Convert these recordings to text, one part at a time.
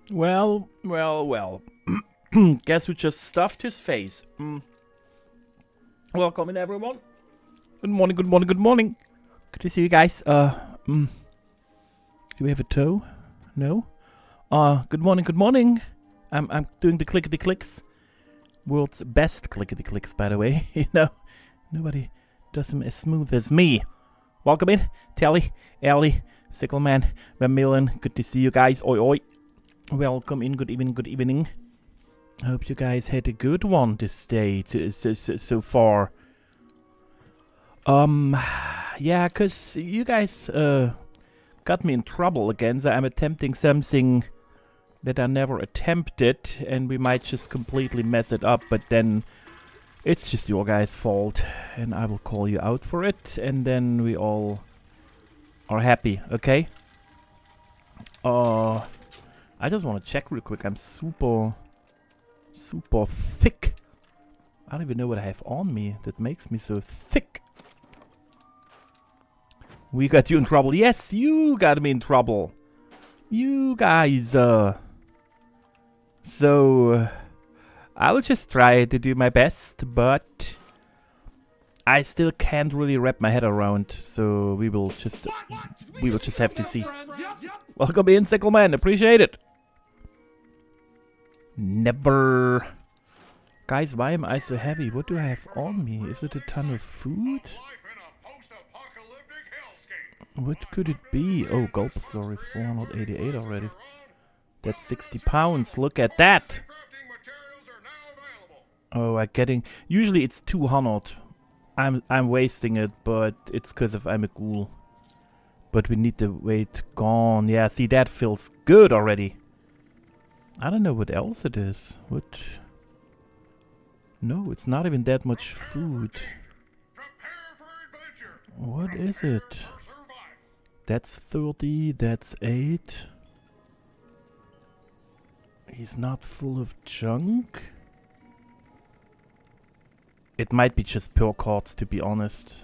Well, well, well. Guess who just stuffed his face? Welcome in, everyone. Good morning, good morning, good morning. Good to see you guys. Do we have a toe? No? Good morning, good morning. I'm doing the clickety clicks. World's best clickety clicks, by the way. You know, nobody does them as smooth as me. Welcome in, Telly, Ellie, Sickleman, Vermillion. Good to see you guys. Oi, oi. Welcome in. Good evening, good evening. Hope you guys had a good one this day so far. Yeah, cause you guys got me in trouble again, so I'm attempting something that I never attempted, and we might just completely mess it up, but then it's just your guys' fault, and I will call you out for it, and then we all are happy, okay? I just want to check real quick. I'm super thick. I don't even know what I have on me that makes me so thick. We got you in trouble. Yes, you got me in trouble. You guys, So, I will just try to do my best, but I still can't really wrap my head around, so we will just have to see. Welcome in, Sickleman. Appreciate it. Never. Guys, why am I so heavy? What do I have on me? Is it a ton of food? What could it be? Oh, gulp story, 488 already. That's 60 pounds. Look at that. Oh, I'm getting. Usually it's 200. I'm wasting it, but it's because of I'm a ghoul. But we need the weight gone. Yeah, see, that feels good already. I don't know what else it is. What? No, it's not even that much food. What is it? That's 30, that's 8. He's not full of junk? It might be just perk cards, to be honest.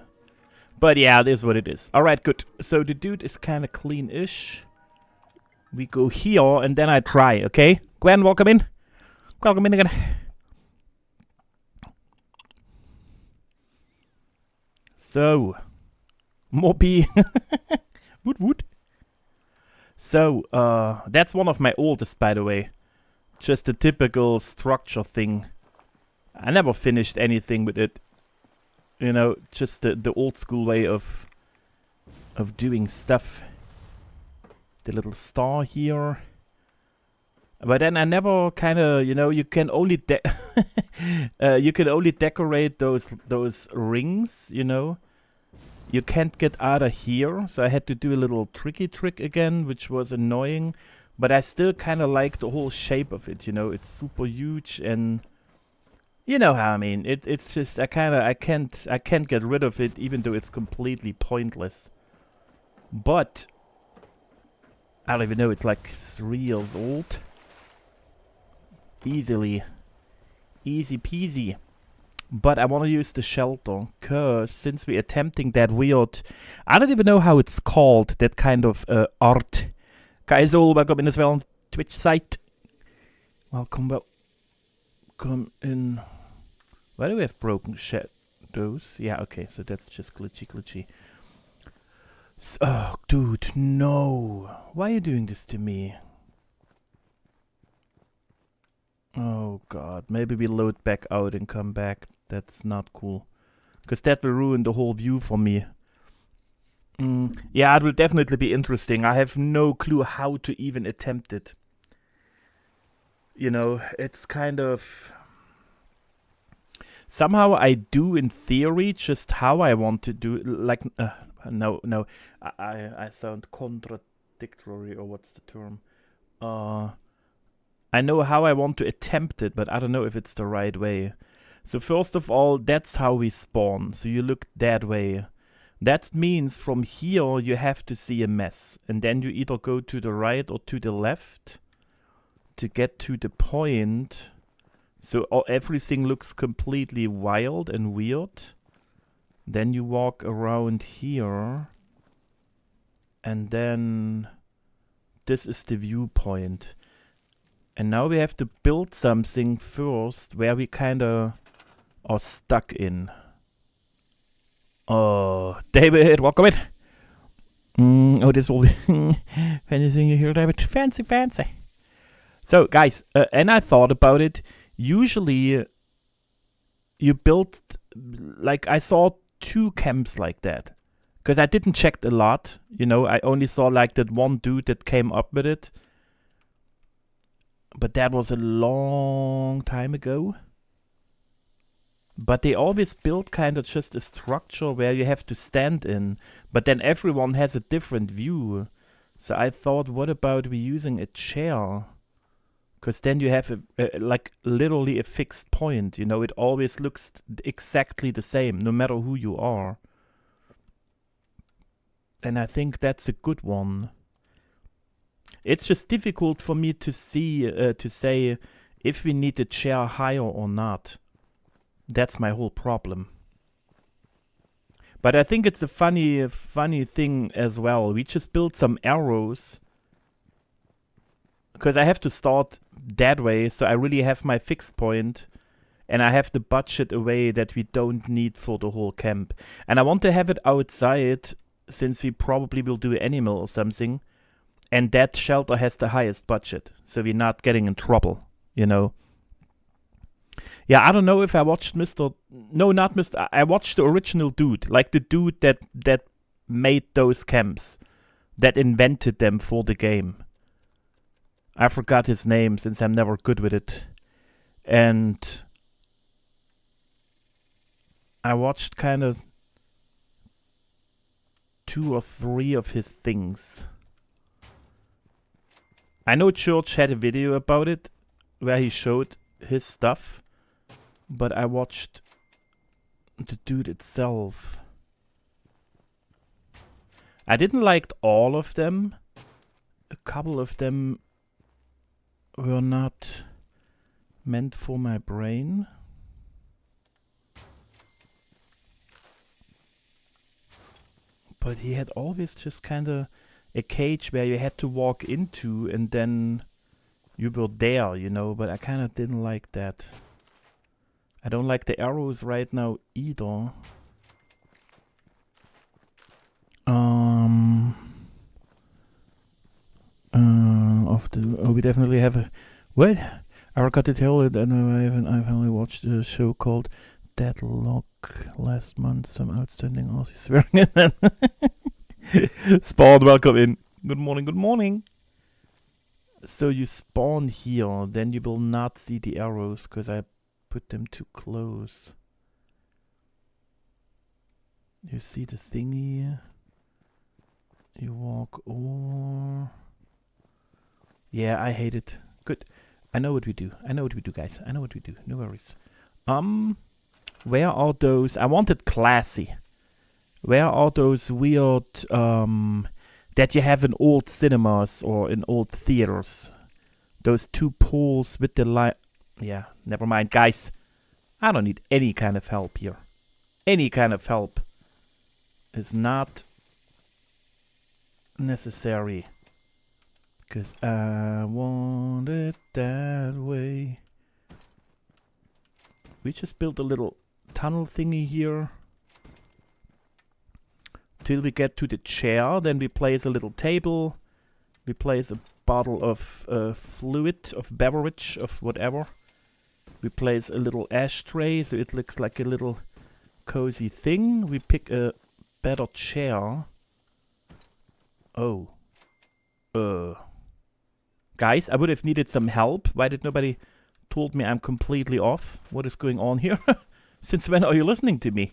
But yeah, it is what it is. Alright, good. So the dude is kind of clean-ish. We go here, and then I try, okay? Gwen, welcome in. Welcome in again. So, Moppy. Woot. So, that's one of my oldest, by the way. Just a typical structure thing. I never finished anything with it. You know, just the old school way of doing stuff. The little star here. But then I never kind of, you know, you can only decorate those rings, you know. You can't get out of here, so I had to do a little tricky trick again, which was annoying. But I still kind of like the whole shape of it, you know. It's super huge, and you know how I mean. It's just I can't get rid of it, even though it's completely pointless. But I don't even know. It's like 3 years old. Easy peasy. But I want to use the shelter, cause since we're attempting that weird, I don't even know how it's called, that kind of art. Guys, all welcome in as well on Twitch site. Welcome in. Why do we have broken shadows? Yeah, okay, so that's just glitchy. Oh, dude, no. Why are you doing this to me? Oh god, maybe we load back out and come back. That's not cool. Because that will ruin the whole view for me. Yeah, it will definitely be interesting. I have no clue how to even attempt it. You know, it's kind of... Somehow I do in theory just how I want to do it. Like, no. I sound contradictory, or what's the term? I know how I want to attempt it, but I don't know if it's the right way. So first of all, that's how we spawn. So you look that way. That means from here you have to see a mess. And then you either go to the right or to the left to get to the point. So everything looks completely wild and weird. Then you walk around here. And then this is the viewpoint. And now we have to build something first where we kinda are stuck in. Oh, David, welcome in. Oh, this will be fancy thing you hear, David. Fancy, fancy. So, guys, and I thought about it. Usually, you build, like, I saw 2 camps like that. Because I didn't check a lot, you know. I only saw, like, that one dude that came up with it. But that was a long time ago. But they always build kind of just a structure where you have to stand in. But then everyone has a different view. So I thought, what about we using a chair? Because then you have like literally a fixed point. You know, it always looks exactly the same, no matter who you are. And I think that's a good one. It's just difficult for me to see, to say if we need a chair higher or not. That's my whole problem. But I think it's a funny thing as well. We just built some arrows. Because I have to start that way, so I really have my fixed point. And I have the budget away that we don't need for the whole camp. And I want to have it outside, since we probably will do animal or something. And that shelter has the highest budget, so we're not getting in trouble, you know. Yeah, I don't know if I watched Mr. No, not Mr. I watched the original dude, like the dude that made those camps, that invented them for the game. I forgot his name since I'm never good with it. And I watched kind of 2 or 3 of his things. I know Church had a video about it where he showed his stuff. But I watched the dude itself. I didn't like all of them. A couple of them were not meant for my brain. But he had always just kind of a cage where you had to walk into and then you were there, you know. But I kind of didn't like that. I don't like the arrows right now either. We definitely have a... What? I forgot to tell it, and I've only watched a show called Deadlock last month. Some outstanding Aussie swearing. Spawn, welcome in. Good morning, good morning. So you spawn here, then you will not see the arrows, because I put them too close. You see the thingy. You walk over. Yeah, I hate it. Good. I know what we do. I know what we do, guys. I know what we do. No worries. Where are those? I want it classy. Where are those weird, that you have in old cinemas or in old theaters? Those 2 poles with the light. Yeah, never mind, guys. I don't need any kind of help here. Any kind of help is not necessary. Because I want it that way. We just built a little tunnel thingy here. Till we get to the chair. Then we place a little table. We place a bottle of fluid, of beverage, of whatever. We place a little ashtray, so it looks like a little cozy thing. We pick a better chair. Oh. Guys, I would have needed some help. Why did nobody told me I'm completely off? What is going on here? Since when are you listening to me?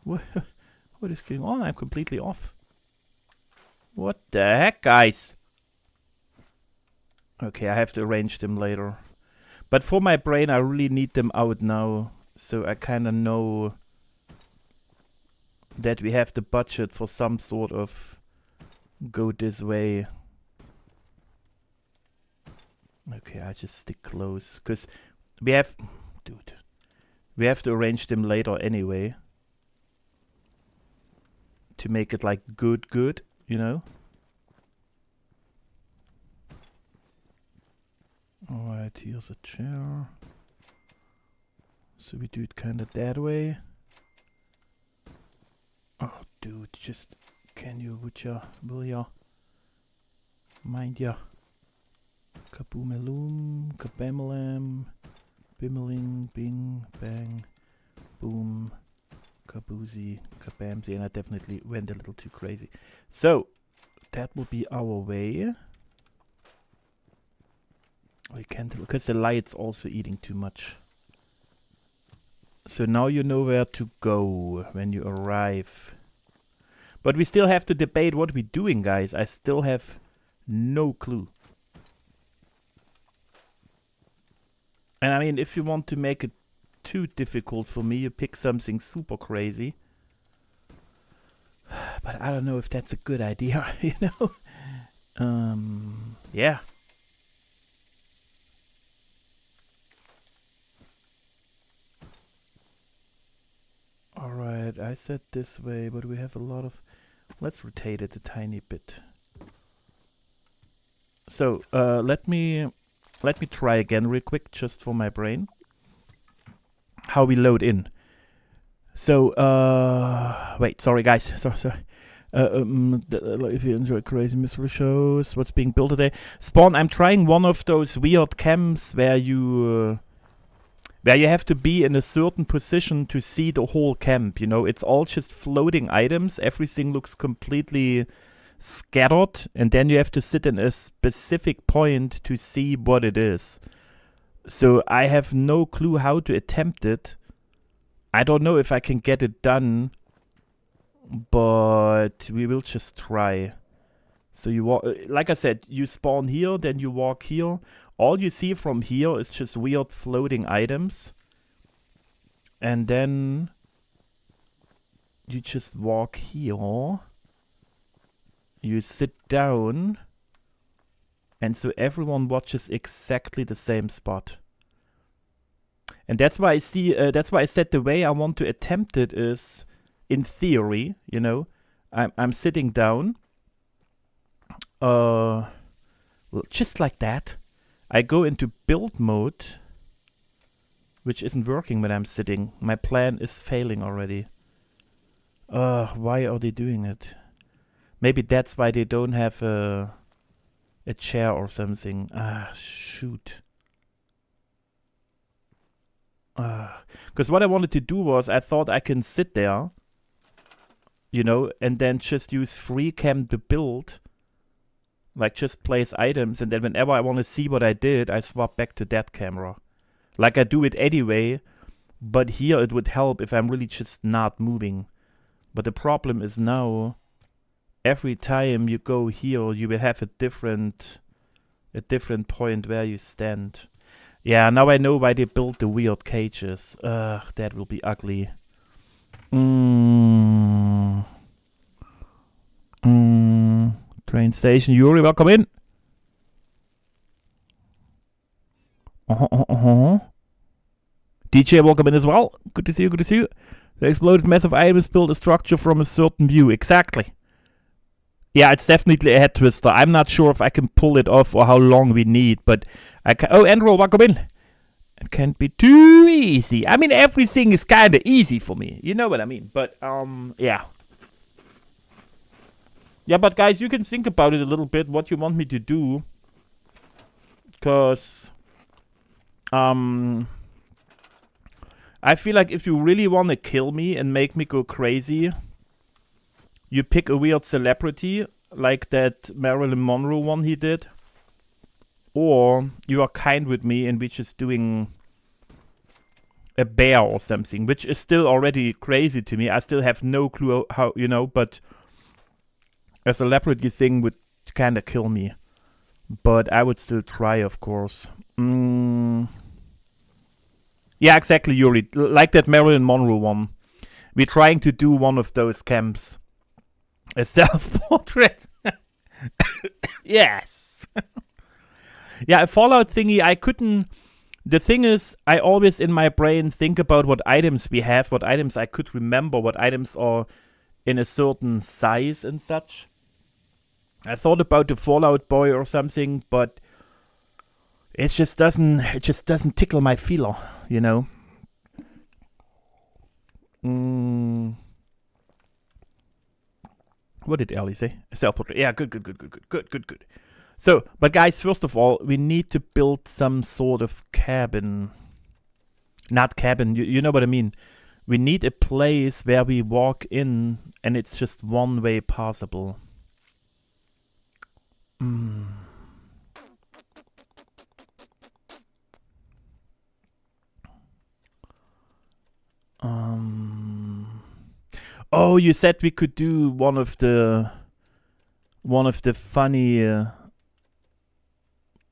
What is going on? I'm completely off. What the heck, guys? Okay, I have to arrange them later. But for my brain, I really need them out now. So I kind of know that we have the budget for some sort of go this way. Okay, I just stick close. Because we have... Dude. We have to arrange them later anyway. To make it like good, you know? Alright, here's a chair. So we do it kind of that way. Oh, dude, just can you, will ya, mind ya? Kaboomaloo, kabamelam, bimmeling, bing, bang, boom, kaboozy, kabamsy, and I definitely went a little too crazy. So, that will be our way. We can't, because the light's also eating too much. So now you know where to go when you arrive. But we still have to debate what we're doing, guys. I still have no clue. And I mean, if you want to make it too difficult for me, you pick something super crazy. But I don't know if that's a good idea, you know? Yeah. Alright, I said this way, but we have a lot of... Let's rotate it a tiny bit. So, let me try again real quick, just for my brain. How we load in. So, wait, sorry guys, sorry. If you enjoy crazy mystery shows, what's being built today? Spawn, I'm trying one of those weird camps where you have to be in a certain position to see the whole camp, you know? It's all just floating items, everything looks completely scattered, and then you have to sit in a specific point to see what it is. So I have no clue how to attempt it. I don't know if I can get it done, but we will just try. So you walk, like I said, you spawn here, then you walk here. All you see from here is just weird floating items. And then you just walk here. You sit down. And so everyone watches exactly the same spot. And that's why I see, that's why I said the way I want to attempt it is, in theory, you know, I'm sitting down. Just like that. I go into build mode, which isn't working when I'm sitting. My plan is failing already. Why are they doing it? Maybe that's why they don't have a chair or something. Ah, shoot. Because what I wanted to do was, I thought I can sit there, you know, and then just use free cam to build. Like, just place items, and then whenever I want to see what I did, I swap back to that camera. Like, I do it anyway, but here it would help if I'm really just not moving. But the problem is now, every time you go here, you will have a different point where you stand. Yeah, now I know why they built the weird cages. That will be ugly. Train station, Yuri, welcome in. DJ, welcome in as well. Good to see you, good to see you. The exploded massive items build a structure from a certain view. Exactly. Yeah, it's definitely a head twister. I'm not sure if I can pull it off or how long we need, but I can. Oh, Andrew, welcome in. It can't be too easy. I mean, everything is kind of easy for me. You know what I mean? But, yeah. Yeah, but guys, you can think about it a little bit, what you want me to do. Because, I feel like if you really want to kill me and make me go crazy, you pick a weird celebrity, like that Marilyn Monroe one he did. Or you are kind with me and we're just doing a bear or something, which is still already crazy to me. I still have no clue how, you know, but a celebrity thing would kind of kill me. But I would still try, of course. Yeah, exactly, Yuri. Like that Marilyn Monroe one. We're trying to do one of those camps. A self-portrait. Yes. Yeah, a Fallout thingy, I couldn't... The thing is, I always in my brain think about what items we have, what items I could remember, what items are in a certain size and such. I thought about the Fallout boy or something, but It just doesn't tickle my feeler, you know. What did Ellie say? Self-portrait. Yeah, good. So, but guys, first of all, we need to build some sort of cabin. Not cabin, you know what I mean. We need a place where we walk in and it's just one way possible. Oh, you said we could do one of the funny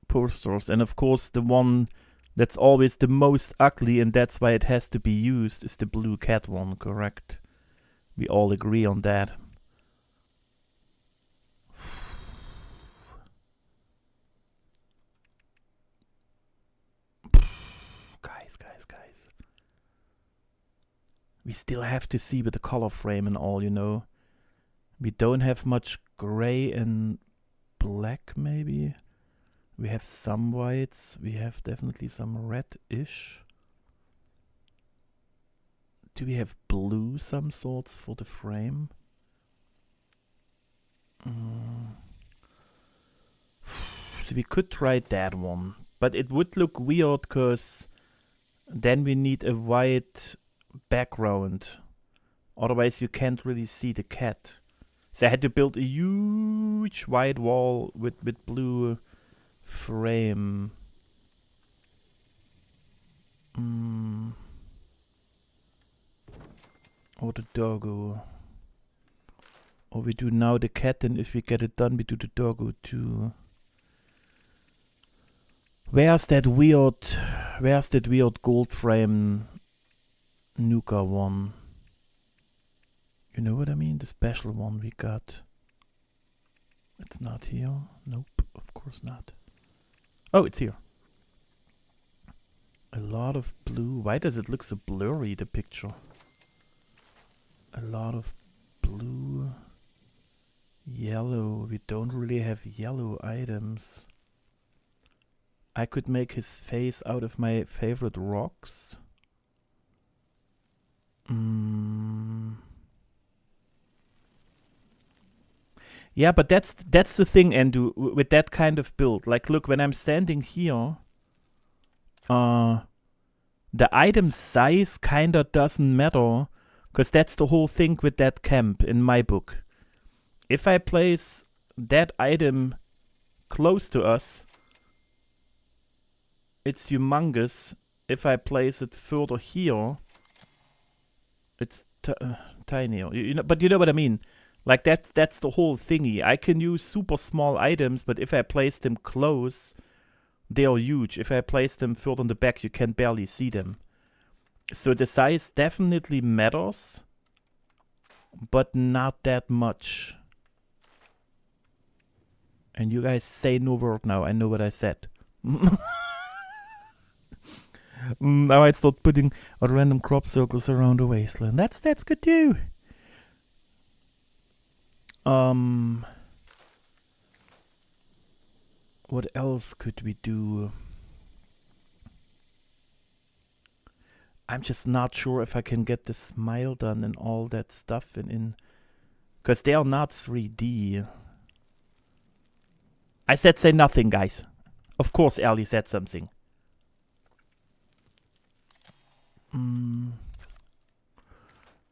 posters, and of course the one that's always the most ugly, and that's why it has to be used, is the blue cat one, correct? We all agree on that. Guys. We still have to see with the color frame and all, you know. We don't have much gray and black, maybe. We have some whites. We have definitely some red-ish. Do we have blue some sorts for the frame? So we could try that one. But it would look weird because then we need a white background. Otherwise you can't really see the cat. So I had to build a huge white wall with blue frame. Or the doggo. Or we do now the cat, and if we get it done we do the doggo too. Where's that weird gold frame Nuka one? You know what I mean? The special one we got. It's not here. Nope, of course not. Oh, it's here. A lot of blue. Why does it look so blurry, the picture? A lot of blue. Yellow. We don't really have yellow items. I could make his face out of my favorite rocks. Yeah, but that's the thing, Endu, with that kind of build. Like, look, when I'm standing here, the item size kinda doesn't matter, because that's the whole thing with that camp in my book. If I place that item close to us, it's humongous. If I place it further here, it's tinier. You know, but you know what I mean? Like that's the whole thingy. I can use super small items, but if I place them close, they are huge. If I place them further in the back, you can barely see them. So the size definitely matters, but not that much. And you guys say no word now. I know what I said. Now I start putting random crop circles around the wasteland. That's good too. What else could we do? I'm just not sure if I can get the smile done and all that stuff in because they are not 3D. I said say nothing, guys. Of course Ellie said something.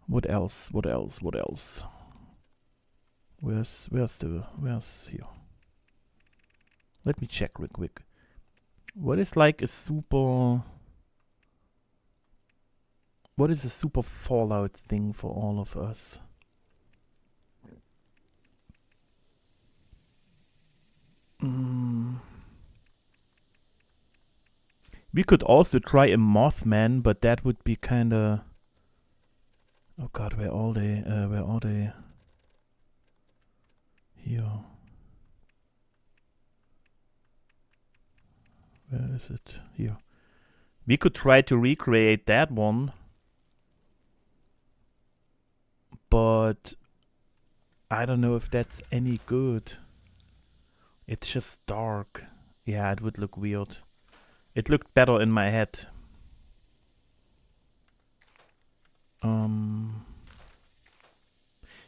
What else? Where's here? Let me check real quick. What is like a super... What is a super Fallout thing for all of us? We could also try a Mothman, but that would be kinda... Oh god, where are they? Here. Where is it? Here. We could try to recreate that one. But I don't know if that's any good. It's just dark. Yeah, it would look weird. It looked better in my head.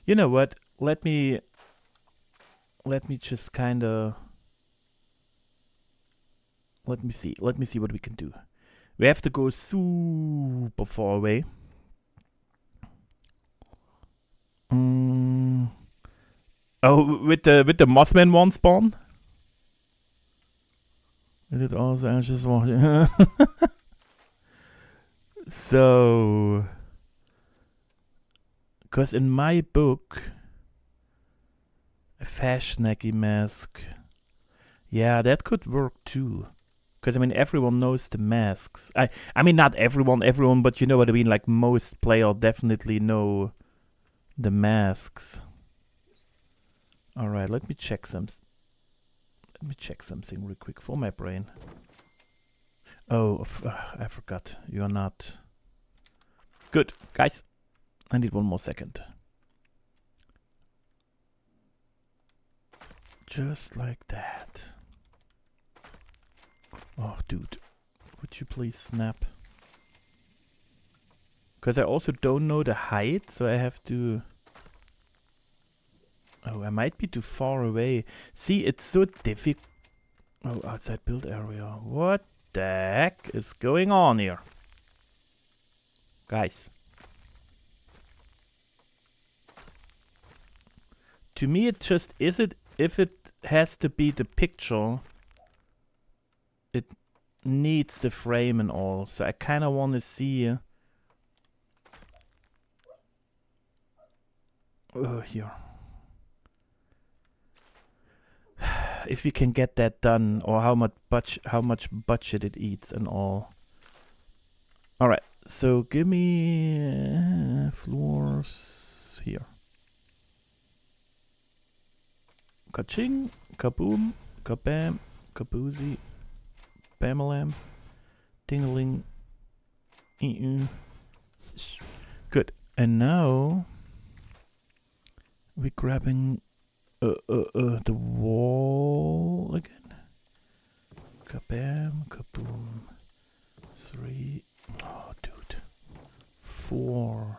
You know what? Let me just kinda... Let me see what we can do. We have to go super far away. Oh, with the Mothman one spawn? Is it also? I just watching. So, because in my book, a Fashionaki mask, yeah, that could work too. Because I mean, everyone knows the masks. I mean, not everyone, but you know what I mean. Like most players definitely know the masks. All right, let me check something real quick for my brain. Oh, I forgot. You are not. Good, guys. I need one more second. Just like that. Oh, dude. Would you please snap? Because I also don't know the height, so I have to... Oh, I might be too far away. See, it's so difficult. Oh, outside build area. What the heck is going on here? Guys. To me, it's just, if it has to be the picture, it needs the frame and all. So I kind of want to see... here. If we can get that done, or how much budget it eats and all. All right, so give me floors here. Ka-ching, kaboom, kabam, kaboozy, bamalam, ding-a-ling, good. And now we're grabbing the wall again. Kabam, kaboom. 3. Oh, dude. 4,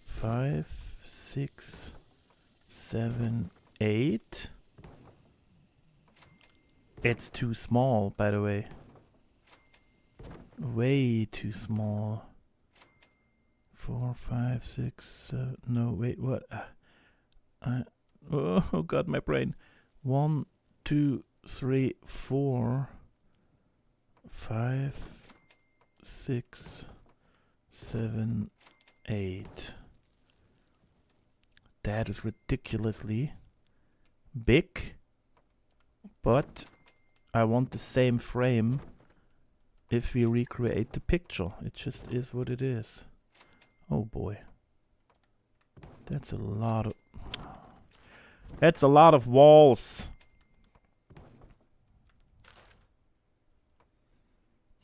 5, 6, 7, 8. It's too small, by the way. Way too small. 4, 5, 6, 7. No, wait, what? Oh god, my brain. 1, 2, 3, 4, 5, 6, 7, 8. That is ridiculously big, but I want the same frame if we recreate the picture. It just is what it is. Oh boy. That's a lot of walls.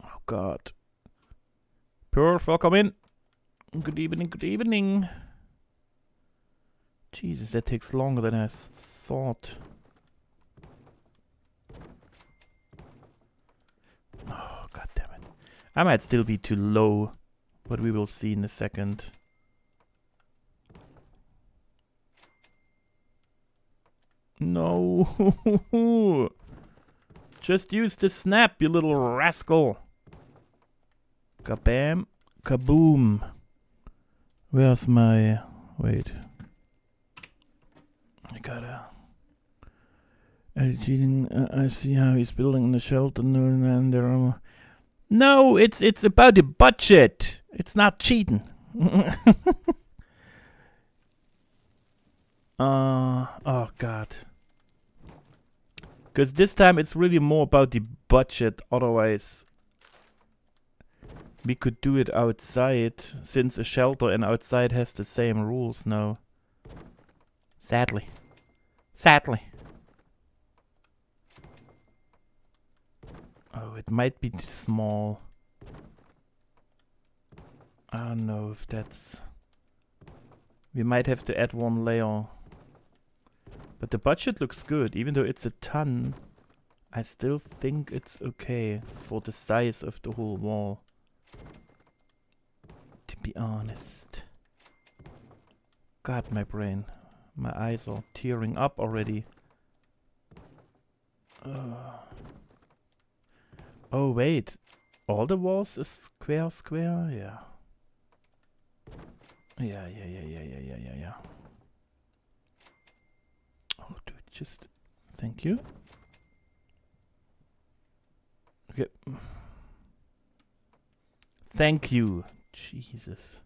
Oh god. Perf, welcome in. Good evening, good evening. Jesus, that takes longer than I thought. Oh god damn it. I might still be too low, but we will see in a second. No. Just use the snap, you little rascal. Kabam, kaboom. Where's my... Wait. I gotta... I see how he's building the shelter and there are... No, it's about the budget. It's not cheating. Oh god. Because this time it's really more about the budget, otherwise we could do it outside, since a shelter and outside has the same rules now. Sadly. Sadly. Oh, it might be too small. I don't know if that's... We might have to add one layer. But the budget looks good, even though it's a ton. I still think it's okay for the size of the whole wall. To be honest. God, my brain. My eyes are tearing up already. Oh, wait. All the walls is square? Yeah. Yeah. Oh, dude, just... Thank you. Okay. Thank you. Jesus.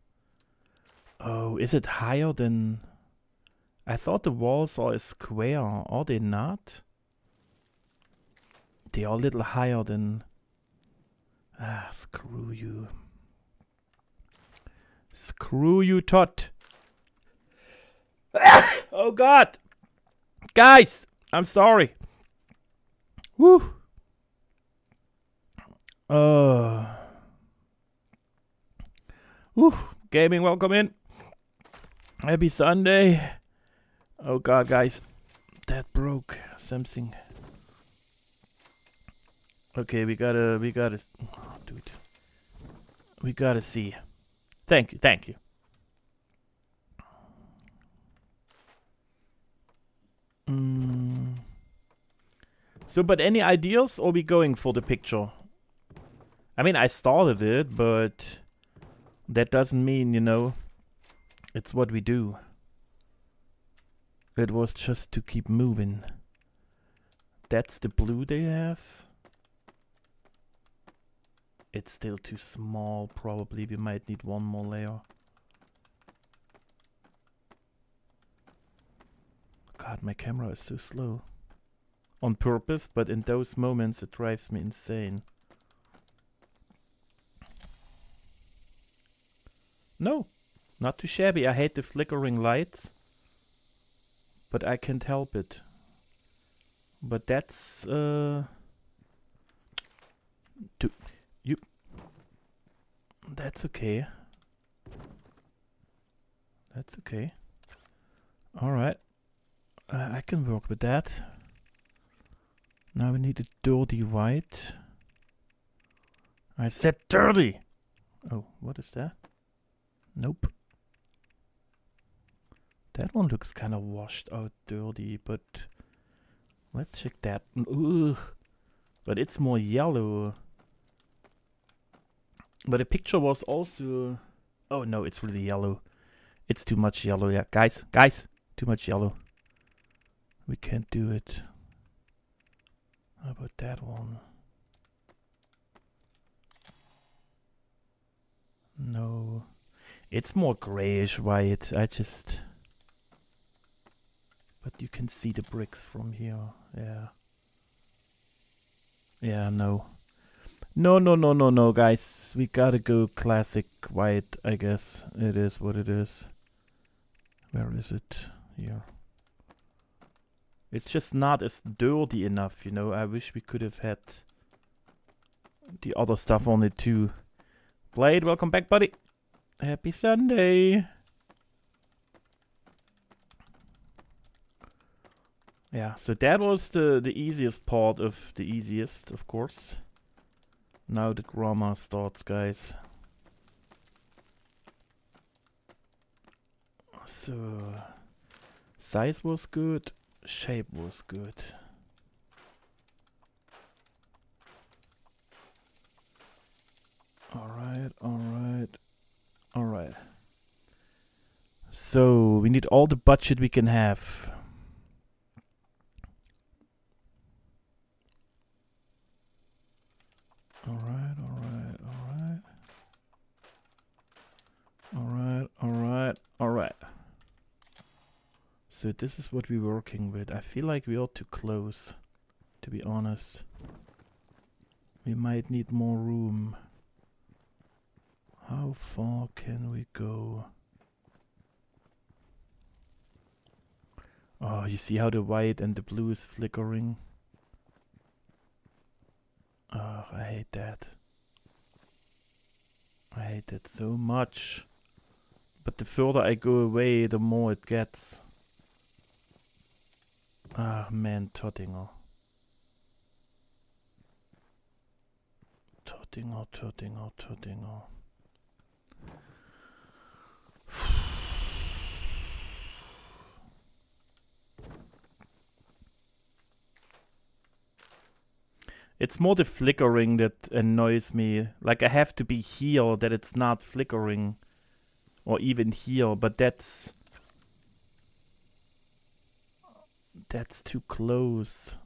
Oh, is it higher than... I thought the walls are a square. Are they not? They are a little higher than... Ah, screw you. Screw you, Tot. Oh, God. Guys, I'm sorry. Woo. Woo. Gaming, welcome in. Happy Sunday. Oh, God, guys. That broke something. Okay, we gotta, oh, dude. We gotta see. Thank you. So, but any ideas, or we going for the picture? I mean, I started it, but that doesn't mean, you know, it's what we do. It was just to keep moving. That's the blue they have. It's still too small, probably. We might need one more layer. God, my camera is so slow. On purpose, but in those moments it drives me insane. No, not too shabby. I hate the flickering lights, but I can't help it. But that's that's okay. That's okay. All right, I can work with that. Now we need a dirty white. I said dirty. Oh, what is that? Nope. That one looks kind of washed out dirty, but let's check that. Ugh. But it's more yellow. But the picture was also... Oh no, it's really yellow. It's too much yellow, yeah. Guys, too much yellow. We can't do it. How about that one? No. It's more grayish white. But you can see the bricks from here. Yeah. Yeah, no. No, guys. We gotta go classic white, I guess. It is what it is. Where is it? Here. It's just not as dirty enough, you know. I wish we could have had the other stuff on it too. Blade, welcome back, buddy. Happy Sunday. Yeah, so that was the easiest part of the easiest, of course. Now the drama starts, guys. So, size was good, shape was good. Alright. So, we need all the budget we can have. Alright. So this is what we're working with. I feel like we are too close, to be honest. We might need more room. How far can we go? Oh, you see how the white and the blue is flickering? Oh, I hate that. I hate that so much. But the further I go away, the more it gets. Ah, man, Tottinger. Dinger. It's more the flickering that annoys me. Like I have to be here that it's not flickering. Or even here, but that's too close.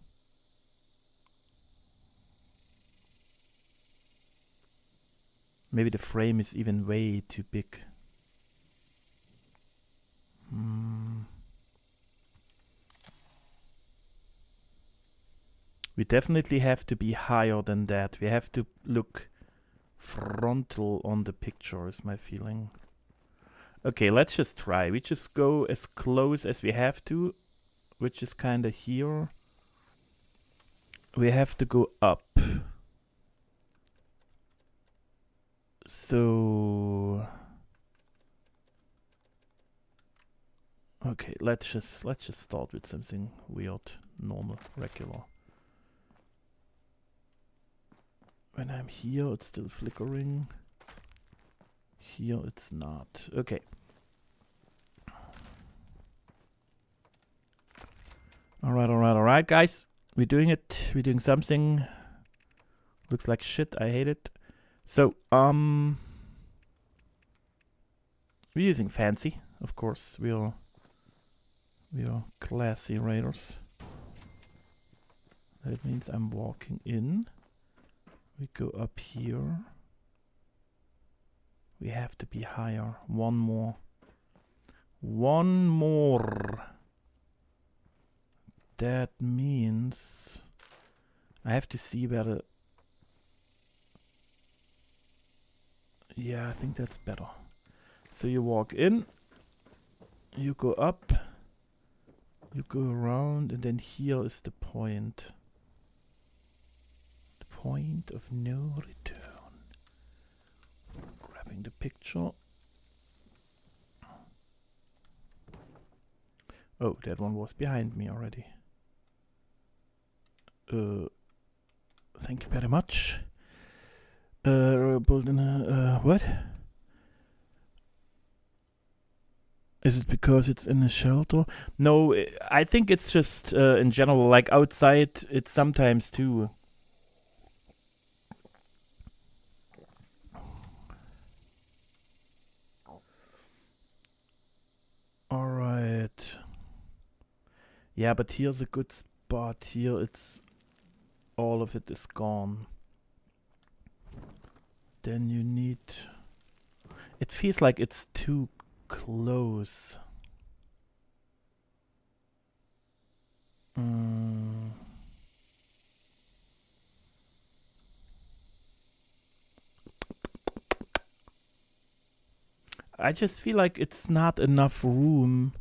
Maybe the frame is even way too big. We definitely have to be higher than that. We have to look frontal on the picture, is my feeling. Okay, let's just try. We just go as close as we have to, which is kind of here. We have to go up. So okay, let's just start with something weird, normal, regular. When I'm here, it's still flickering. Here, it's not. Okay. Alright, guys. We're doing it. We're doing something. Looks like shit. I hate it. So, we're using fancy, of course. We are classy raiders. That means I'm walking in. We go up here. We have to be higher. One more. That means I have to see where the... Yeah, I think that's better. So you walk in. You go up. You go around, and then here is the point. The point of no return. Grabbing the picture. Oh, that one was behind me already. Thank you very much. Building a... what? Is it because it's in a shelter? No, I think it's just in general, like outside, it's sometimes too. Alright. Yeah, but here's a good spot. Here it's... all of it is gone. Then you need... It feels like it's too close. I just feel like it's not enough room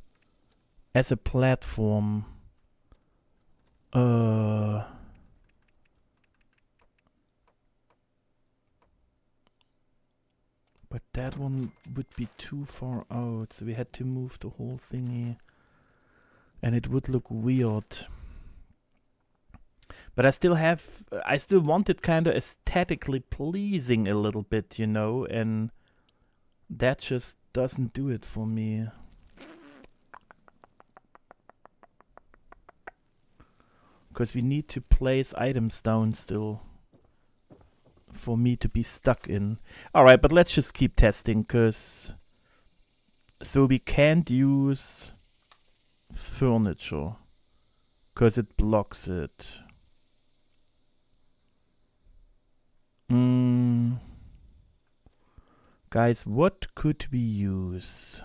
as a platform. But that one would be too far out, so we had to move the whole thingy. And it would look weird. But I still want it kind of aesthetically pleasing a little bit, you know, and that just doesn't do it for me. Because we need to place items down still for me to be stuck in. Alright, but let's just keep testing, because... So we can't use furniture, because it blocks it. Guys, what could we use?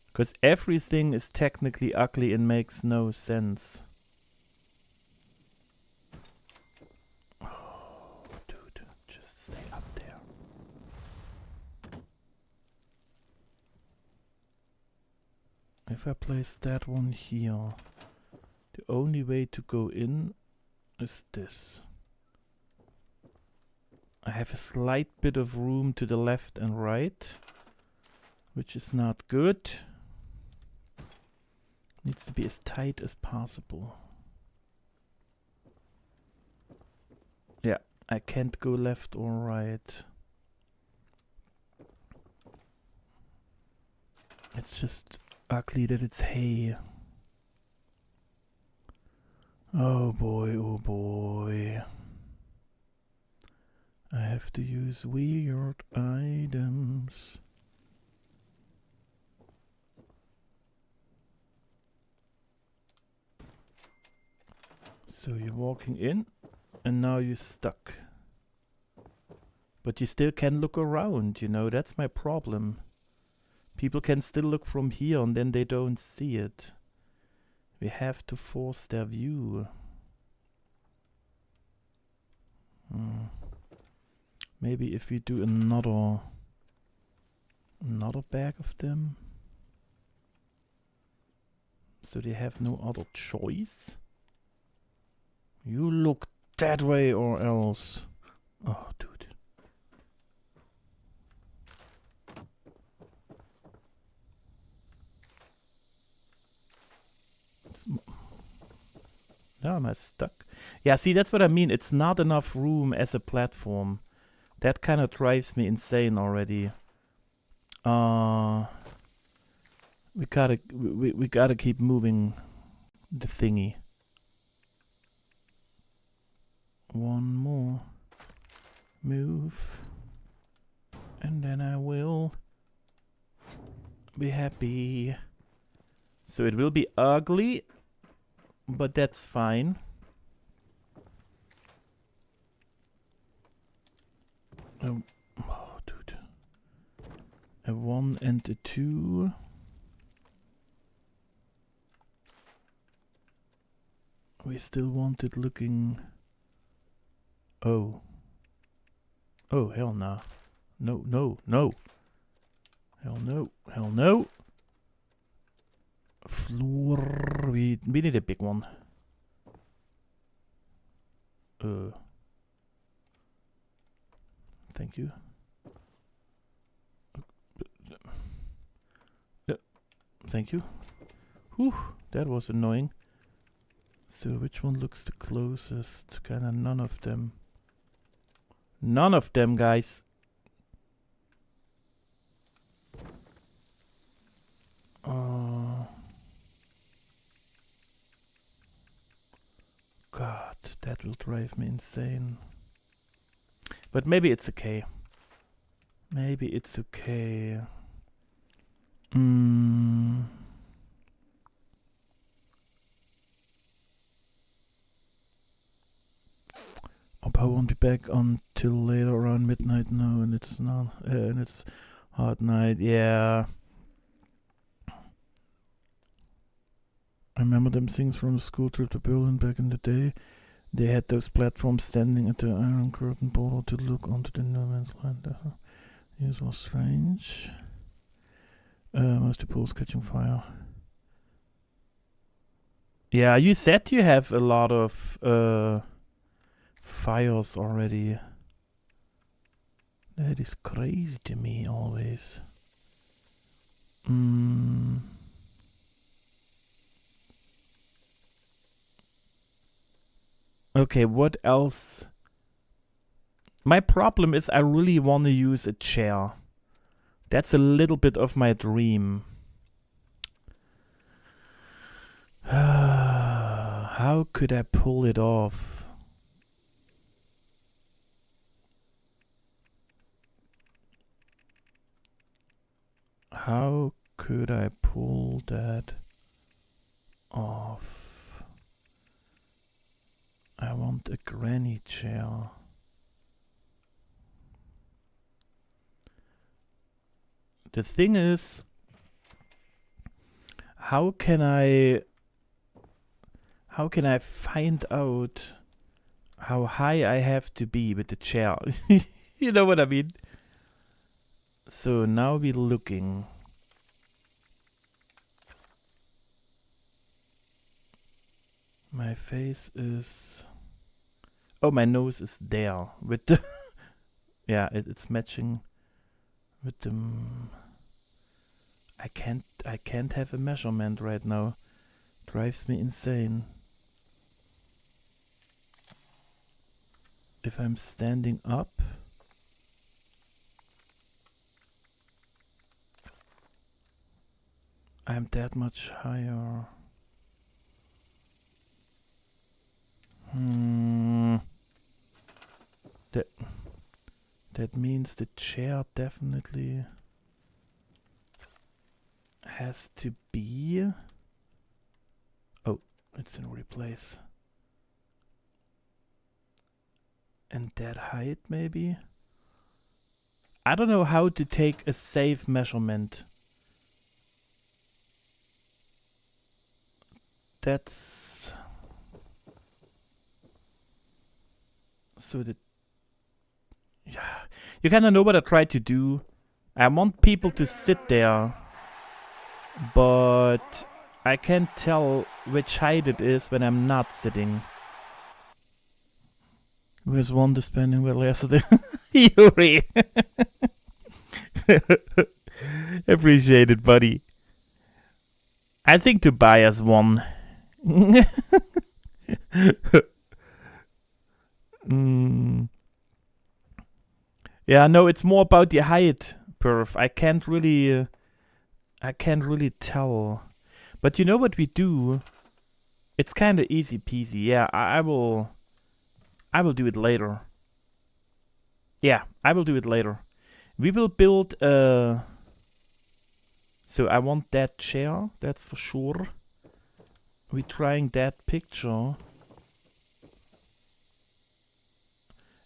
Because everything is technically ugly and makes no sense. Oh, dude, just stay up there. If I place that one here, the only way to go in is this. I have a slight bit of room to the left and right, which is not good. Needs to be as tight as possible. Yeah, I can't go left or right. It's just ugly that it's hay. Oh boy, oh boy. I have to use weird items. So you're walking in, and now you're stuck. But you still can look around, you know, that's my problem. People can still look from here, and then they don't see it. We have to force their view. Maybe if we do another bag of them, so they have no other choice. You look that way or else. Oh, dude. Now am I stuck? Yeah, see, that's what I mean. It's not enough room as a platform. That kind of drives me insane already. We gotta keep moving the thingy. One more move, and then I will be happy. So it will be ugly, but that's fine. Oh, dude. A 1 and a 2. We still want it looking... Oh. Oh, hell nah. No, no, no. Hell no, hell no. Floor... We need a big one. Thank you. Thank you. Whew, that was annoying. So which one looks the closest? Kinda none of them. None of them, guys. God, that will drive me insane. But maybe it's okay. Maybe it's okay. I won't be back until later around midnight now, and it's not, and it's hard night. Yeah. I remember them things from the school trip to Berlin back in the day. They had those platforms standing at the Iron Curtain border to look onto the no man's land. This was strange. Most the pools catching fire. Yeah, you said you have a lot of fires already. That is crazy to me always. Okay, what else? My problem is I really want to use a chair. That's a little bit of my dream. How could I pull it off? How could I pull that off? I want a granny chair. The thing is, how can I find out how high I have to be with the chair? You know what I mean? So now we're looking. My face is... Oh, my nose is there with the... Yeah, it's matching with the... I can't have a measurement right now. Drives me insane. if I'm standing up. I'm that much higher. That means the chair definitely has to be... Oh, it's in replace. And that height maybe? I don't know how to take a safe measurement. That's... So that... Yeah. You kinda know what I try to do. I want people to sit there. But I can't tell which height it is when I'm not sitting. Where's one depending where yesterday? Yuri! Appreciate it, buddy. I think Tobias won. Yeah, no, it's more about the height, Perf. I can't really tell. But you know what we do? It's kind of easy peasy. Yeah, I will do it later. Yeah, I will do it later. We will build a... So I want that chair, that's for sure. We're trying that picture.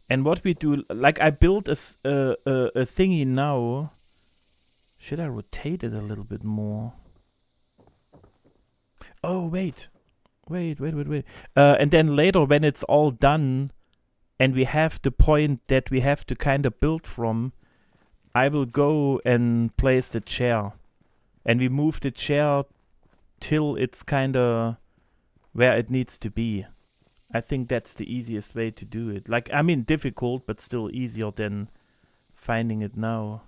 And what we do, like I built a thingy now. Should I rotate it a little bit more? Oh, wait. And then later when it's all done and we have the point that we have to kind of build from, I will go and place the chair. And we move the chair till it's kind of where it needs to be. I think that's the easiest way to do it. Like, I mean, difficult, but still easier than finding it now.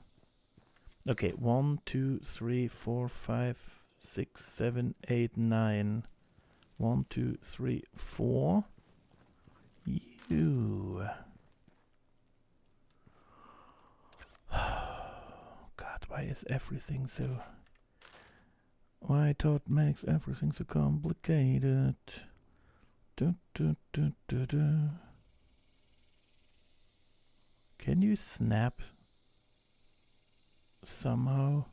Okay, 1, 2, 3, 4, 5, 6, 7, 8, 9. 1, 2, 3, 4. You. God, why is everything so... Why thought makes everything so complicated? Can you snap somehow?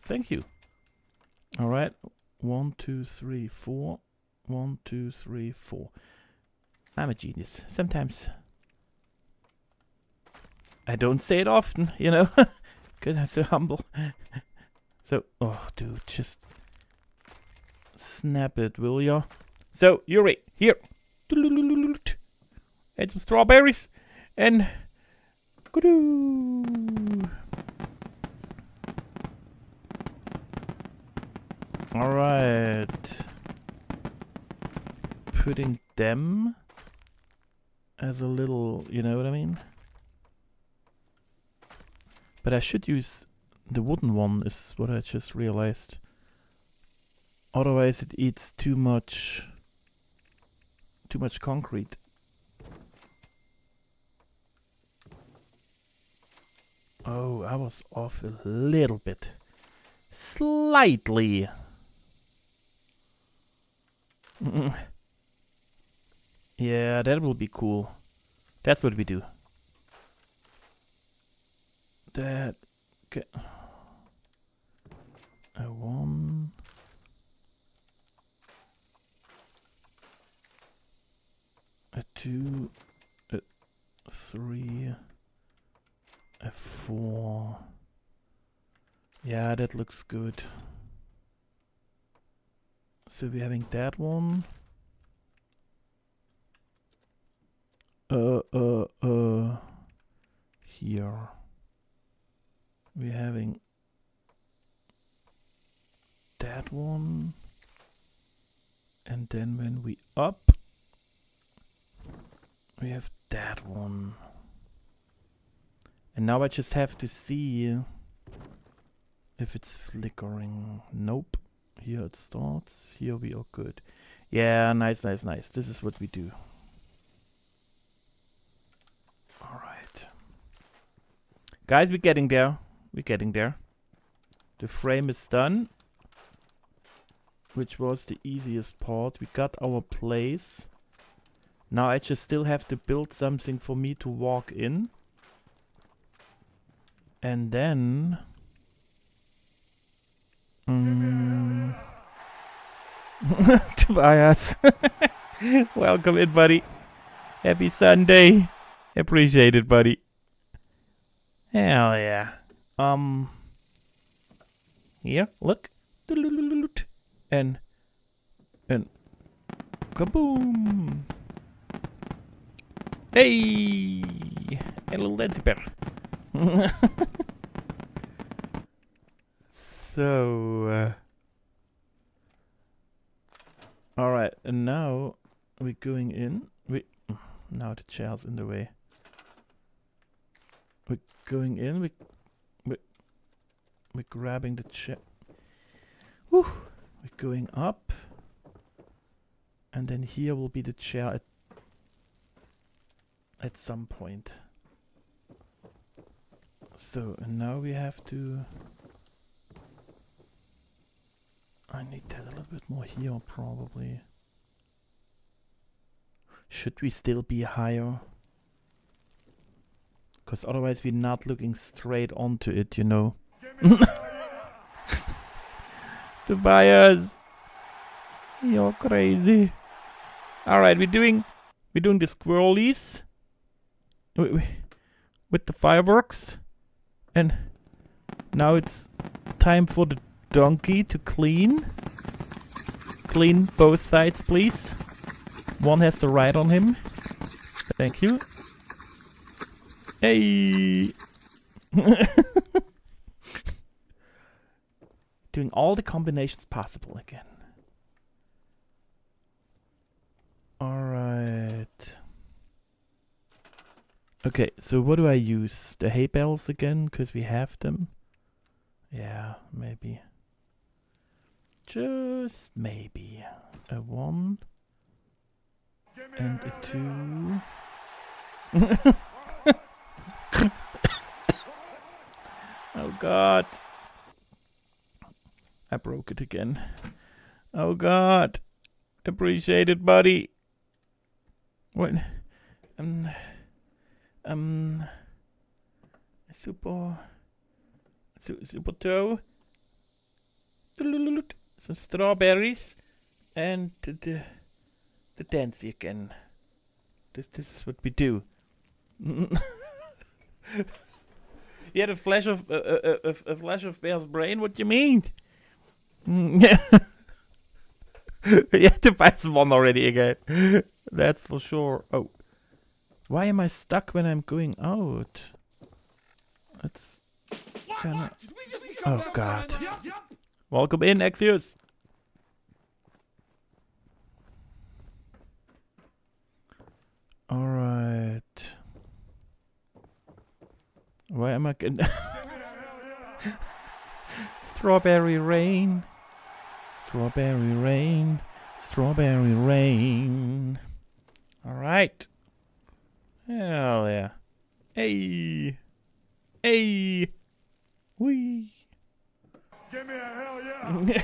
Thank you. All right. 1, 2, 3, 4. 1, 2, 3, 4. I'm a genius. Sometimes. I don't say it often, you know. Because I'm so humble. So, oh, dude, just snap it, will ya? So, Yuri, here. And some strawberries. And... Alright. Putting them as a little, you know what I mean? But I should use the wooden one, is what I just realized. Otherwise it eats too much concrete. Oh, I was off a little bit. Slightly. Yeah, that will be cool. That's what we do. That... Okay. A 1... A 2... A 3... A 4... Yeah, that looks good. So we're having that one. Here. We're having that one. And then when we up, we have that one. And now I just have to see if it's flickering. Nope. Here it starts. Here we are good. Yeah, nice, nice, nice. This is what we do. Alright. Guys, we're getting there. We're getting there. The frame is done. Which was the easiest part. We got our place. Now I just still have to build something for me to walk in. And then... Tobias. Welcome in, buddy. Happy Sunday. Appreciate it, buddy. Hell yeah. Here, look. And kaboom. Hey, a little dancing bear. So, all right, and now we're going in. Now the chair's in the way. We're going in. We're grabbing the chair. Whew. We're going up, and then here will be the chair at some point. So, and now we have to... I need that a little bit more here, probably. Should we still be higher? Because otherwise we're not looking straight onto it, you know. Tobias! You're crazy. Alright, we're doing the squirrelies. With the fireworks. And now it's time for the donkey to clean. Clean both sides, please. One has to ride on him. Thank you. Hey! Doing all the combinations possible again. Alright. Okay, so what do I use? The hay bales again, because we have them? Yeah, maybe. Just maybe. A 1 and a 2. Oh god. I broke it again. Oh god. Appreciate it, buddy. What? Super toe. Some strawberries. And the dance again. This is what we do. You had a flash of Bear's brain. What do you mean? You have to buy one already again. That's for sure. Oh, why am I stuck when I'm going out? It's kinda... Oh god. Welcome in, Axios. All right. Why am I getting... Strawberry rain. Strawberry rain. Strawberry rain. Alright. Hell yeah. Hey. Hey. Wee. Give me a hell yeah.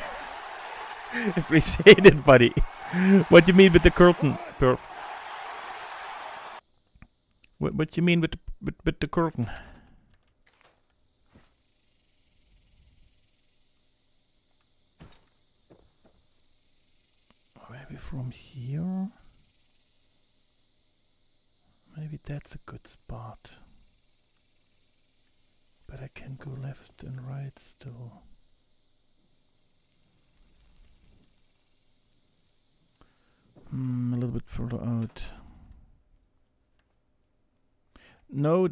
Appreciate it, buddy. What do you mean with the curtain, Perf? What do you mean with the curtain? Maybe from here? Maybe that's a good spot. But I can go left and right still. A little bit further out. No,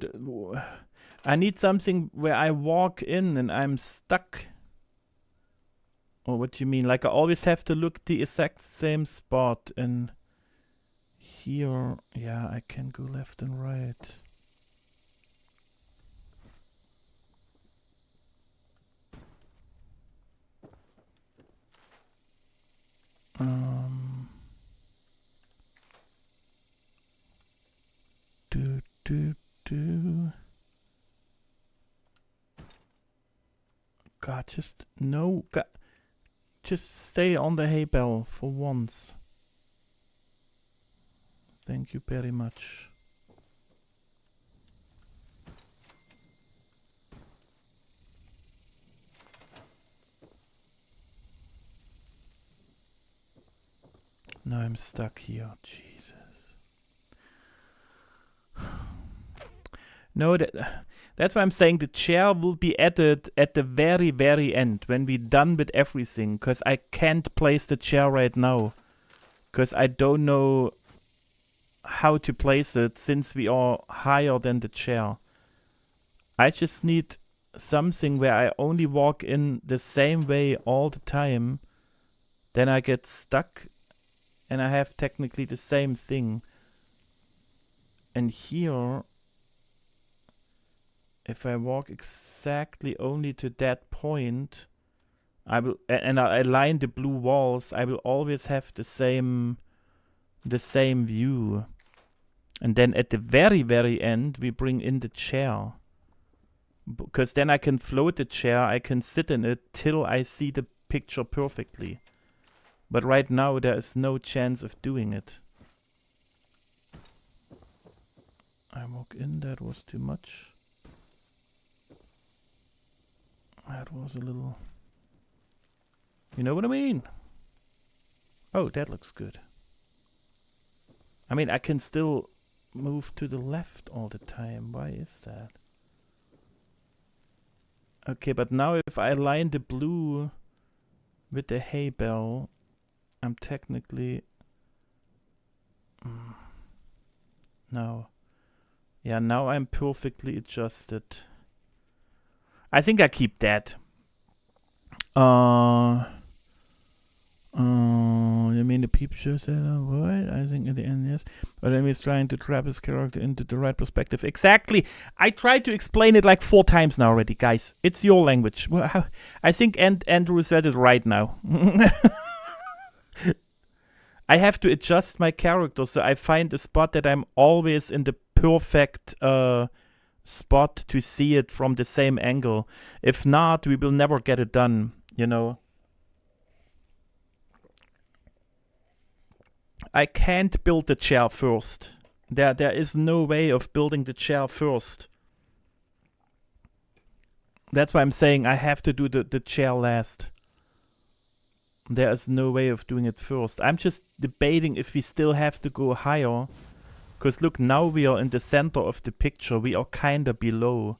I need something where I walk in and I'm stuck. Or what do you mean? Like I always have to look the exact same spot, and here, yeah, I can go left and right. God, just no. God, just stay on the hay bale for once. Thank you very much. Now I'm stuck here. Jesus. No, that's why I'm saying the chair will be added at the very, very end when we're done with everything. Because I can't place the chair right now. Because I don't know how to place it since we are higher than the chair. I just need something where I only walk in the same way all the time. Then I get stuck and I have technically the same thing. And here, if I walk exactly only to that point, I will, and I align the blue walls, I will always have the same view. And then at the very, very end, we bring in the chair. Because then I can float the chair, I can sit in it till I see the picture perfectly. But right now, there is no chance of doing it. I walk in, that was too much. That was a little... You know what I mean? Oh, that looks good. I mean, I can still move to the left all the time. Why is that? Okay, but now if I align the blue with the hay bale, I'm technically... No. Yeah, now I'm perfectly adjusted. I think I keep that. You mean the peep show said, what? I think at the end, yes. But then he's trying to trap his character into the right perspective. Exactly. I tried to explain it like 4 times now already, guys. It's your language. Well, I think Andrew said it right now. I have to adjust my character so I find a spot that I'm always in the perfect spot to see it from the same angle. If not, we will never get it done, you know. I can't build the chair first. There is no way of building the chair first. That's why I'm saying I have to do the chair last. There is no way of doing it first. I'm just debating if we still have to go higher. Because look, now we are in the center of the picture. We are kinda below.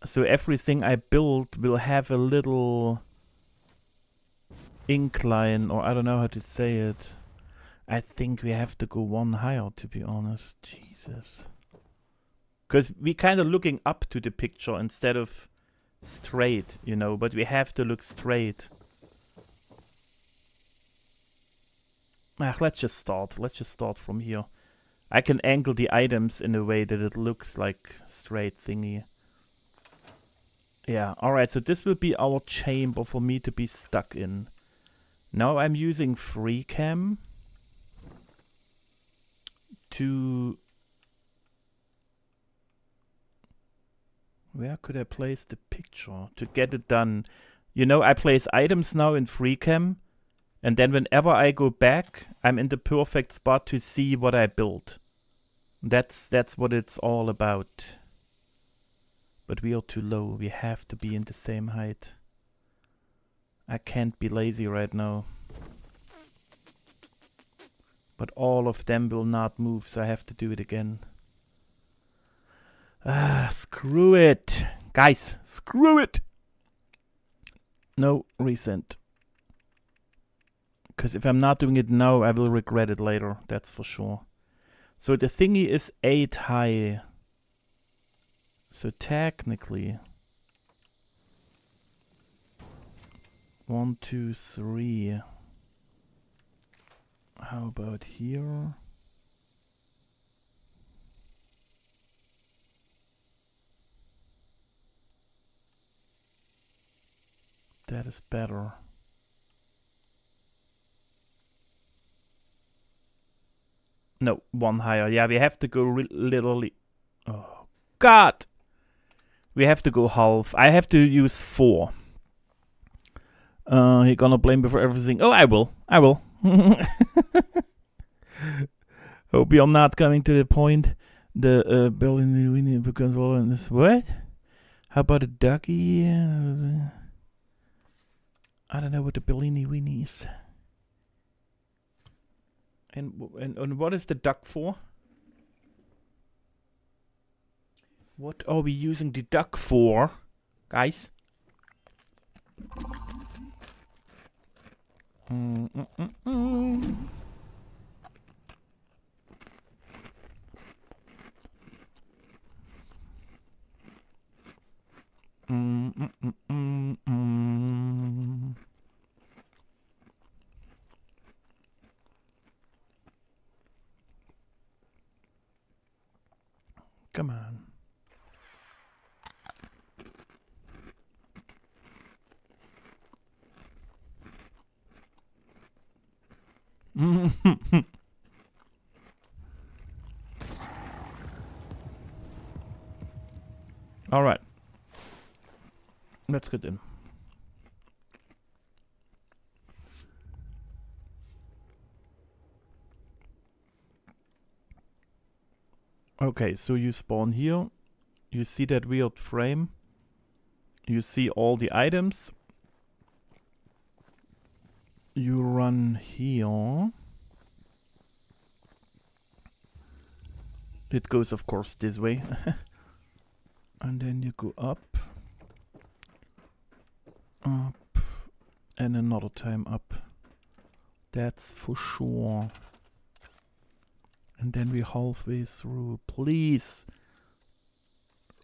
So everything I build will have a little incline, or I don't know how to say it. I think we have to go 1 higher, to be honest. Jesus. Because we're kind of looking up to the picture instead of straight, you know, but we have to look straight. Let's just start. Let's just start from here. I can angle the items in a way that it looks like straight thingy. Yeah, alright, so this will be our chamber for me to be stuck in. Now I'm using FreeCam to... Where could I place the picture to get it done? You know, I place items now in FreeCam, and then whenever I go back, I'm in the perfect spot to see what I built. That's what it's all about. But we are too low. We have to be in the same height. I can't be lazy right now. But all of them will not move, so I have to do it again. Ah, screw it. Guys, screw it. No, resend. Because if I'm not doing it now, I will regret it later. That's for sure. So the thingy is 8 high. So technically... 1, 2, 3. How about here? That is better. No, 1 higher. Yeah, we have to go literally... Oh, God! We have to go half. I have to use 4. You're gonna blame me for everything. Oh, I will. I will. Hope you're not coming to the point. The Bellini becomes all in this. What? How about a ducky? I don't know what the Bellini Winnie is. And what is the duck for? What are we using the duck for, guys? Come on. All right. Let's get in. Okay, so you spawn here. You see that weird frame. You see all the items. You run here. It goes, of course, this way. And then you go up. Up. And another time up. That's for sure. And then we're halfway through. Please.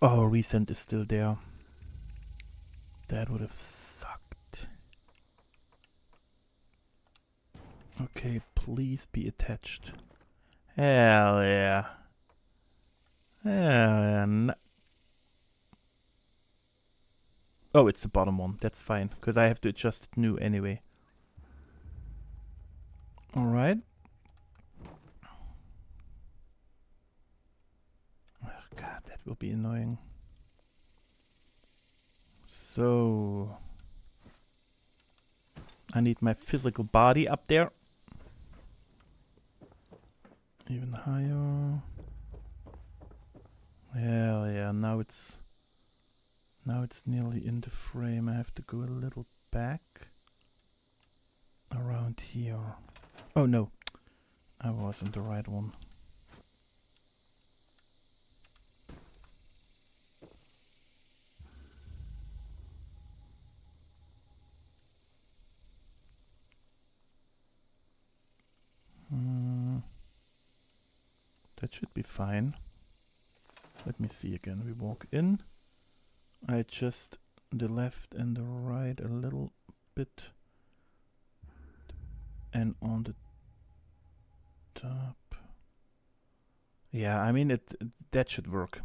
Oh, resend is still there. That would have sucked. Okay, please be attached. Hell yeah. Hell yeah. No. Oh, it's the bottom one. That's fine, because I have to adjust it new anyway. Alright. Oh, God, that will be annoying. So... I need my physical body up there. Even higher. Hell yeah, now it's nearly in the frame. I have to go a little back. Around here. Oh no, I wasn't the right one. That should be fine. Let me see again. We walk in. I adjust the left and the right a little bit. And on the top. Yeah, I mean that should work.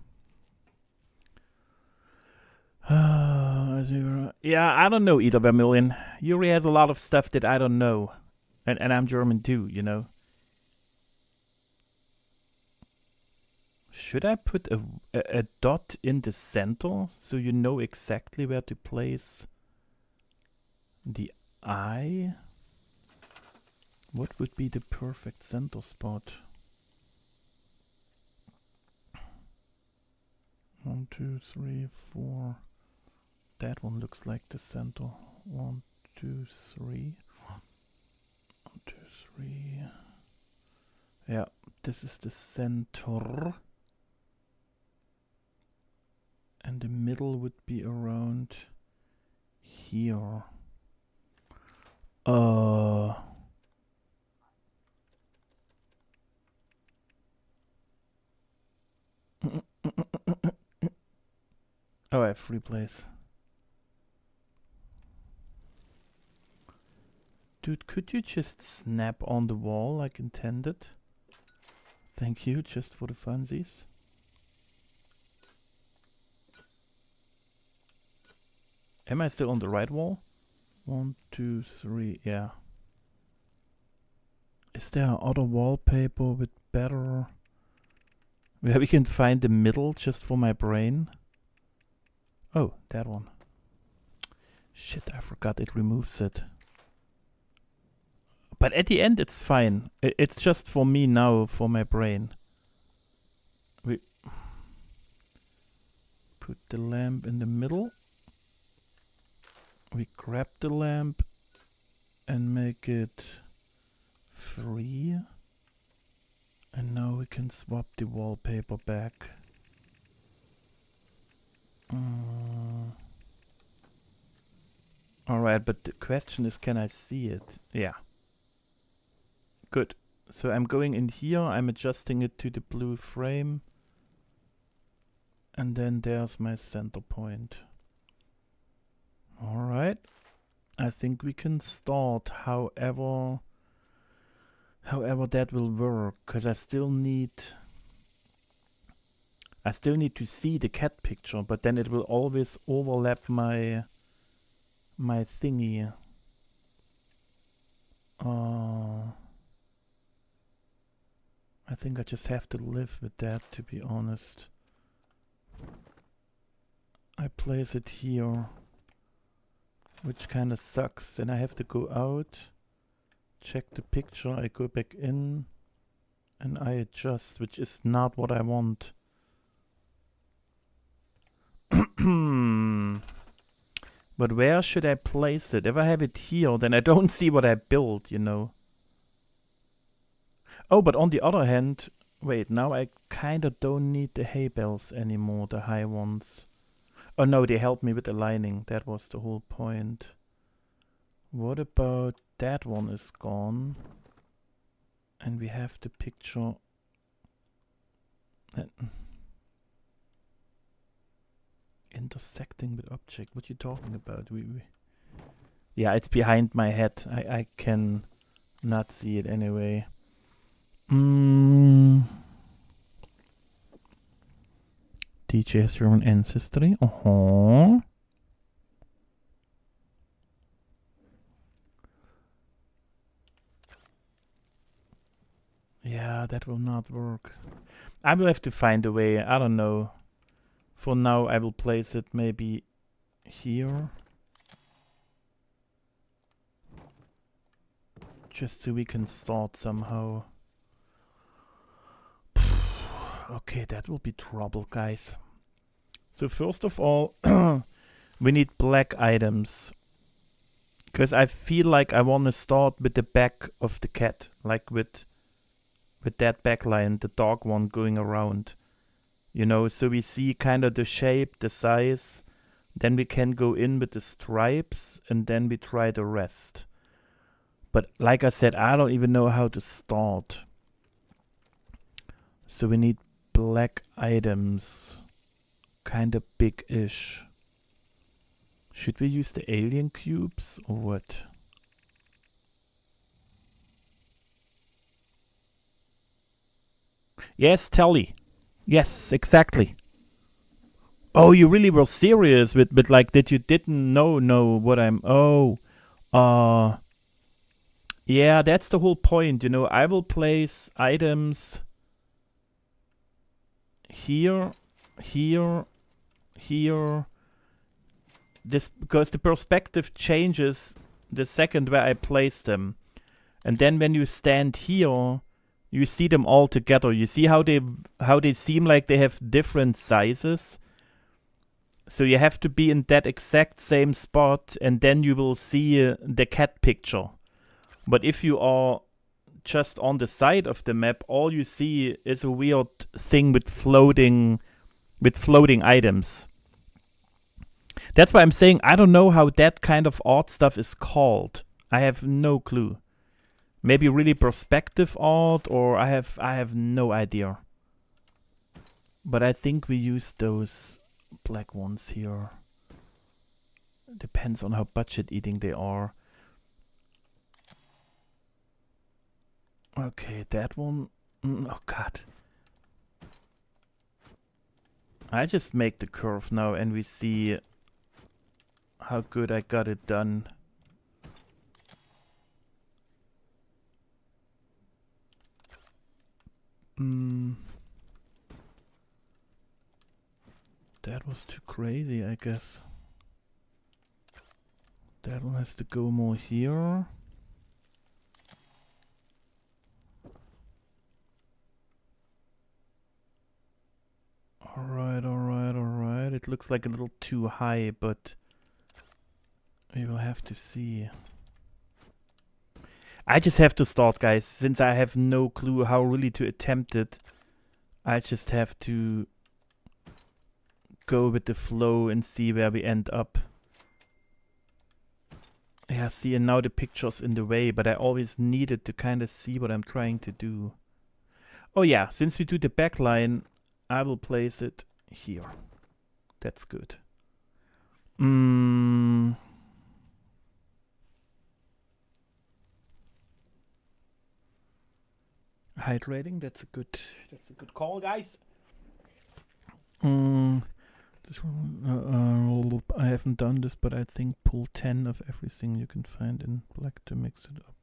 Yeah, I don't know either, Vermilion. Yuri has a lot of stuff that I don't know. And I'm German too, you know. Should I put a dot in the center so you know exactly where to place the eye? What would be the perfect center spot? 1, 2, 3, 4. That one looks like the center. 1, 2, 3. 1, 2, 3. Yeah, this is the center. And the middle would be around here. Oh, I have free place. Dude, could you just snap on the wall like intended? Thank you, just for the funsies. Am I still on the right wall? 1, 2, 3, yeah. Is there other wallpaper with better... where we can find the middle just for my brain? Oh, that one. Shit, I forgot it removes it. But at the end, it's fine. It's just for me now, for my brain. We put the lamp in the middle. We grab the lamp and make it 3. And now we can swap the wallpaper back. Alright, but the question is, can I see it? Yeah. Good. So I'm going in here, I'm adjusting it to the blue frame. And then there's my center point. Alright. I think we can start however that will work, because I still need to see the cat picture, but then it will always overlap my thingy. I think I just have to live with that, to be honest. I place it here, which kind of sucks. Then I have to go out, check the picture, I go back in, and I adjust, which is not what I want. But where should I place it? If I have it here, then I don't see what I built, you know. Oh, but on the other hand, wait, now I kinda don't need the hay bales anymore, the high ones. Oh no, they help me with aligning, that was the whole point. What about that one is gone? And we have the picture. Intersecting with object, what you talking about? Yeah, it's behind my head. I can not see it anyway. DJ has your own ancestry. Yeah, that will not work. I will have to find a way. I don't know. For now, I will place it maybe here. Just so we can start somehow. Okay, that will be trouble, guys. So first of all, we need black items. Because I feel like I want to start with the back of the cat. Like with that backline, the dark one going around. You know, so we see kind of the shape, the size. Then we can go in with the stripes and then we try the rest. But like I said, I don't even know how to start. So we need black items. Kind of big-ish. Should we use the alien cubes or what? Yes, Telly. Yes, exactly. Oh, you really were serious with like that you didn't know what I'm... Oh. Yeah, that's the whole point, you know. I will place items here, here, here. This because the perspective changes the second where I place them. And then when you stand here, you see them all together. You see how they seem like they have different sizes. So you have to be in that exact same spot and then you will see the cat picture. But if you are just on the side of the map, all you see is a weird thing with floating items. That's why I'm saying I don't know how that kind of art stuff is called. I have no clue. Maybe really perspective art, or I have no idea. But I think we use those black ones here. Depends on how budget eating they are. Okay, that one. Oh god. I just make the curve now and we see how good I got it done. That was too crazy. I guess. That one has to go more here. Alright, alright, alright. It looks like a little too high, but we will have to see. I just have to start, guys. Since I have no clue how really to attempt it, I just have to go with the flow and see where we end up. Yeah, see, and now the picture's in the way, but I always needed to kind of see what I'm trying to do. Oh yeah, since we do the backline, I will place it here. That's good. Hydrating, that's a good call, guys. This one, I haven't done this, but I think pull 10 of everything you can find in black to mix it up.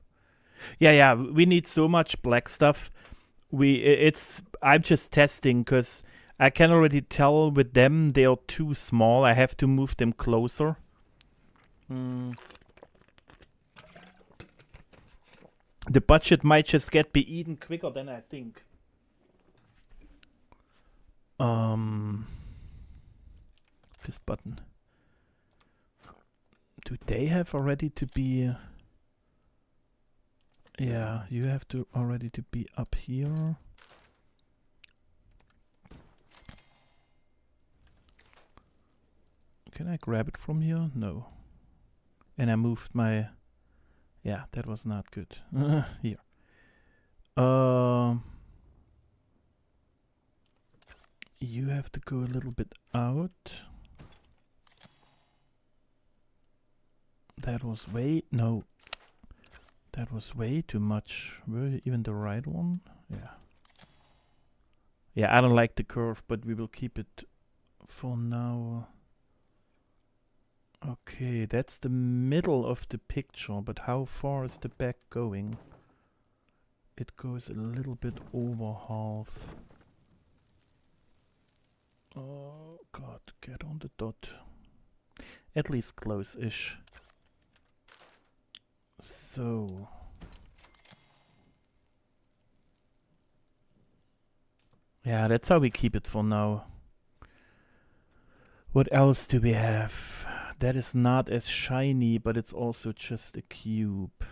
Yeah, we need so much black stuff. I'm just testing because I can already tell with them they are too small. I have to move them closer. The budget might just be eaten quicker than I think. This button. Do they have already to be... yeah, you have to already to be up here. Can I grab it from here? No. And I moved my... yeah, that was not good. Here. You have to go a little bit out. That was way... no. That was way too much. Were even the right one? Yeah. Yeah, I don't like the curve, but we will keep it for now. Okay, that's the middle of the picture, but how far is the back going? It goes a little bit over half. Oh god, get on the dot. At least close-ish. So... yeah, that's how we keep it for now. What else do we have? That is not as shiny, but it's also just a cube.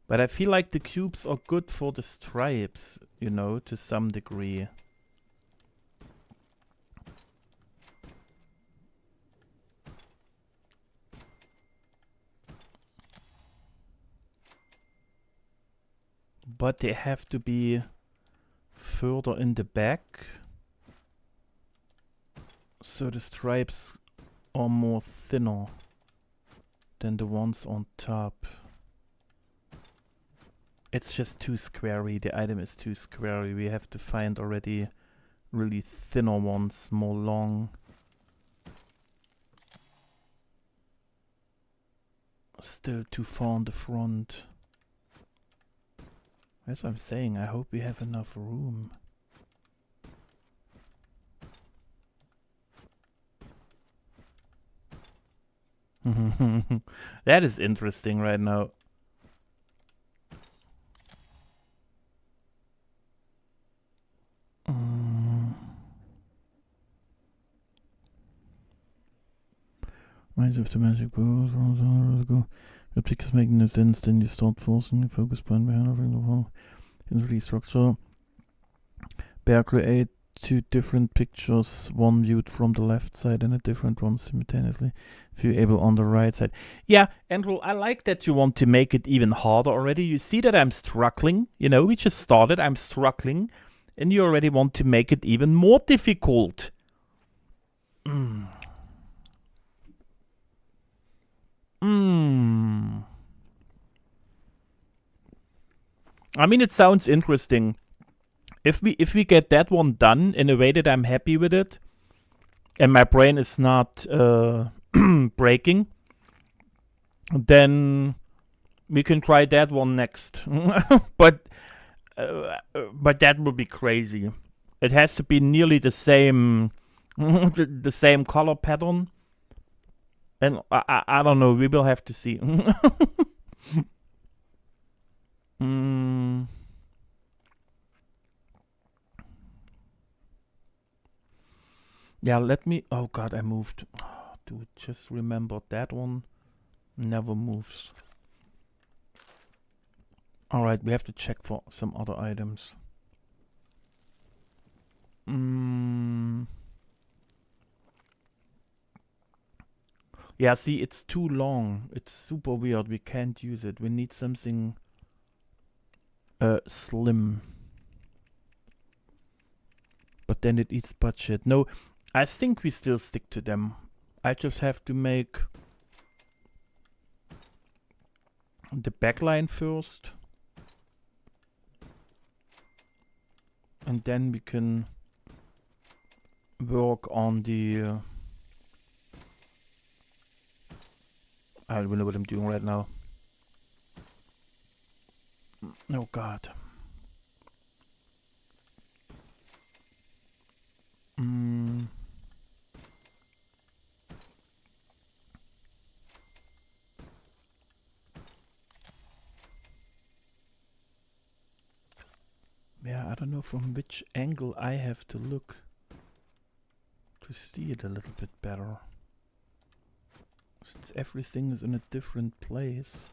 But I feel like the cubes are good for the stripes, you know, to some degree. But they have to be further in the back, so the stripes are more thinner than the ones on top. It's just too squarey, the item is too squarey. We have to find already really thinner ones, more long. Still too far on the front. That's what I'm saying, I hope we have enough room. That is interesting right now. Minds of the magic balls. Your pick is making no sense, then you start forcing the focus point behind the wall. In the structure. Bear create two different pictures, one viewed from the left side and a different one simultaneously viewable on the right side. Yeah, Andrew, I like that you want to make it even harder already. You see that I'm struggling, you know, we just started, I'm struggling, and you already want to make it even more difficult. I mean, it sounds interesting. If we get that one done in a way that I'm happy with it, and my brain is not breaking, then we can try that one next. But that would be crazy. It has to be nearly the same the same color pattern. And I don't know, we will have to see. Yeah, let me... Oh god, I moved. Oh, dude, just remember that one never moves. Alright, we have to check for some other items. Yeah, see, it's too long. It's super weird. We can't use it. We need something slim. But then it eats budget. No, I think we still stick to them. I just have to make the backline first. And then we can work on the... I don't know what I'm doing right now. Oh god. Yeah, I don't know from which angle I have to look to see it a little bit better. Since everything is in a different place.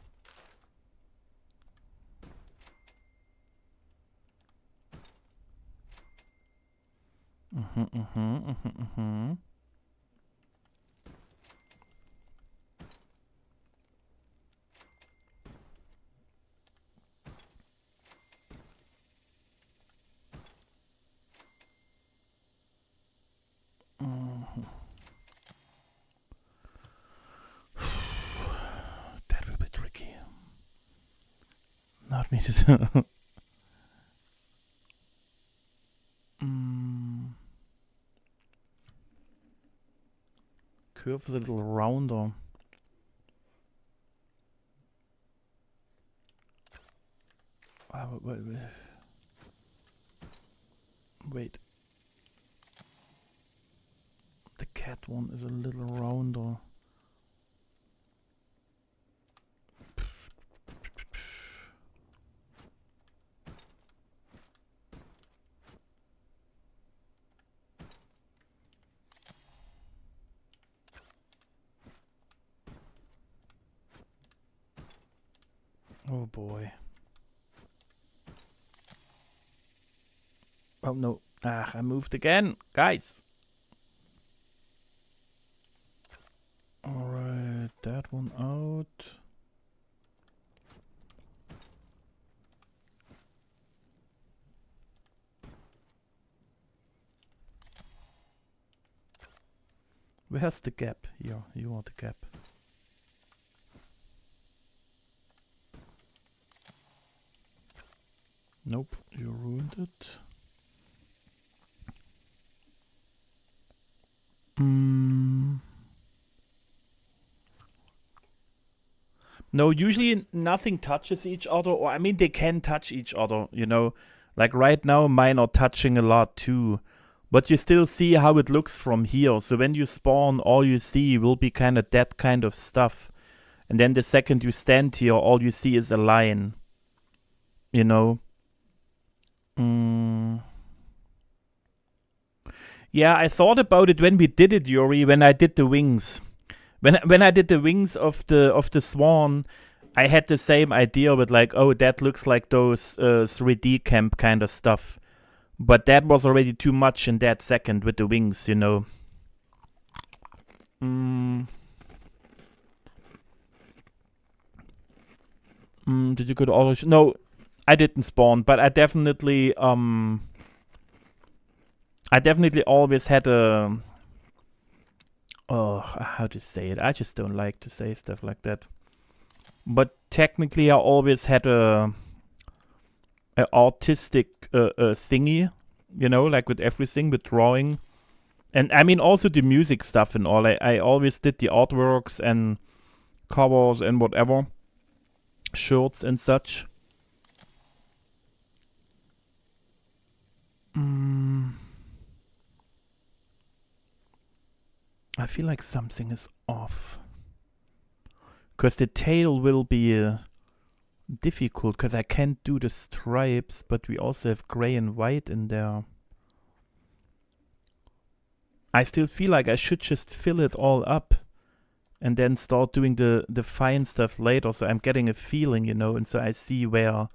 That will be tricky. Not me to... Curve is a little rounder. Wait. The cat one is a little rounder. Oh boy. Oh no. Ah, I moved again. Guys. Alright, that one out. Where's the gap? Here, you are the gap. Nope, you ruined it. No, usually nothing touches each other, or I mean they can touch each other, you know. Like right now mine are touching a lot too. But you still see how it looks from here. So when you spawn, all you see will be kind of that kind of stuff. And then the second you stand here, all you see is a line. You know? Yeah, I thought about it when we did it, Yuri, when I did the wings. When I did the wings of the swan, I had the same idea with like, oh, that looks like those 3D camp kind of stuff. But that was already too much in that second with the wings, you know. Did you go to all? No, I didn't spawn, but I definitely always had a... Oh, how to say it? I just don't like to say stuff like that. But technically, I always had a artistic thingy, you know, like with everything, with drawing. And I mean, also the music stuff and all. I always did the artworks and covers and whatever. Shirts and such. I feel like something is off. Because the tail will be difficult, because I can't do the stripes, but we also have gray and white in there. I still feel like I should just fill it all up and then start doing the fine stuff later, so I'm getting a feeling, you know, and so I see where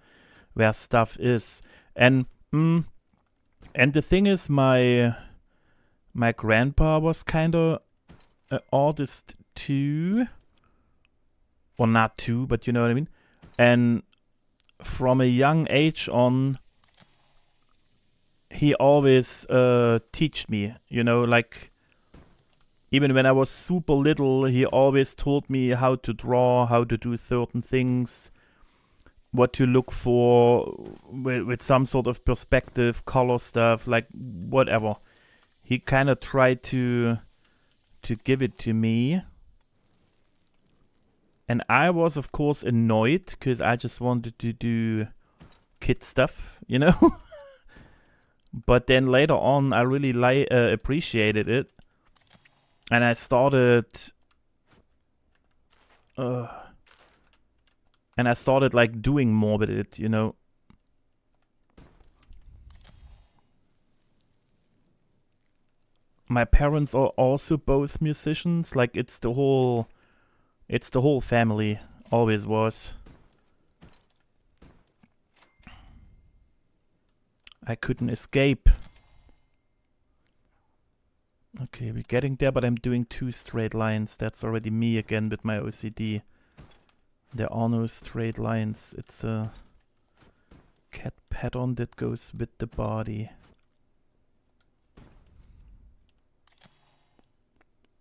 stuff is. And the thing is, my grandpa was kind of an artist too. Or not too, but you know what I mean? And from a young age on, he always taught me, you know, like, even when I was super little, he always told me how to draw, how to do certain things, what to look for with some sort of perspective, color stuff, like whatever. He kind of tried to give it to me. And I was, of course, annoyed because I just wanted to do kid stuff, you know? But then later on, I really appreciated it. And I started... like doing more with it, you know? My parents are also both musicians. Like, it's the whole family. Always was. I couldn't escape. Okay, we're getting there, but I'm doing 2 straight lines. That's already me again with my OCD. There are no straight lines. It's a cat pattern that goes with the body.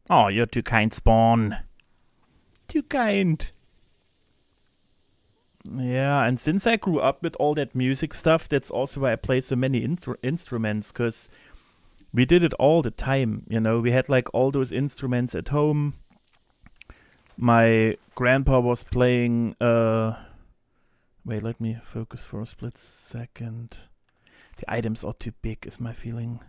Oh, you're too kind, Spawn. Too kind. Yeah, and since I grew up with all that music stuff, that's also why I play so many instruments, because we did it all the time, you know? We had like all those instruments at home. My grandpa was playing, wait, let me focus for a split second. The items are too big, is my feeling.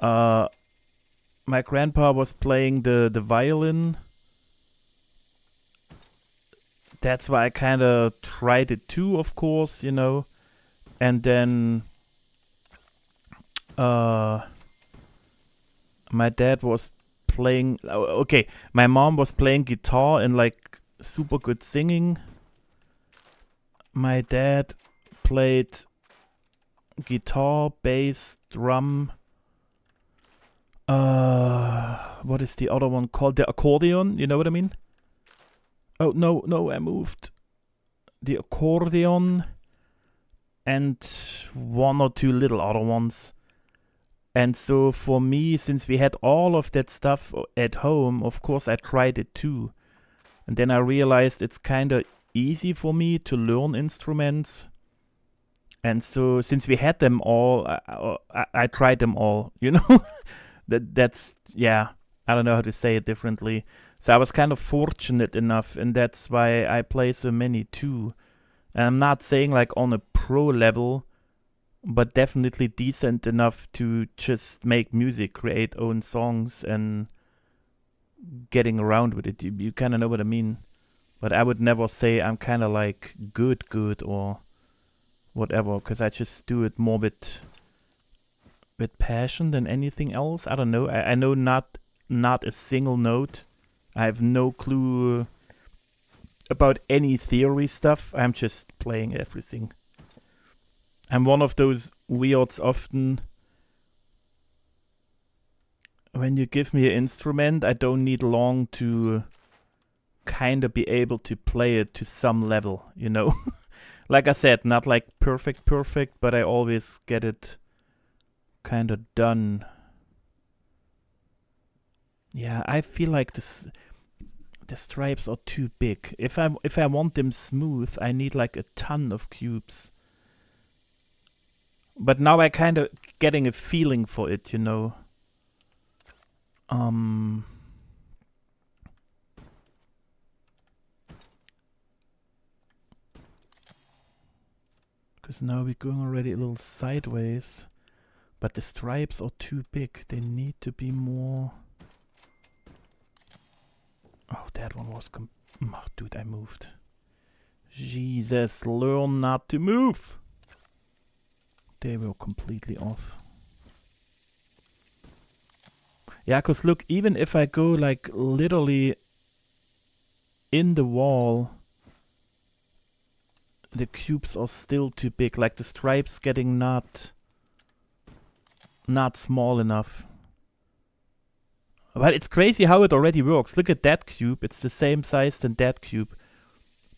My grandpa was playing the violin. That's why I kind of tried it too, of course, you know. And then my dad was playing... okay, my mom was playing guitar and like super good singing. My dad played guitar, bass, drum. What is the other one called? The accordion, you know what I mean? Oh, no, I moved. The accordion and 1 or 2 little other ones. And so for me, since we had all of that stuff at home, of course I tried it too. And then I realized it's kind of easy for me to learn instruments. And so since we had them all, I tried them all, you know? That's, yeah, I don't know how to say it differently. So I was kind of fortunate enough, and that's why I play so many too. And I'm not saying like on a pro level, but definitely decent enough to just make music, create own songs, and getting around with it. You kind of know what I mean. But I would never say I'm kind of like good or whatever, because I just do it more with passion than anything else. I don't know. I know not a single note. I have no clue about any theory stuff. I'm just playing everything. I'm one of those weirds often. When you give me an instrument, I don't need long to kind of be able to play it to some level, you know? Like I said, not like perfect, but I always get it kind of done. Yeah, I feel like the stripes are too big. If I want them smooth, I need like a ton of cubes. But now I kind of getting a feeling for it, you know. Because now we're going already a little sideways. But the stripes are too big. They need to be more... that one was oh, dude, I moved. Jesus, learn not to move. They were completely off. Yeah, cause look, even if I go like literally in the wall, the cubes are still too big. Like the stripes getting not small enough. But it's crazy how it already works. Look at that cube. It's the same size than that cube.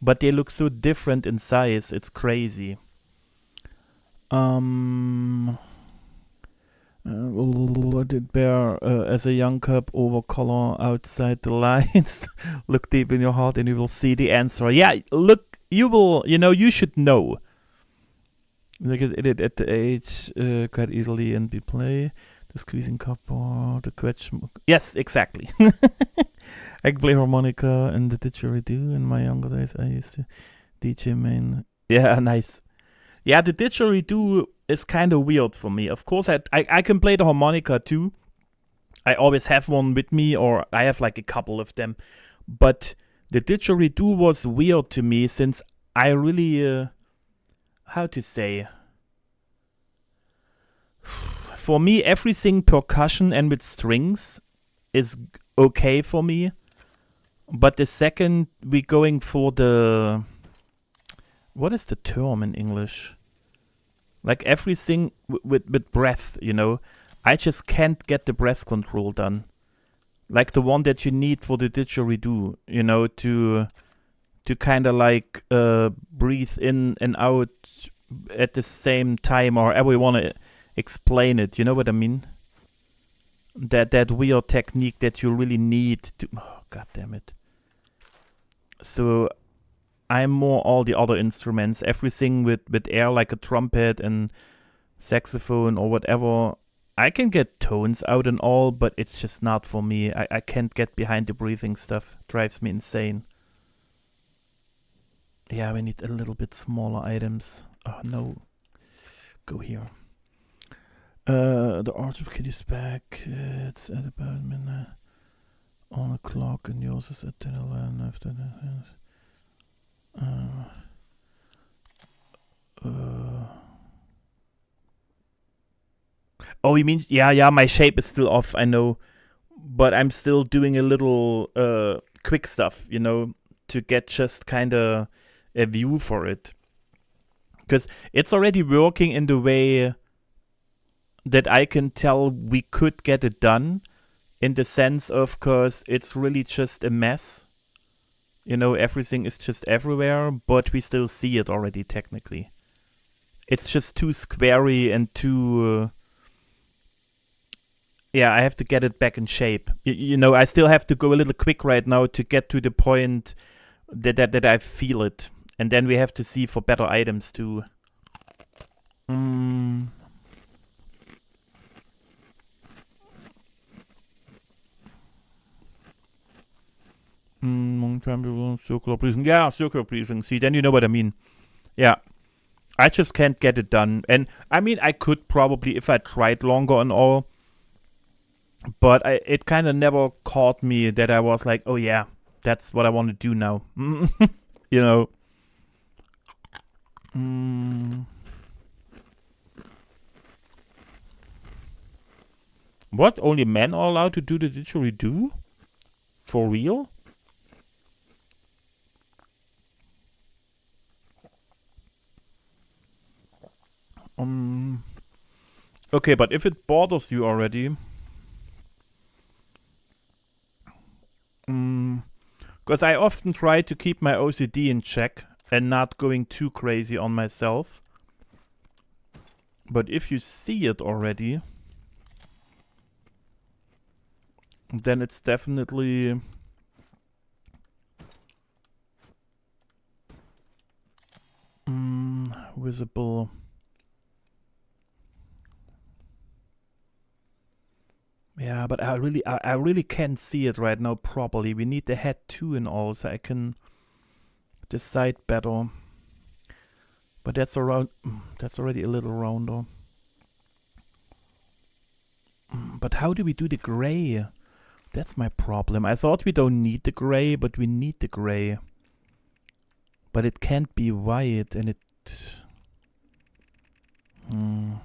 But they look so different in size. It's crazy. Did bear as a young cub overcolor outside the lines. Look deep in your heart and you will see the answer. Yeah, look, you will, you should know. Look at it at the age quite easily and be play. The squeezing cupboard, the question. Yes, exactly. I can play harmonica and the didgeridoo. In my younger days, I used to DJ main. Yeah, nice. Yeah, the didgeridoo is kind of weird for me. Of course, I can play the harmonica too. I always have one with me, or I have like a couple of them. But the didgeridoo was weird to me since I really, how to say... For me, everything percussion and with strings is okay for me. But the second we're going for the... What is the term in English? Like everything with breath, I just can't get the breath control done. Like the one that you need for the didgeridoo, to kind of like breathe in and out at the same time, or however you want to explain it. You know what I mean? That weird technique that you really need to... Oh, God damn it. So I'm more all the other instruments. Everything with air, like a trumpet and saxophone or whatever. I can get tones out and all, but it's just not for me. I can't get behind the breathing stuff. Drives me insane. Yeah, we need a little bit smaller items. Oh, no. Go here. The Art of Kitty's back. It's at about midnight on the clock, and yours is at 10:11 after that. Oh, you mean... Yeah, my shape is still off, I know. But I'm still doing a little quick stuff, to get just kind of a view for it. Because it's already working in the way that I can tell we could get it done, in the sense of, cause it's really just a mess. Everything is just everywhere, but we still see it already technically. It's just too squarey and too... yeah, I have to get it back in shape. I still have to go a little quick right now to get to the point that I feel it. And then we have to see for better items too. Circular breathing. Yeah, circular breathing. See, then you know what I mean. Yeah. I just can't get it done. And I mean, I could probably if I tried longer and all. But it kind of never caught me that I was like, oh yeah, that's what I want to do now. What? Only men are allowed to do the didgeridoo? For real? Okay, but if it bothers you already... Because I often try to keep my OCD in check and not going too crazy on myself. But if you see it already, then it's definitely... visible. Yeah, but I really can't see it right now properly. We need the head too and all, so I can decide better. But that's around. That's already a little rounder. But how do we do the gray? That's my problem. I thought we don't need the gray, but we need the gray. But it can't be white, and it... And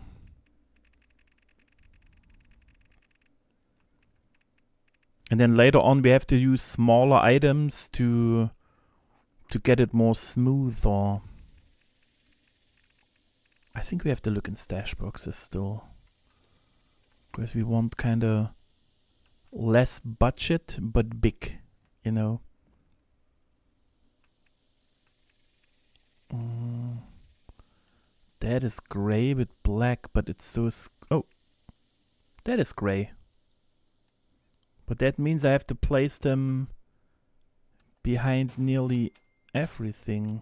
then later on we have to use smaller items to get it more smoother. I think we have to look in stash boxes still. Because we want kinda less budget, but big, you know. That is gray with black, but it's so... oh! That is gray. But that means I have to place them behind nearly everything.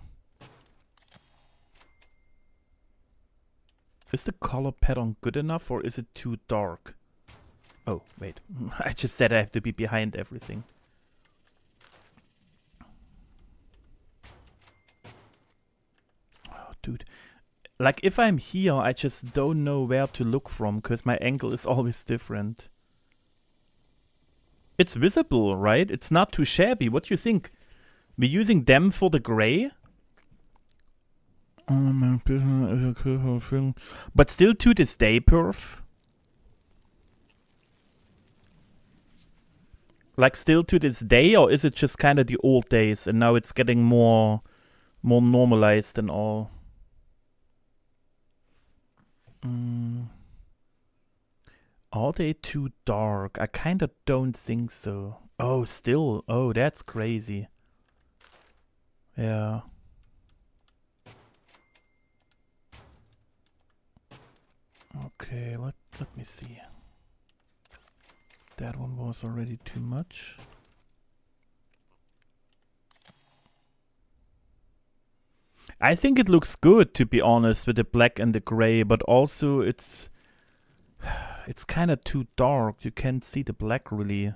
Is the color pattern good enough, or is it too dark? Oh, wait. I just said I have to be behind everything. Oh, dude. Like, if I'm here, I just don't know where to look from, because my angle is always different. It's visible, right? It's not too shabby. What do you think? We're using them for the gray? But still to this day, perf. Like, still to this day, or is it just kind of the old days and now it's getting more normalized and all? Are they too dark? I kind of don't think so. Oh, still. Oh, that's crazy. Yeah. Okay, let me see. That one was already too much. I think it looks good, to be honest, with the black and the gray, but also it's kind of too dark. You can't see the black really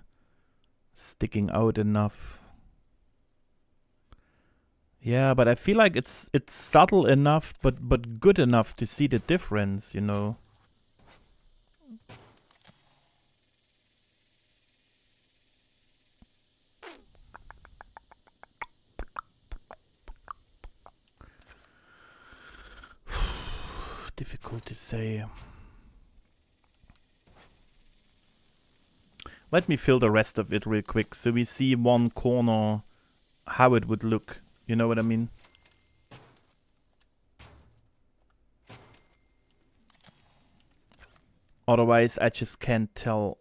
sticking out enough. Yeah, but I feel like it's subtle enough, but good enough to see the difference, you know. Difficult to say. Let me fill the rest of it real quick so we see one corner how it would look. You know what I mean? Otherwise, I just can't tell.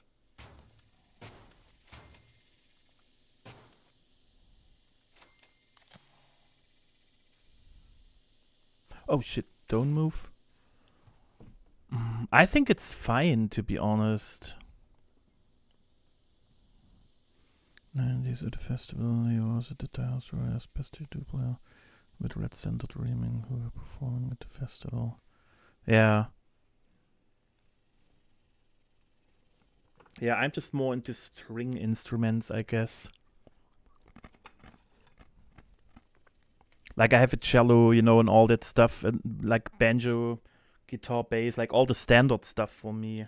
Oh shit, don't move. I think it's fine, to be honest. And these at the festival, he was at the house where I asked best to do player with red centered dreaming who were performing at the festival. Yeah. Yeah, I'm just more into string instruments, I guess. Like I have a cello, you know, and all that stuff, and like banjo, guitar, bass, like all the standard stuff for me.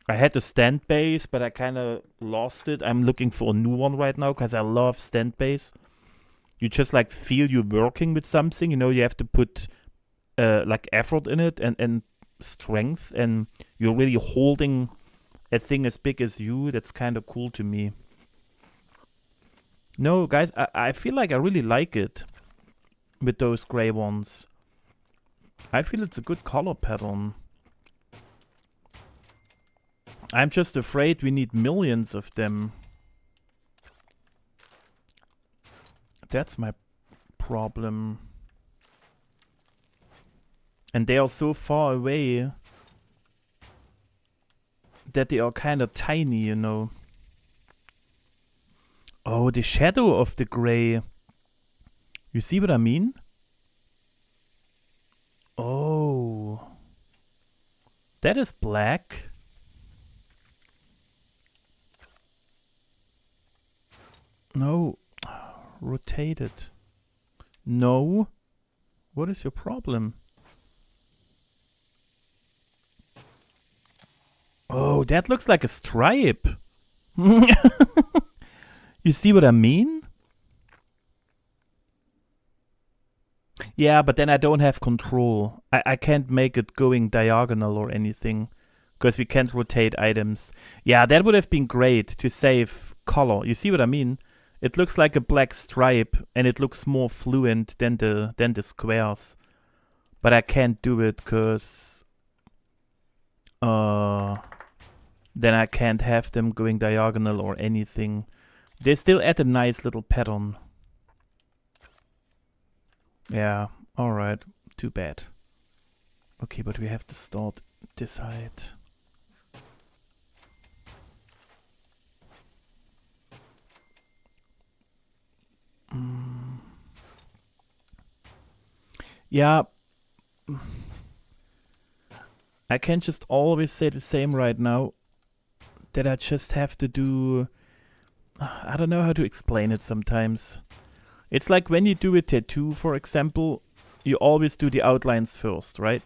I had a stand bass, but I kind of lost it. I'm looking for a new one right now because I love stand bass. You just like feel you're working with something, you know, you have to put like effort in it and strength, and you're really holding a thing as big as you. That's kind of cool to me. No, guys, I feel like I really like it with those gray ones. I feel it's a good color pattern. I'm just afraid we need millions of them. That's my problem. And they are so far away that they are kind of tiny, you know. Oh, the shadow of the gray. You see what I mean? Oh. That is black. No. Rotate it. No. What is your problem? Oh, that looks like a stripe. You see what I mean? Yeah, but then I don't have control. I can't make it going diagonal or anything. Because we can't rotate items. Yeah, that would have been great to save color. You see what I mean? It looks like a black stripe, and it looks more fluent than the squares. But I can't do it because then I can't have them going diagonal or anything. They still add a nice little pattern. Yeah, alright. Too bad. Okay, but we have to start this height. Yeah. I can't just always say the same right now. That I just have to do... I don't know how to explain it sometimes. It's like when you do a tattoo, for example, you always do the outlines first, right?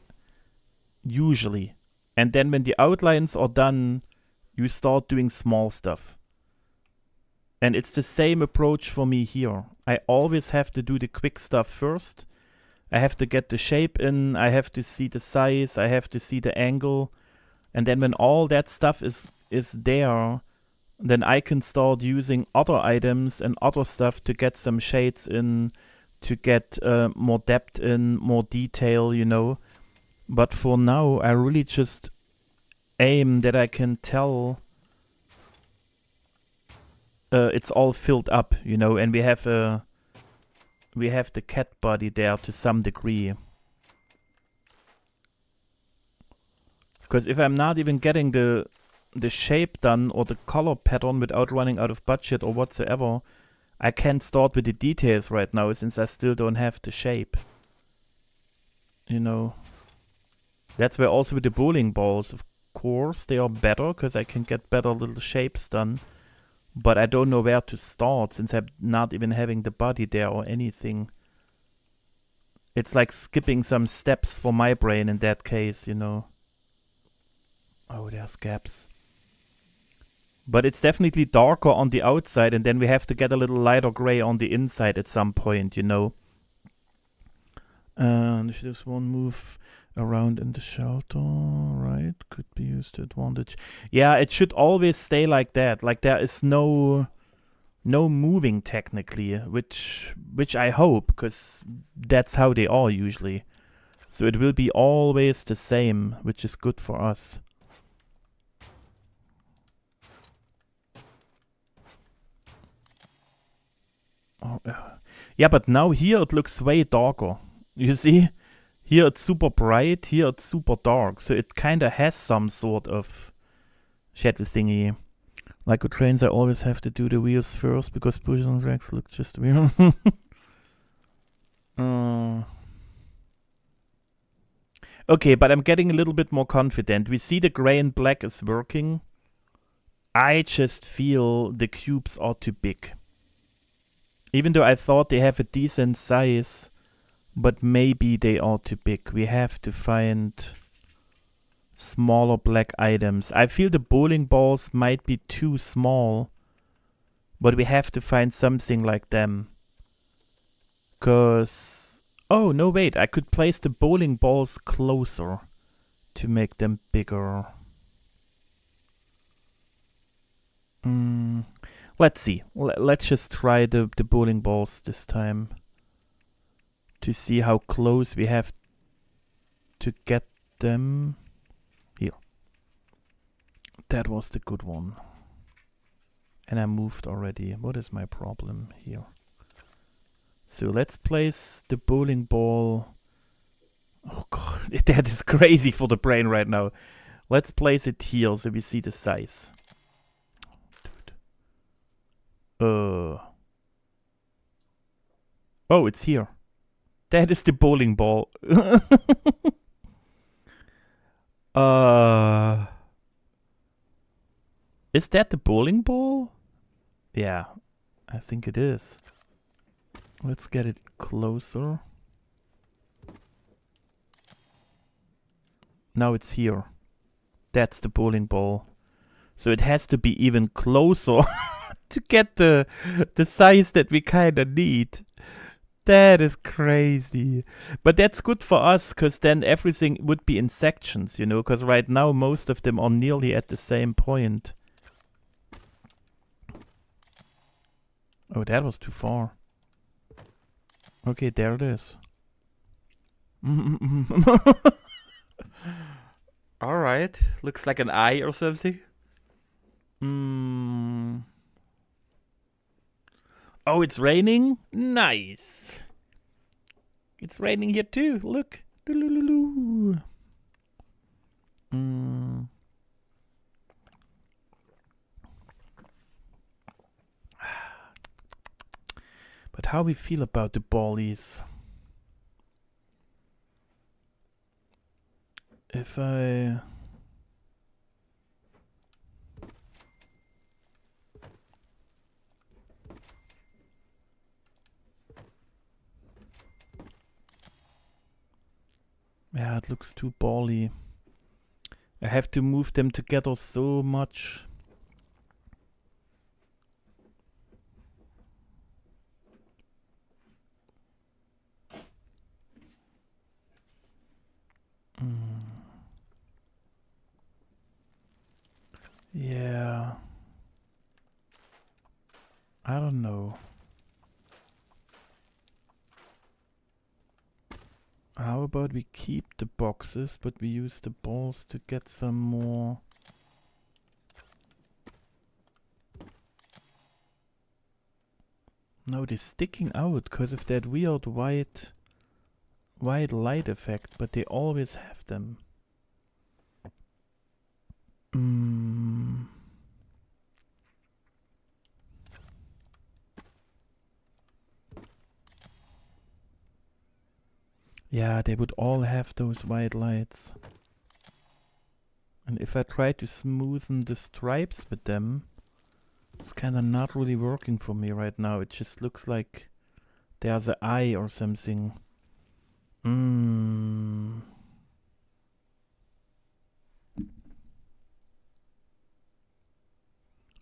Usually. And then when the outlines are done, you start doing small stuff. And it's the same approach for me here. I always have to do the quick stuff first. I have to get the shape in, I have to see the size, I have to see the angle. And then when all that stuff is there, then I can start using other items and other stuff to get some shades in, to get more depth in, more detail, you know. But for now, I really just aim that I can tell it's all filled up, you know, and we have the cat body there to some degree. Because if I'm not even getting the shape done or the color pattern without running out of budget or whatsoever, I can't start with the details right now since I still don't have the shape. You know. That's where also with the bowling balls, of course, they are better because I can get better little shapes done. But I don't know where to start since I'm not even having the body there or anything. It's like skipping some steps for my brain in that case, you know. Oh, there's gaps. But it's definitely darker on the outside, and then we have to get a little lighter gray on the inside at some point, you know. And if there's one move around in the shelter, right? Could be used to advantage. Yeah, it should always stay like that. Like there is no moving technically, which I hope, because that's how they are usually. So it will be always the same, which is good for us. Oh, yeah, but now here it looks way darker. You see? Here it's super bright, here it's super dark. So it kind of has some sort of shadow thingy. Like with trains, I always have to do the wheels first because pushes and tracks look just weird. Okay, but I'm getting a little bit more confident. We see the gray and black is working. I just feel the cubes are too big. Even though I thought they have a decent size, but maybe they are too big. We have to find smaller black items. I feel the bowling balls might be too small, but we have to find something like them. Cause... oh, no, wait. I could place the bowling balls closer to make them bigger. Let's see. Let's just try the bowling balls this time. To see how close we have to get them. Here. That was the good one. And I moved already. What is my problem here? So let's place the bowling ball. Oh god, that is crazy for the brain right now. Let's place it here so we see the size. Oh, it's here. That is the bowling ball. Is that the bowling ball? Yeah, I think it is. Let's get it closer. Now it's here. That's the bowling ball. So it has to be even closer to get the size that we kind of need. That is crazy. But that's good for us, because then everything would be in sections, you know, because right now most of them are nearly at the same point. Oh, that was too far. Okay, there it is. Alright, looks like an eye or something. Oh, it's raining? Nice. It's raining here too, look. But how we feel about the ballies? If I... Yeah, it looks too bally. I have to move them together so much. Yeah. I don't know. How about we keep the boxes, but we use the balls to get some more... No, they're sticking out because of that weird white light effect, but they always have them. Yeah, they would all have those white lights. And if I try to smoothen the stripes with them, it's kinda not really working for me right now. It just looks like there's an eye or something.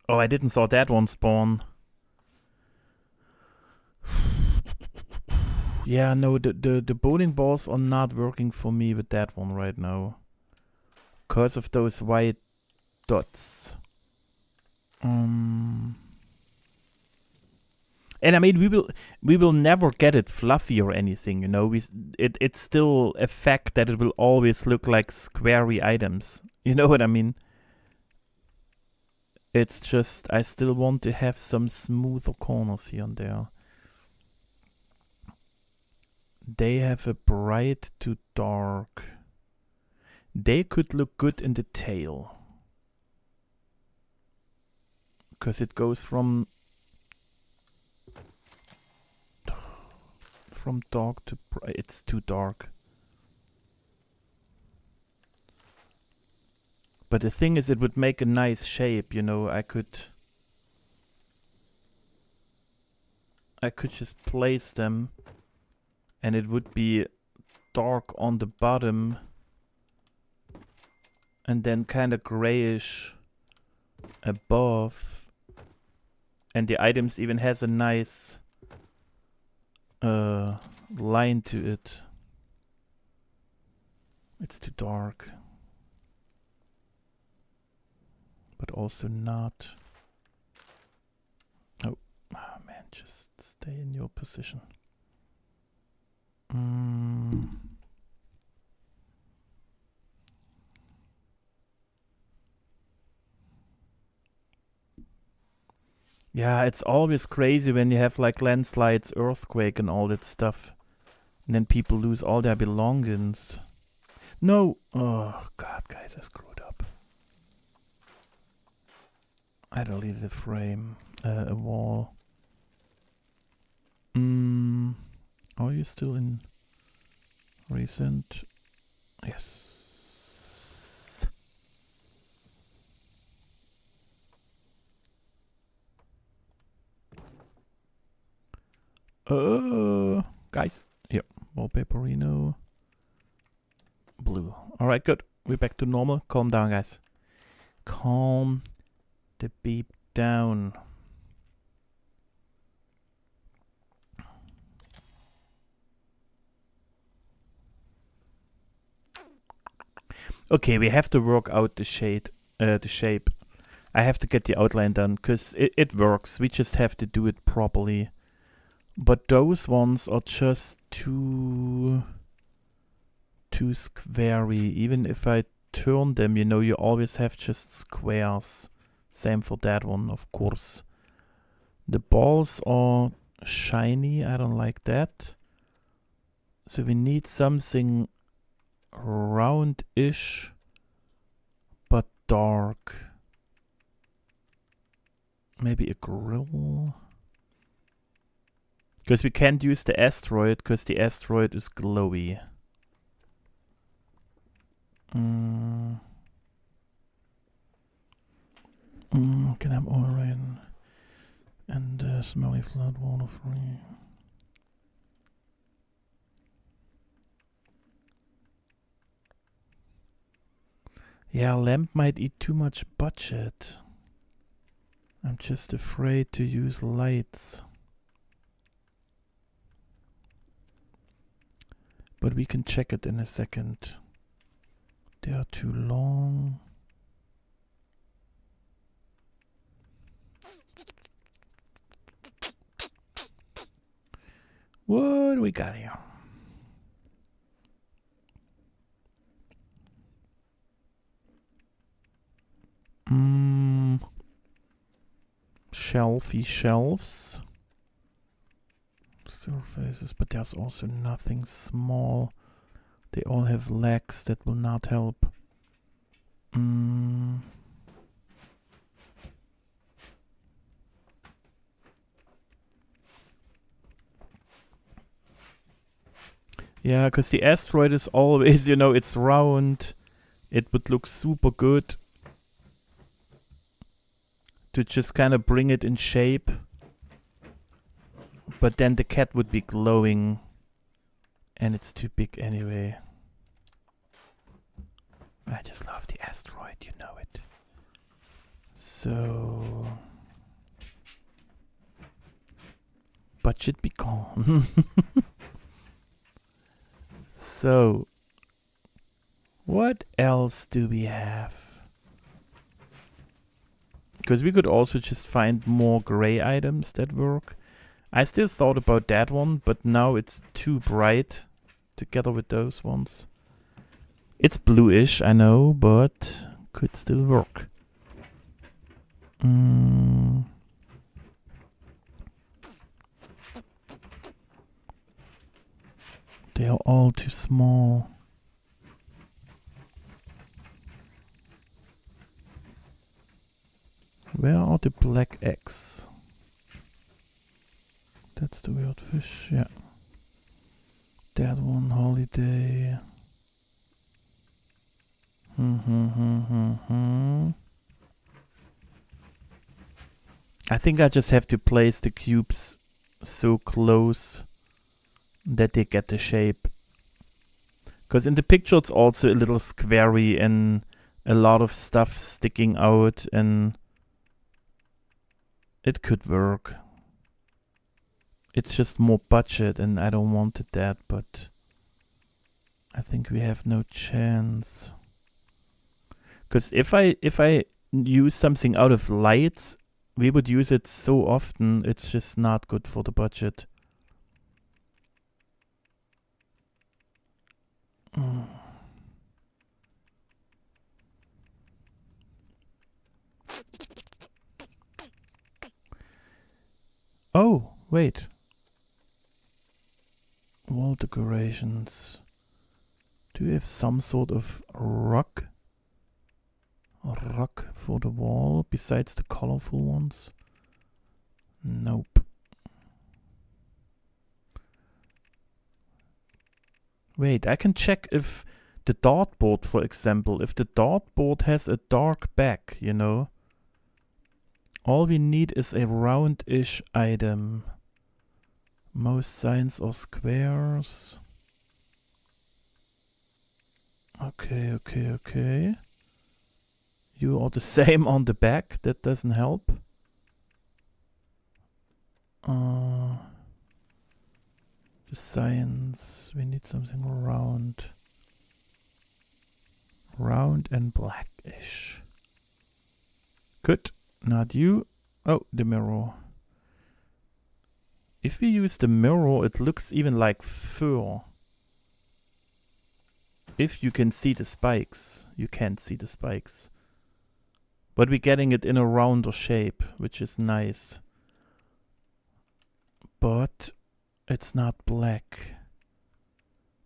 Oh, I didn't saw that one spawn. Yeah, no, the bowling balls are not working for me with that one right now. Because of those white dots. And I mean, we will never get it fluffy or anything, you know. It's still a fact that it will always look like squarey items. You know what I mean? It's just I still want to have some smoother corners here and there. They have a bright to dark. They could look good in the tail. Because it goes from dark to bright. It's too dark. But the thing is, it would make a nice shape, you know. I could just place them and it would be dark on the bottom and then kind of grayish above. And the items even has a nice line to it. It's too dark. But also not. Oh, man, just stay in your position. Yeah, it's always crazy when you have like landslides, earthquake and all that stuff. And then people lose all their belongings. No! Oh god, guys, I screwed up. I deleted a frame, a wall. Are you still in recent? Yes. Guys, yep, wallpaperino. Blue. Alright, good. We're back to normal. Calm down, guys. Calm The beep down. Okay, we have to work out the shape. I have to get the outline done, because it works. We just have to do it properly. But those ones are just too squarey. Even if I turn them, you know, you always have just squares. Same for that one, of course. The balls are shiny. I don't like that. So we need something round-ish, but dark. Maybe a grill? Because we can't use the asteroid, because the asteroid is glowy. Can have oil rain and smelly flood water free. Yeah, lamp might eat too much budget. I'm just afraid to use lights. But we can check it in a second. They are too long. What do we got here? Shelfy shelves. Surfaces, but there's also nothing small. They all have legs that will not help. Yeah, because the asteroid is always, you know, it's round. It would look super good to just kind of bring it in shape. But then the cat would be glowing. And it's too big anyway. I just love the asteroid, you know it. So... budget be gone. So... what else do we have? Because we could also just find more gray items that work. I still thought about that one, but now it's too bright together with those ones. It's bluish, I know, but could still work. They are all too small. Where are the black eggs? That's the weird fish, yeah. That one, holiday. I think I just have to place the cubes so close that they get the shape. Because in the picture it's also a little squarey and a lot of stuff sticking out, and it could work. It's just more budget and I don't want it that, but I think we have no chance. Because if I use something out of lights, we would use it so often, it's just not good for the budget. Oh, wait. Wall decorations. Do we have some sort of rock? A rock for the wall besides the colorful ones? Nope. Wait, I can check if the dartboard, for example, if the dartboard has a dark back, you know. All we need is a roundish item. Most signs are squares. Okay. You are the same on the back. That doesn't help. The science. We need something round. Round and blackish. Good. Not you. Oh, the mirror. If we use the mirror, it looks even like fur. If you can see the spikes. You can't see the spikes. But we're getting it in a rounder shape, which is nice. But it's not black.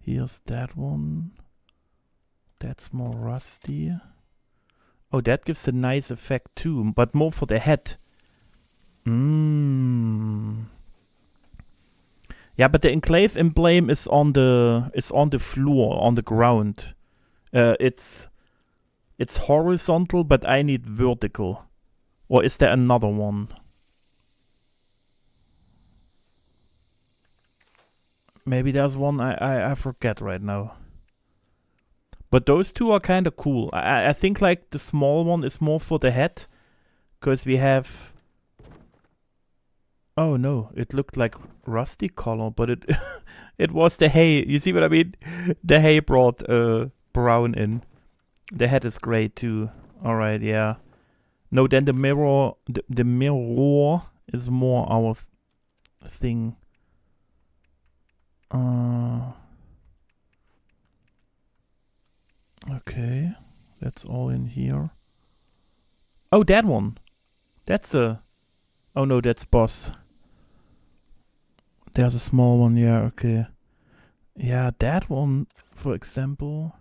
Here's that one. That's more rusty. Oh, that gives a nice effect too, but more for the head. Yeah, but the enclave emblem is on the floor, on the ground. It's horizontal, but I need vertical. Or is there another one? Maybe there's one I forget right now. But those two are kind of cool. I think like the small one is more for the head. Because we have... Oh no, it looked like rusty color, but it it was the hay. You see what I mean? The hay brought brown in. The head is gray too. Alright, yeah. No, then the mirror... The mirror is more our thing. Okay, that's all in here. Oh, that one. That's a... Oh no, that's boss. There's a small one, yeah, okay. Yeah, that one, for example,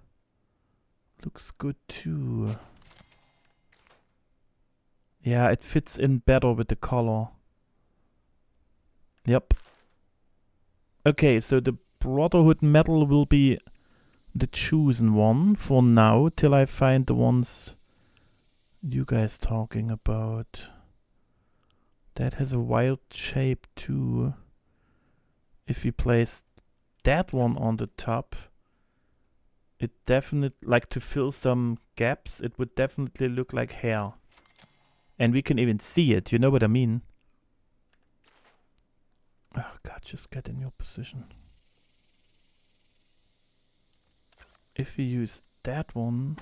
looks good too. Yeah, it fits in better with the color. Yep. Okay, so the Brotherhood medal will be the chosen one for now, till I find the ones you guys talking about. That has a wild shape too. If we place that one on the top, it definitely, like to fill some gaps, it would definitely look like hair. And we can even see it, you know what I mean? Oh god, just get in your position. If we use that one,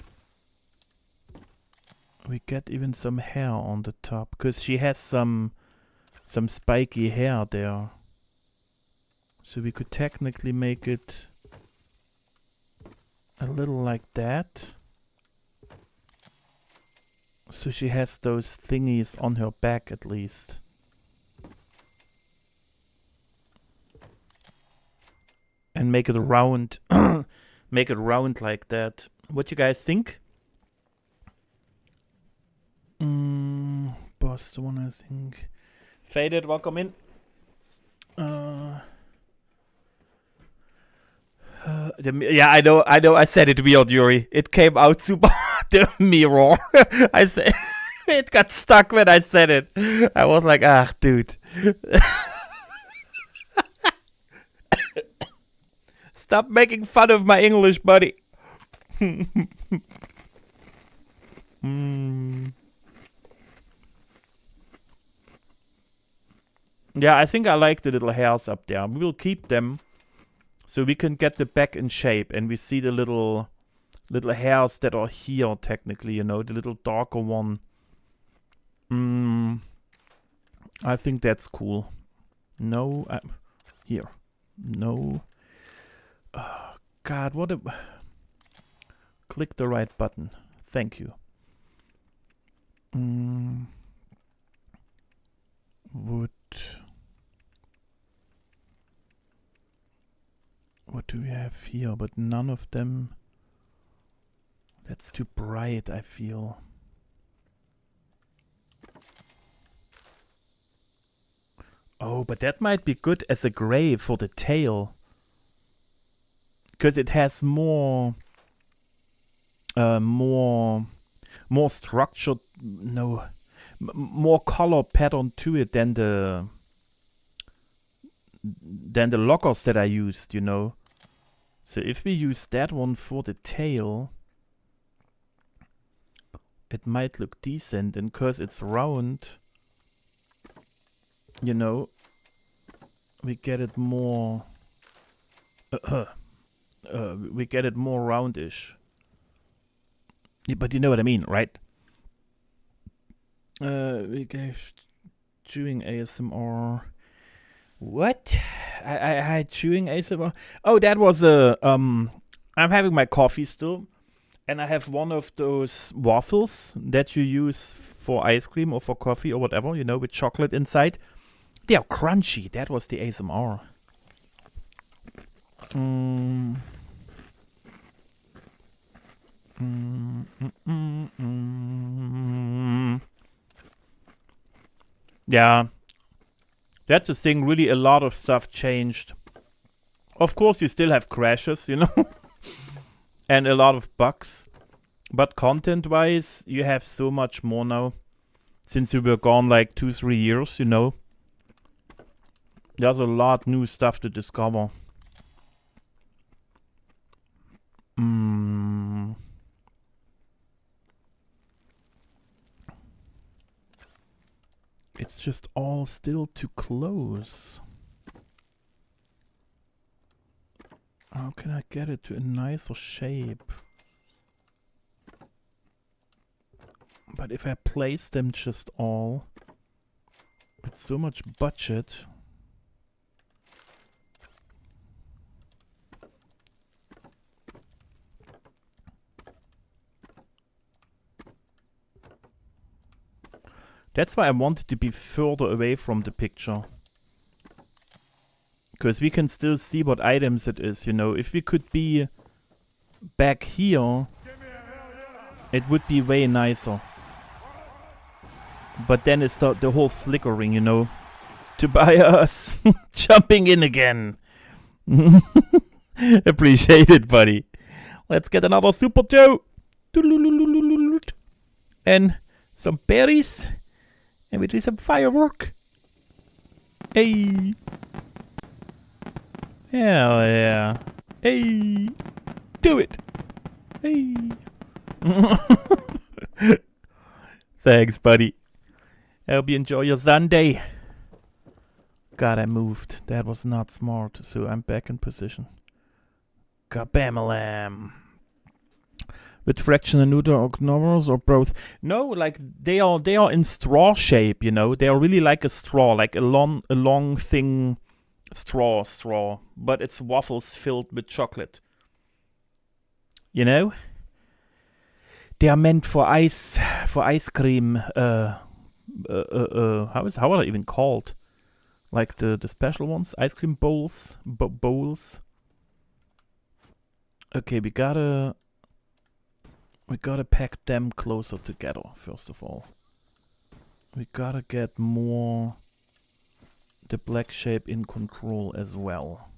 we get even some hair on the top, because she has some spiky hair there. So we could technically make it a little like that. So she has those thingies on her back at least. And make it round. Make it round like that. What you guys think? Boss, the one I think. Faded, welcome in. Yeah, I know, I said it weird, Yuri. It came out super the mirror. I said it got stuck when I said it. I was like, ah, dude. Stop making fun of my English, buddy. Yeah, I think I like the little hairs up there. We will keep them so we can get the back in shape, and we see the little hairs that are here technically, you know, the little darker one. I think that's cool. No, here. No. Oh, God, what a... Click the right button. Thank you. Wood. What do we have here? But none of them... That's too bright, I feel. Oh, but that might be good as a gray for the tail. Because it has more structured, more color pattern to it than the lockers that I used, you know. So if we use that one for the tail, it might look decent, and cause it's round, you know, we get it more we get it more roundish. Yeah, but you know what I mean, right? We gave chewing ASMR. What? I had chewing ASMR. Oh, that was a I'm having my coffee still, and I have one of those waffles that you use for ice cream or for coffee or whatever, you know, with chocolate inside. They are crunchy. That was the ASMR. Yeah. That's the thing, really a lot of stuff changed. Of course you still have crashes, you know, and a lot of bugs. But content-wise, you have so much more now. Since you were gone like 2-3 years, you know. There's a lot new stuff to discover. It's just all still too close. How can I get it to a nicer shape? But if I place them just all, with so much budget. That's why I wanted to be further away from the picture. Because we can still see what items it is, you know. If we could be back here, it would be way nicer. But then it's the whole flickering, you know. To buy us. Jumping in again. Appreciate it, buddy. Let's get another Super Joe. And some berries. And we do some firework. Hey. Hell yeah. Hey. Do it. Hey. Thanks, buddy. I hope you enjoy your Sunday. God, I moved. That was not smart. So I'm back in position. Kabam-a-lam. With fraction and neuter or or both? No, like they are in straw shape, you know. They are really like a straw, like a long thing straw. But it's waffles filled with chocolate. You know? They are meant for ice cream. How are they even called? Like the special ones? Ice cream bowls? Bowls? Okay, we gotta pack them closer together, first of all. We gotta get more the black shape in control as well.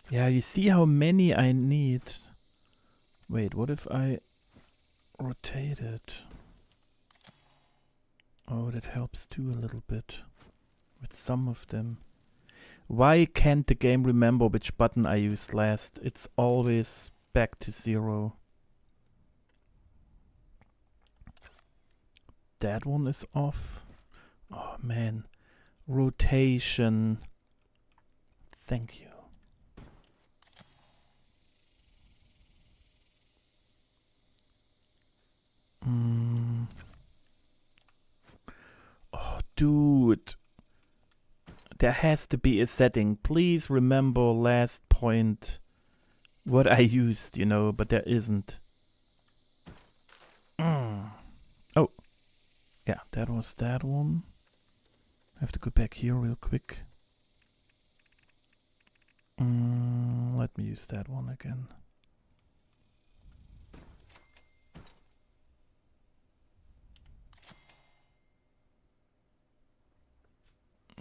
Yeah, you see how many I need. Wait, what if I rotate it? Oh, that helps too a little bit. With some of them. Why can't the game remember which button I used last? It's always back to 0. That one is off. Oh man. Rotation. Thank you. Oh, dude. There has to be a setting. Please remember last point what I used, you know, but there isn't. Oh. Yeah, that was that one. I have to go back here real quick. Let me use that one again.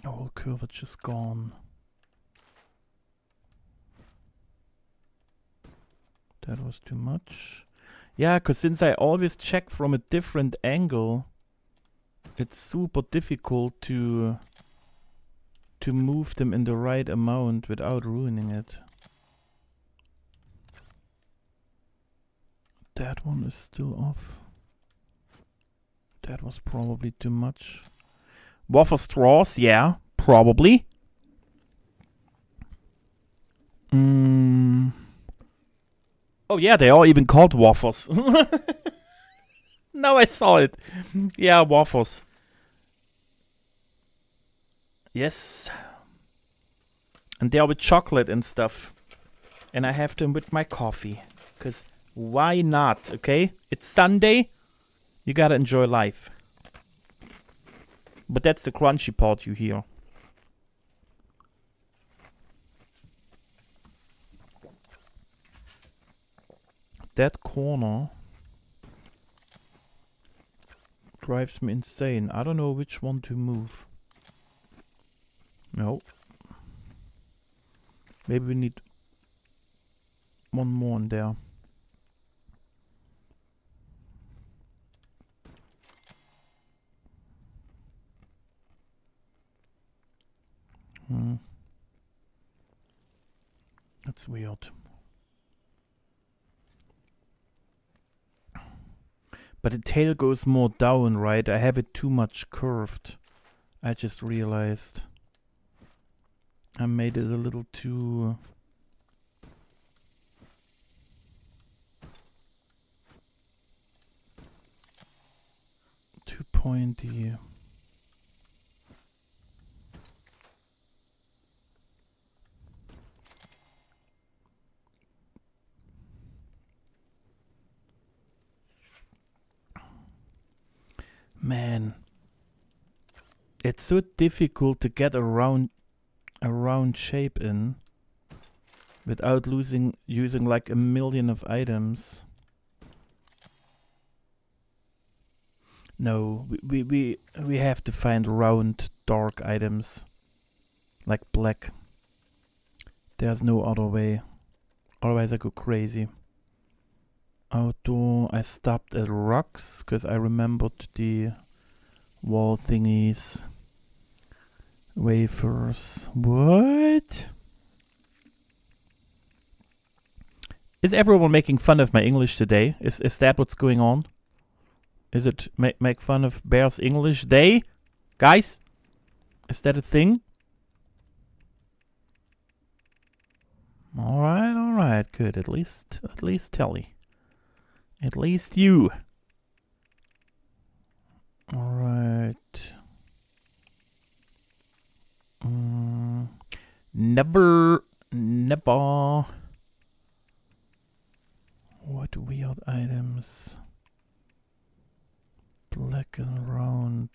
The whole curvature just gone. That was too much. Yeah, because since I always check from a different angle, it's super difficult to to move them in the right amount without ruining it. That one is still off. That was probably too much. Waffle straws, yeah, probably. Oh yeah, they are even called waffles. Now I saw it. Yeah, waffles. Yes. And they are with chocolate and stuff. And I have them with my coffee. Because why not, okay? It's Sunday. You gotta enjoy life. But that's the crunchy part you hear. That corner drives me insane. I don't know which one to move. No. Maybe we need one more in there. That's weird. But the tail goes more down, right? I have it too much curved. I just realized. I made it a little too pointy. Man, it's so difficult to get a round shape in without using like a million of items. No, we have to find round dark items like black. There's no other way. Otherwise I go crazy. Outdoor, I stopped at rocks because I remembered the wall thingies. Wafers. What? Is everyone making fun of my English today? Is that what's going on? Is it make fun of Bear's English Day? Guys? Is that a thing? Alright, good. At least Telly. At least you. Alright. Never. What weird items? Black and round.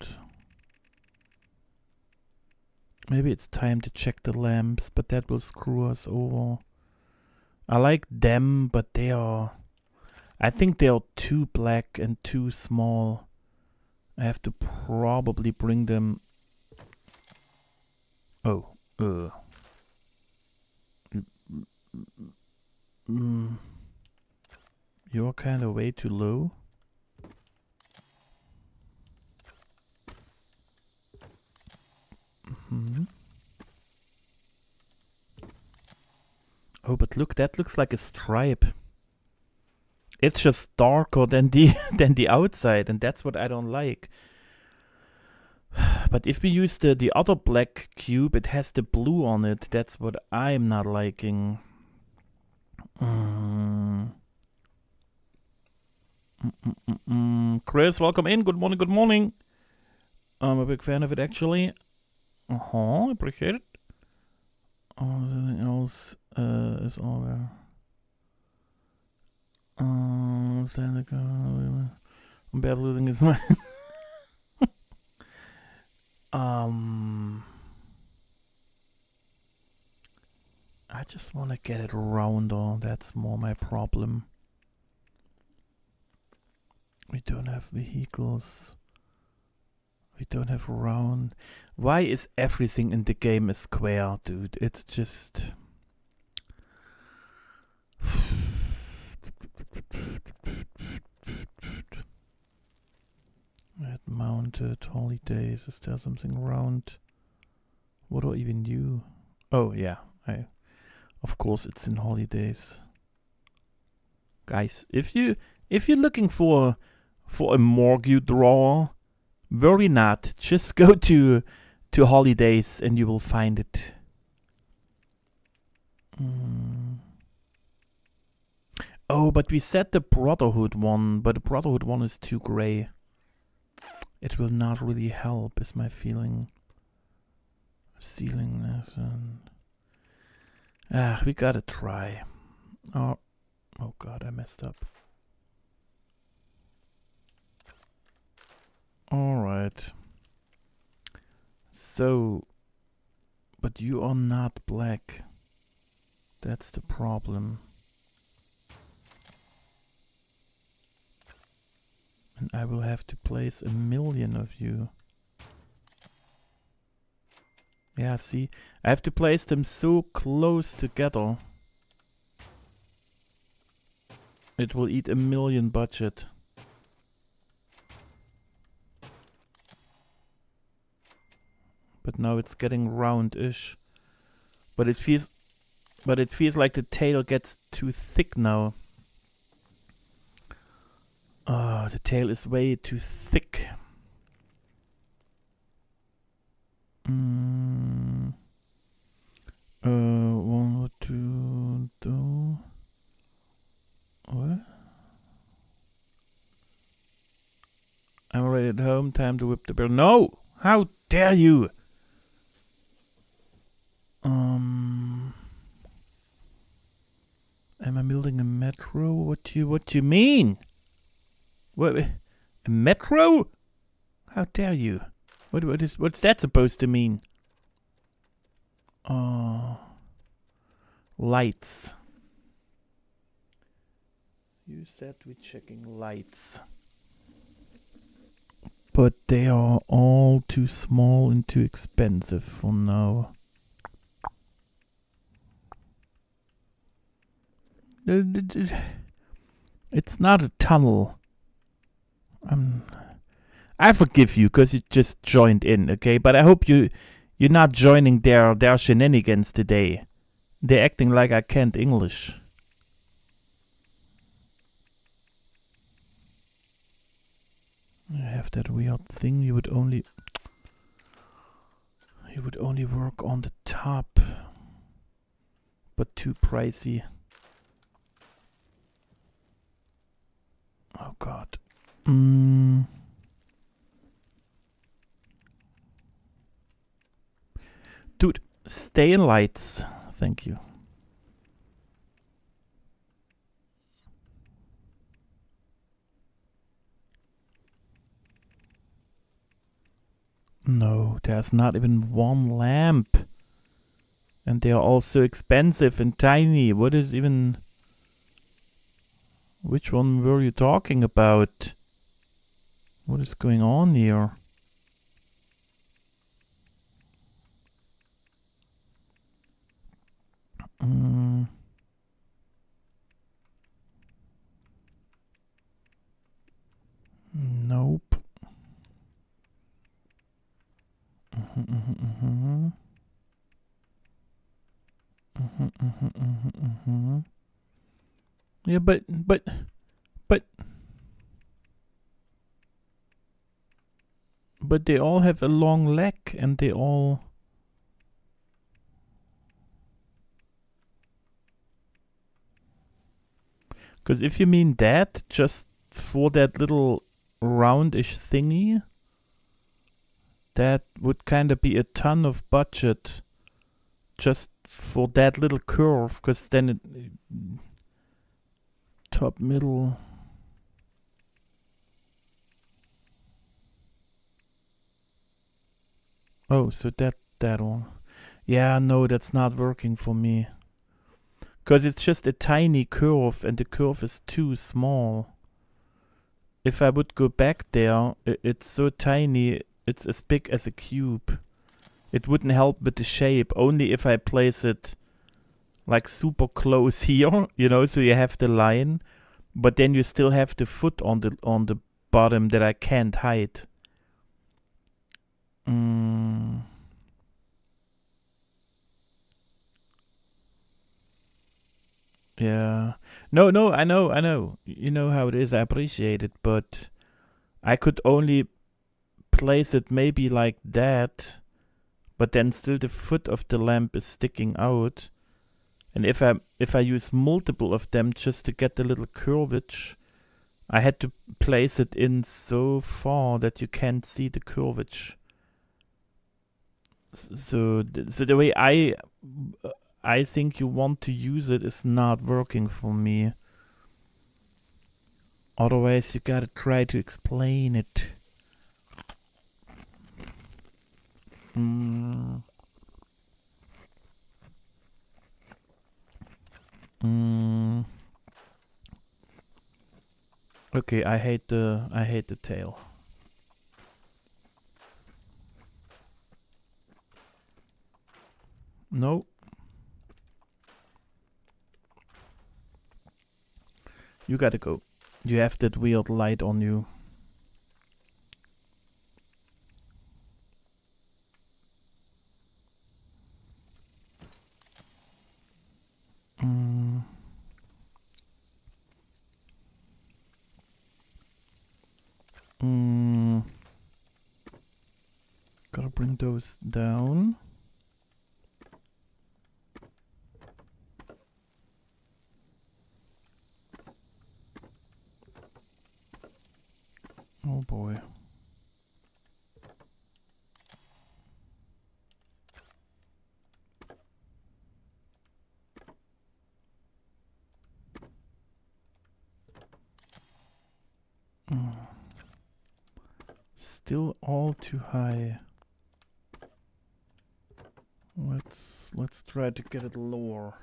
Maybe it's time to check the lamps, but that will screw us over. I like them, but they are... I think they are too black and too small. I have to probably bring them... Oh, You're kind of way too low. Oh, but look, that looks like a stripe. It's just darker than the outside, and that's what I don't like. But if we use the other black cube, it has the blue on it. That's what I'm not liking. Chris, welcome in. Good morning, good morning. I'm a big fan of it, actually. Appreciate it. Anything else is over. I'm bad losing his mind. I just want to get it rounder. That's more my problem. We don't have vehicles. We don't have round. Why is everything in the game a square, dude? It's just... At mounted holidays, is there something round? What do I even do? Oh yeah, of course it's in holidays. Guys, if you're looking for a morgue drawer, worry not. Just go to holidays and you will find it. Oh, but we said the Brotherhood one, but the Brotherhood one is too gray. It will not really help, is my feeling. Ceiling lesson. We gotta try. Oh god, I messed up. Alright. So, but you are not black. That's the problem. And I will have to place 1,000,000 of you. Yeah, see, I have to place them so close together. It will eat 1,000,000 budget. But now it's getting roundish. But it feels like the tail gets too thick now. The tail is way too thick. What to do? What? I'm already at home. Time to whip the bear. No! How dare you! Am I building a metro? What do you mean? What? A metro? How dare you? What's that supposed to mean? Lights. You said we're checking lights. But they are all too small and too expensive for now. It's not a tunnel. I forgive you because you just joined in, okay? But I hope you're not joining their shenanigans today. They're acting like I can't English. I have that weird thing. You would only work on the top, but too pricey. Oh god. Dude, stay in lights. Thank you. No, there's not even one lamp. And they are all so expensive and tiny. What is even... Which one were you talking about? What is going on here? Nope. Yeah, but they all have a long leg and they all... Because if you mean that, just for that little roundish thingy, that would kind of be a ton of budget just for that little curve, because then it... top, middle... Oh, so that one. Yeah, no, that's not working for me. Because it's just a tiny curve and the curve is too small. If I would go back there, it's so tiny, it's as big as a cube. It wouldn't help with the shape, only if I place it like super close here, you know, so you have the line, but then you still have the foot on the bottom that I can't hide. Yeah. No, no, I know. You know how it is. I appreciate it, but I could only place it maybe like that, but then still the foot of the lamp is sticking out. And if I use multiple of them just to get the little curvage, I had to place it in so far that you can't see the curvage. So the way I think you want to use it is not working for me. Otherwise, you gotta try to explain it. Mm. Mm. Okay, I hate the tail. No. You gotta go. You have that weird light on you. Mm. Mm. Gotta bring those down. Oh boy. Mm. Still all too high. Let's try to get it lower.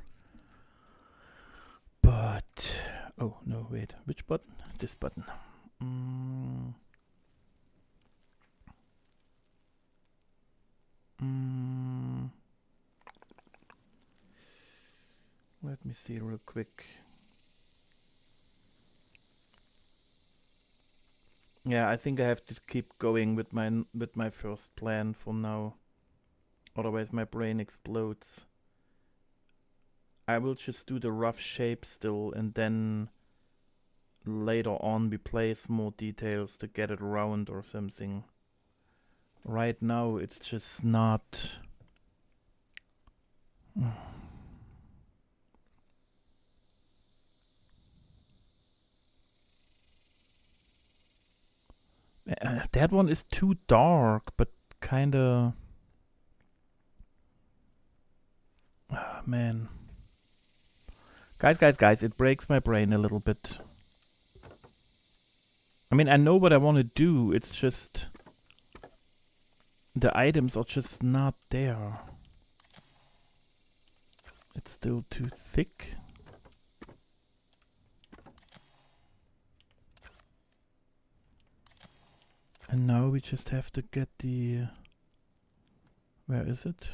But oh no, wait. Which button? This button. Mm. Mm. Let me see real quick. Yeah, I think I have to keep going with my first plan for now. Otherwise my brain explodes. I will just do the rough shape still, and then later on we place more details to get it round or something. Right now it's just not... that one is too dark, but kinda... man. Guys, it breaks my brain a little bit. I mean, I know what I want to do, it's just... the items are just not there. It's still too thick. And now we just have to get the... where is it?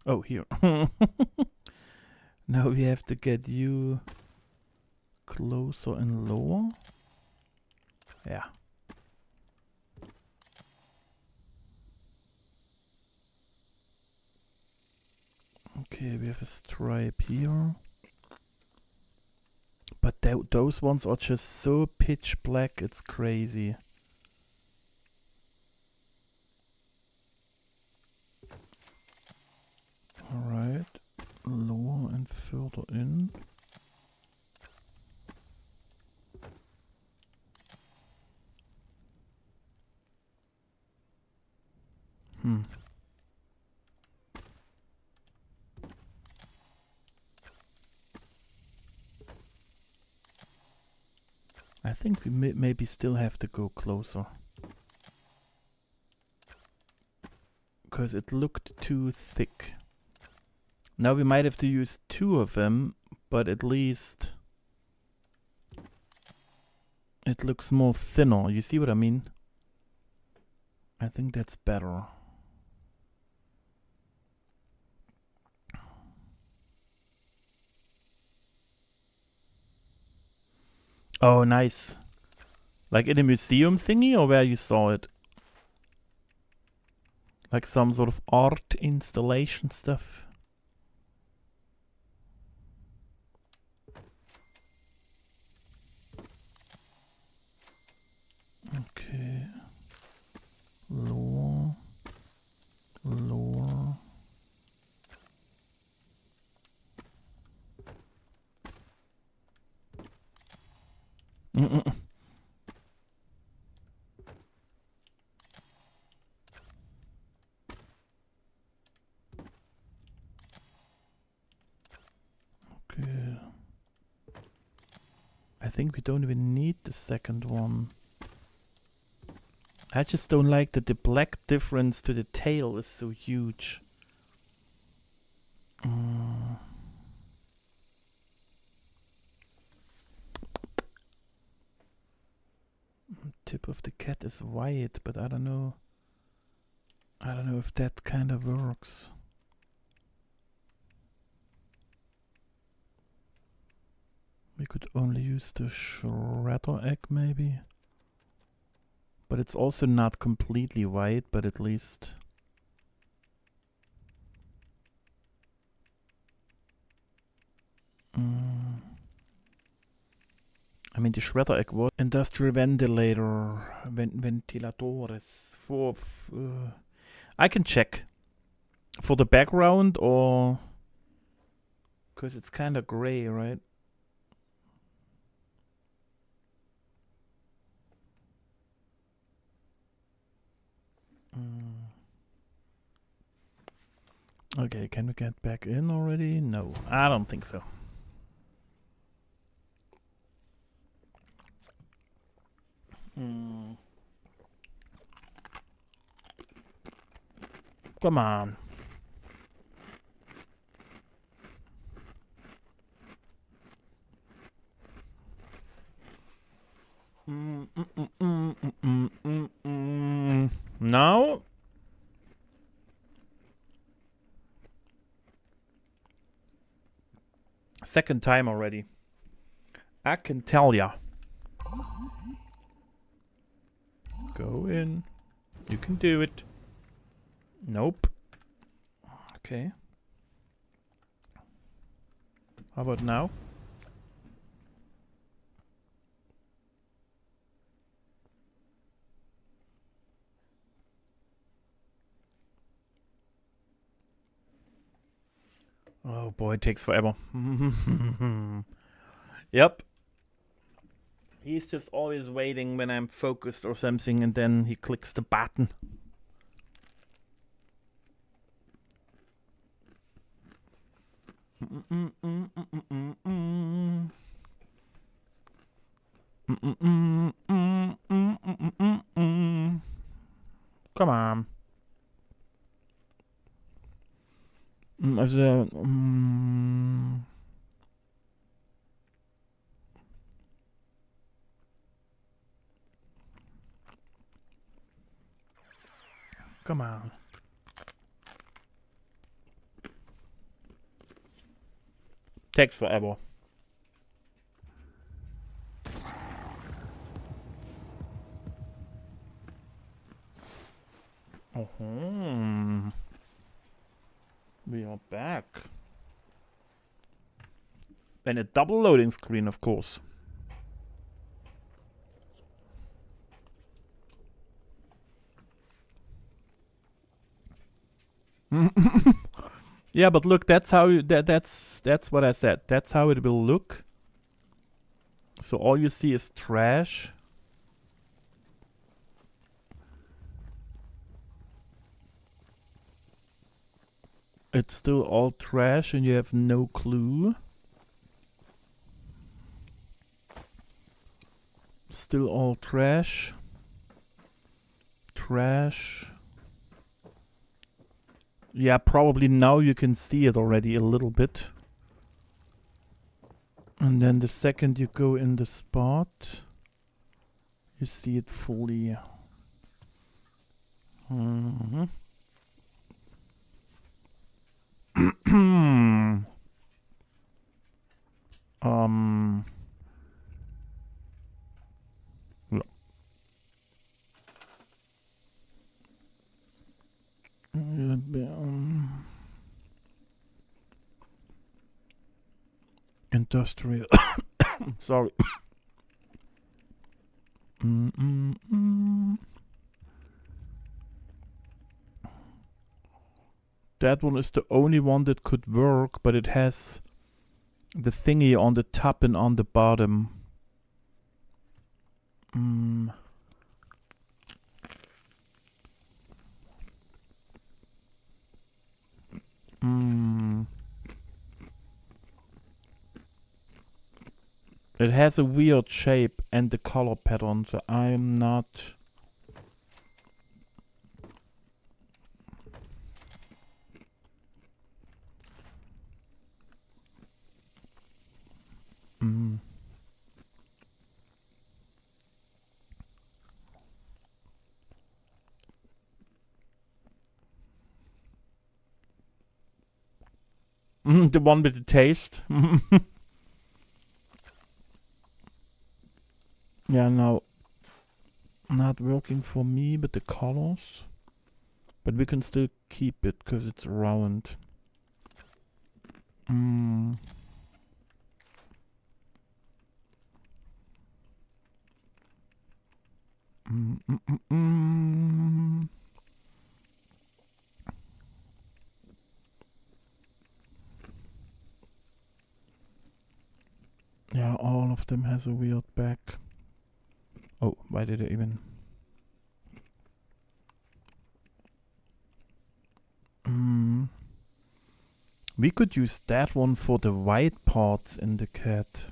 Oh, here. Now we have to get you closer and lower. Yeah. Okay, we have a stripe here. But those ones are just so pitch black, it's crazy. Alright, lower and further in. I think we maybe still have to go closer. Because it looked too thick. Now we might have to use two of them, but at least it looks more thinner. You see what I mean? I think that's better. Oh, nice. Like in a museum thingy, or where you saw it? Like some sort of art installation stuff. Okay. Lower. Lower. Mm-mm. Okay. I think we don't even need the second one. I just don't like that the black difference to the tail is so huge. Tip of the cat is white, but I don't know. I don't know if that kind of works. We could only use the shredder egg maybe. But it's also not completely white, but at least... I mean, the shredder egg was industrial ventilator, ventilatores. I can check for the background, or because it's kind of gray, right? Okay, can we get back in already? No, I don't think so. Come on. Now? Second time already. I can tell ya. Go in. You can do it. Nope. Okay. How about now? Oh boy, it takes forever. Yep. He's just always waiting when I'm focused or something, and then he clicks the button. Come on. Also, come on. Takes forever. We are back. And a double loading screen, of course. Yeah, but look, that's how you, that's what I said. That's how it will look. So all you see is trash. It's still all trash and you have no clue. Still all trash. Trash. Yeah, probably now you can see it already a little bit. And then the second you go in the spot, you see it fully. Industrial. Sorry. that one is the only one that could work, but it has the thingy on the top and on the bottom. It has a weird shape and the color pattern, so I'm not... The one with the taste. Yeah, now not working for me, but the colors. But we can still keep it because it's round. Yeah, all of them has a weird back. Oh, why did I even... We could use that one for the white parts in the cat.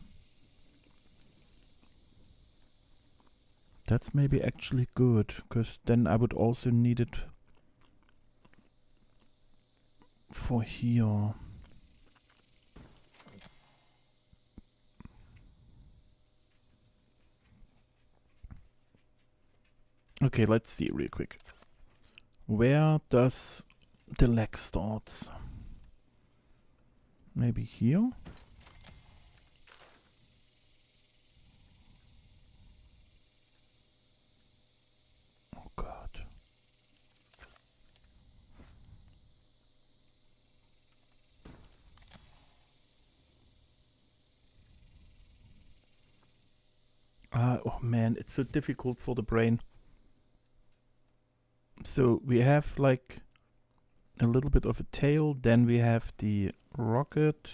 That's maybe actually good, because then I would also need it for here. Okay, let's see real quick. Where does the leg start? Maybe here? Oh God. Oh man, it's so difficult for the brain. So we have like a little bit of a tail, then we have the rocket,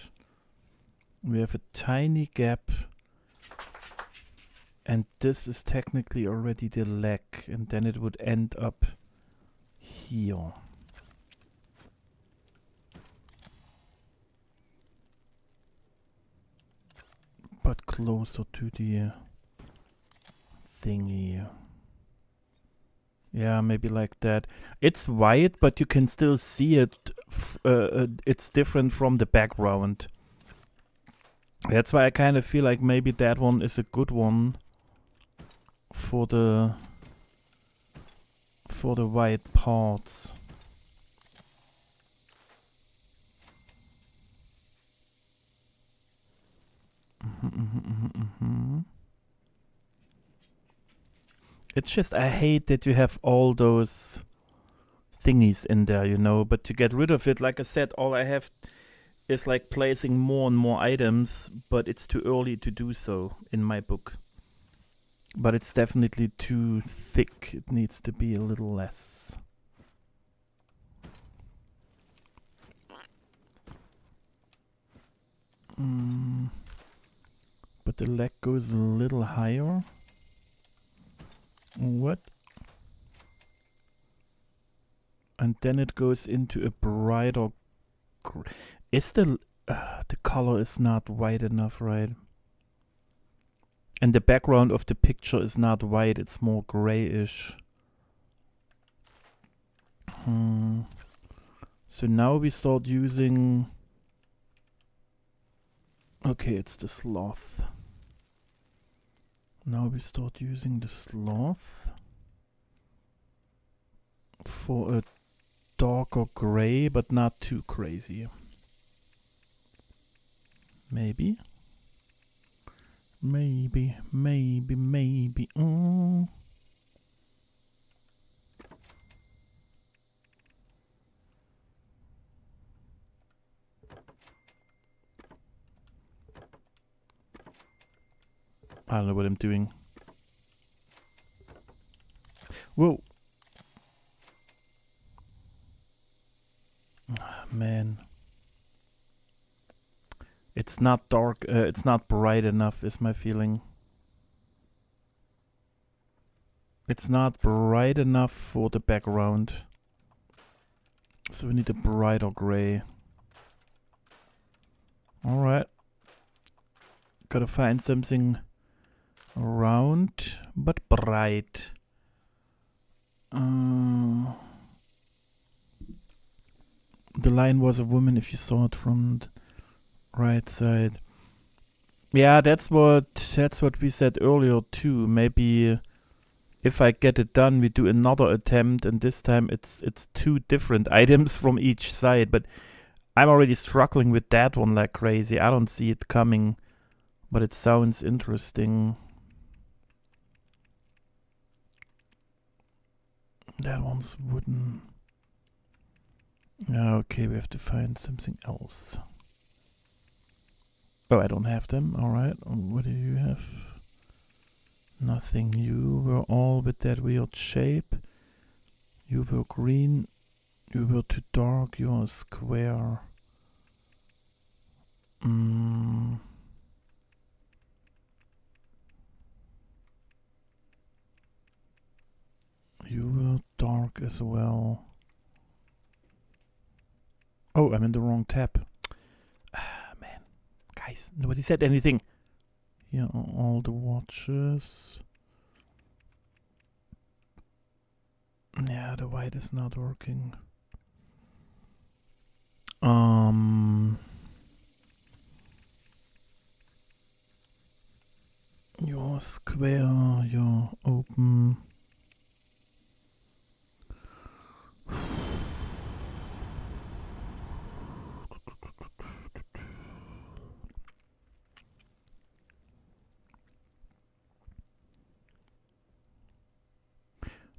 we have a tiny gap, and this is technically already the leg, and then it would end up here. But closer to the thingy. Yeah, maybe like that. It's white, but you can still see it. It's different from the background. That's why I kind of feel like maybe that one is a good one for the white parts. It's just, I hate that you have all those thingies in there, you know, but to get rid of it, like I said, all I have is like placing more and more items, but it's too early to do so in my book. But it's definitely too thick. It needs to be a little less. But the leg goes a little higher. What? And then it goes into a brighter... Is the color is not white enough, right? And the background of the picture is not white, it's more grayish. So now we start using... Okay, it's the sloth. Now we start using the sloth for a darker gray, but not too crazy. Maybe. Maybe. Oh. I don't know what I'm doing. Whoa. man. It's not dark, it's not bright enough is my feeling. It's not bright enough for the background. So we need a brighter gray. Alright. Gotta find something round but bright. The line was a woman if you saw it from the right side. Yeah, that's what we said earlier too. Maybe if I get it done, we do another attempt, and this time it's 2 different items from each side. But I'm already struggling with that one like crazy. I don't see it coming, but it sounds interesting. That one's wooden. Okay, we have to find something else. Oh, I don't have them. Alright, what do you have? Nothing. You were all with that weird shape. You were green. You were too dark. You are square. You were dark as well. Oh, I'm in the wrong tab. Man. Guys, nobody said anything. Here are all the watches. Yeah, the white is not working. You're square, you're open.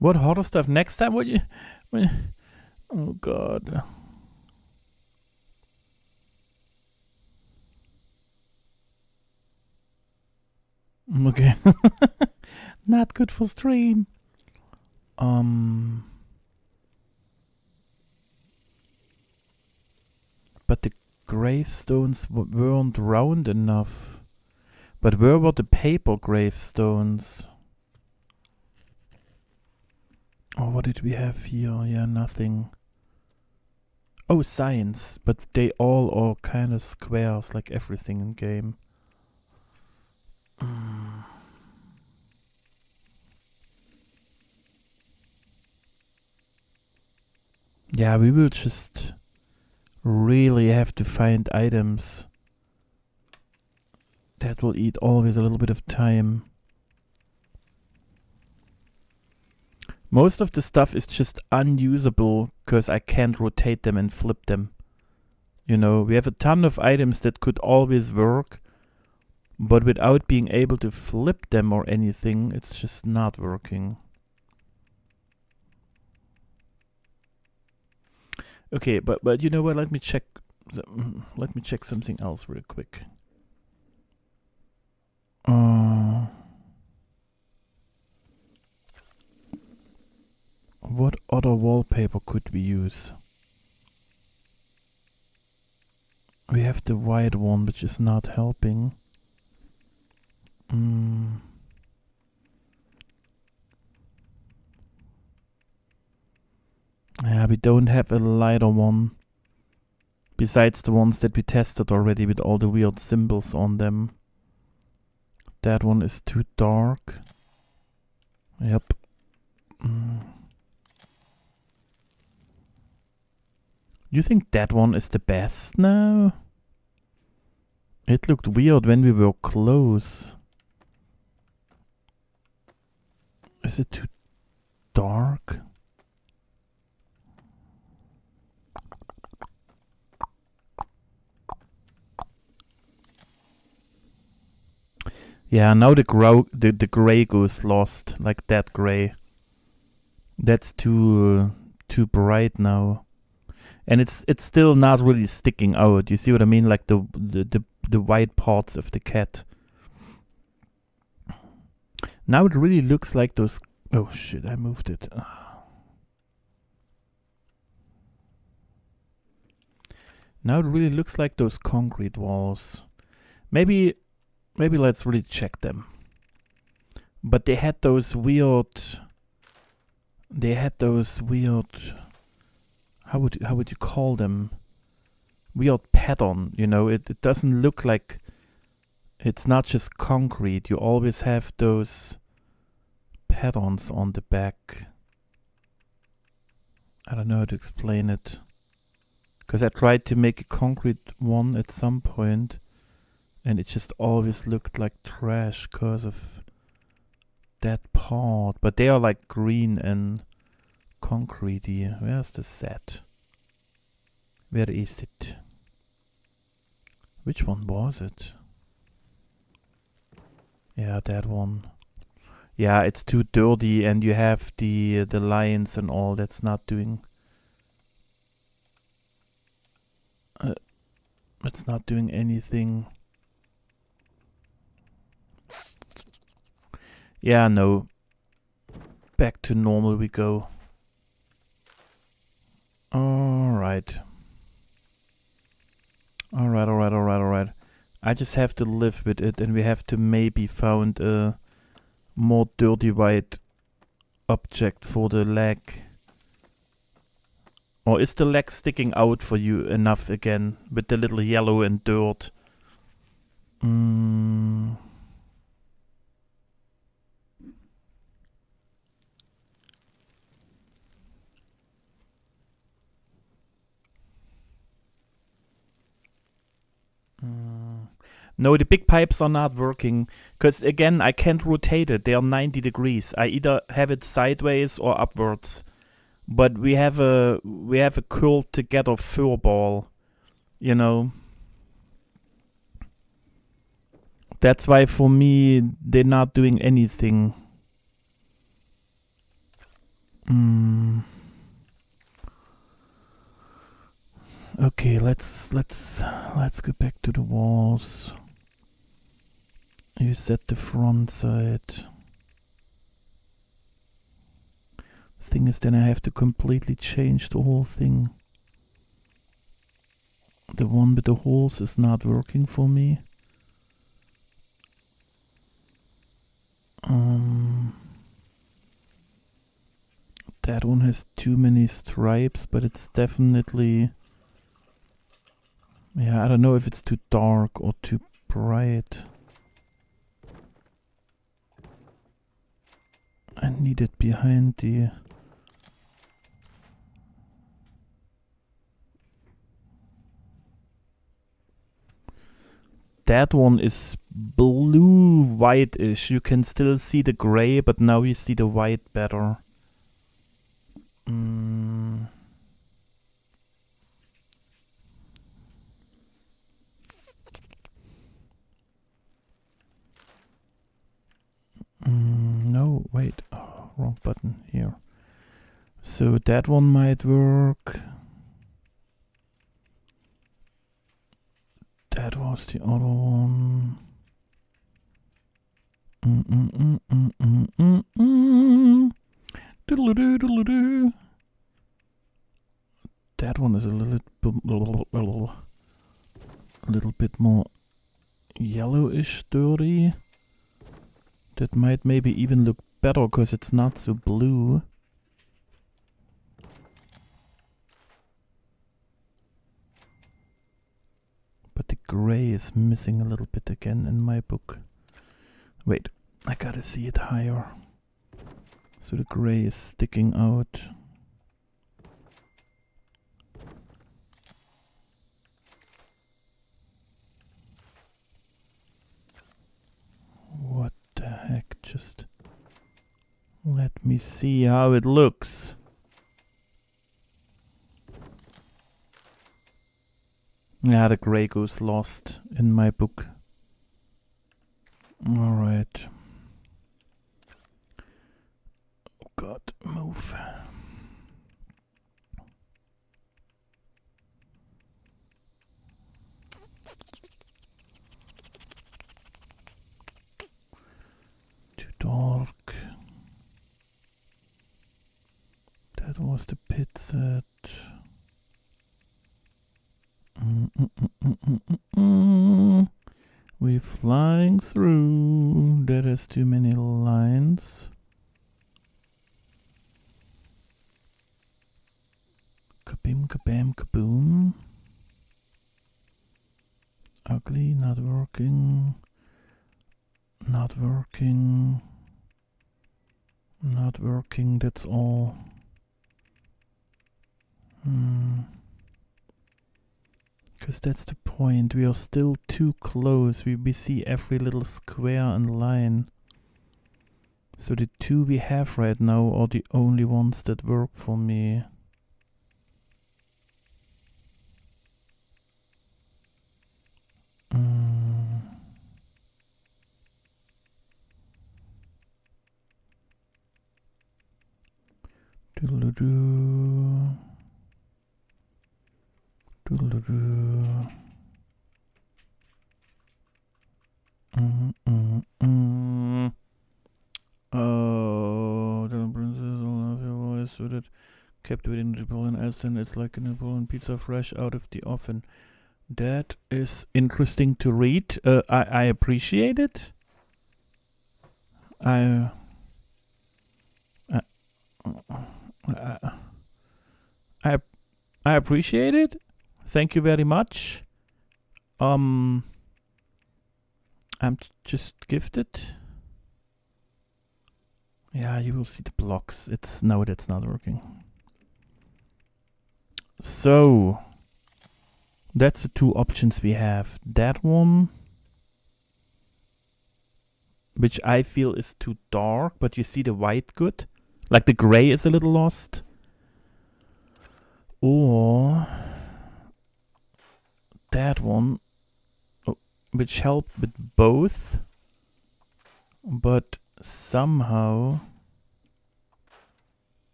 What harder stuff next time? What you? Oh God. Okay. Not good for stream. But the gravestones weren't round enough. But where were the paper gravestones? Oh, what did we have here? Yeah, nothing. Oh, signs. But they all are kind of squares, like everything in game. Yeah, we will just really have to find items. That will eat always a little bit of time. Most of the stuff is just unusable because I can't rotate them and flip them. You know, we have a ton of items that could always work, but without being able to flip them or anything, it's just not working. Okay, but you know what? Let me check something else real quick. What other wallpaper could we use? We have the white one, which is not helping. Yeah, we don't have a lighter one. Besides the ones that we tested already with all the weird symbols on them. That one is too dark. Yep. You think that one is the best now? It looked weird when we were close. Is it too dark? Yeah, now the gray goes lost, like that gray. That's too bright now. And it's still not really sticking out. You see what I mean? Like the white parts of the cat. Now it really looks like those. Oh shit! I moved it. Now it really looks like those concrete walls. Maybe let's really check them. But they had those weird. How would you call them? Weird pattern. You know, it doesn't look like. It's not just concrete. You always have those patterns on the back. I don't know how to explain it. Because I tried to make a concrete one at some point, and it just always looked like trash because of that part. But they are like green and concretey. Where's the set? Where is it? Which one was it? Yeah, that one. Yeah, it's too dirty, and you have the lines and all. That's not doing. It's not doing anything. Yeah, no. Back to normal we go. Alright. Alright. I just have to live with it, and we have to maybe found a more dirty white object for the leg. Or is the leg sticking out for you enough again with the little yellow and dirt? No, the big pipes are not working. Because again, I can't rotate it. They are 90 degrees. I either have it sideways or upwards. But we have a curled together fur ball, you know. That's why for me they're not doing anything. Okay, let's go back to the walls. You set the front side. Thing is, then I have to completely change the whole thing. The one with the holes is not working for me. That one has too many stripes, but it's definitely... Yeah, I don't know if it's too dark or too bright. I need it behind the... That one is blue-white-ish. You can still see the gray, but now you see the white better. No, wait. Oh, wrong button here. So that one might work. That was the other one. That one is a little bit more yellowish dirty. That might maybe even look better because it's not so blue. But the gray is missing a little bit again in my book. Wait, I gotta see it higher. So the gray is sticking out. What the heck? Just let me see how it looks. Yeah, the gray goes lost in my book. Alright. Oh God, move. Too dark. That was the pit set. We're flying through. That has too many lines. Kabim, kabam, kaboom. Ugly, not working. Not working. Not working, that's all. Because that's the point. We are still too close. We see every little square and line. So the two we have right now are the only ones that work for me. Doodle-doo. Doodle-doo. Oh, the princess will love your voice with it. Kept within Napoleon Aston. It's like a Napoleon pizza fresh out of the oven. That is interesting to read. I appreciate it. I appreciate it. Thank you very much. I'm just gifted. Yeah, you will see the blocks. No, that's not working. So that's the two options we have. That one, which I feel is too dark, but you see the white good. Like the gray is a little lost. Or that one, which helped with both, but somehow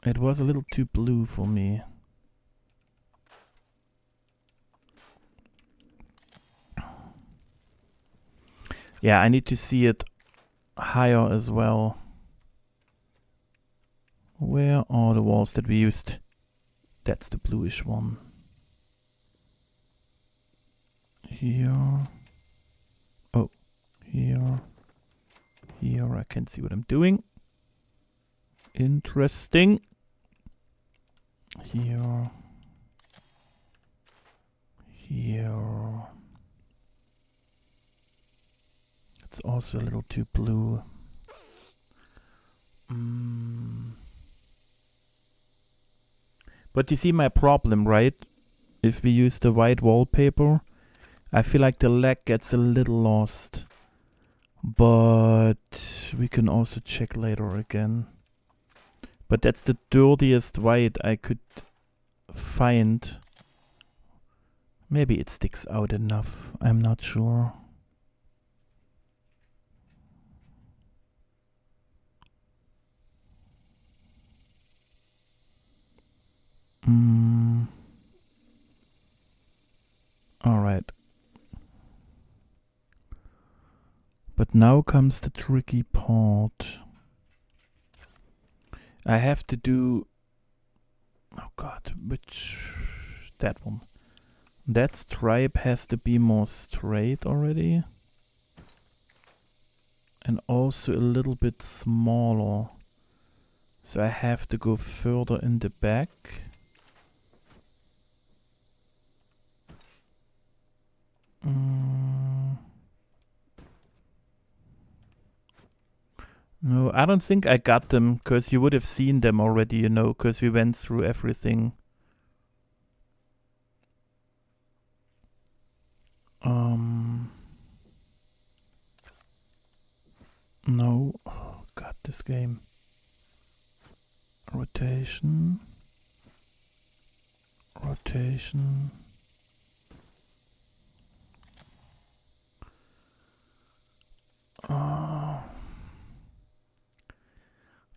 it was a little too blue for me. Yeah, I need to see it higher as well. Where are the walls that we used? That's the bluish one. Here. Oh, here. Here, I can see what I'm doing. Interesting. Here. Here. It's also a little too blue. But you see my problem, right? If we use the white wallpaper, I feel like the lag gets a little lost. But we can also check later again. But that's the dirtiest white I could find. Maybe it sticks out enough. I'm not sure. Alright. But now comes the tricky part. I have to do... Oh god, that one. That stripe has to be more straight already. And also a little bit smaller. So I have to go further in the back. No, I don't think I got them, because you would have seen them already, you know, because we went through everything. No. Oh god, this game. Rotation. Rotation.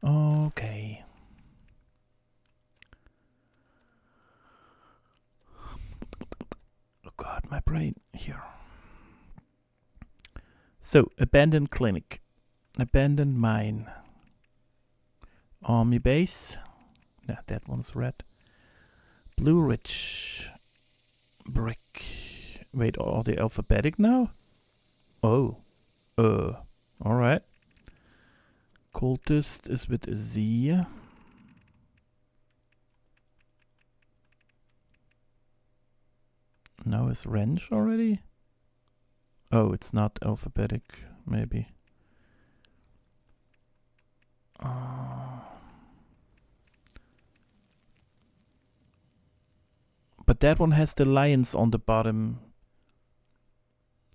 Okay. Oh god, my brain. Here. So, abandoned clinic. Abandoned mine. Army base. Nah, that one's red. Blue Ridge. Brick. Wait, are they alphabetic now? Oh. Alright. Cultist is with a Z. Now is wrench already? Oh, it's not alphabetic, maybe. But that one has the lions on the bottom.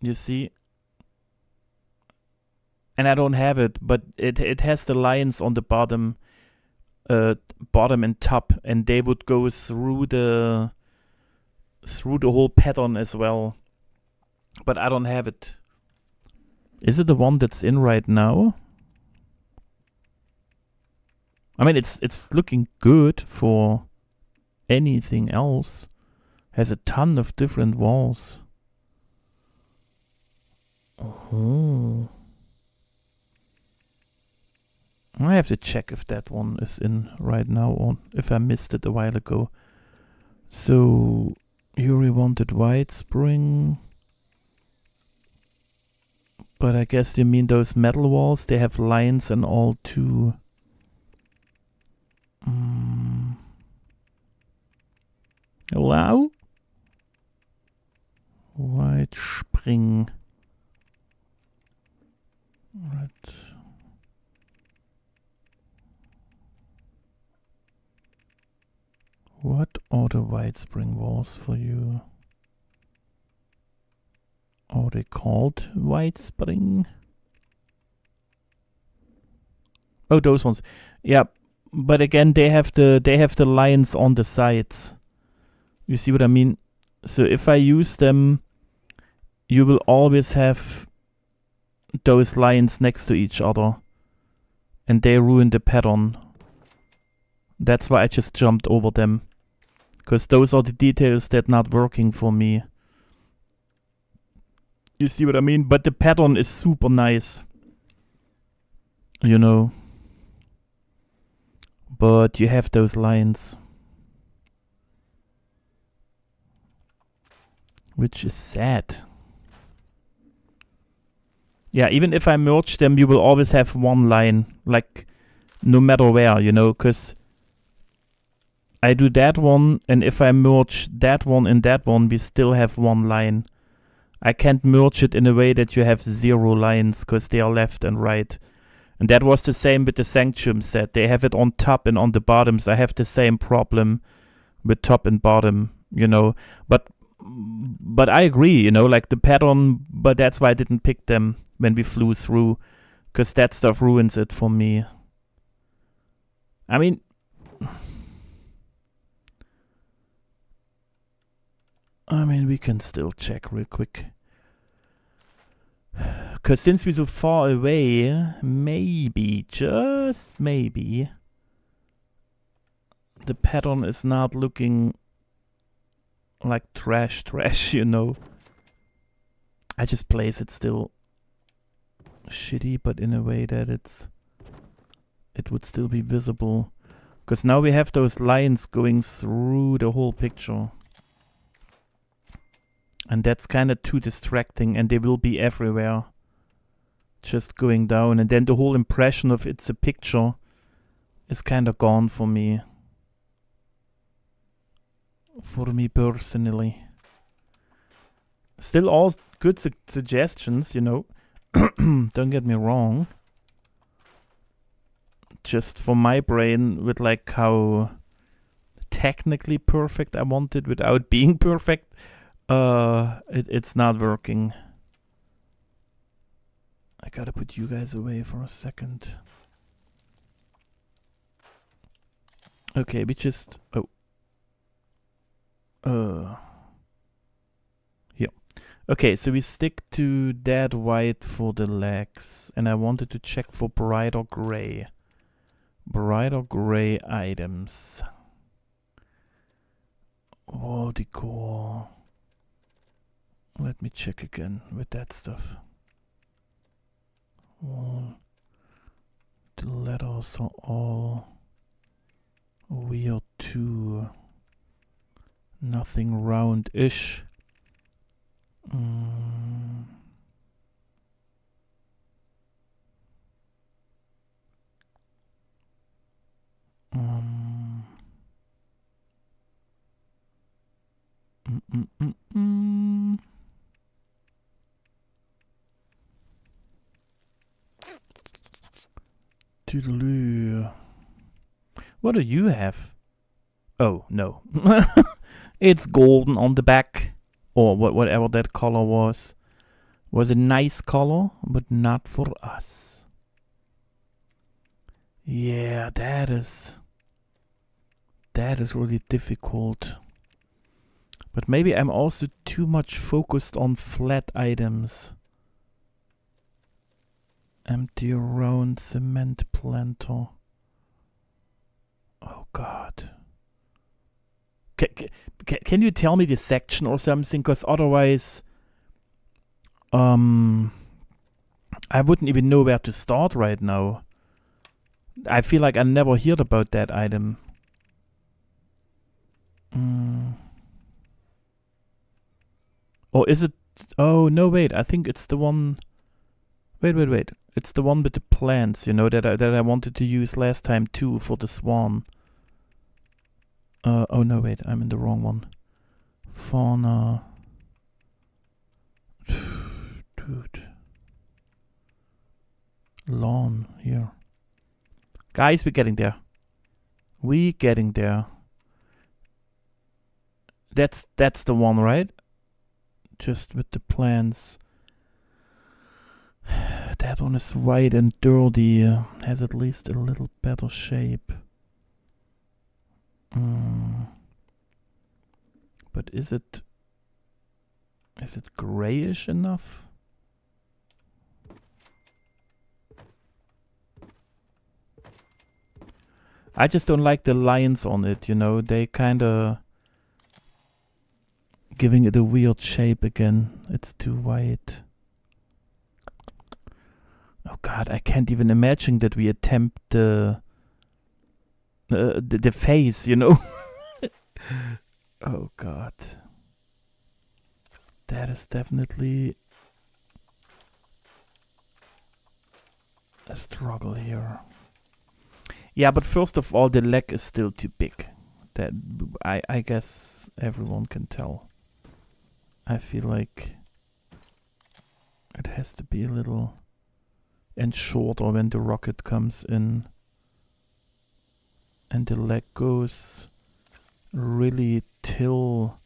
You see? And I don't have it, but it has the lions on the bottom, bottom and top, and they would go through the whole pattern as well. But I don't have it. Is it the one that's in right now? I mean, it's looking good for anything else. Has a ton of different walls. Oh. I have to check if that one is in right now or if I missed it a while ago. So, Yuri wanted White Spring. But I guess you mean those metal walls? They have lines and all too. Hello? White Spring. Right. What are the White Spring walls for you? Are they called White Spring? Oh, those ones. Yeah, but again, they have the lines on the sides. You see what I mean? So if I use them, you will always have those lines next to each other, and they ruin the pattern. That's why I just jumped over them, because those are the details that not working for me. You see what I mean? But the pattern is super nice, you know. But you have those lines, which is sad. Yeah, even if I merge them, you will always have one line, like no matter where, you know, because I do that one, and if I merge that one and that one, we still have one line. I can't merge it in a way that you have 0 lines, because they are left and right. And that was the same with the Sanctum set. They have it on top and on the bottom, so I have the same problem with top and bottom, you know. But I agree, you know, like the pattern, but that's why I didn't pick them when we flew through, because that stuff ruins it for me. I mean, we can still check real quick. Because since we're so far away, maybe, just maybe, the pattern is not looking like trash, you know. I just place it still shitty, but in a way that it would still be visible. Because now we have those lines going through the whole picture. And that's kind of too distracting, and they will be everywhere. Just going down, and then the whole impression of it's a picture is kind of gone for me. For me personally. Still all good suggestions, you know. Don't get me wrong. Just for my brain, with like how technically perfect I want it without being perfect. It's not working. I gotta put you guys away for a second. Okay, we just... Yeah. Okay, so we stick to that white for the legs. And I wanted to check for brighter gray. Brighter gray items. Wall decor. Let me check again with that stuff. Wall. The letters are all weird too. Nothing round-ish. Toodaloo. What do you have? Oh, no. It's golden on the back. Or whatever that color was. Was a nice color, but not for us. Yeah, that is really difficult. But maybe I'm also too much focused on flat items. Empty round cement planter. Oh god. Can you tell me the section or something? Because otherwise, I wouldn't even know where to start right now. I feel like I never heard about that item. Or is it... Oh, no, wait. I think it's the one... Wait. It's the one with the plants, you know, that I wanted to use last time too for the swan. Oh, no, wait. I'm in the wrong one. Fauna... Dude. Lawn, here. Guys, we're getting there. We're getting there. That's the one, right? Just with the plants. That one is white and dirty. Has at least a little better shape. But is it grayish enough? I just don't like the lines on it, you know. They kinda giving it a weird shape again. It's too white. Oh god, I can't even imagine that we attempt the face, you know. Oh god. That is definitely a struggle here. Yeah, but first of all, the leg is still too big. That I guess everyone can tell. I feel like it has to be a little and shorter when the rocket comes in. And the leg goes really till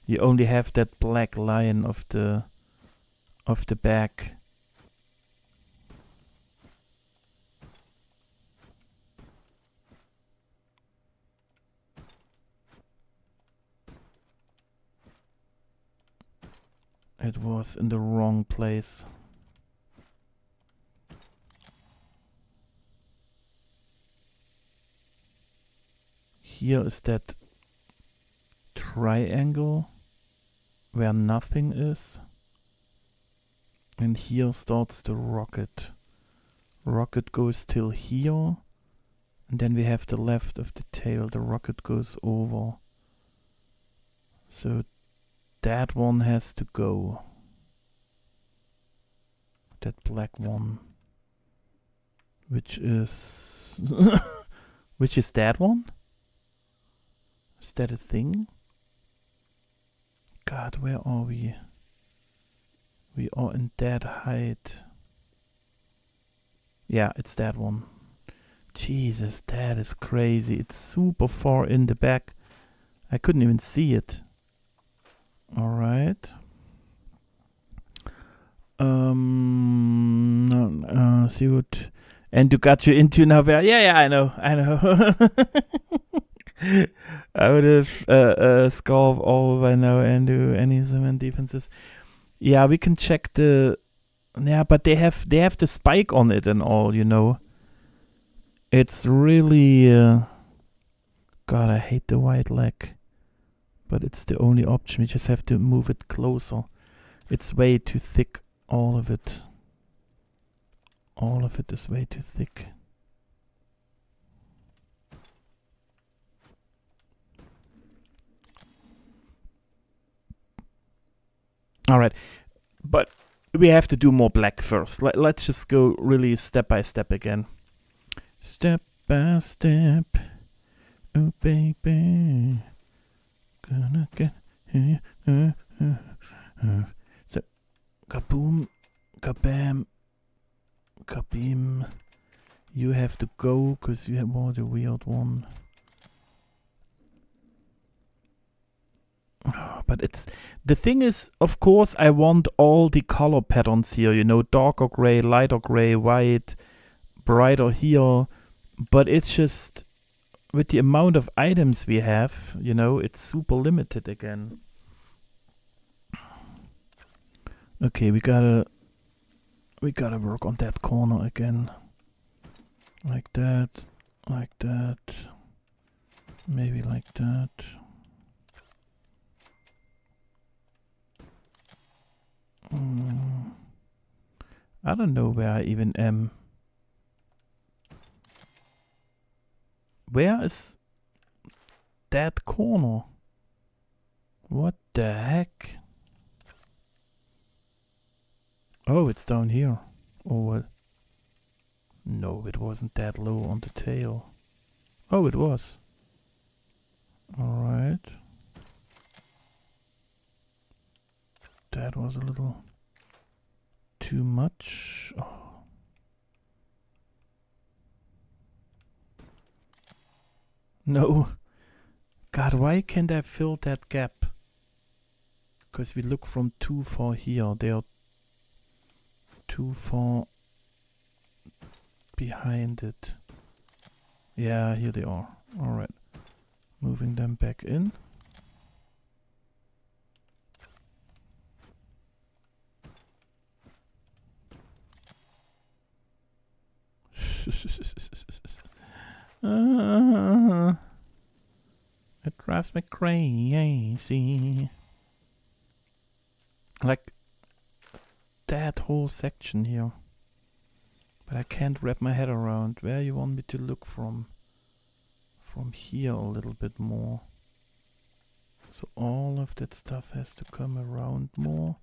you only have that black line of the back. It was in the wrong place. Here is that triangle where nothing is. And here starts the rocket. Rocket goes till here. And then we have the left of the tail. The rocket goes over. So that one has to go. That black one. Which is... which is that one? Is that a thing? God, where are we? We are in that height. Yeah, it's that one. Jesus, that is crazy. It's super far in the back. I couldn't even see it. Alright. See what... And you got you into now where... Yeah, I know. I would have scarf all by now and do any cement defenses. Yeah, we can check the... Yeah, but they have the spike on it and all, you know. It's really... God, I hate the white leg. But it's the only option. We just have to move it closer. It's way too thick, all of it. All of it is way too thick. Alright, but we have to do more black first. Let's just go really step by step again. Step by step. Oh baby, gonna get here. So, kaboom, kabam, kabim. You have to go because you have more the weird one. But it's the thing is, of course, I want all the color patterns here. You know, darker gray, lighter gray, white, brighter here. But it's just with the amount of items we have, you know, it's super limited again. Okay, we gotta work on that corner again. Like that, maybe like that. I don't know where I even am. Where is that corner? What the heck? Oh, it's down here. Oh, well. No, it wasn't that low on the tail. Oh, it was. Alright. That was a little too much. Oh. No. God, why can't I fill that gap? Because we look from too far here. They are too far behind it. Yeah, here they are. Alright. Moving them back in. It drives me crazy. Like that whole section here. But I can't wrap my head around where you want me to look from. From here a little bit more. So all of that stuff has to come around more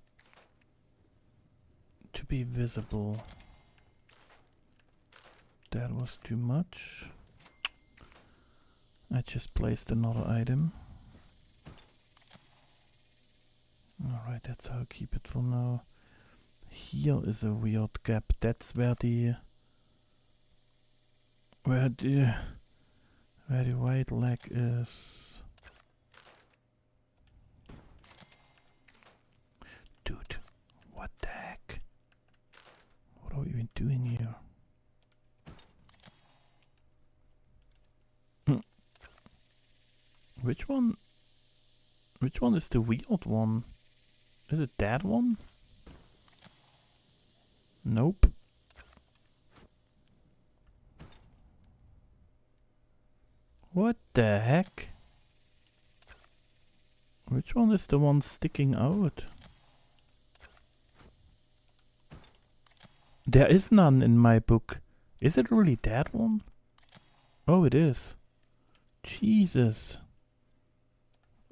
to be visible. That was too much. I just placed another item. Alright, that's how I keep it for now. Here is a weird gap. That's where the white leg is. Dude, what the heck? What are we even doing here? Which one? Which one is the weird one? Is it that one? Nope. What the heck? Which one is the one sticking out? There is none in my book. Is it really that one? Oh, it is. Jesus.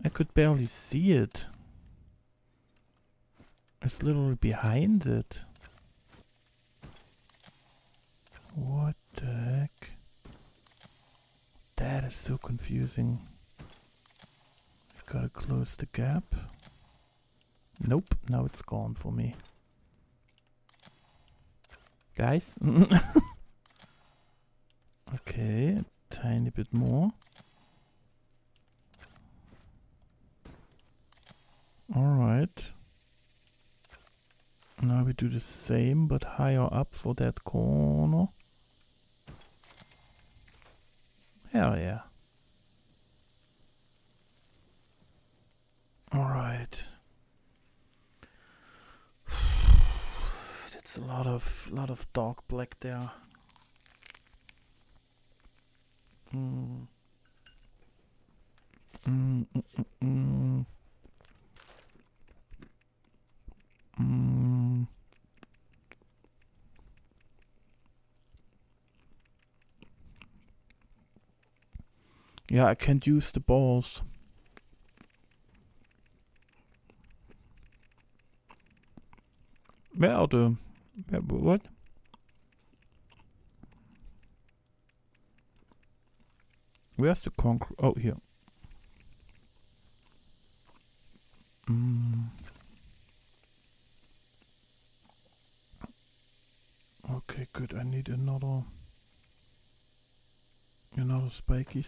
I could barely see it. It's literally behind it. What the heck? That is so confusing. Gotta close the gap. Nope, now it's gone for me. Guys? Okay, a tiny bit more. Alright. Now we do the same, but higher up for that corner. Hell yeah. Alright. That's a lot of dark black there. Yeah, I can't use the balls. Where are the... what? Where's the concrete? Oh, here. Okay, good. I need another spiky.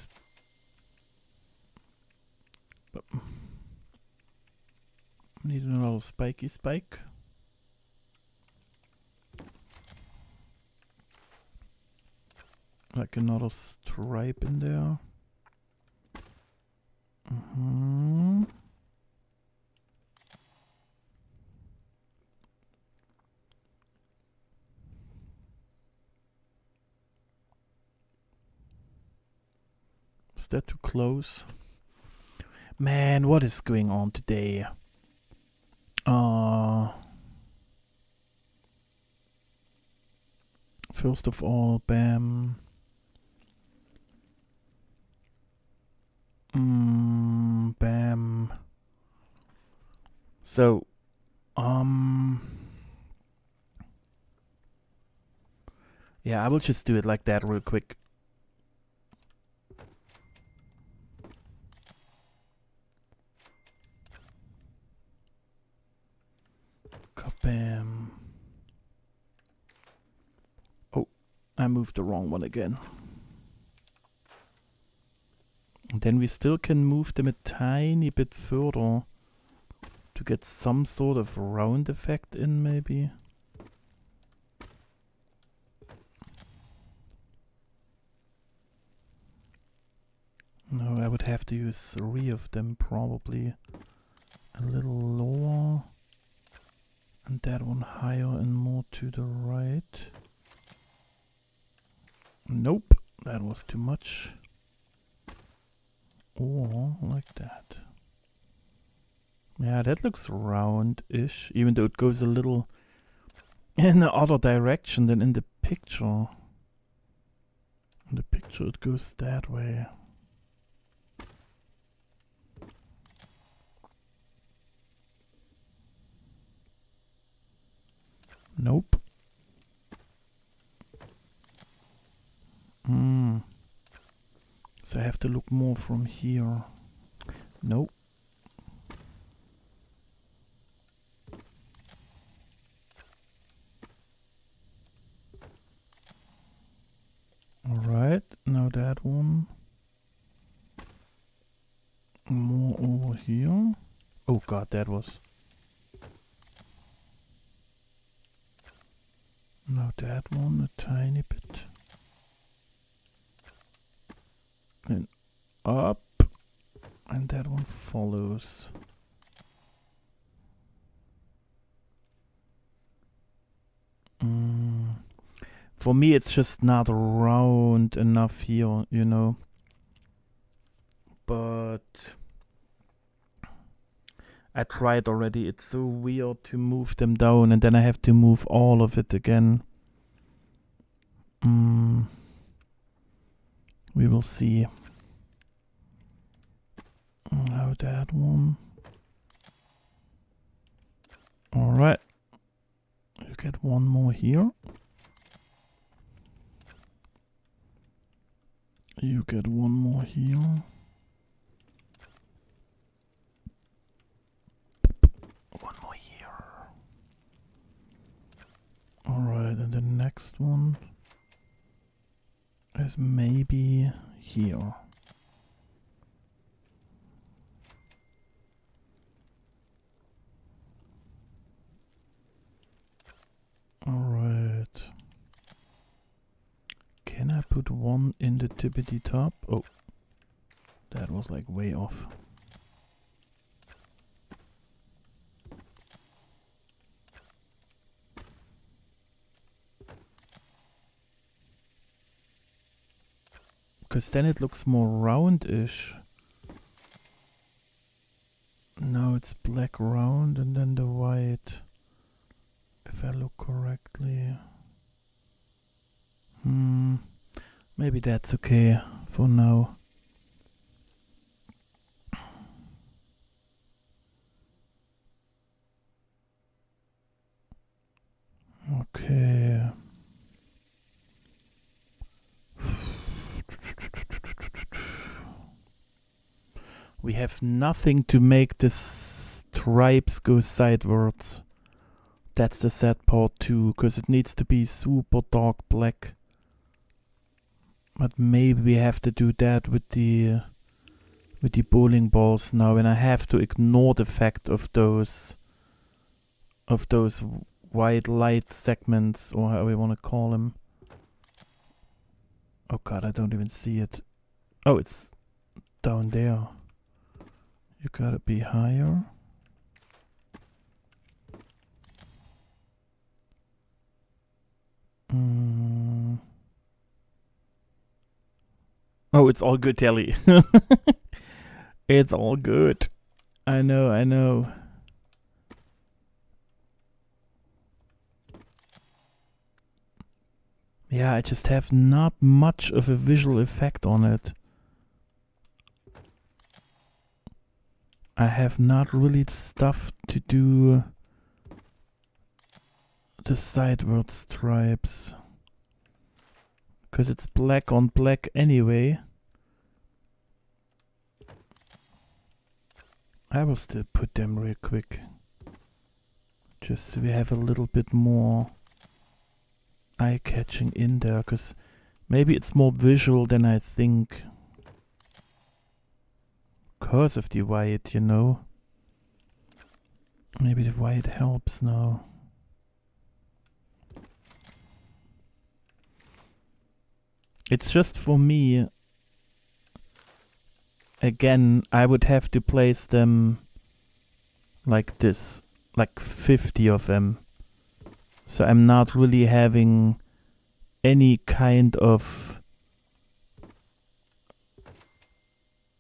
Need another spiky spike. Like another stripe in there. Is that too close? Man, what is going on today? First of all, bam. Bam. So, yeah, I will just do it like that real quick. Bam. Oh, I moved the wrong one again. And then we still can move them a tiny bit further to get some sort of round effect in, maybe. No, I would have to use 3 of them, probably. A little lower. And that one higher and more to the right. Nope, that was too much. Or like that. Yeah, that looks round-ish, even though it goes a little in the other direction than in the picture. In the picture it goes that way. Nope. So I have to look more from here. Nope. Alright, now that one. More over here. Oh god, that was... Now that one a tiny bit. And up. And that one follows. For me it's just not round enough here, you know. But I tried already. It's so weird to move them down and then I have to move all of it again. We will see. Now that one. Alright. You get one more here. You get one more here. One more here. Alright, and the next one is maybe here. Alright. Can I put one in the tippity top? Oh, that was like way off. Because then it looks more roundish. Now it's black round and then the white. If I look correctly. Maybe that's okay for now. We have nothing to make the stripes go sidewards. That's the sad part too, because it needs to be super dark black. But maybe we have to do that with the bowling balls now, and I have to ignore the fact of those white light segments, or how we want to call them. Oh god, I don't even see it. Oh, it's down there. You gotta be higher. Oh, it's all good, Telly. It's all good. I know, I know. Yeah, I just have not much of a visual effect on it. I have not really stuff to do the sideward stripes. Because it's black on black anyway. I will still put them real quick. Just so we have a little bit more eye-catching in there, because maybe it's more visual than I think. Because of the white, you know. Maybe the white helps now. It's just for me. Again, I would have to place them like this. Like 50 of them. So I'm not really having any kind of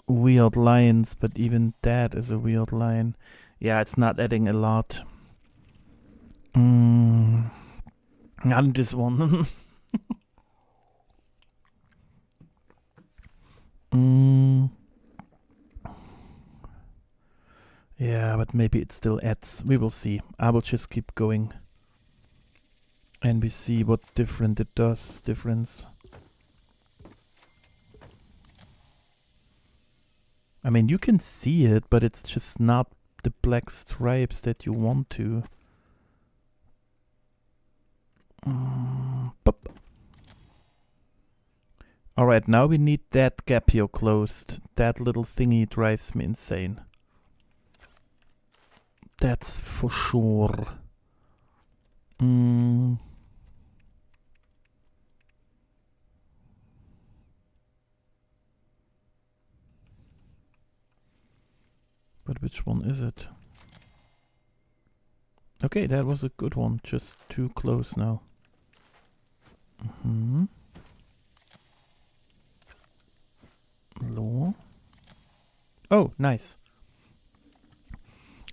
weird lines, but even that is a weird line. Yeah, it's not adding a lot. Not this one. Yeah, but maybe it still adds. We will see. I will just keep going. And we see what difference. I mean, you can see it, but it's just not the black stripes that you want to. Alright, now we need that gap here closed. That little thingy drives me insane. That's for sure. But which one is it? Okay, that was a good one. Just too close now. Lower. Oh, nice.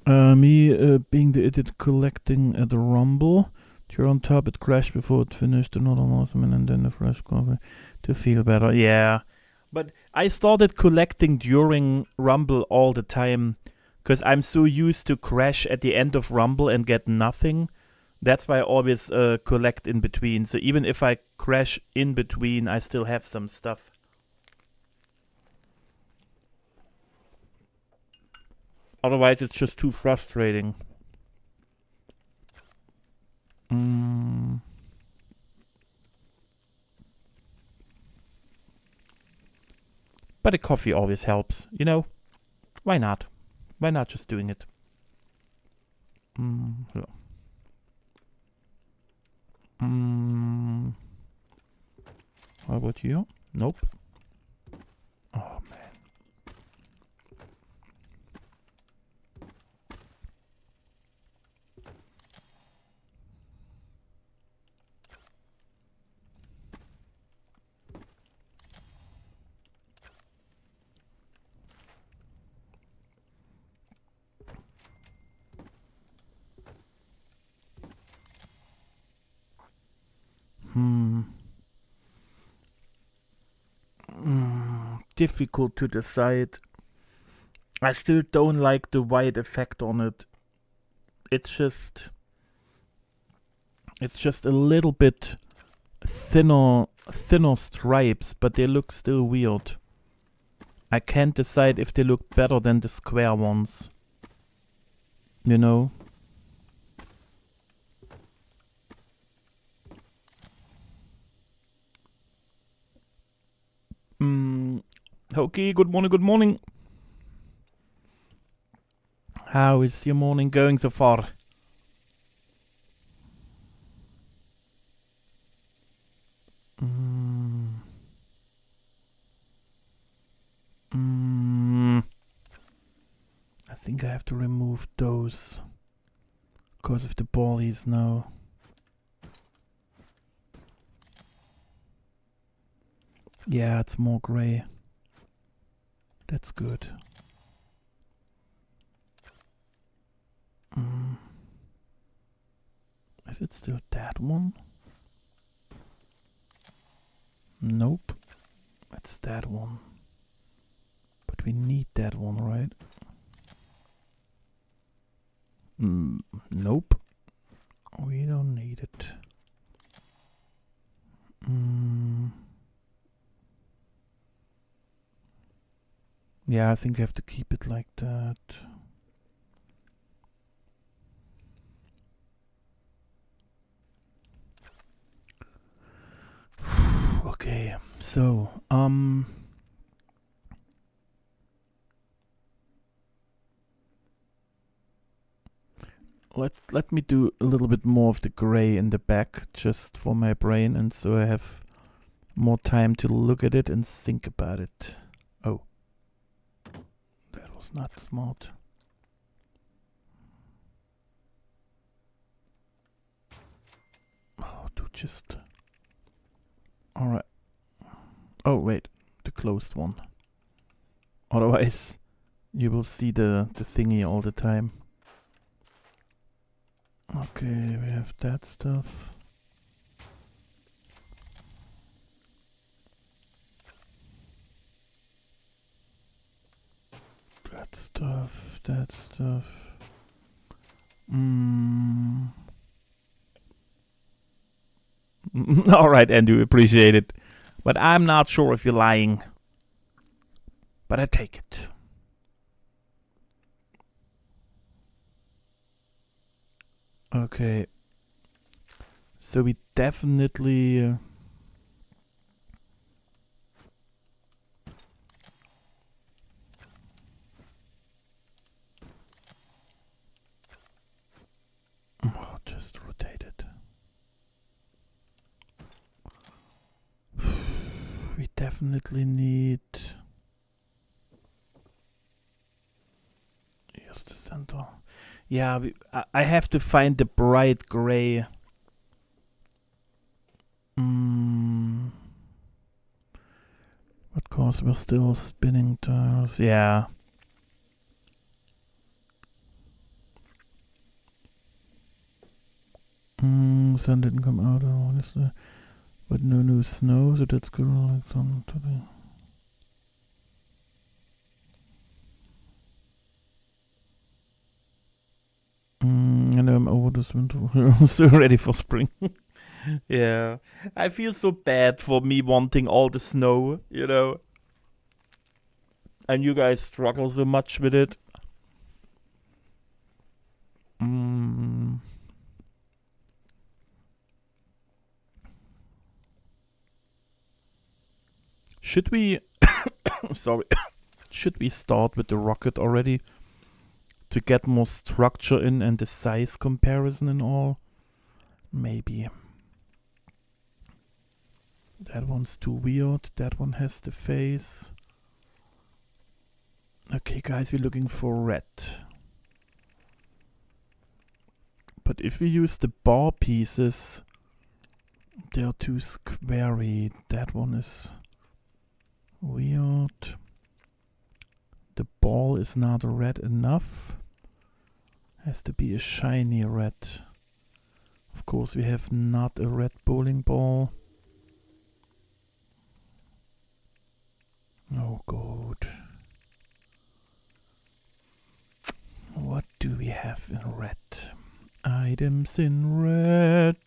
Me being the idiot collecting at the rumble. You're on top, it crashed before it finished another mountain and then a fresh cover to feel better. Yeah. But I started collecting during rumble all the time. Because I'm so used to crash at the end of rumble and get nothing. That's why I always collect in between. So even if I crash in between, I still have some stuff. Otherwise, it's just too frustrating. But the coffee always helps, you know? Why not? Why not just doing it? Yeah. How about you? Nope. Oh, man. Difficult to decide. I still don't like the white effect on it. It's just a little bit thinner stripes, but they look still weird. I can't decide if they look better than the square ones. You know? Okay, good morning, good morning. How is your morning going so far? I think I have to remove those because of the ballies now. Yeah, it's more gray. That's good. Is it still that one? Nope. It's that one. But we need that one, right? Nope. We don't need it. Yeah, I think I have to keep it like that. Okay, so, let me do a little bit more of the gray in the back, just for my brain, and so I have more time to look at it and think about it. Oh, that was not smart. Oh, do just... Alright. Oh, wait, the closed one. Otherwise, you will see the thingy all the time. Okay, we have that stuff. That stuff, that stuff. Alright, Andrew, appreciate it. But I'm not sure if you're lying. But I take it. Okay. So we definitely... Oh, just rotate it. We definitely need... Here's the center. Yeah, I have to find the bright gray. Of course, we're still spinning tiles. Yeah. Sun didn't come out, honestly. But no new snow, so that's good. Like some today. I know I'm over this winter. I'm so ready for spring. Yeah. I feel so bad for me wanting all the snow, you know. And you guys struggle so much with it. Should we... Sorry. Should we start with the rocket already? To get more structure in and the size comparison and all? Maybe. That one's too weird. That one has the face. Okay, guys, we're looking for red. But if we use the bar pieces, they are too squarey. That one is weird. The ball is not red enough. Has to be a shiny red. Of course, we have not a red bowling ball. Oh, God. What do we have in red? Items in red.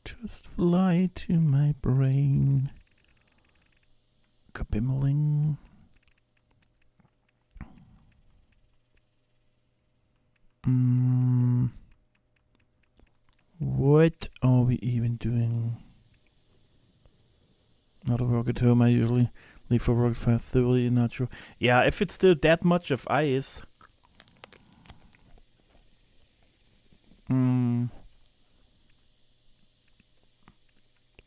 Just fly to my brain. Kabimmeling. What are we even doing? Not a work at home. I usually leave for work 5:30. Not sure. Yeah, if it's still that much of ice.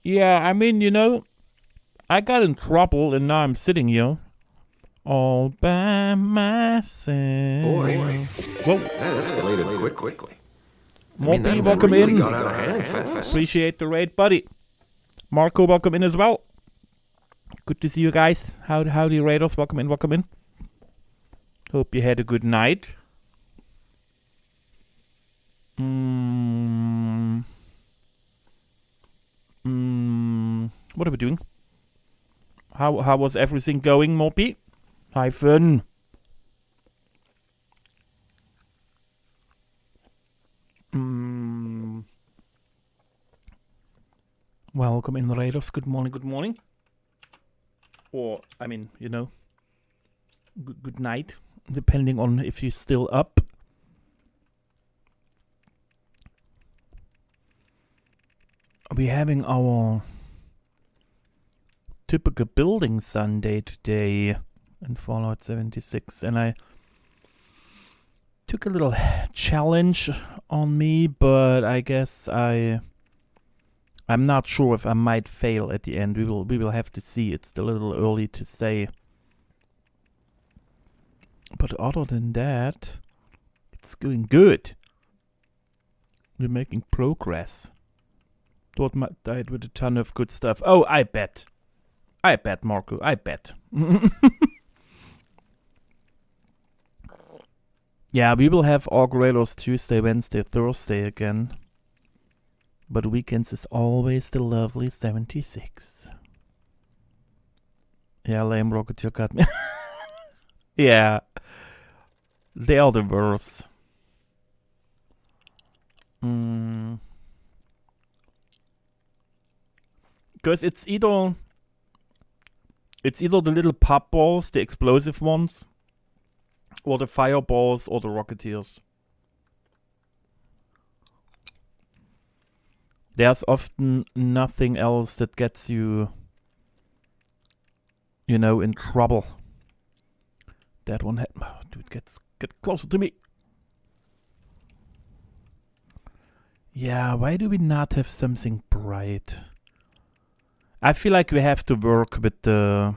Yeah, I mean, you know, I got in trouble and now I'm sitting here all by myself. Boy, whoa, that escalated quickly. Morby, welcome really in. got out of hand fast. Appreciate the raid, buddy. Marco, welcome in as well. Good to see you guys. Howdy, Raiders. Welcome in, welcome in. Hope you had a good night. What are we doing? How was everything going, Morby? Hyphen. Welcome in, Raiders. Good morning, good morning. Or, I mean, you know, good night, depending on if you're still up. We're having our typical building Sunday today in Fallout 76, and I took a little challenge on me, but I guess I'm not sure if I might fail at the end. We will have to see. It's a little early to say. But other than that, it's going good. We're making progress. Thought my died with a ton of good stuff. Oh, I bet. I bet, Marco. I bet. Yeah, we will have Augurados Tuesday, Wednesday, Thursday again. But weekends is always the lovely 76. Yeah, lame Rocketeer got me. Yeah. They are the worst. Because it's either the little pop balls, the explosive ones, or the fireballs, or the Rocketeers. There's often nothing else that gets you, you know, in trouble. That one had... Oh, dude, get closer to me. Yeah, why do we not have something bright? I feel like we have to work with the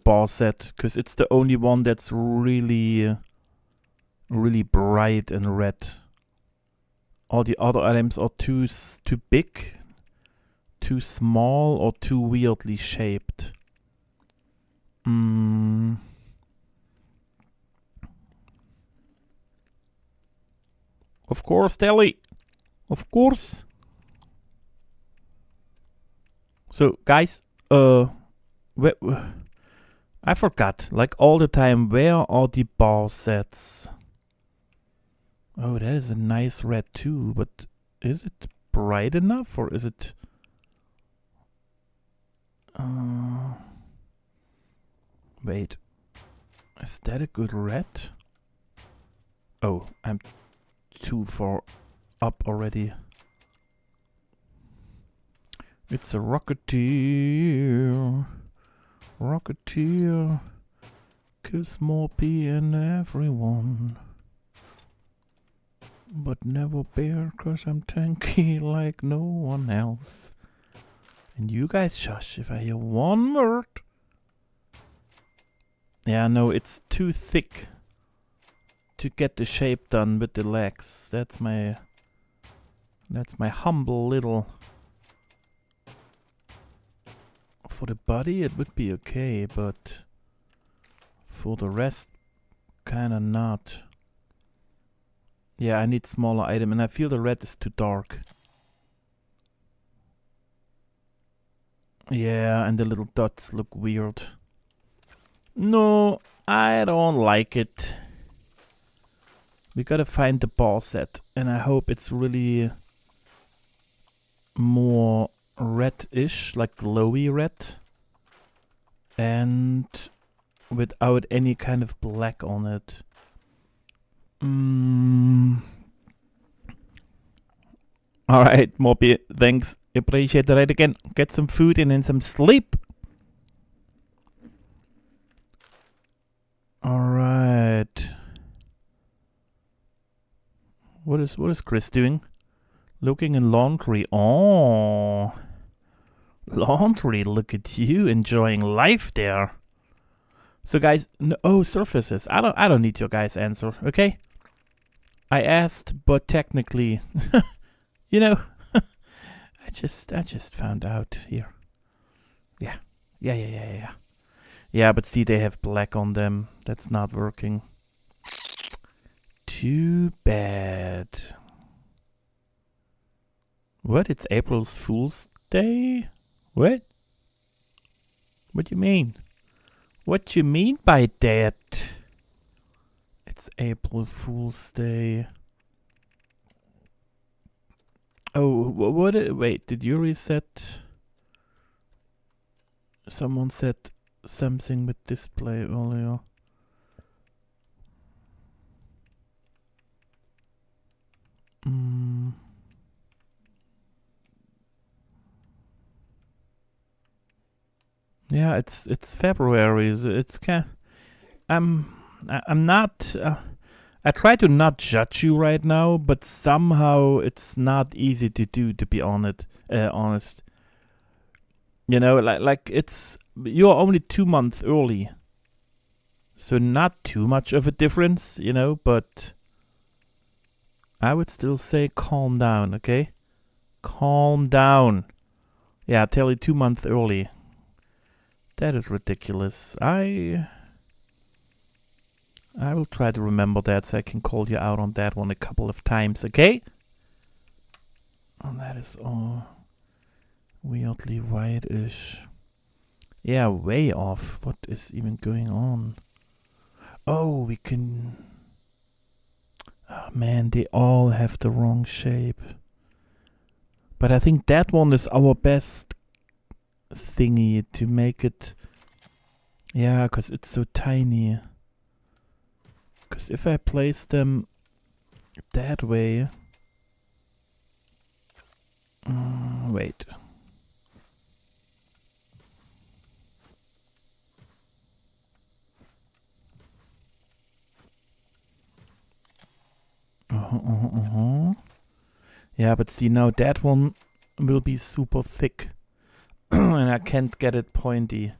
ball set, because it's the only one that's really bright and red. All the other items are too big, too small, or too weirdly shaped. Of course, Telly. Of course. So, guys, I forgot, like all the time, where are the ball sets? Oh, that is a nice red too, but is it bright enough, or is it... Wait, is that a good red? Oh, I'm too far up already. It's a Rocketeer. Rocketeer. Kiss Morby and everyone. But never bear, 'cause I'm tanky like no one else. And you guys shush if I hear one word. Yeah, no, it's too thick to get the shape done with the legs. That's my humble little... For the body it would be okay, but for the rest, kinda not. Yeah, I need smaller item, and I feel the red is too dark. Yeah, and the little dots look weird. No, I don't like it. We gotta find the ball set, and I hope it's really more reddish, like glowy red, and without any kind of black on it. Alright, Moppy, thanks. Appreciate it. Right again. Get some food and then some sleep. Alright. What is Chris doing? Looking in laundry. Oh. Laundry, look at you enjoying life there. So guys, surfaces. I don't need your guys' answer, okay? I asked, but technically, you know, I just found out here. Yeah. Yeah, but see, they have black on them. That's not working. Too bad. What? It's April's Fool's Day? What? What do you mean? What do you mean by that? It's April Fool's Day. Oh, what? Wait, did you reset? Someone said something with display earlier. Yeah, it's February. So it's I'm not. I try to not judge you right now, but somehow it's not easy to do. To be honest. You know, like you're only 2 months early, so not too much of a difference, you know. But I would still say calm down, okay? Calm down. Yeah, I tell you, 2 months early. That is ridiculous. I will try to remember that so I can call you out on that one a couple of times, okay? And that is all weirdly whitish. Yeah, way off. What is even going on? Oh, we can... Oh man, they all have the wrong shape. But I think that one is our best thingy to make it... Yeah, because it's so tiny. Because if I place them that way... wait. Yeah, but see, now that one will be super thick. And I can't get it pointy.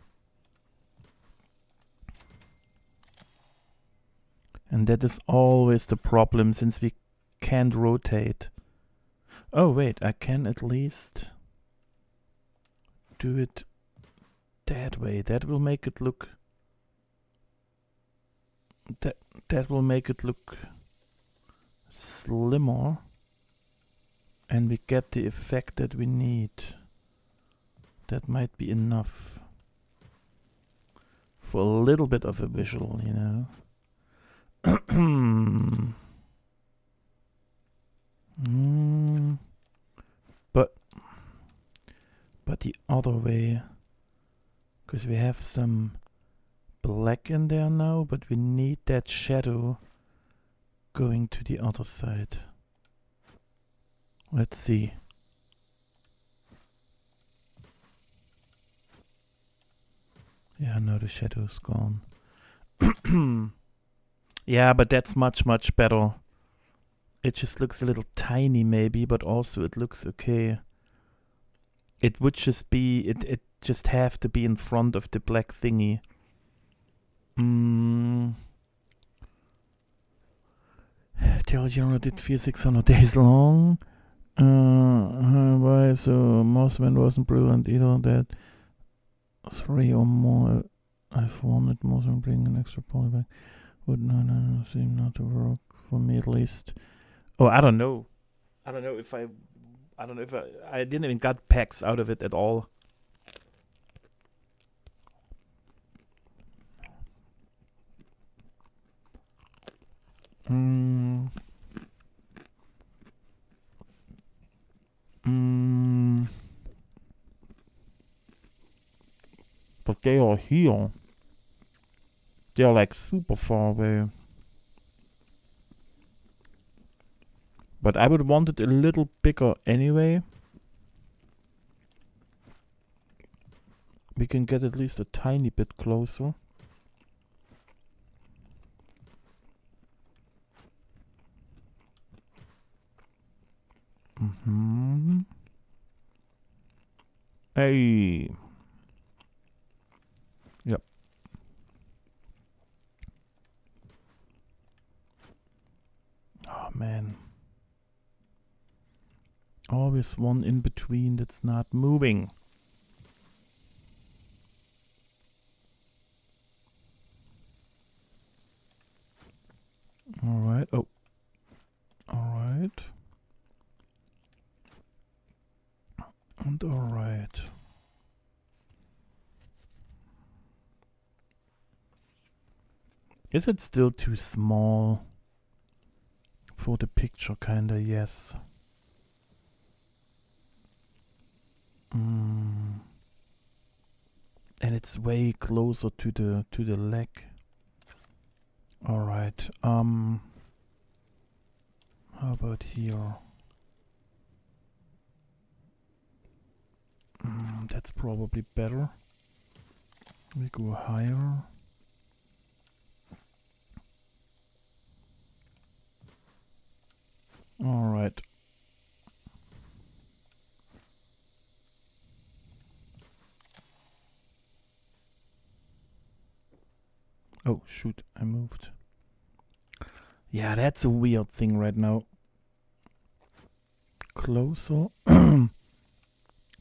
And that is always the problem, since we can't rotate. Oh wait, I can at least do it that way. That will make it look... That will make it look slimmer. And we get the effect that we need. That might be enough for a little bit of a visual, you know. But the other way, because we have some black in there now, but we need that shadow going to the other side. Let's see. Yeah, now the shadow's gone. Yeah, but that's much better. It just looks a little tiny maybe, but also it looks okay. It would just be, it just have to be in front of the black thingy. Tell General did feel 600 days long. Why? So Mossman wasn't brilliant either. That 3 or more. I've wanted Mossman bring an extra polyback. Would no seem not to work for me at least. Oh, I don't know. I don't know if I didn't even got packs out of it at all. But they are here. They are like super far away. But I would want it a little bigger anyway. We can get at least a tiny bit closer. Hey. Yep. Oh man. Always one in between that's not moving. Alright. Oh. Alright. And alright. Is it still too small? For the picture, kinda, yes. And it's way closer to the leg. Alright, how about here? That's probably better. We go higher. Alright. Oh shoot, I moved. Yeah, that's a weird thing right now. Closer.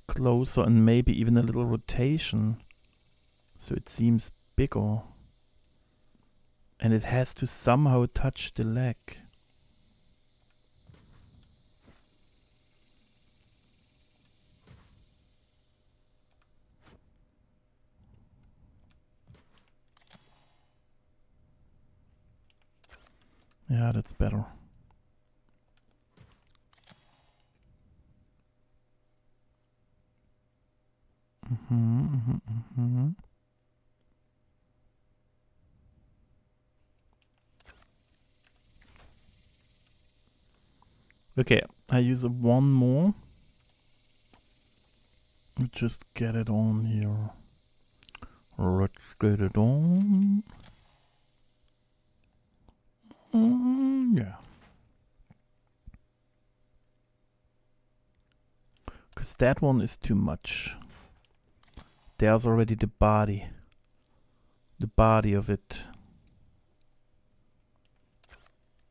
Closer and maybe even a little rotation. So it seems bigger. And it has to somehow touch the leg. Yeah, that's better. Okay, I use one more. Just get it on here. Let's get it on. Yeah. Because that one is too much. There's already the body. The body of it.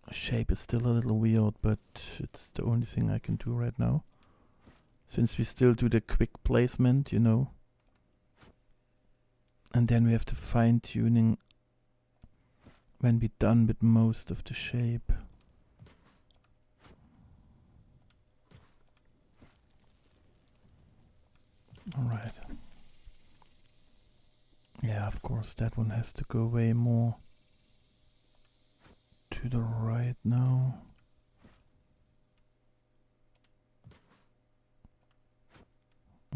Shape is still a little weird, but it's the only thing I can do right now. Since we still do the quick placement, you know. And then we have the fine-tuning when we're done with most of the shape. Alright. Yeah, of course, that one has to go way more to the right now.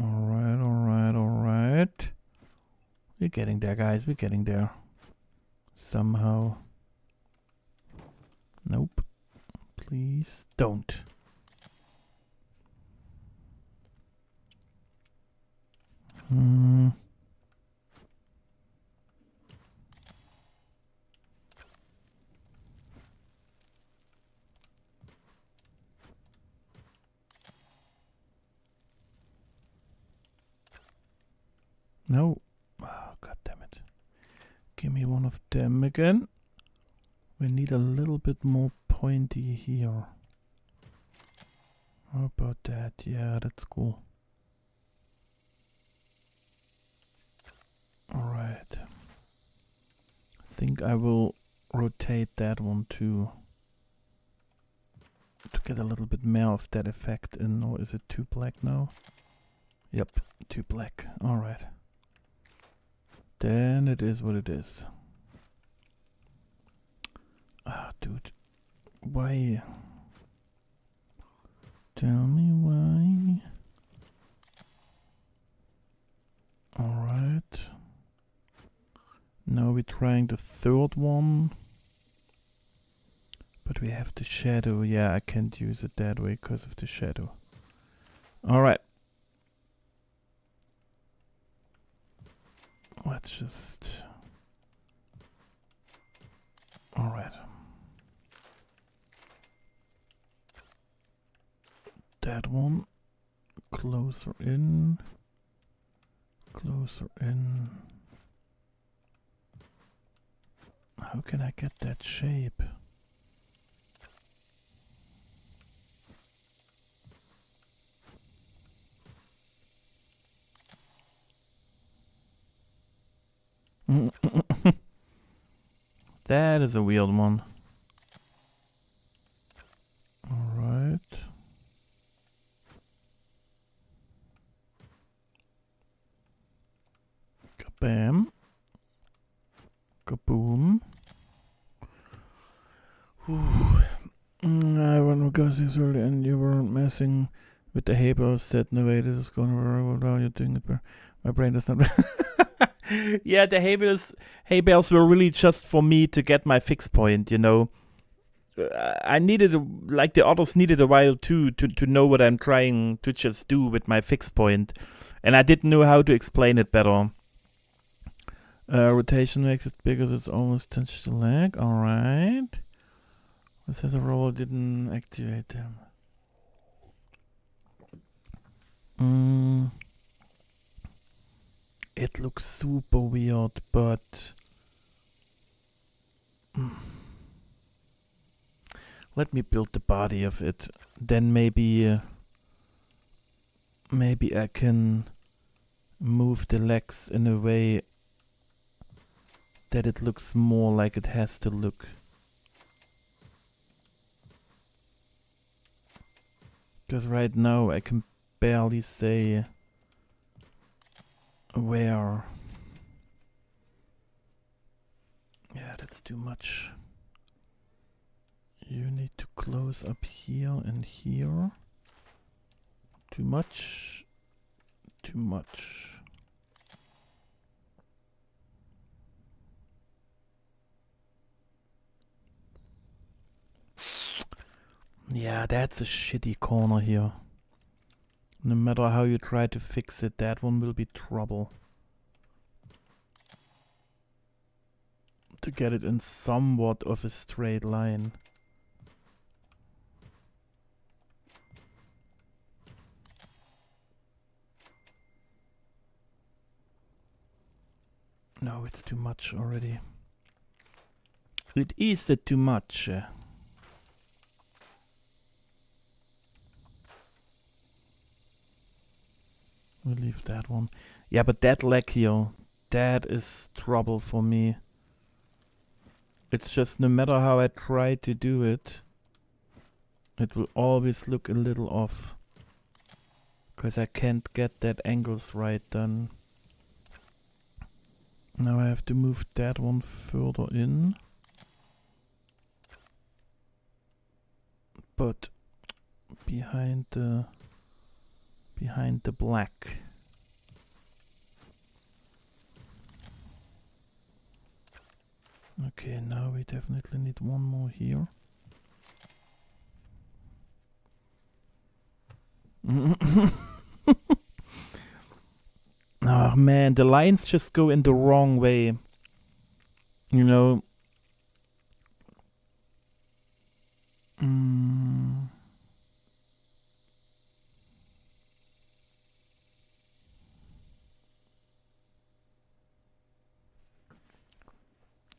Alright, alright, alright. We're getting there, guys. We're getting there. Somehow. Nope. Please don't. No. Oh, God damn it. Give me one of them again. We need a little bit more pointy here. How about that? Yeah, that's cool. Alright. I think I will rotate that one too. To get a little bit more of that effect in. Or is it too black now? Yep, too black. Alright. Then it is what it is. Ah, dude. Why? Tell me why. Alright. Now we're trying the third one. But we have the shadow. Yeah, I can't use it that way because of the shadow. Alright. Let's just... Alright. That one. Closer in. Closer in. How can I get that shape? That is a weird one. Alright. Kabam. Kaboom. I want to go this early and you weren't messing with the hay bales. Said no way, this is going to well, you're doing it. My brain does not. Yeah, the hay bales were really just for me to get my fix point, you know. I needed, like the others needed a while too, to know what I'm trying to just do with my fix point. And I didn't know how to explain it better. Rotation makes it bigger, it's almost touched the leg. Alright. This has a roll, didn't activate them. It looks super weird, but... Let me build the body of it. Then maybe I can move the legs in a way that it looks more like it has to look. Because right now I can barely say where. Yeah, that's too much. You need to close up here and here. Too much. Too much. Yeah, that's a shitty corner here. No matter how you try to fix it, that one will be trouble. To get it in somewhat of a straight line. No, it's too much already. It is too much. We'll leave that one. Yeah, but that leg here, that is trouble for me. It's just no matter how I try to do it, it will always look a little off. Because I can't get that angles right then. Now I have to move that one further in. But behind the black. Okay, now we definitely need one more here. Oh man, the lines just go in the wrong way. You know.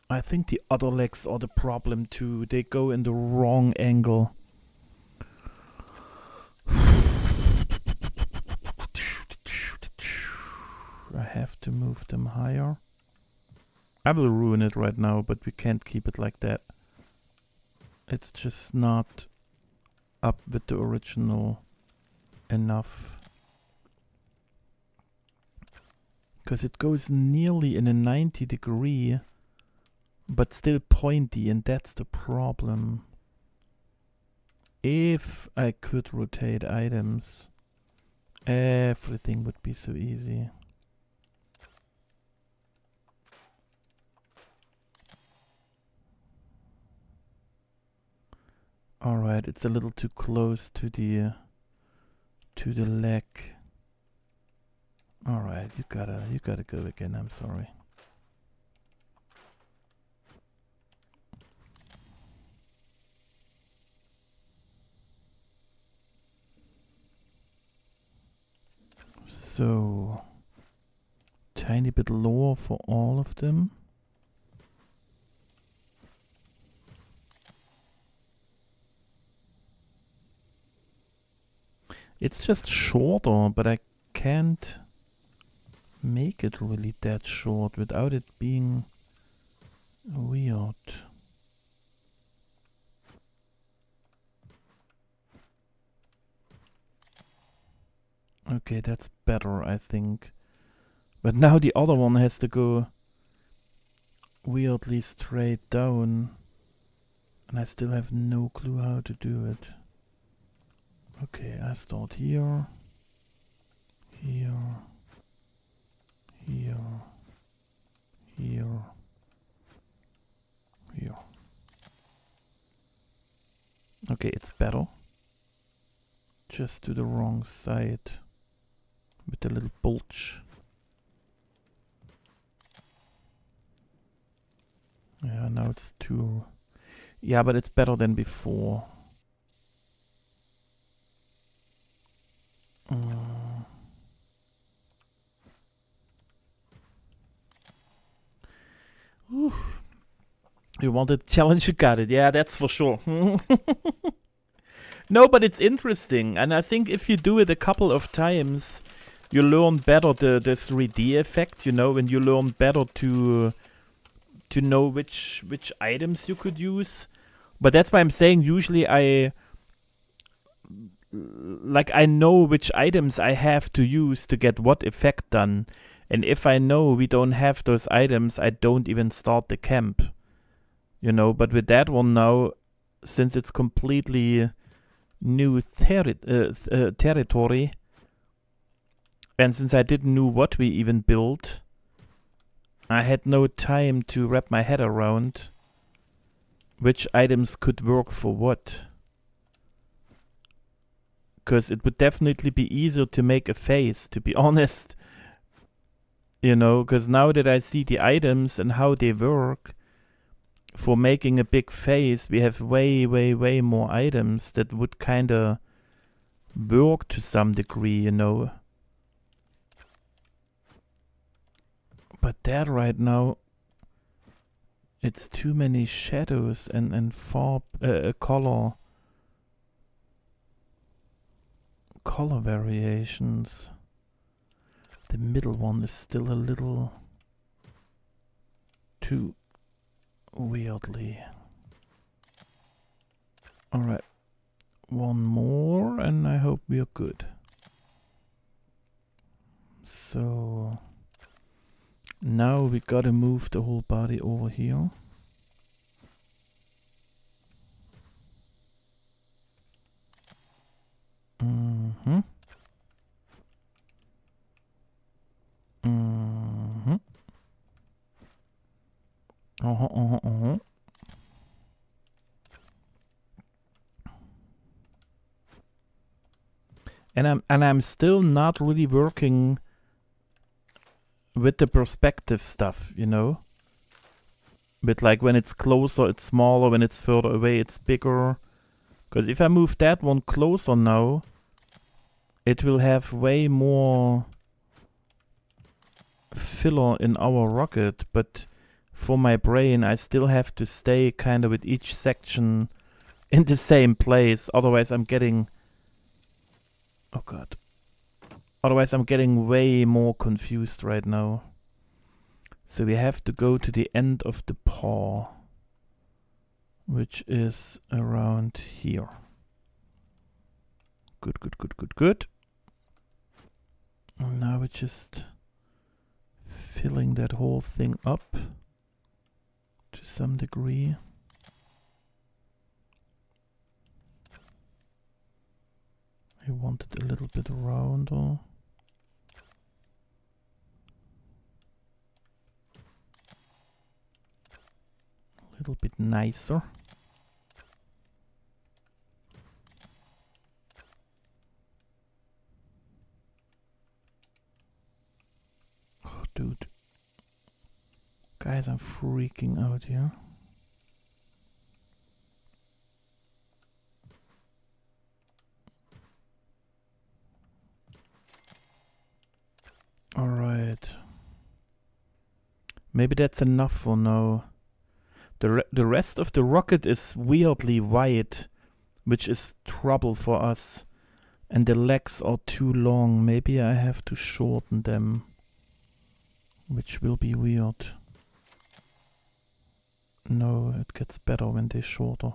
I think the other legs are the problem too. They go in the wrong angle. I have to move them higher. I will ruin it right now, but we can't keep it like that. It's just not up with the original enough. Because it goes nearly in a 90-degree, but still pointy, and that's the problem. If I could rotate items, everything would be so easy. Alright, it's a little too close to the leg. Alright, you gotta go again, I'm sorry. So tiny bit lower for all of them. It's just shorter, but I can't make it really that short without it being weird. Okay, that's better, I think. But now the other one has to go weirdly straight down. And I still have no clue how to do it. Okay, I start here. Here. Here. Here. Here. Okay, it's better. Just to the wrong side. With a little bulge. Yeah, now it's too... Yeah, but it's better than before. Ooh. You wanted a challenge, you got it. Yeah, that's for sure. No, but it's interesting. And I think if you do it a couple of times, you learn better the 3D effect, you know, and you learn better to know which items you could use. But that's why I'm saying usually I know which items I have to use to get what effect done. And if I know we don't have those items, I don't even start the camp. You know, but with that one now, since it's completely new territory, and since I didn't know what we even built, I had no time to wrap my head around which items could work for what. Because it would definitely be easier to make a face, to be honest. You know, because now that I see the items and how they work, for making a big face, we have way more items that would kinda work to some degree, you know. But that right now, it's too many shadows and color variations. The middle one is still a little too weirdly. Alright, one more and I hope we are good. So now we gotta move the whole body over here. Mm-hmm. Mm-hmm. And I'm still not really working with the perspective stuff, you know? But like when it's closer, it's smaller. When it's further away, it's bigger. Because if I move that one closer now, it will have way more filler in our rocket. But for my brain, I still have to stay kind of with each section in the same place. Otherwise, I'm getting... Oh god. Otherwise, I'm getting way more confused right now. So we have to go to the end of the paw, which is around here. Good, good, good, good, good. And now we're just filling that whole thing up to some degree. I want it a little bit rounder. A little bit nicer. dude. Guys, I'm freaking out here. Alright. Maybe that's enough for now. The rest of the rocket is weirdly wide, which is trouble for us. And the legs are too long. Maybe I have to shorten them, which will be weird. No, it gets better when they're shorter.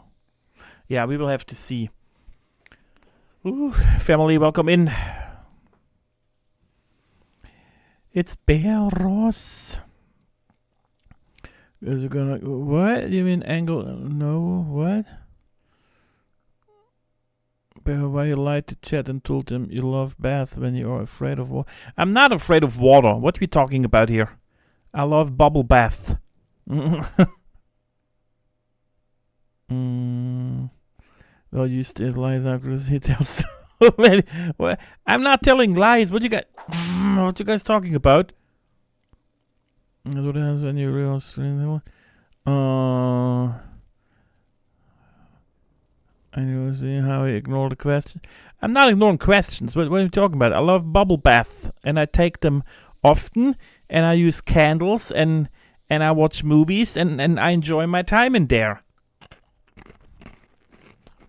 Yeah, we will have to see. Ooh, family, welcome in. It's Bear Ross. Is it gonna... What? You mean angle... No, what? Bear, why you lied to chat and told him you love bath when you are afraid of water? I'm not afraid of water. What are we talking about here? I love bubble bath. Well, you still lies because he tells so many. What? I'm not telling lies. What you guys? What you guys talking about? What happens when you realize? I was seeing how he ignored the question. I'm not ignoring questions. What are you talking about? I love bubble baths, and I take them often, and I use candles, and I watch movies, and I enjoy my time in there.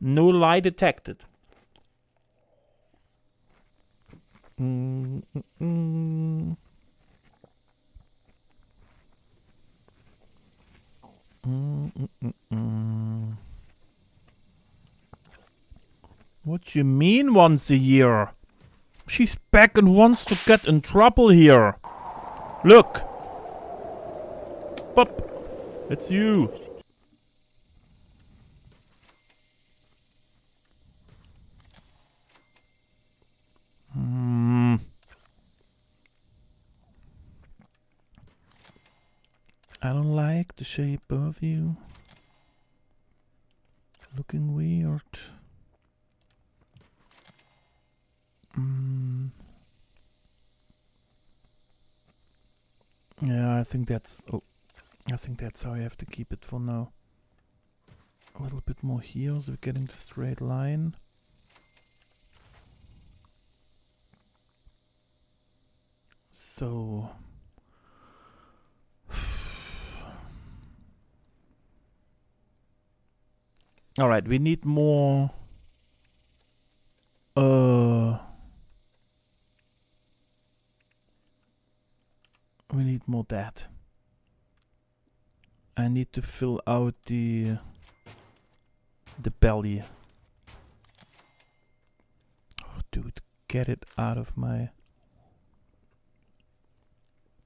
No lie detected. What you mean once a year? She's back and wants to get in trouble here. Look. Pop. It's you. I don't like the shape of you. Looking weird. Yeah, I think that's... Oh, I think that's how I have to keep it for now. A little bit more here, so we're getting the straight line. So... Alright, we need more... We need more that. I need to fill out the belly. Oh, dude, get it out of my...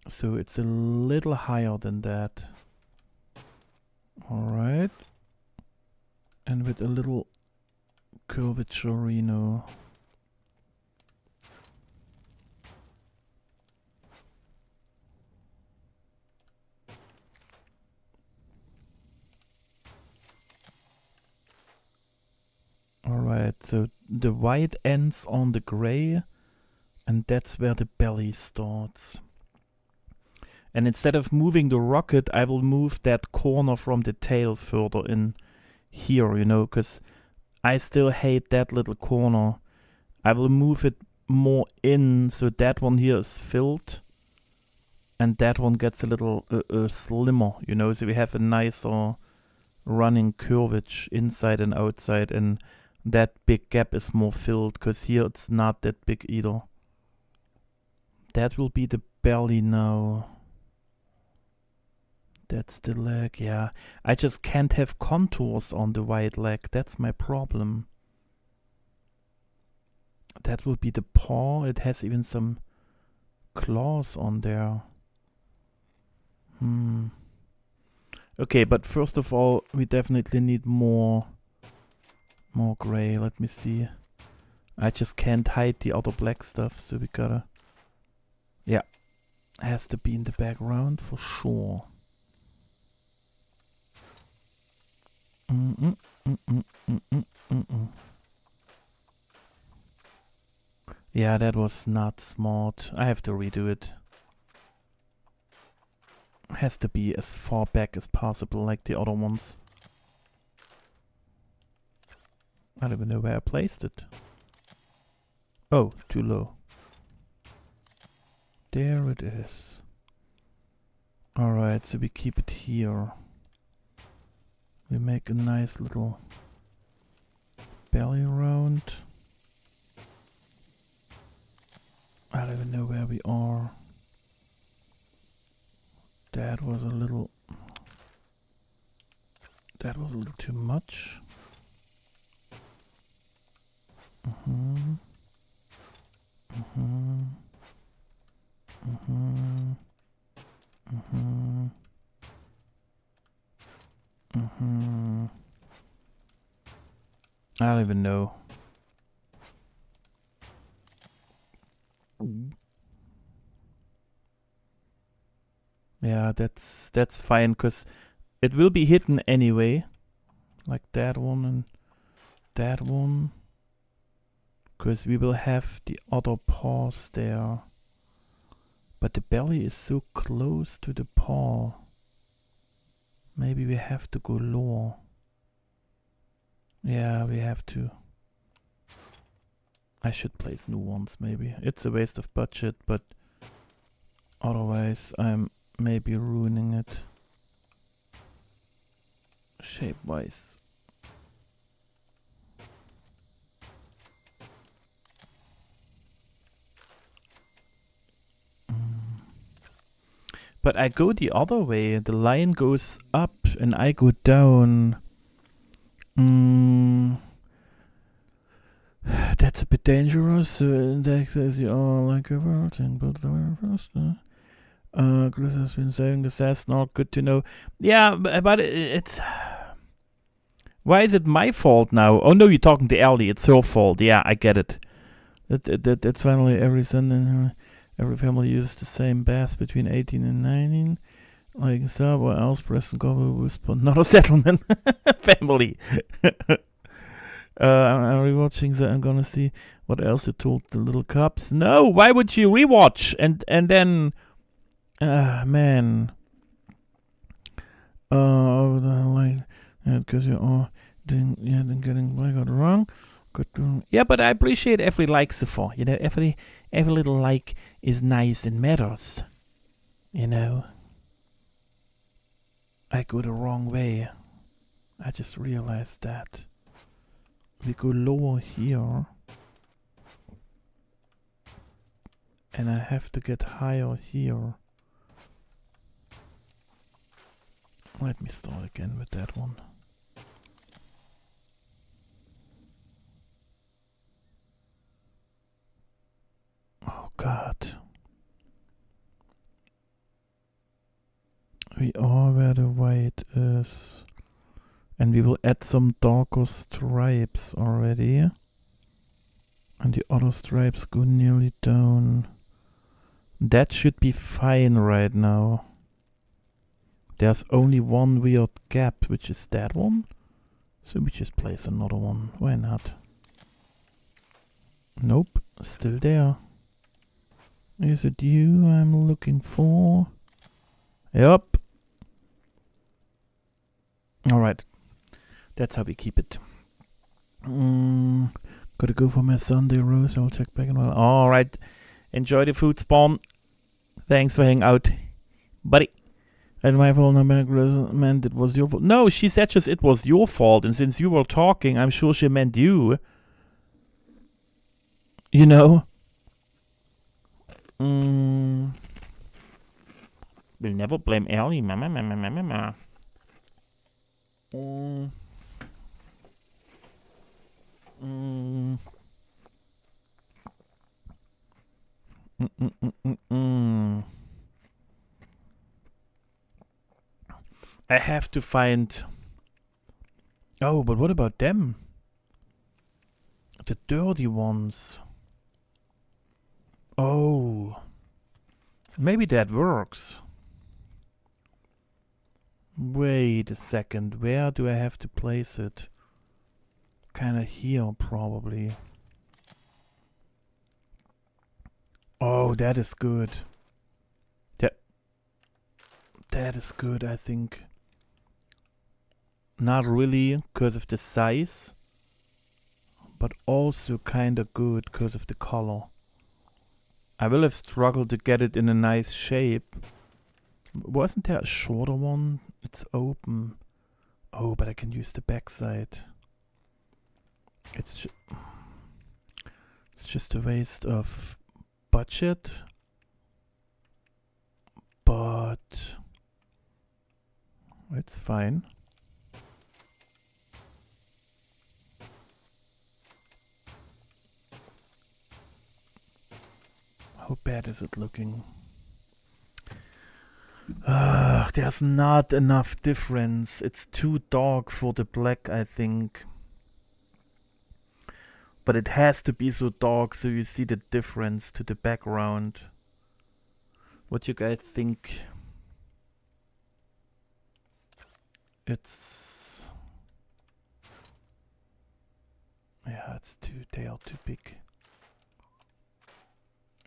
So it's a little higher than that. Alright. And with a little curvature, you know. Alright, so the white ends on the gray, and that's where the belly starts. And instead of moving the rocket, I will move that corner from the tail further in here, you know, because I still hate that little corner. I will move it more in, so that one here is filled, and that one gets a little slimmer, you know, so we have a nicer running curvature inside and outside, and that big gap is more filled, because here it's not that big either. That will be the belly now. That's the leg, yeah. I just can't have contours on the white leg. That's my problem. That will be the paw. It has even some claws on there. Okay, but first of all, we definitely need more gray. Let me see. I just can't hide the other black stuff, so we gotta... Yeah, has to be in the background for sure. Yeah, that was not smart. I have to redo it. Has to be as far back as possible, like the other ones. I don't even know where I placed it. Oh, too low. There it is. Alright, so we keep it here. We make a nice little belly round. I don't even know where we are. That was a little too much. Mhm. Mhm. Mhm. Mhm. Mhm. I don't even know. Yeah, that's fine, cause it will be hidden anyway, like that one and that one, cause we will have the other paws there. But the belly is so close to the paw. Maybe we have to go lower. Yeah, we have to. I should place new ones, maybe. It's a waste of budget, but otherwise I'm maybe ruining it. Shape-wise. But I go the other way. The lion goes up and I go down. That's a bit dangerous. Index says you are like a virgin, but the very first. Chris has been saying this. That's not good to know. Yeah, but it's. Why is it my fault now? Oh no, you're talking to Ellie. It's her fault. Yeah, I get it. That's finally every son. Every family uses the same bath between 18 and 19. Like so, what else? Preston Cobble whisper, not a settlement. Family. I'm rewatching that. I'm gonna see what else you told the little cubs. No, why would you rewatch? And then, man. Like, because you are then getting what I got wrong. Yeah, but I appreciate every like so far. You know, every little like is nice and matters. You know. I go the wrong way. I just realized that. We go lower here. And I have to get higher here. Let me start again with that one. Oh God. We are where the white is. And we will add some darker stripes already. And the other stripes go nearly down. That should be fine right now. There's only one weird gap, which is that one. So we just place another one. Why not? Nope, still there. Is it you I'm looking for? Yup. Alright. That's how we keep it. Gotta go for my Sunday roast. I'll check back in a while. Alright. Enjoy the food spawn. Thanks for hanging out, buddy. And my phone number meant it was your fault. No, she said just it was your fault. And since you were talking, I'm sure she meant you. You know? We'll never blame Ellie. Mama. I have to find... Oh, but what about them? The dirty ones. Oh. Maybe that works. Wait a second. Where do I have to place it? Kinda here, probably. Oh, that is good. That is good, I think. Not really because of the size, but also kinda good because of the color. I will have struggled to get it in a nice shape. Wasn't there a shorter one? It's open. Oh, but I can use the backside. It's just a waste of budget. But it's fine. How bad is it looking? There's not enough difference. It's too dark for the black, I think. But it has to be so dark so you see the difference to the background. What you guys think? Yeah, they are too big.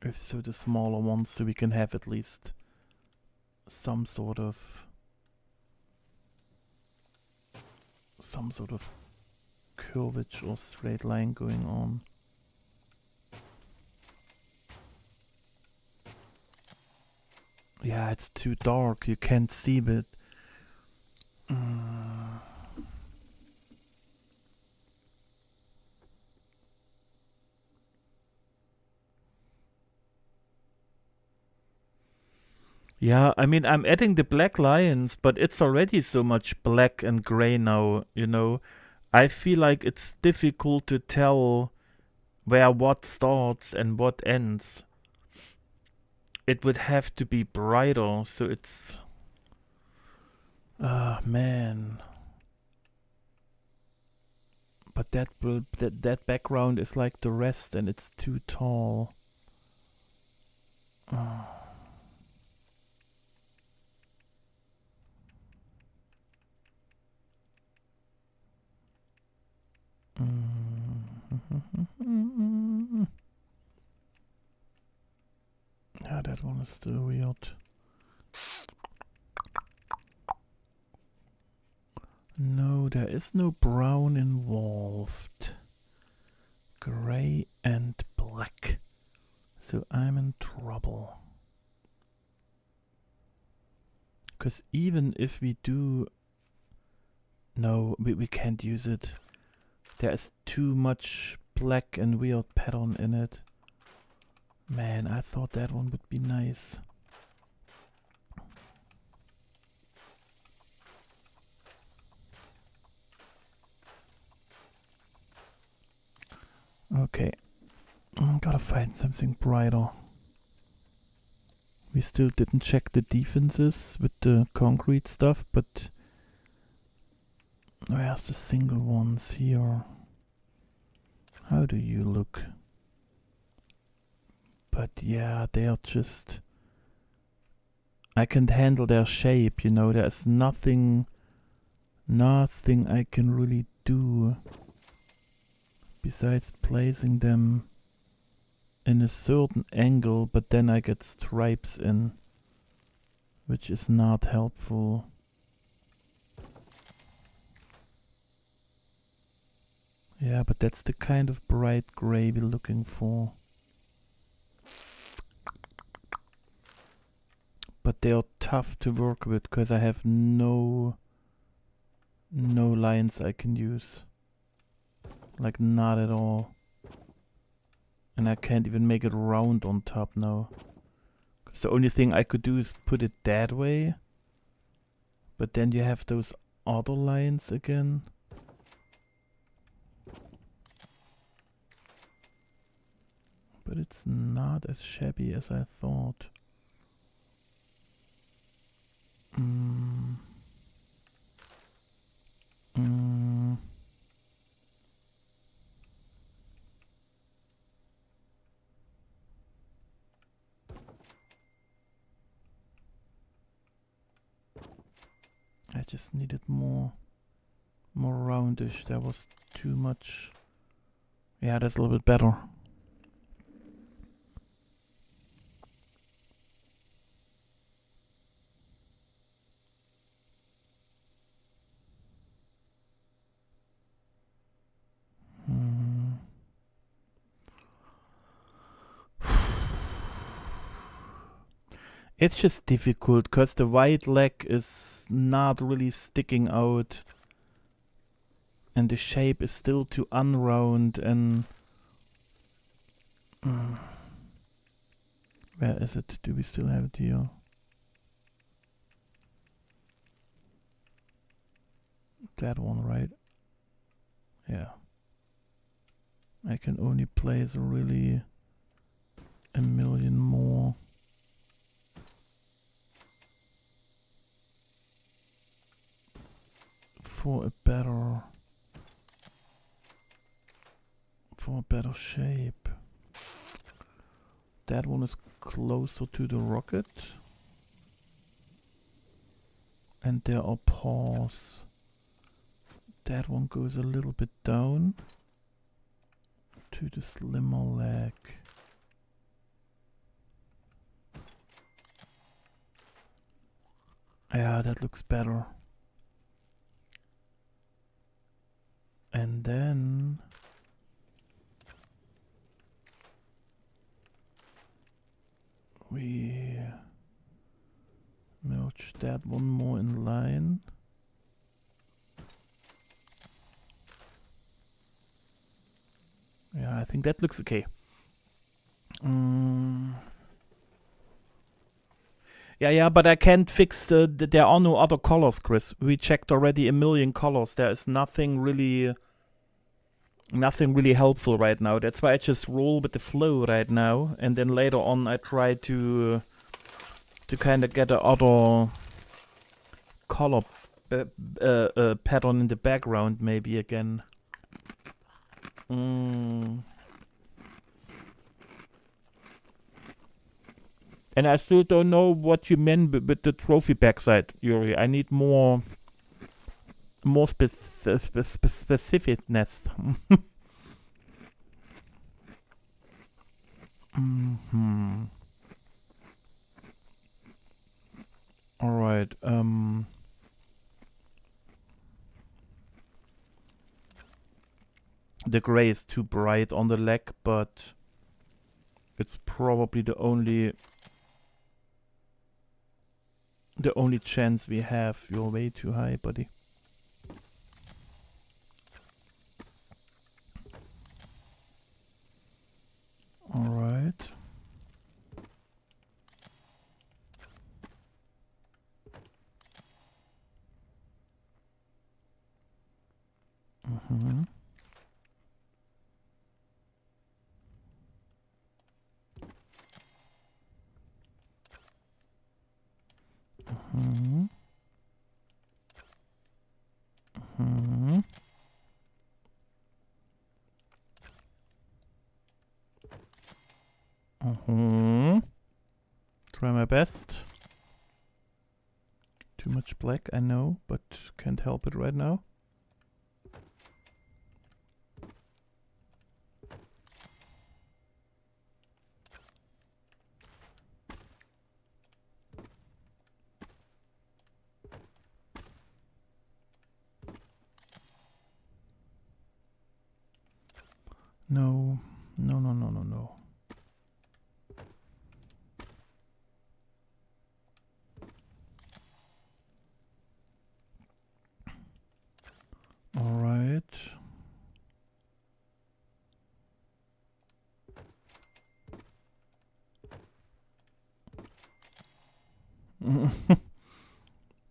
If so, the smaller ones, so we can have at least some sort of curvage or straight line going on. Yeah, it's too dark. You can't see it. Yeah, I mean, I'm adding the black lions, but it's already so much black and gray now, you know. I feel like it's difficult to tell where what starts and what ends. It would have to be brighter, so it's... Ah, man. But that background is like the rest and it's too tall. Yeah, that one is still weird. No, there is no brown involved. Gray and black. So I'm in trouble. Because even if we do... No, we can't use it. There's too much black and weird pattern in it. Man, I thought that one would be nice. Okay. Gotta find something brighter. We still didn't check the defenses with the concrete stuff, but... Where's the single ones here? How do you look? But yeah, they are just... I can't handle their shape, you know, there's nothing I can really do besides placing them in a certain angle, but then I get stripes in, which is not helpful. Yeah, but that's the kind of bright gray we're looking for. But they are tough to work with because I have no lines I can use. Like, not at all. And I can't even make it round on top now. Because the only thing I could do is put it that way. But then you have those other lines again. But it's not as shabby as I thought. I just needed more roundish. There was too much. Yeah, that's a little bit better. It's just difficult because the white leg is not really sticking out. And the shape is still too unround and... where is it? Do we still have it here? That one, right? Yeah. I can only place really a million more. For a better shape. That one is closer to the rocket. And there are paws. That one goes a little bit down to the slimmer leg. Yeah, that looks better. And then we merge that one more in line. Yeah, I think that looks okay. Yeah, but I can't fix there are no other colors, Chris. We checked already a million colors. There is nothing really helpful right now. That's why I just roll with the flow right now, and then later on I try to kind of get a other color pattern in the background maybe again. And I still don't know what you meant with the trophy backside, Yuri. I need more specificness. All right. The gray is too bright on the leg, but it's probably the only chance we have. You're way too high, buddy. All right. Mm-hmm. Mm-hmm. Mm-hmm. Mm-hmm. Try my best. Too much black, I know, but can't help it right now. No. All right.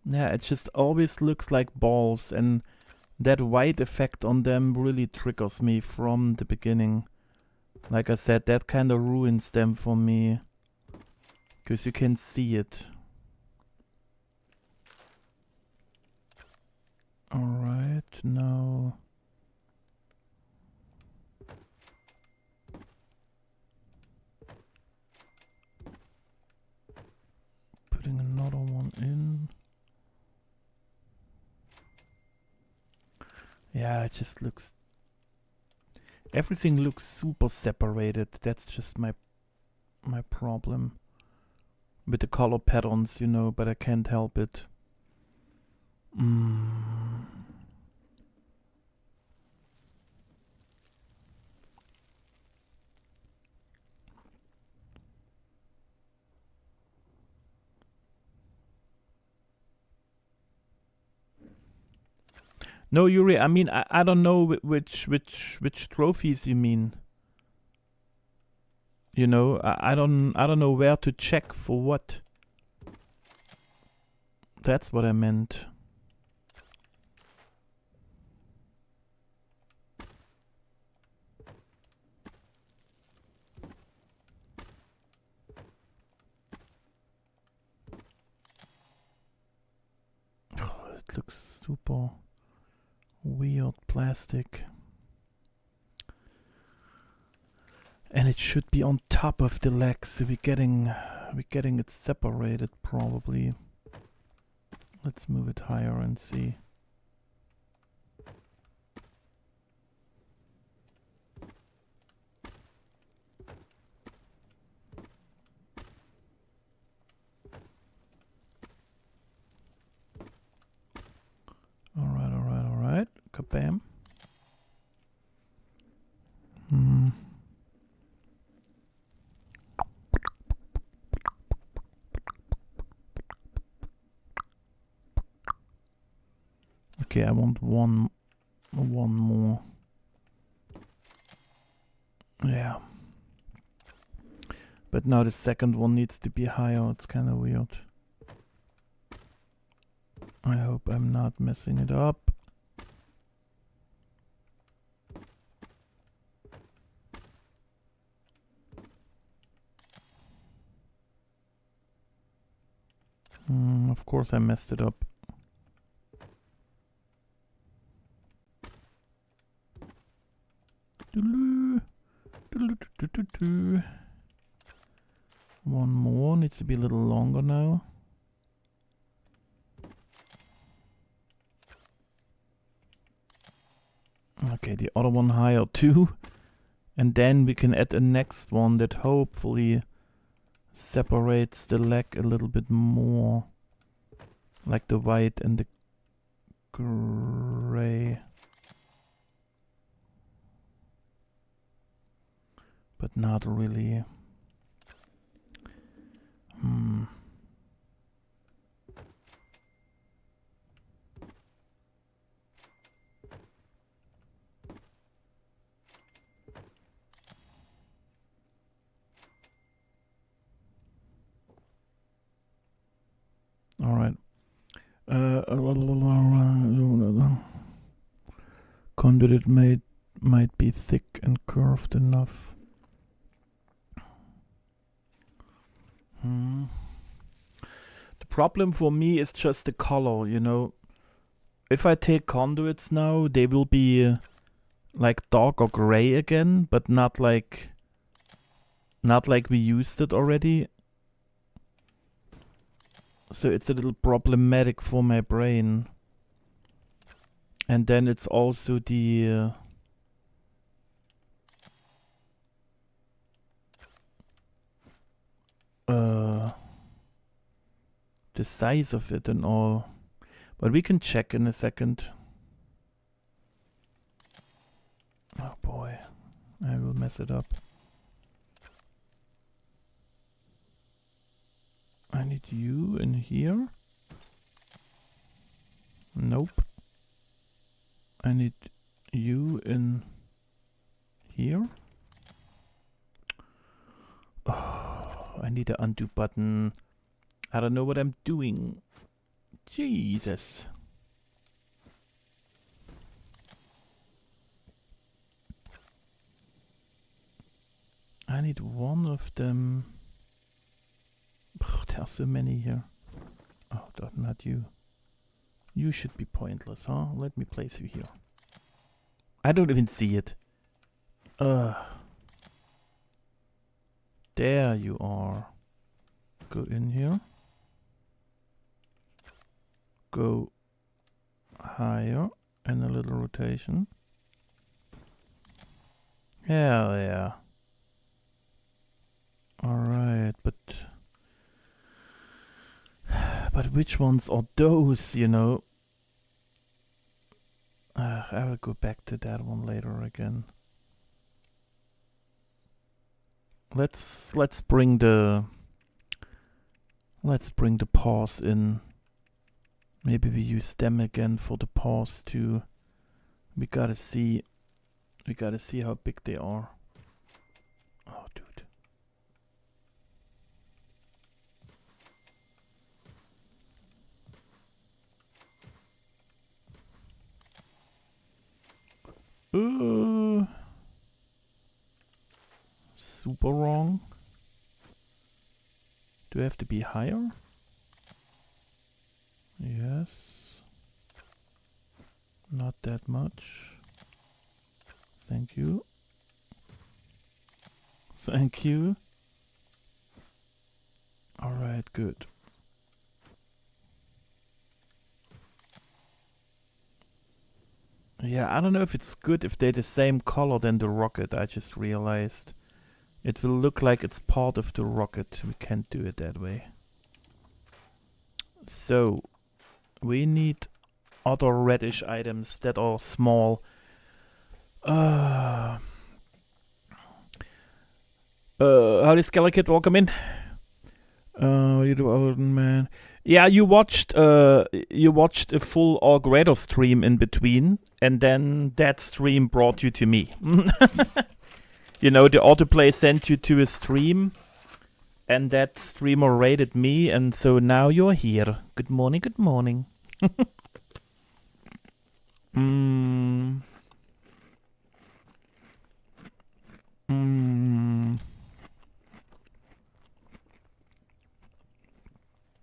Yeah, it just always looks like balls, and that white effect on them really triggers me from the beginning. Like I said, that kind of ruins them for me, because you can see it. Alright, now... putting another one in. Yeah, it just looks... everything looks super separated. That's just my problem. With the color patterns, you know, but I can't help it. No, Yuri, I mean, I don't know which trophies you mean. You know, I don't know where to check for what. That's what I meant. Oh, it looks super weird plastic. And it should be on top of the legs, so we're getting it separated probably. Let's move it higher and see. Alright. Kabam. Okay, I want one more. Yeah. But now the second one needs to be higher. It's kind of weird. I hope I'm not messing it up. Of course I messed it up. One more, needs to be a little longer now. Okay, the other one higher too. And then we can add a next one that hopefully separates the leg a little bit more. Like the white and the gray. But not really. All right. Conduit might be thick and curved enough. The problem for me is just the color, you know. If I take conduits now, they will be like dark or gray again, but not like we used it already. So it's a little problematic for my brain. And then it's also the size of it and all. But we can check in a second. Oh boy, I will mess it up. I need you in here. Nope. I need you in here. Oh, I need an undo button. I don't know what I'm doing. Jesus. I need one of them. Oh, there are so many here. Oh, not you. You should be pointless, huh? Let me place you here. I don't even see it. There you are. Go in here. Go higher and a little rotation. Hell yeah. Alright, but which ones are those, you know? I will go back to that one later again. Let's bring the paws in. Maybe we use them again for the paws too. We gotta see how big they are. Oh, dude. Super wrong. Do I have to be higher? Yes. Not that much. Thank you. Thank you. Alright, good. Yeah, I don't know if it's good if they're the same color than the rocket, I just realized. It will look like it's part of the rocket. We can't do it that way. So, we need other reddish items that are small. Howdy Skelikid, welcome in. You do old man. Yeah, you watched a full Raideres stream in between, and then that stream brought you to me. You know, the autoplay sent you to a stream, and that streamer raided me, and so now you're here. Good morning, good morning. And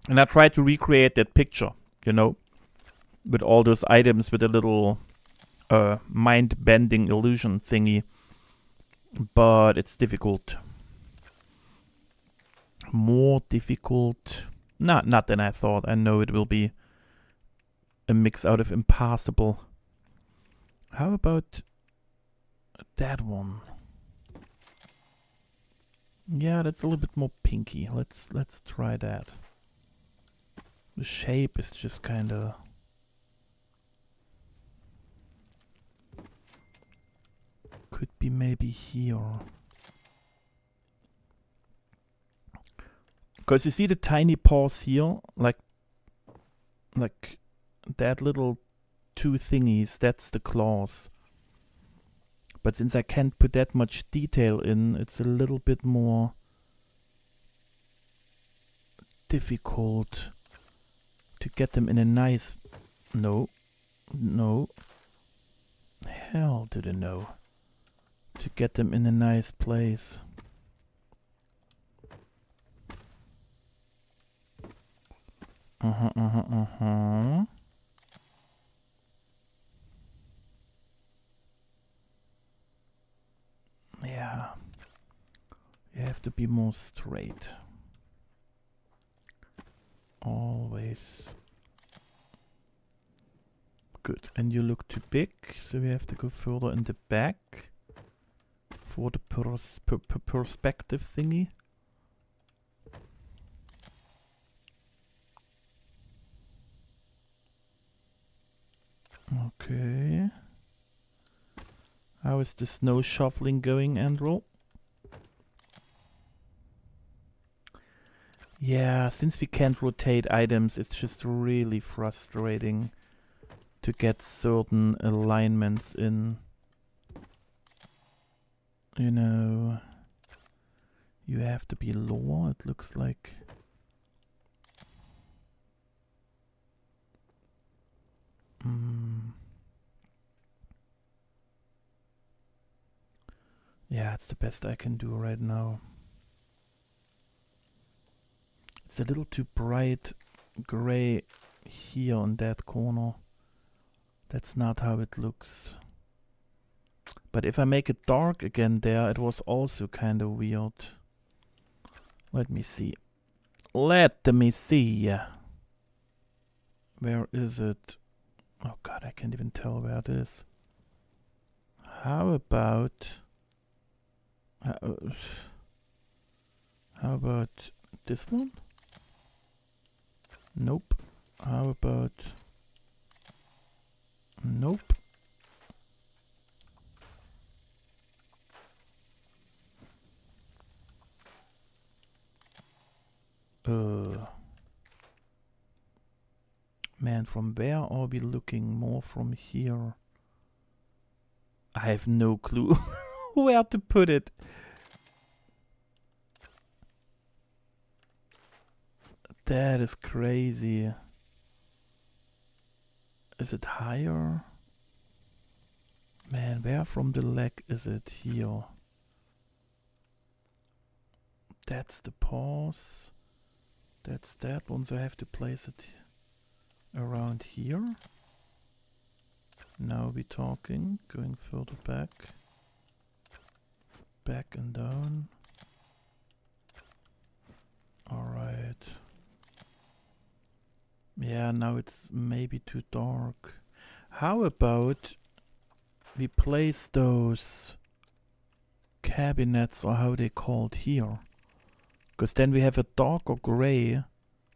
I tried to recreate that picture, you know, with all those items with a little mind-bending illusion thingy. But it's difficult. More difficult. Not than I thought. I know it will be a mix out of impossible. How about that one? Yeah, that's a little bit more pinky. Let's try that. The shape is just kinda... Could be maybe here. Because you see the tiny paws here? Like that little two thingies, that's the claws. But since I can't put that much detail in, it's a little bit more difficult to get them in a nice... No. Hell to the no. To get them in a nice place. Yeah. You have to be more straight. Always. Good. And you look too big, so we have to go further in the back for the perspective thingy. Okay. How is the snow shoveling going, Andrew? Yeah, since we can't rotate items, it's just really frustrating to get certain alignments in. You know, you have to be lower, it looks like. Yeah, it's the best I can do right now. It's a little too bright gray here on that corner. That's not how it looks. But if I make it dark again there, it was also kind of weird. Let me see. Let me see. Where is it? Oh god, I can't even tell where it is. How about... how about this one? Nope. How about... Nope. Man, from where are we looking? More from here. I have no clue where to put it. That is crazy. Is it higher? Man, where from the leg is it? Here. That's the pause. That's that one, so I have to place it around here. Now we're talking, going further back. Back and down. Alright. Yeah, now it's maybe too dark. How about we place those cabinets, or how they called here? Because then we have a darker gray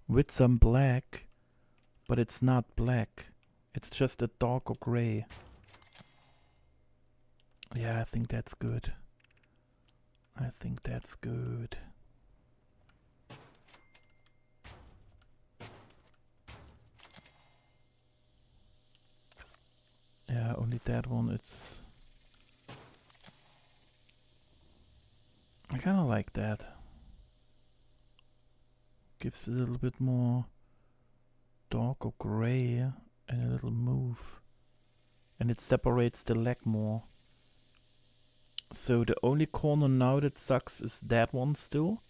with some black, but it's not black. It's just a darker gray. Yeah, I think that's good. I think that's good. Yeah, only that one, it's... I kind of like that. Gives a little bit more darker gray and a little move. And it separates the leg more. So the only corner now that sucks is that one still.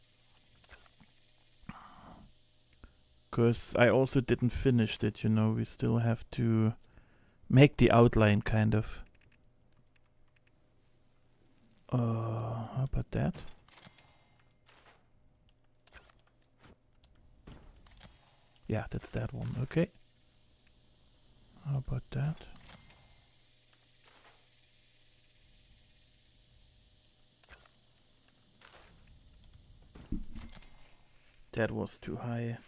Because I also didn't finish it, you know. We still have to make the outline kind of. How about that? Yeah, that's that one. Okay. How about that? That was too high.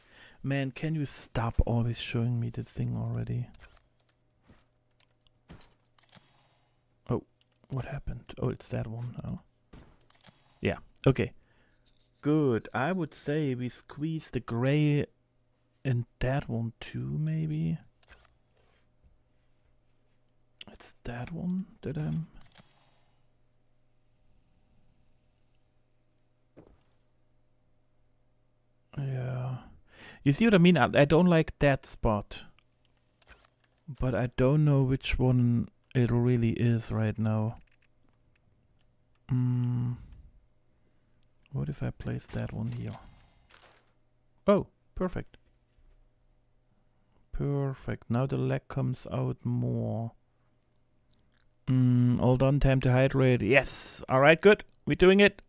Man, can you stop always showing me the thing already? Oh, what happened? Oh, it's that one now. Yeah, okay. Good. I would say we squeeze the gray in that one too, maybe. It's that one that I'm... Yeah. You see what I mean? I don't like that spot. But I don't know which one it really is right now. What if I place that one here? Oh, perfect. Perfect. Now the leg comes out more. All done. Time to hydrate. Yes. Alright, good. We're doing it.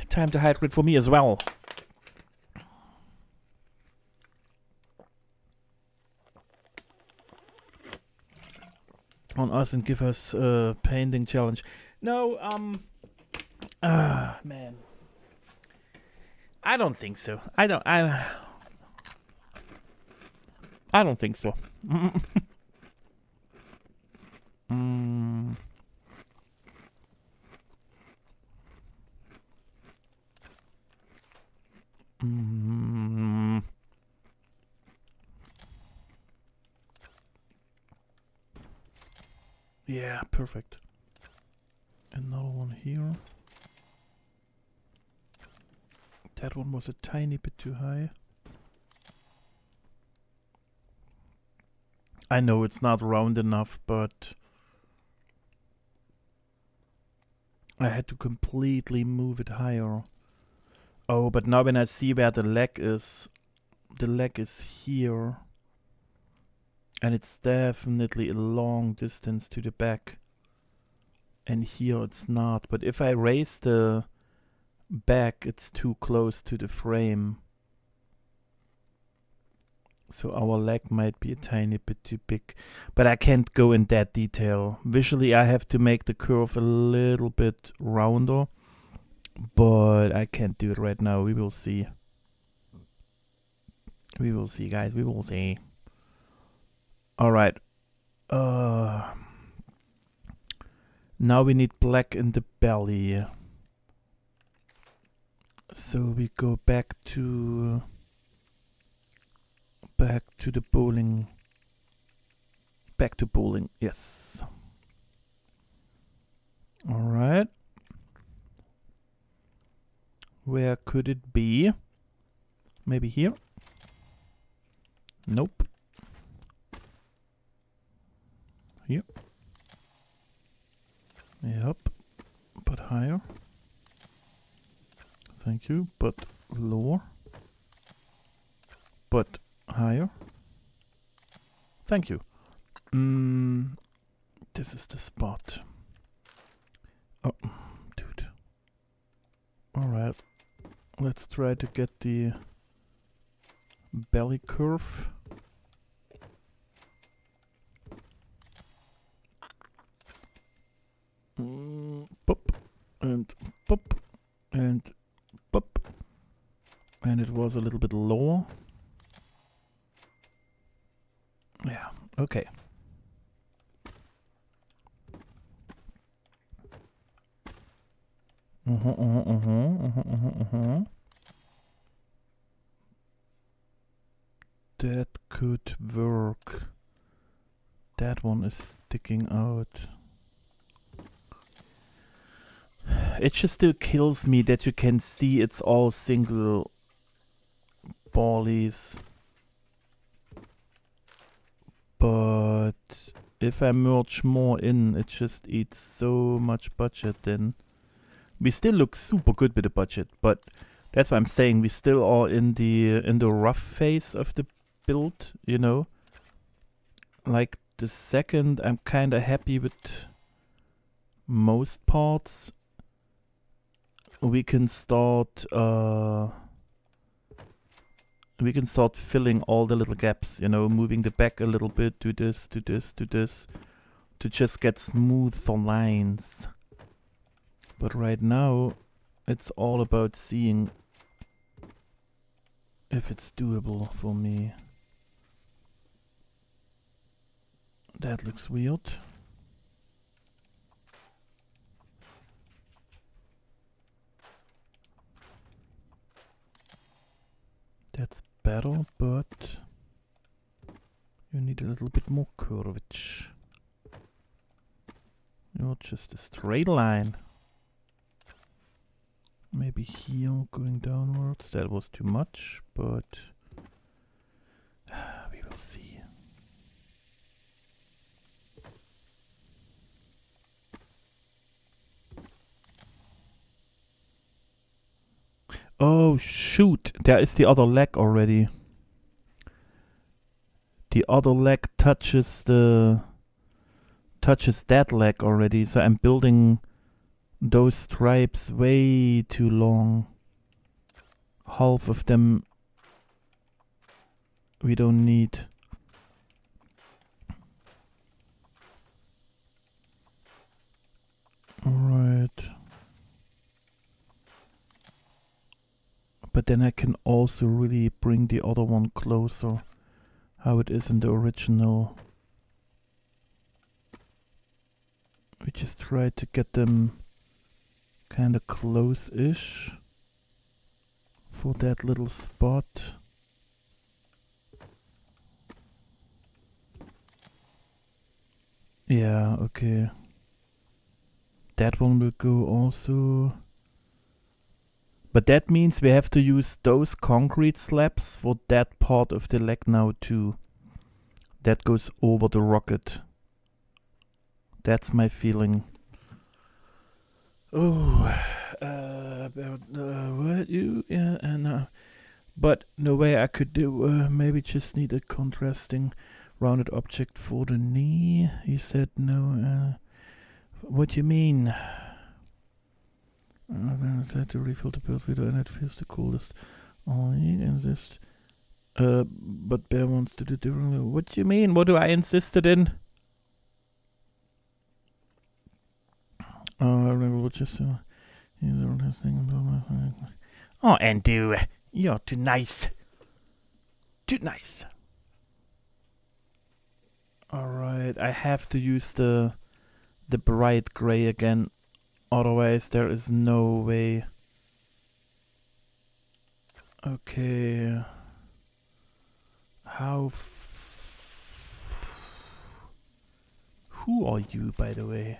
Time to hydrate for me as well. On us and give us a painting challenge. No, man. I don't think so. I don't think so. Yeah, perfect. Another one here. That one was a tiny bit too high. I know it's not round enough, but I had to completely move it higher. Oh, but now when I see where the leg is here. And it's definitely a long distance to the back. And here it's not. But if I raise the back, it's too close to the frame. So our leg might be a tiny bit too big. But I can't go in that detail. Visually, I have to make the curve a little bit rounder. But I can't do it right now. We will see. We will see, guys. We will see. Alright. Now we need black in the belly. So we go back to the bowling Back to bowling. Yes. All right. Where could it be? Maybe here? Nope. Here? Yep. But higher. Thank you. But lower. But higher. Thank you. This is the spot. Oh, dude. Alright. Let's try to get the belly curve. Pop. And pop. And pop. And it was a little bit lower. Yeah, okay. That could work. That one is sticking out. It just still kills me that you can see it's all single ballies. But if I merge more in, it just eats so much budget then. We still look super good with the budget, but that's why I'm saying we still are in the rough phase of the build, you know. Like the second I'm kinda happy with most parts, we can start filling all the little gaps, you know, moving the back a little bit, do this, do this, do this, to just get smoother lines. But right now, it's all about seeing if it's doable for me. That looks weird. That's better, but you need a little bit more curvature. You're just a straight line. Maybe here going downwards. That was too much, but we will see. Oh shoot, there is the other leg already. The other leg touches that leg already, so I'm building those stripes way too long. Half of them we don't need. Alright. But then I can also really bring the other one closer, how it is in the original. We just try to get them kinda close-ish for that little spot. Yeah, okay. That one will go also. But that means we have to use those concrete slabs for that part of the leg now too. That goes over the rocket. That's my feeling. Oh, what you? Yeah, and but no way I could do. Maybe just need a contrasting rounded object for the knee. He said no. What do you mean? Then I said to refill the build video, and it feels the coolest. Oh, he insists. But Bear wants to do differently. What do you mean? What do I insisted in? I remember what you said. Oh, Andrew, you're too nice. Too nice. Alright, I have to use the bright gray again. Otherwise, there is no way. Okay. How Who are you, by the way?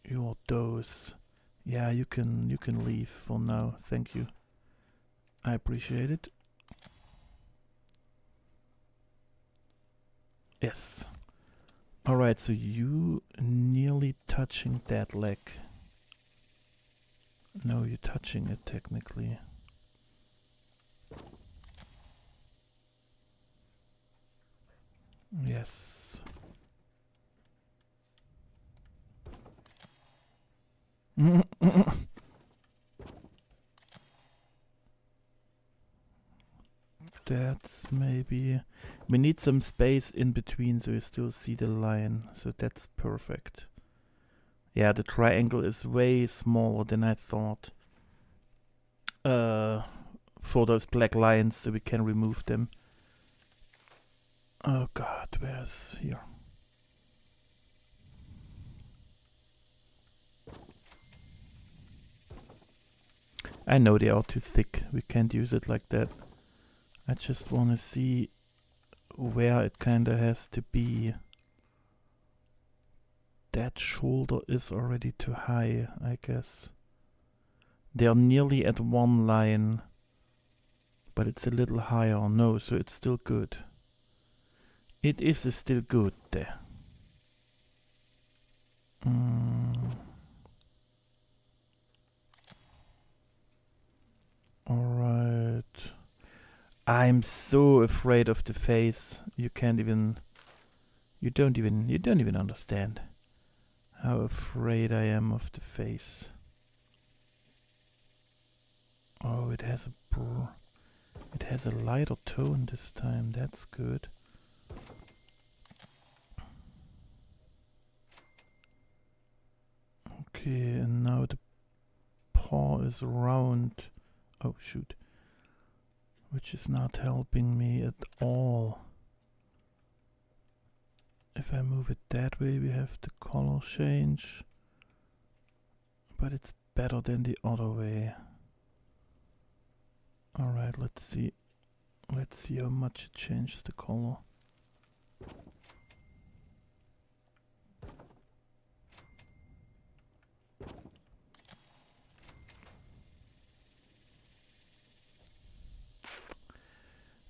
You're those. Yeah, you can leave for now. Thank you. I appreciate it. Yes. Alright, so you nearly touching that leg. No, you're touching it technically. Yes. That's maybe... We need some space in between so you still see the line. So that's perfect. Yeah, the triangle is way smaller than I thought. For those black lines, so we can remove them. Oh god, where's here? I know they are too thick. We can't use it like that. I just want to see where it kinda has to be. That shoulder is already too high, I guess. They are nearly at one line, but it's a little higher. No, so it's still good. It is still good there. Alright. I'm so afraid of the face. You can't even... You don't even understand how afraid I am of the face. Oh, it has a lighter tone this time. That's good. Okay, and now the paw is round. Oh shoot. Which is not helping me at all. If I move it that way, we have the color change. But it's better than the other way. Alright, let's see. Let's see how much it changes the color.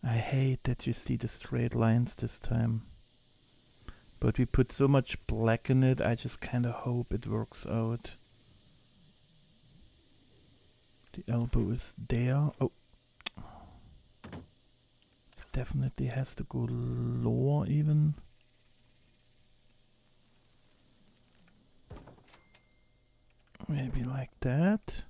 I hate that you see the straight lines this time. But we put so much black in it, I just kinda hope it works out. The elbow is there. Oh. It definitely has to go lower even. Maybe like that.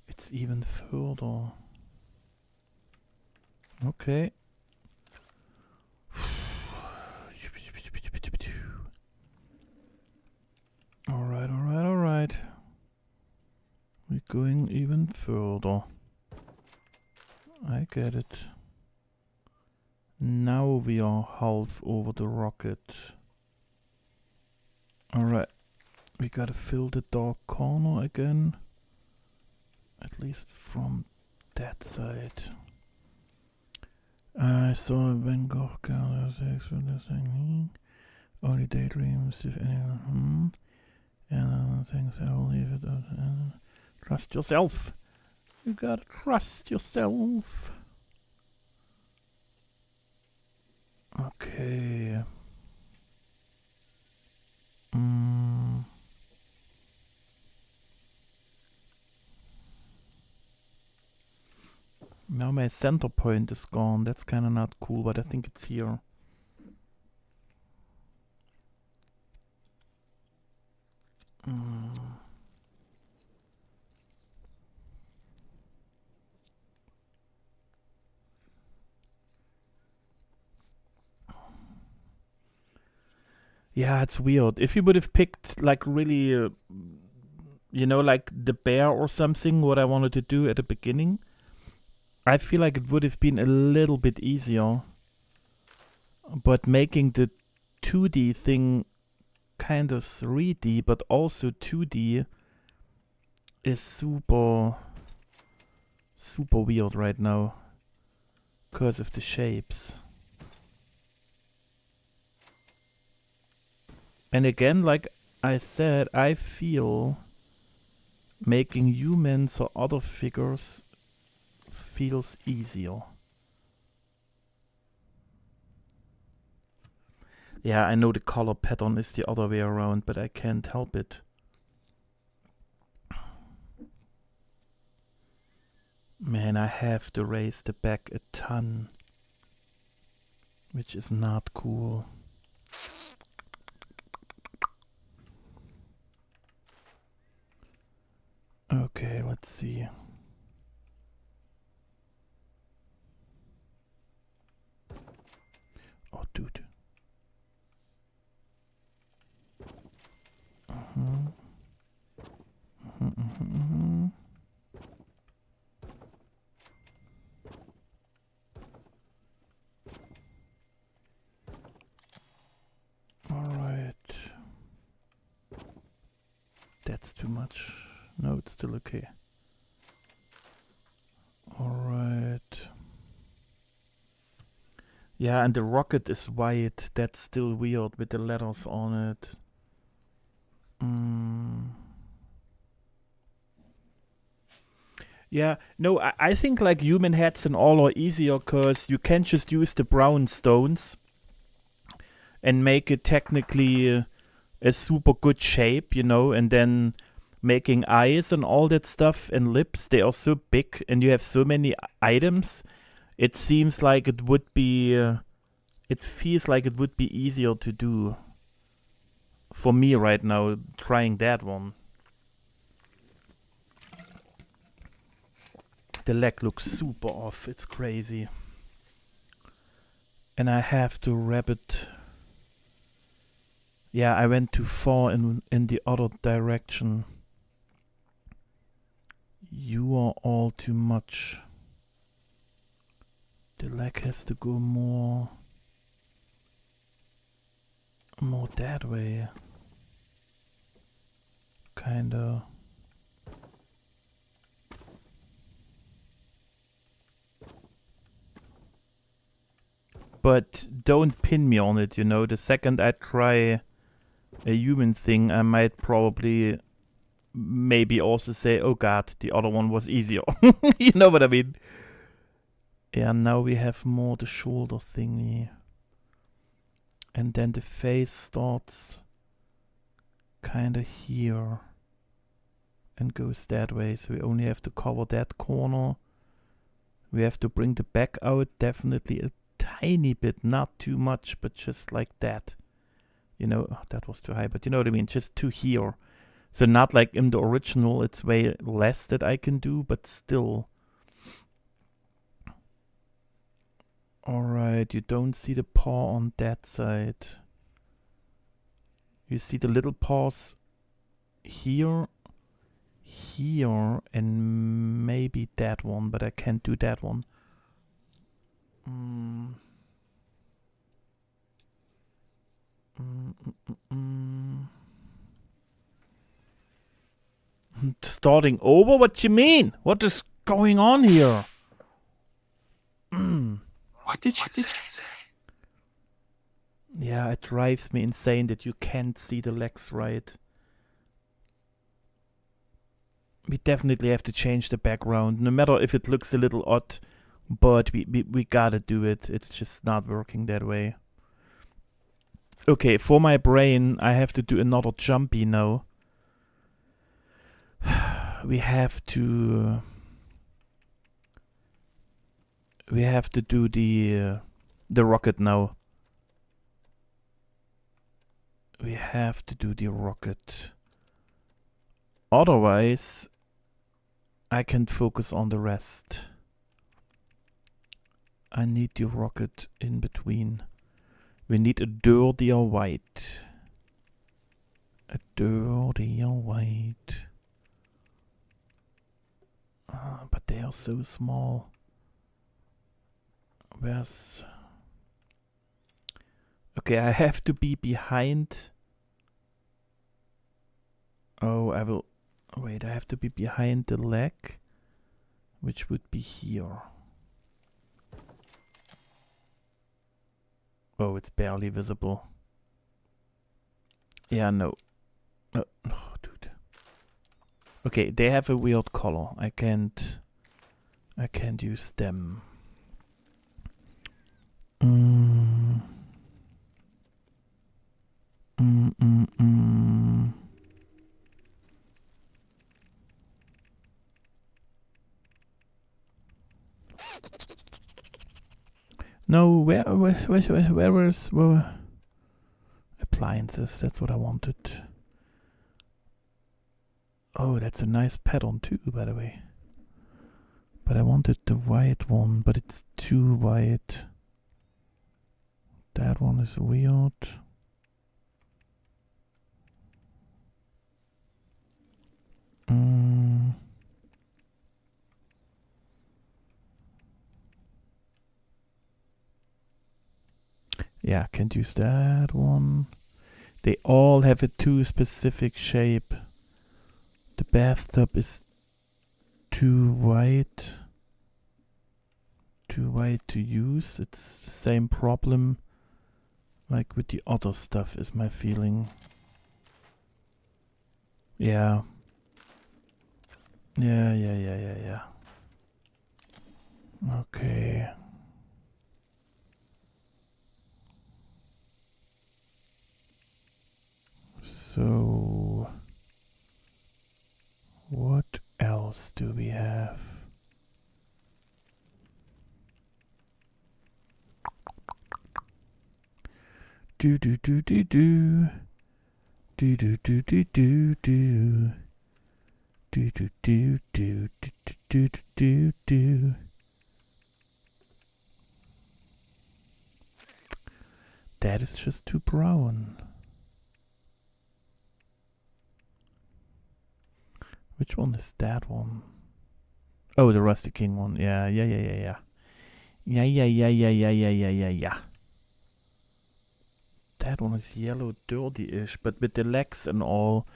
It's even further. Okay. Alright. We're going even further. I get it. Now we are half over the rocket. Alright. We gotta fill the dark corner again. At least from that side. I saw a Van Gogh for this thing. Only daydreams, if anyone. And things I will leave it up. Trust yourself. You gotta trust yourself. Okay. Now my center point is gone. That's kind of not cool, but I think it's here. Yeah, it's weird. If you would have picked like really, you know, like the bear or something, what I wanted to do at the beginning, I feel like it would have been a little bit easier. But making the 2D thing kind of 3D, but also 2D, is super weird right now because of the shapes. And again, like I said, I feel making humans or other figures feels easier. Yeah, I know the color pattern is the other way around, but I can't help it. Man, I have to raise the back a ton, which is not cool. Okay, let's see. Oh, dude. Alright. That's too much. No, it's still okay. Alright. Yeah, and the rocket is white. That's still weird with the letters on it. Yeah, no, I think like human heads and all are easier because you can just use the brown stones and make it technically a super good shape, you know, and then making eyes and all that stuff and lips, they are so big and you have so many items. It seems like it would be, it feels like it would be easier to do for me right now, trying that one. The leg looks super off, it's crazy. And I have to wrap it. Yeah, I went too far in the other direction. You are all too much. The leg has to go more that way. Kinda. But don't pin me on it, you know. The second I try a human thing, I might probably maybe also say, oh god, the other one was easier. You know what I mean? Yeah, now we have more the shoulder thingy. And then the face starts kinda here and goes that way. So we only have to cover that corner. We have to bring the back out definitely a tiny bit, not too much, but just like that. You know, oh, that was too high, but you know what I mean, just to here. So not like in the original, it's way less that I can do, but still. Alright, you don't see the paw on that side. You see the little paws here, here, and maybe that one, but I can't do that one. Starting over? What you mean? What is going on here? What did you say? Yeah, it drives me insane that you can't see the legs right. We definitely have to change the background, no matter if it looks a little odd, but we gotta do it. It's just not working that way. Okay, for my brain, I have to do another jumpy now. We have to do the rocket now. We have to do the rocket. Otherwise, I can focus on the rest. I need the rocket in between. We need a dirtier white. A dirtier white. But they are so small. Where's... Okay, I have to be behind. Oh, I will... Wait, I have to be behind the leg, which would be here. Oh, it's barely visible. Yeah, no. Oh, dude. Okay, they have a weird color. I can't use them. No, where appliances? That's what I wanted. Oh, that's a nice pattern too, by the way. But I wanted the white one, but it's too white. That one is weird. Yeah, can't use that one. They all have a too specific shape. The bathtub is too white. Too white to use. It's the same problem like with the other stuff, is my feeling. Yeah. Yeah. Okay. So, what else do we have? Do do do do do. Do do do do do do. Do do do do do do do do. That is just too brown. Which one is that one? Oh, the Rusty King one. Yeah. Yeah. That one is yellow dirty-ish, but with the legs and all,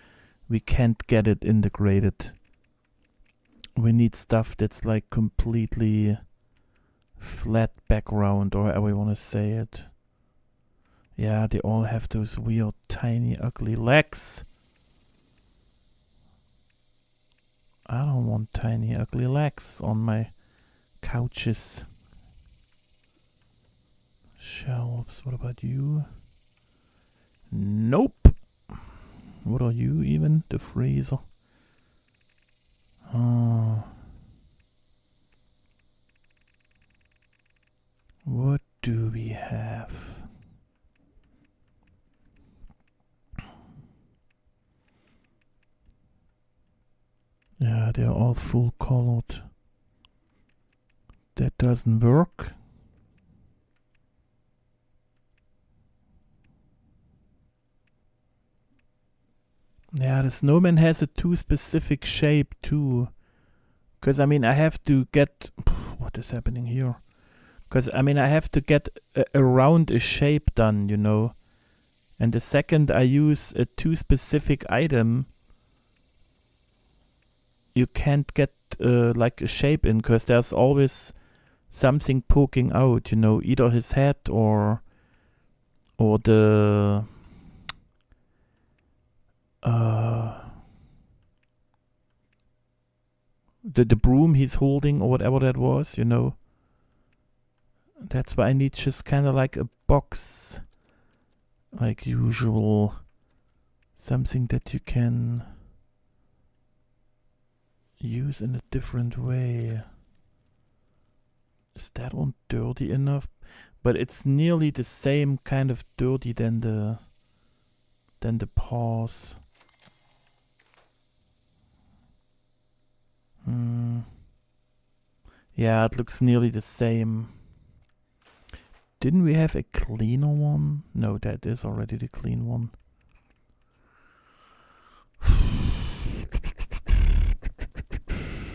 we can't get it integrated. We need stuff that's like completely flat background, or however you want to say it. Yeah, they all have those weird, tiny, ugly legs. I don't want tiny, ugly legs on my couches. Shelves, what about you? Nope. What are you even? The freezer. Oh. What do we have? Yeah, they're all full colored. That doesn't work. Yeah, the snowman has a too specific shape too. Because, I mean, I have to get... What is happening here? Because, I mean, I have to get around a shape done, you know. And the second I use a too specific item, you can't get like a shape in, because there's always something poking out, you know, either his head or the the broom he's holding or whatever that was, you know. That's why I need just kind of like a box, like usual, something that you can use in a different way. Is that one dirty enough? But it's nearly the same kind of dirty than the paws. Yeah, it looks nearly the same. Didn't we have a cleaner one? No, that is already the clean one.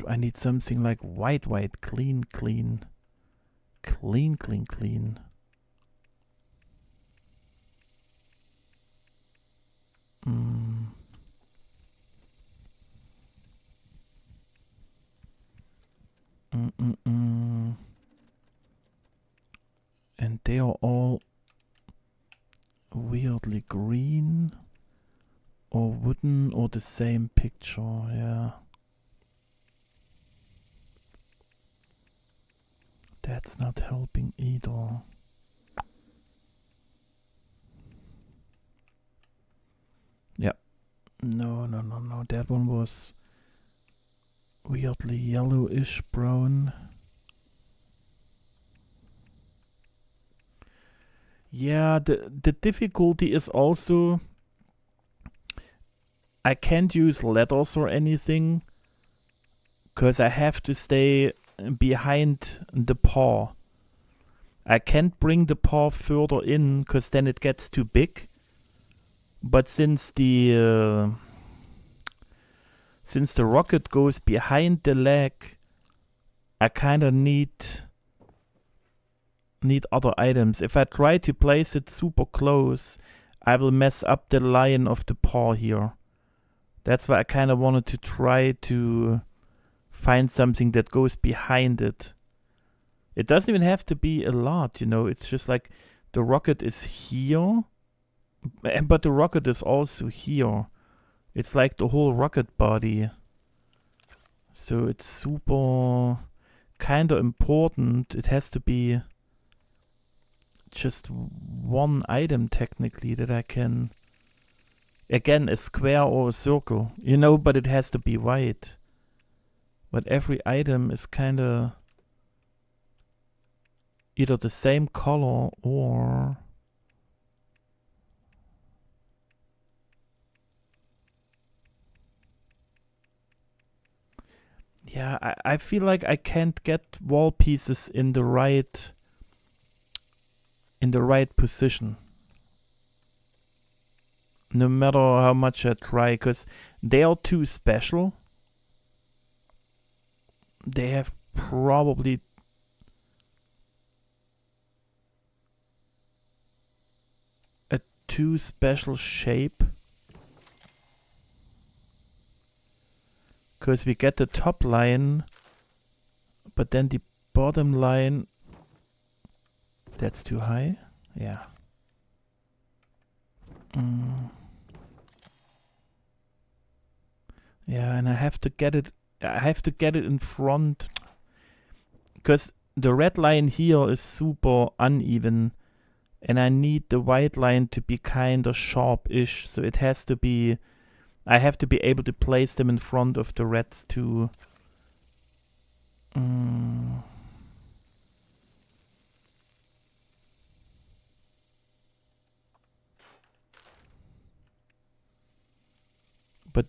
I need something like white, clean. Clean. And they are all weirdly green or wooden or the same picture, yeah. That's not helping either. Yeah. No. That one was weirdly yellowish brown. Yeah, the difficulty is also I can't use letters or anything because I have to stay behind the paw. I can't bring the paw further in because then it gets too big. But since the rocket goes behind the leg, I kind of need other items. If I try to place it super close, I will mess up the line of the paw here. That's why I kind of wanted to try to find something that goes behind it. It doesn't even have to be a lot, you know. It's just like the rocket is here, but the rocket is also here. It's like the whole rocket body. So it's super kind of important. It has to be just one item technically that I can, again, a square or a circle, you know, but it has to be white. But every item is kind of either the same color or yeah, I feel like I can't get wall pieces in the right position. No matter how much I try, because they are too special. They have probably a too special shape. Because we get the top line, but then the bottom line, that's too high. Yeah. Yeah, and I have to get it in front. Because the red line here is super uneven. And I need the white line to be kind of sharp-ish. So it has to be, I have to be able to place them in front of the reds too.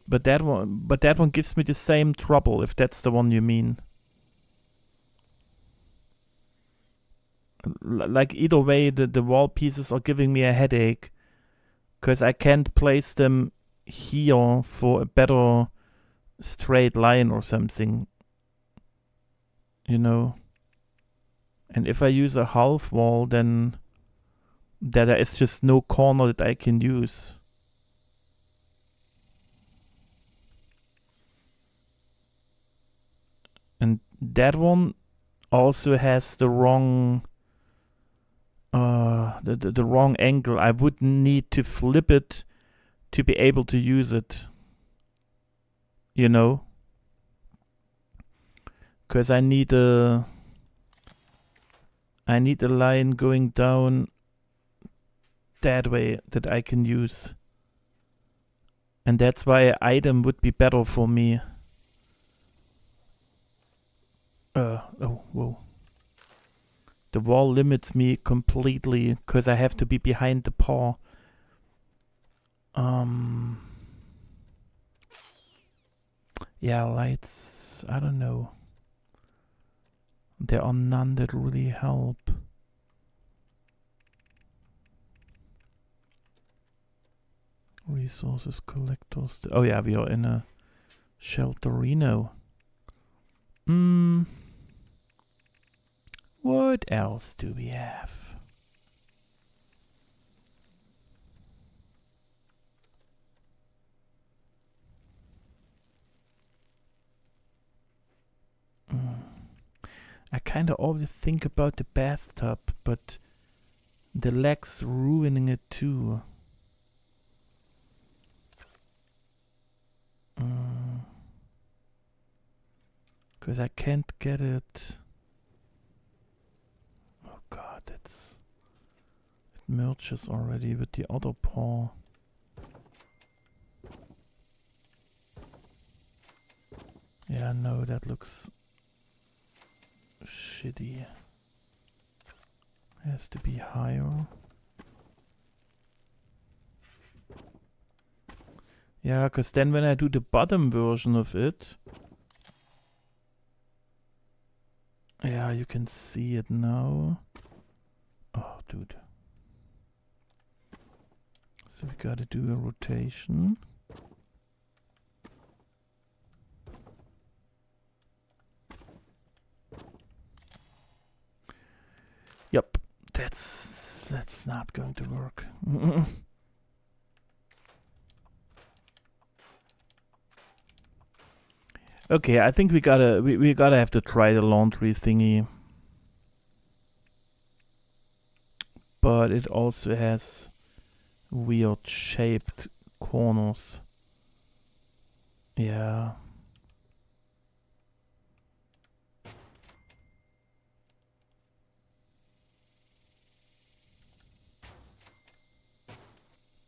But that one gives me the same trouble, if that's the one you mean. Like either way, the wall pieces are giving me a headache. Because I can't place them here for a better straight line or something. You know? And if I use a half wall, then there is just no corner that I can use. And that one also has the wrong the wrong angle. I would need to flip it to be able to use it. You know? Because I need a line going down that way that I can use. And that's why an item would be better for me. Oh, whoa. The wall limits me completely because I have to be behind the paw. Yeah, lights, I don't know. There are none that really help. Resources, collectors. Oh yeah, we are in a shelterino. What else do we have? I kind of always think about the bathtub, but the leg's ruining it too. Because I can't get it. Oh god, it merges already with the other paw. Yeah, no, that looks shitty. Has to be higher. Yeah, because then when I do the bottom version of it, yeah, you can see it now. Oh, dude. So we gotta do a rotation. Yep, that's not going to work. Okay, I think we gotta have to try the laundry thingy. But it also has weird shaped corners. Yeah.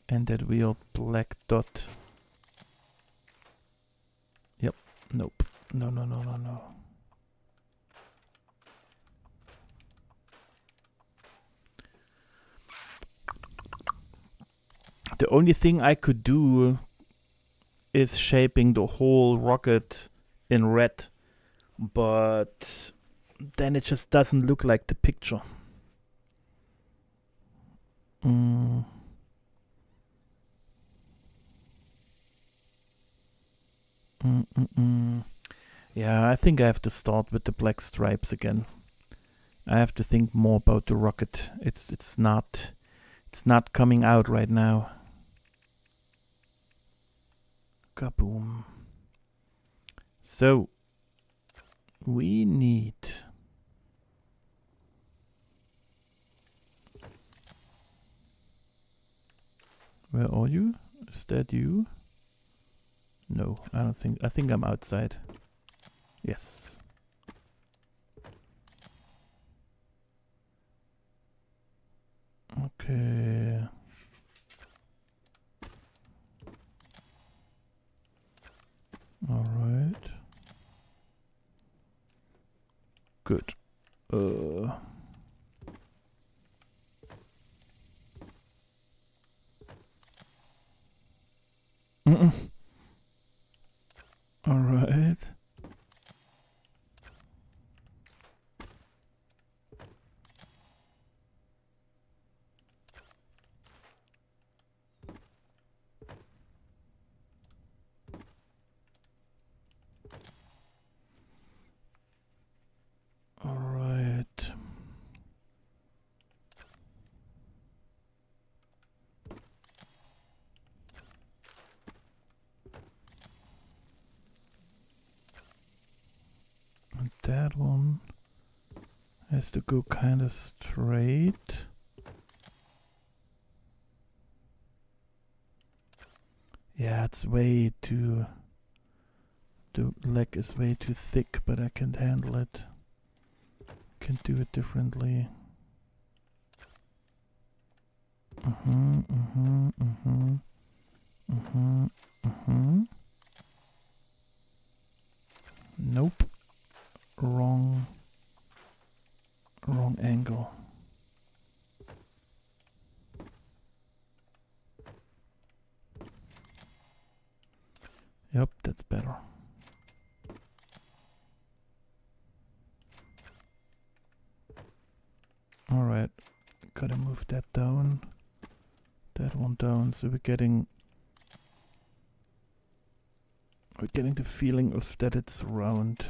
And that weird black dot. Yep. Nope. No. The only thing I could do is shaping the whole rocket in red. But then it just doesn't look like the picture. Yeah, I think I have to start with the black stripes again. I have to think more about the rocket. It's not coming out right now. Kaboom. So we need where are you? Is that you? No, I don't think. I think I'm outside. Yes. Okay. All right. Good. All right. All right. And that one has to go kind of straight. Yeah, it's way too... The leg is way too thick, but I can't handle it. Can do it differently. Nope. Wrong angle. Yep, that's better. Alright, gotta move that down. That one down, so we're getting the feeling of that it's round.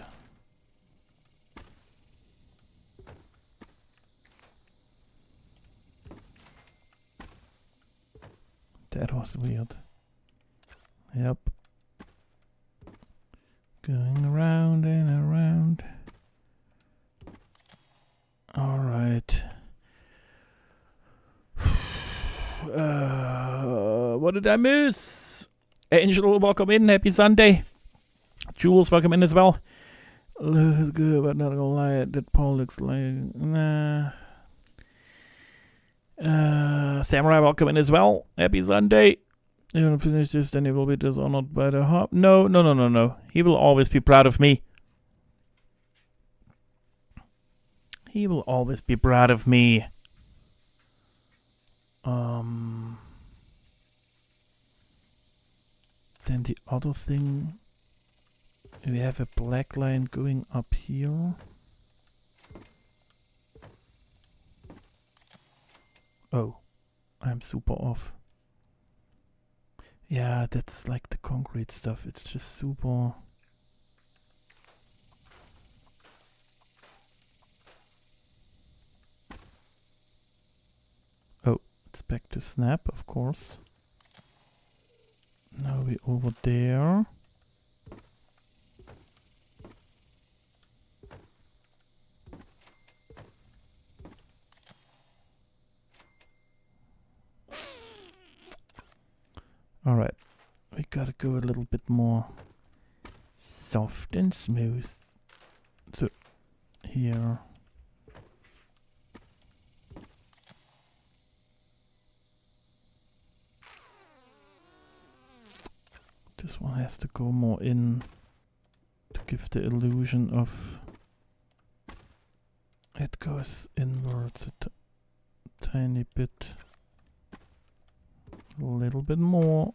That was weird. Yep. Going around and around. What did I miss? Angel, welcome in. Happy Sunday. Jules, welcome in as well. Looks good, but not gonna lie. That Paul looks like... Nah. Samurai, welcome in as well. Happy Sunday. Even if I finish this, then he will be dishonored by the harp. No. He will always be proud of me. He will always be proud of me. Then the other thing... We have a black line going up here. Oh, I'm super off. Yeah, that's like the concrete stuff. It's just super... Oh, it's back to snap, of course. Now we're over there. Alright, we gotta go a little bit more soft and smooth. So, here. This one has to go more in to give the illusion of it goes inwards a tiny bit. A little bit more.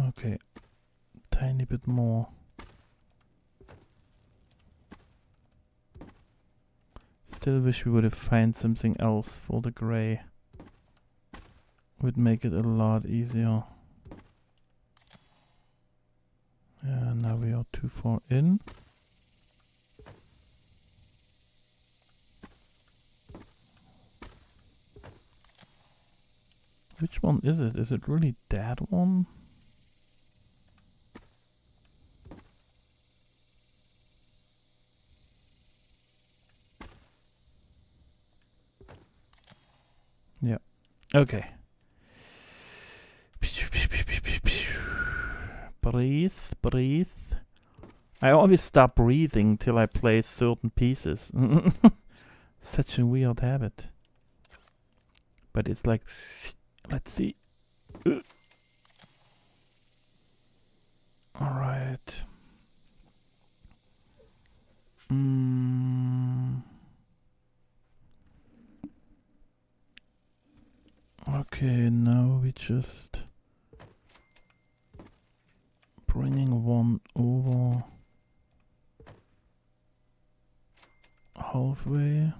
Okay, tiny bit more. Still wish we would have found something else for the grey. Would make it a lot easier. Yeah, now we are too far in. Which one is it? Is it really that one? Yeah. Okay. Breathe, breathe. I always stop breathing till I place certain pieces. Such a weird habit. But it's like, let's see. Alright. Okay, now we just bringing one over halfway.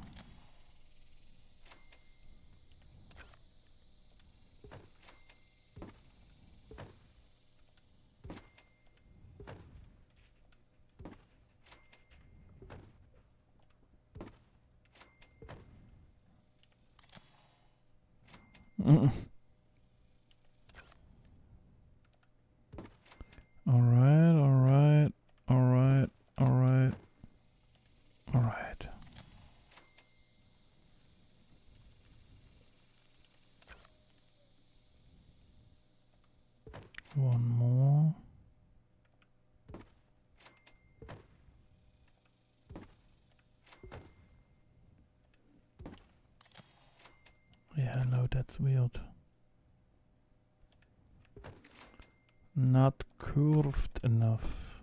Alright, alright, alright, alright, alright. One more. Yeah, no, that's weird. Not curved enough.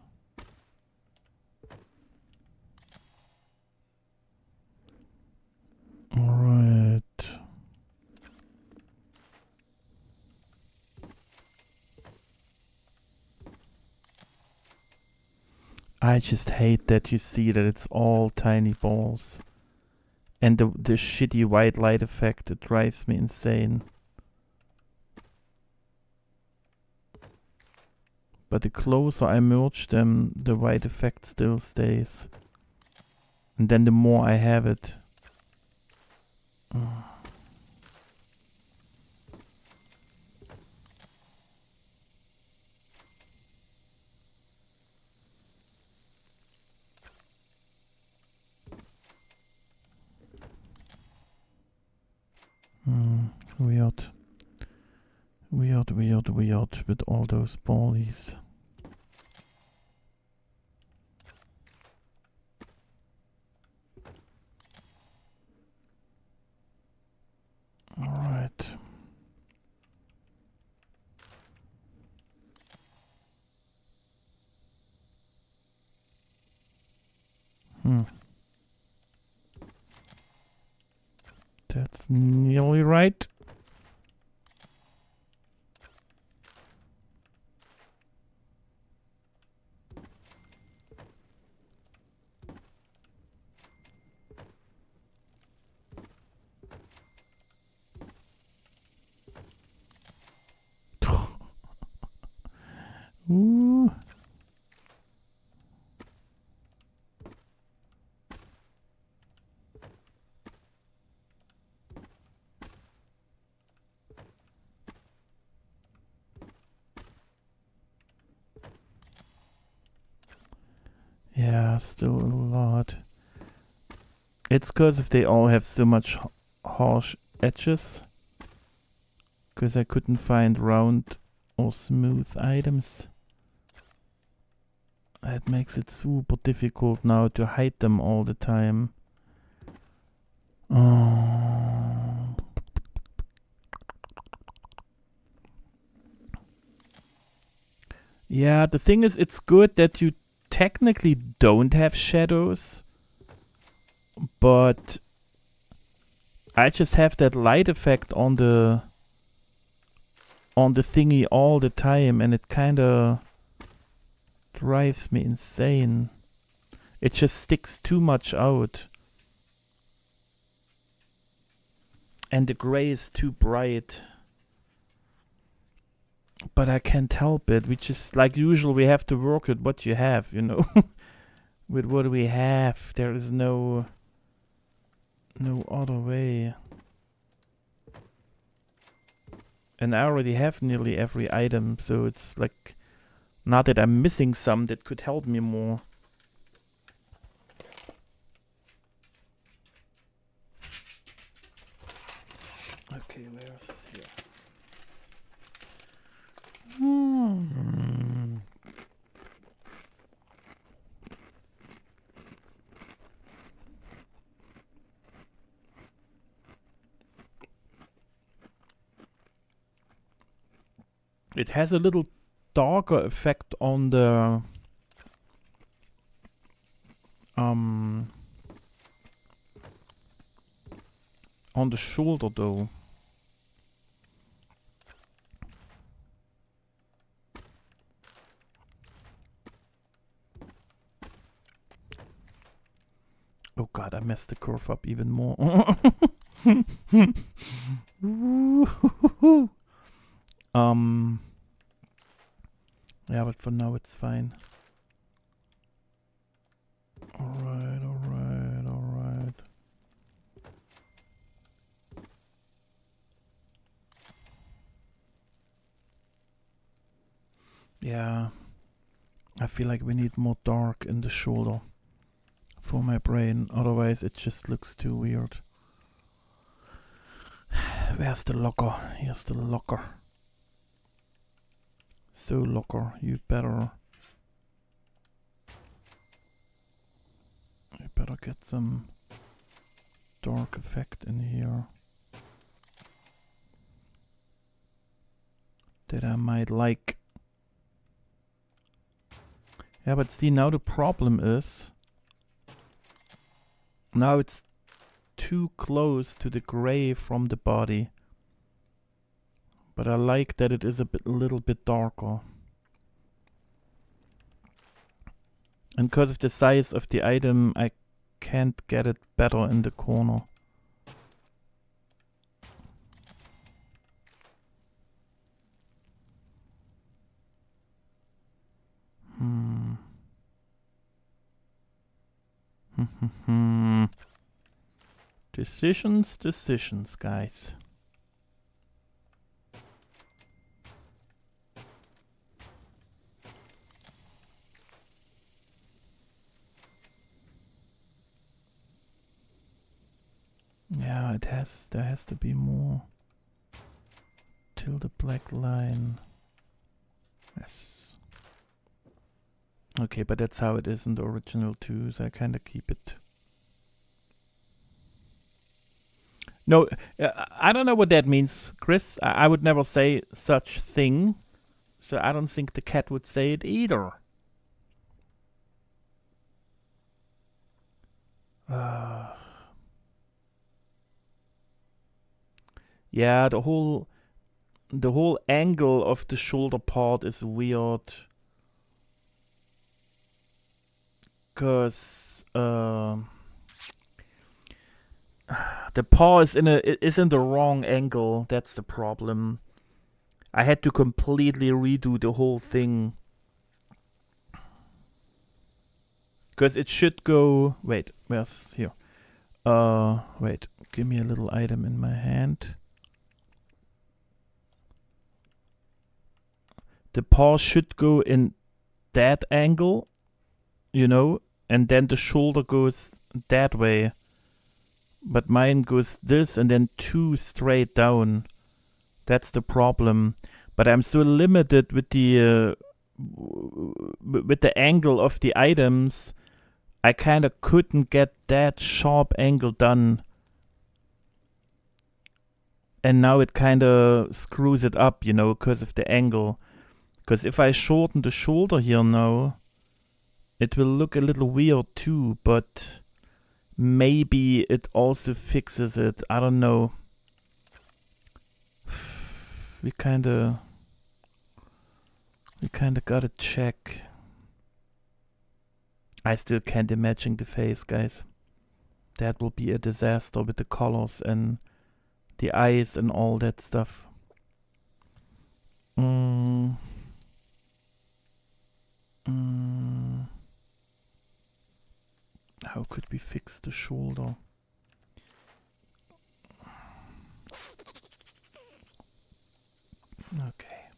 Alright. I just hate that you see that it's all tiny balls. And the shitty white light effect, it drives me insane. But the closer I merge them, the white effect still stays. And then the more I have it. Weird. Weird with all those ballies. Alright. That's nearly right. Ooh. Yeah, still a lot. It's because if they all have so much harsh edges. Because I couldn't find round or smooth items. That makes it super difficult now to hide them all the time. Oh. Yeah, the thing is, it's good that you technically don't have shadows, but I just have that light effect on the thingy all the time, and it kinda drives me insane. It just sticks too much out. And the gray is too bright. But I can't help it. We just, like usual, we have to work with what you have, you know? With what we have. There is no other way. And I already have nearly every item, so it's like, not that I'm missing some that could help me more. Okay, where's here? It has a little darker effect on the shoulder though. Oh god, I messed the curve up even more. Yeah, but for now it's fine. Alright, alright, alright. Yeah, I feel like we need more dark in the shoulder for my brain, otherwise it just looks too weird. Where's the locker? Here's the locker. So locker, you better get some dark effect in here that I might like. Yeah, but see, now the problem is now it's too close to the gray from the body. But I like that it is a little bit darker. And because of the size of the item, I can't get it better in the corner. Decisions, guys. Yeah, there has to be more. Fill the black line. Yes. Okay, but that's how it is in the original too, so I kind of keep it. No, I don't know what that means, Chris. I would never say such thing, so I don't think the cat would say it either. Yeah, the whole angle of the shoulder part is weird. 'Cause the paw is in the wrong angle. That's the problem. I had to completely redo the whole thing. 'Cause it should go. Wait, where's here? Wait. Give me a little item in my hand. The paw should go in that angle, you know, and then the shoulder goes that way. But mine goes this and then 2 straight down. That's the problem. But I'm so limited with the angle of the items. I kind of couldn't get that sharp angle done. And now it kind of screws it up, you know, because of the angle. Because if I shorten the shoulder here now, it will look a little weird too, but maybe it also fixes it. I don't know. We kinda gotta check. I still can't imagine the face, guys. That will be a disaster with the colors and the eyes and all that stuff. How could we fix the shoulder? Okay.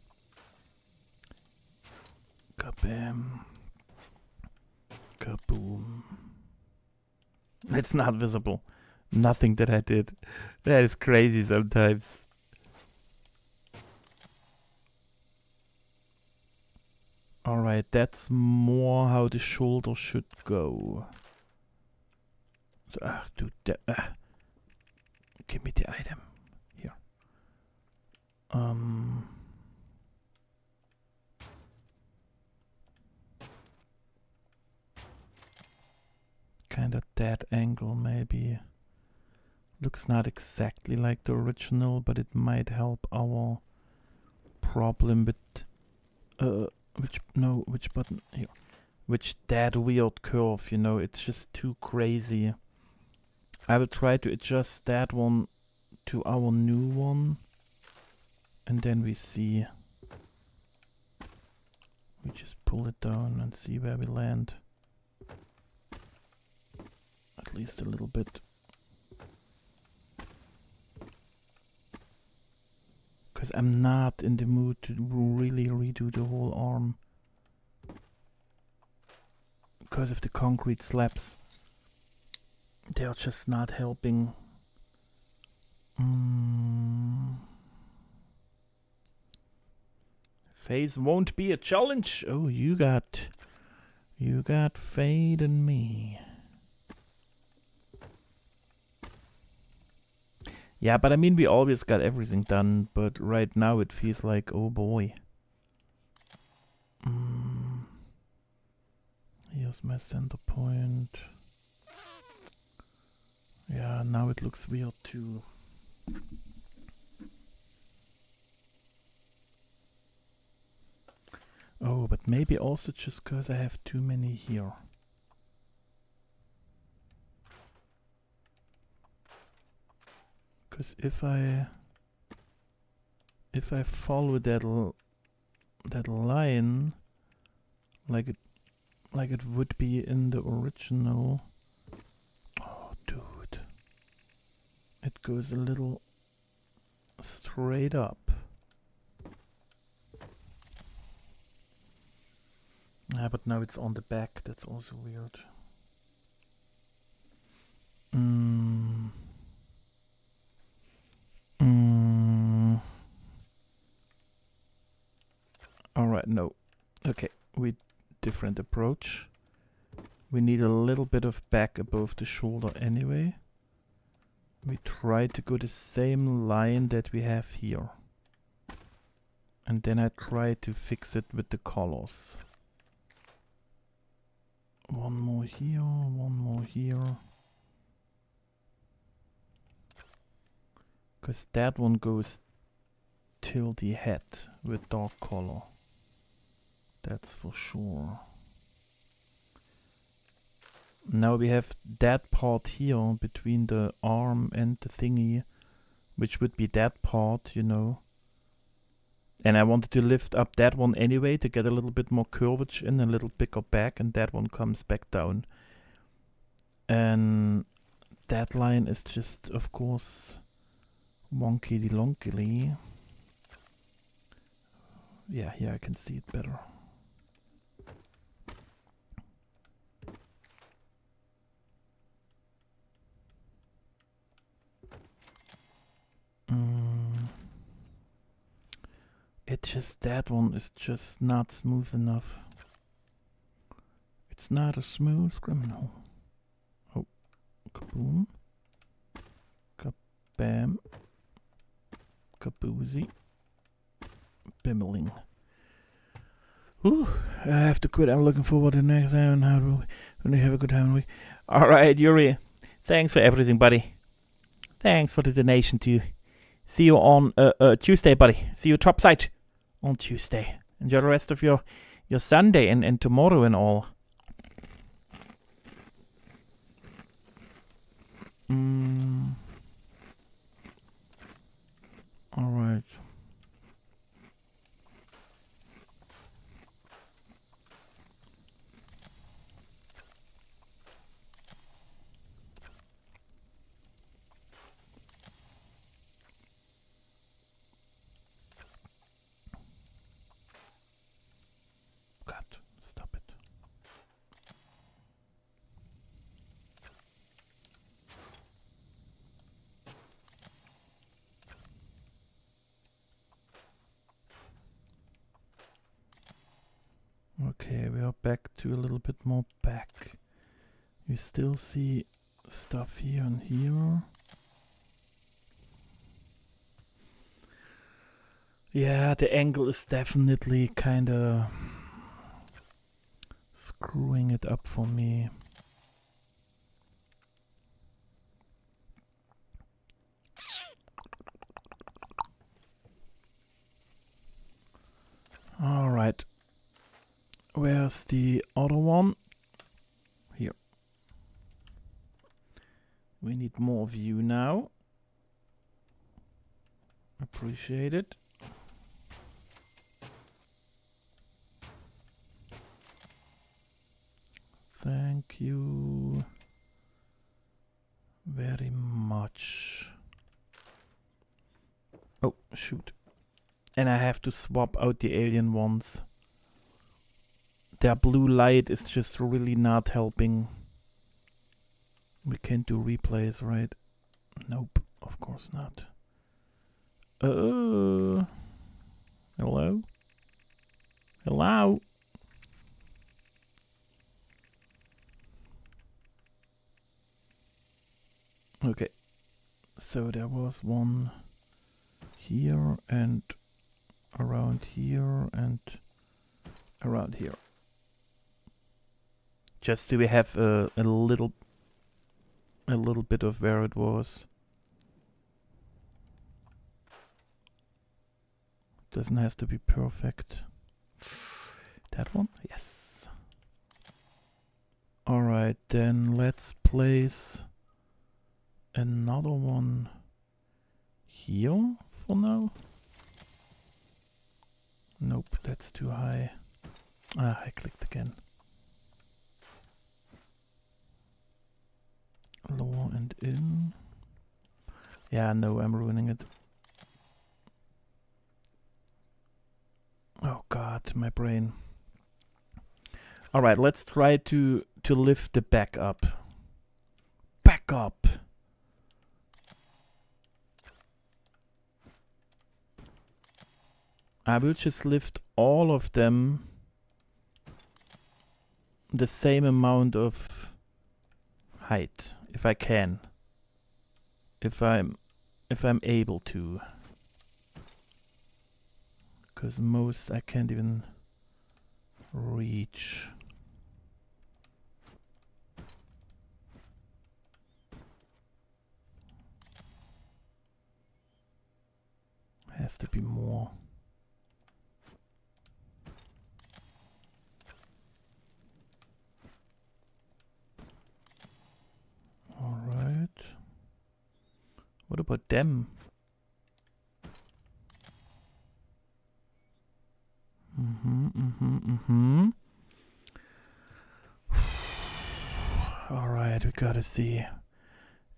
Kabam. Kaboom. It's not visible. Nothing that I did. That is crazy sometimes. Alright, that's more how the shoulder should go. So, dude, give me the item. Here. Kind of that angle, maybe. Looks not exactly like the original, but it might help our problem with which button here? Which that weird curve, you know, it's just too crazy. I will try to adjust that one to our new one, and then we see. We just pull it down and see where we land. At least a little bit. Because I'm not in the mood to really redo the whole arm. Because of the concrete slabs. They are just not helping. Phase won't be a challenge. Oh, you got Fade and me. Yeah, but I mean, we always got everything done, but right now it feels like, oh boy. Here's my center point. Yeah, now it looks weird too. Oh, but maybe also just because I have too many here. Because if I follow that line like it would be in the original, oh dude, it goes a little straight up. Ah, but now it's on the back. That's also weird. Alright, no. Okay, we different approach. We need a little bit of back above the shoulder anyway. We try to go the same line that we have here. And then I try to fix it with the colors. One more here, one more here. Because that one goes till the head with dark color. That's for sure. Now we have that part here between the arm and the thingy, which would be that part, you know. And I wanted to lift up that one anyway to get a little bit more curvature in, a little bigger back, and that one comes back down. And that line is just, of course, wonky-lonkily. Yeah, here I can see it better. It's just that one is just not smooth enough. It's not a smooth criminal. Oh, kaboom. Kabam. Kaboozy. Bimmeling. Ooh, I have to quit. I'm looking forward to the next time and how we have a good time. Alright, Yuri. Thanks for everything, buddy. Thanks for the donation too. See you on Tuesday, buddy. See you topside on Tuesday. Enjoy the rest of your Sunday and tomorrow and all. Alright. God, stop it. Okay, we are back to a little bit more back. You still see stuff here and here. Yeah, the angle is definitely kinda screwing it up for me. Alright. Where's the other one? Here. We need more view now. Appreciate it. Thank you very much. Oh, shoot. And I have to swap out the alien ones. Their blue light is just really not helping. We can't do replays, right? Nope, of course not. Hello? Hello? Okay, so there was one here and around here and around here. Just so we have a little bit of where it was. Doesn't have to be perfect. That one? Yes. Alright, then let's place another one here for now. Nope, that's too high. Ah, I clicked again. Lower and in. Yeah, no, I'm ruining it. Oh god, my brain. Alright, let's try to lift the back up. Back up! I will just lift all of them the same amount of height, if I can. If I'm able to. Because most I can't even reach. Has to be more. All right. What about them? All right, we gotta see.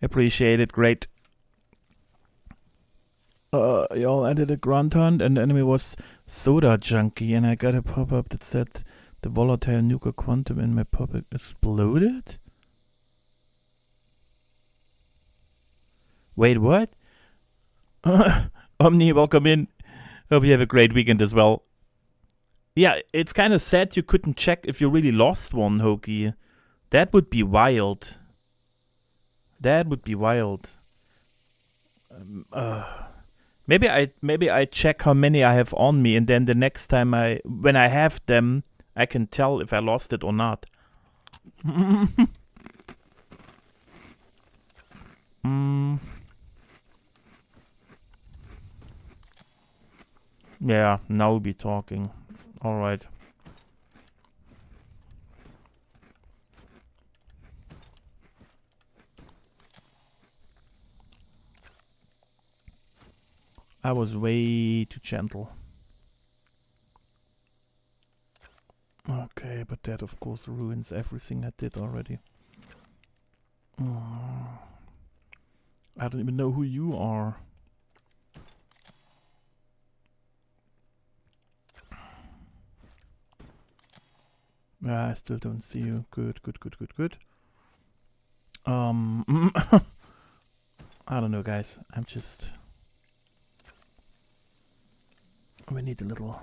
Appreciate it, great. Y'all ended a grunt hunt and the enemy was soda junkie, and I got a pop-up that said the volatile nuclear quantum in my pop-up exploded? Wait, what? Omni, welcome in. Hope you have a great weekend as well. Yeah, it's kind of sad you couldn't check if you really lost one, Hoki. That would be wild. That would be wild. Maybe I check how many I have on me, and then the next time when I have them, I can tell if I lost it or not. Yeah, now we'll be talking. All right. I was way too gentle. Okay, but that of course ruins everything I did already. I don't even know who you are. I still don't see you. Good. I don't know, guys. We need a little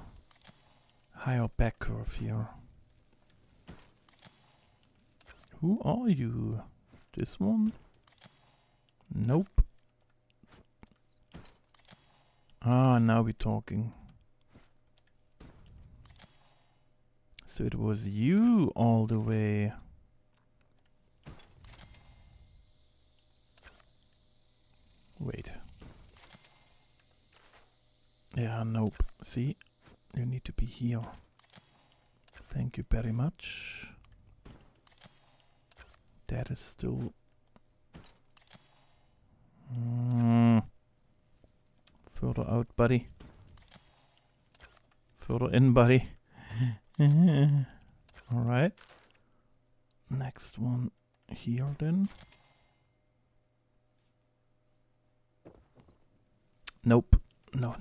higher back curve here. Who are you? This one? Nope. Ah, now we're talking. So it was you all the way. Wait. Yeah, nope. See? You need to be here. Thank you very much. That is still... Further out, buddy. Further in, buddy. Alright. Next one here then. Nope. No.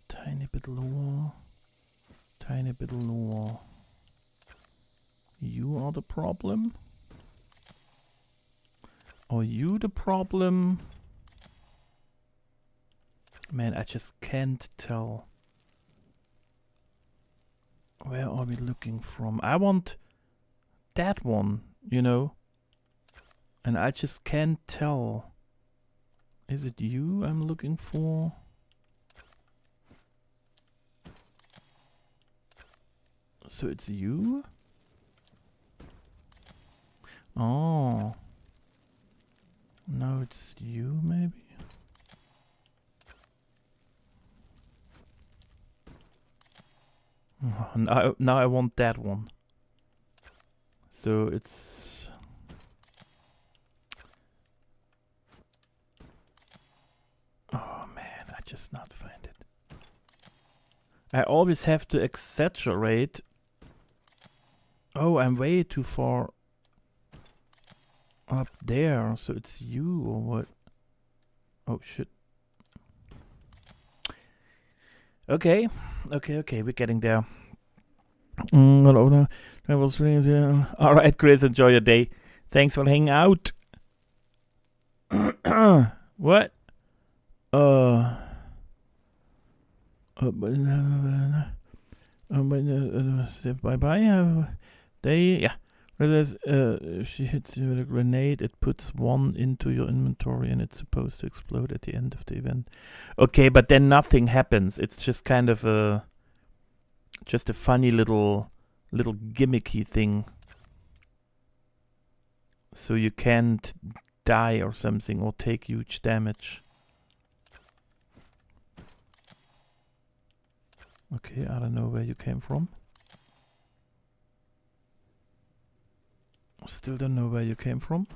Tiny bit lower. Tiny bit lower. You are the problem? Are you the problem? Man, I just can't tell. Where are we looking from? I want that one, you know? And I just can't tell. Is it you I'm looking for? So it's you? Oh. Now it's you, maybe? Now I want that one. So it's... Oh man, I just not find it. I always have to exaggerate. Oh, I'm way too far up there. So it's you or what? Oh shit. Okay, we're getting there. Alright, Chris, enjoy your day. Thanks for hanging out. What? Bye bye. Yeah. If she hits you with a grenade, it puts one into your inventory and it's supposed to explode at the end of the event. Okay, but then nothing happens. It's just kind of a funny little gimmicky thing. So you can't die or something or take huge damage. Okay, I don't know where you came from. Still don't know where you came from.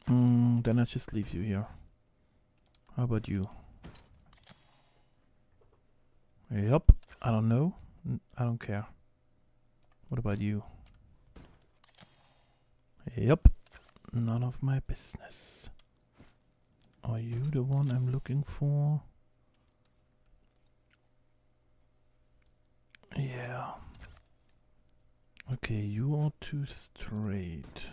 Then I just leave you here. How about you? Yup, I don't know. I don't care. What about you? Yup, none of my business. Are you the one I'm looking for? Yeah. Okay, you are too straight.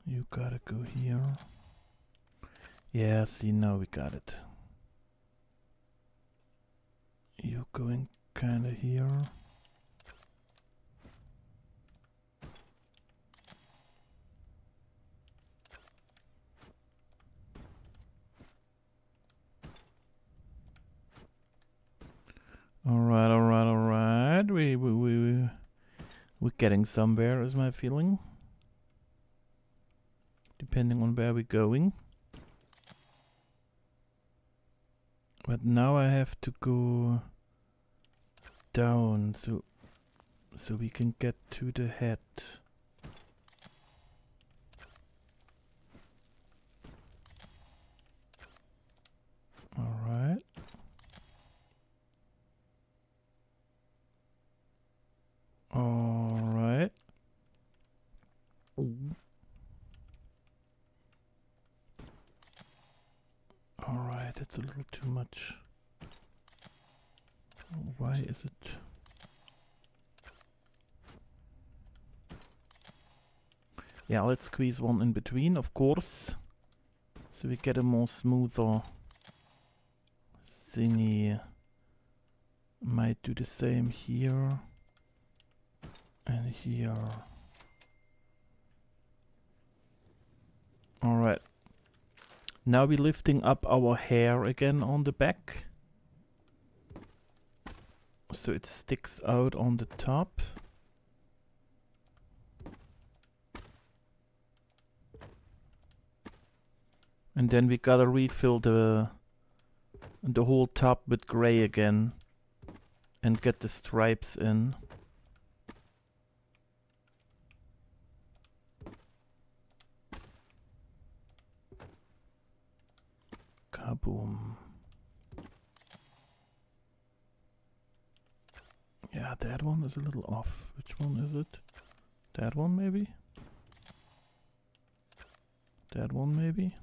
You gotta go here. Yeah, see, now we got it. You're going kinda here. Alright. We're getting somewhere, is my feeling. Depending on where we're going. But now I have to go down so we can get to the head. Alright. Alright. Alright, that's a little too much. Why is it? Yeah, let's squeeze one in between, of course. So we get a more smoother thingy. Might do the same here. And here. Alright. Now we're lifting up our hair again on the back. So it sticks out on the top. And then we gotta refill the whole top with gray again. And get the stripes in. Kaboom. Yeah, that one is a little off. Which one is it? That one maybe? That one maybe?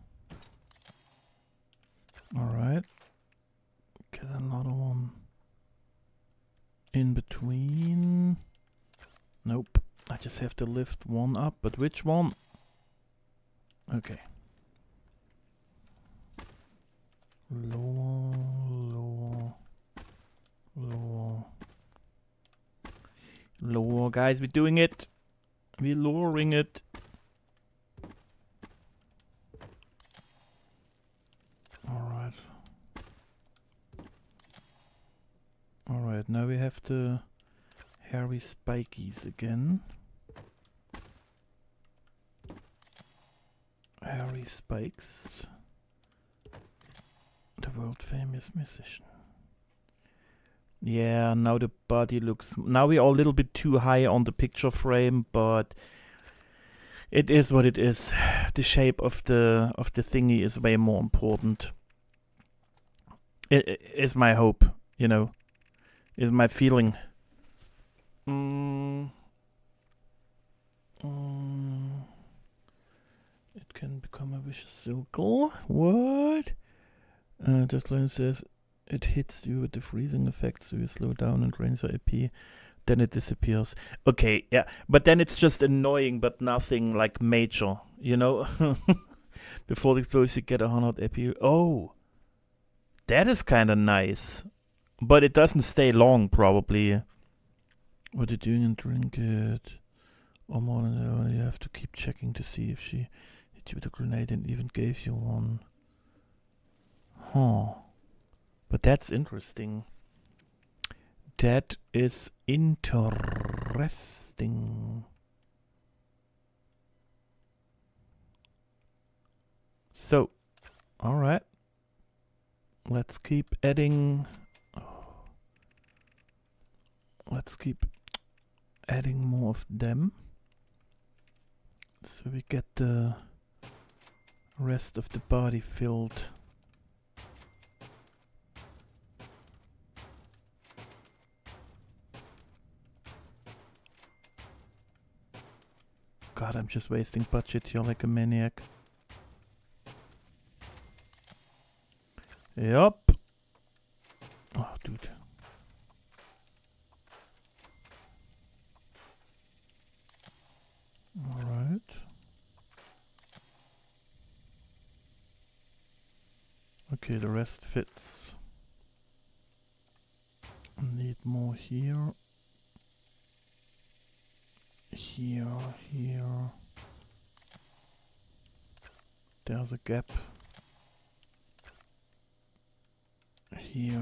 Alright. Get another one in between. Nope. I just have to lift one up, but which one? Okay. Lower, lower, lower. Lower, guys, we're doing it. We're lowering it. Alright. Alright, now we have the hairy spikies again. Hairy spikes. The world famous musician. Yeah, now the body looks... Now we are a little bit too high on the picture frame, but it is what it is. The shape of the thingy is way more important. It is my hope, you know. Is my feeling. It can become a vicious circle. What? Just like it says, It hits you with the freezing effect, so you slow down and drains your AP. Then it disappears. Okay, yeah. But then it's just annoying, but nothing like major, you know? Before the explosion, you get 100 AP. Oh! That is kind of nice. But it doesn't stay long, probably. What are you doing and drink it? Or more than you have to keep checking to see if she hit you with a grenade and even gave you one. Huh. But that's interesting. That is interesting. So, alright. Let's keep adding... Let's keep adding more of them. So we get the rest of the body filled. God, I'm just wasting budget here like a maniac. Yup. Oh, dude. Alright. Okay, the rest fits. Need more here. Here. There's a gap. Here.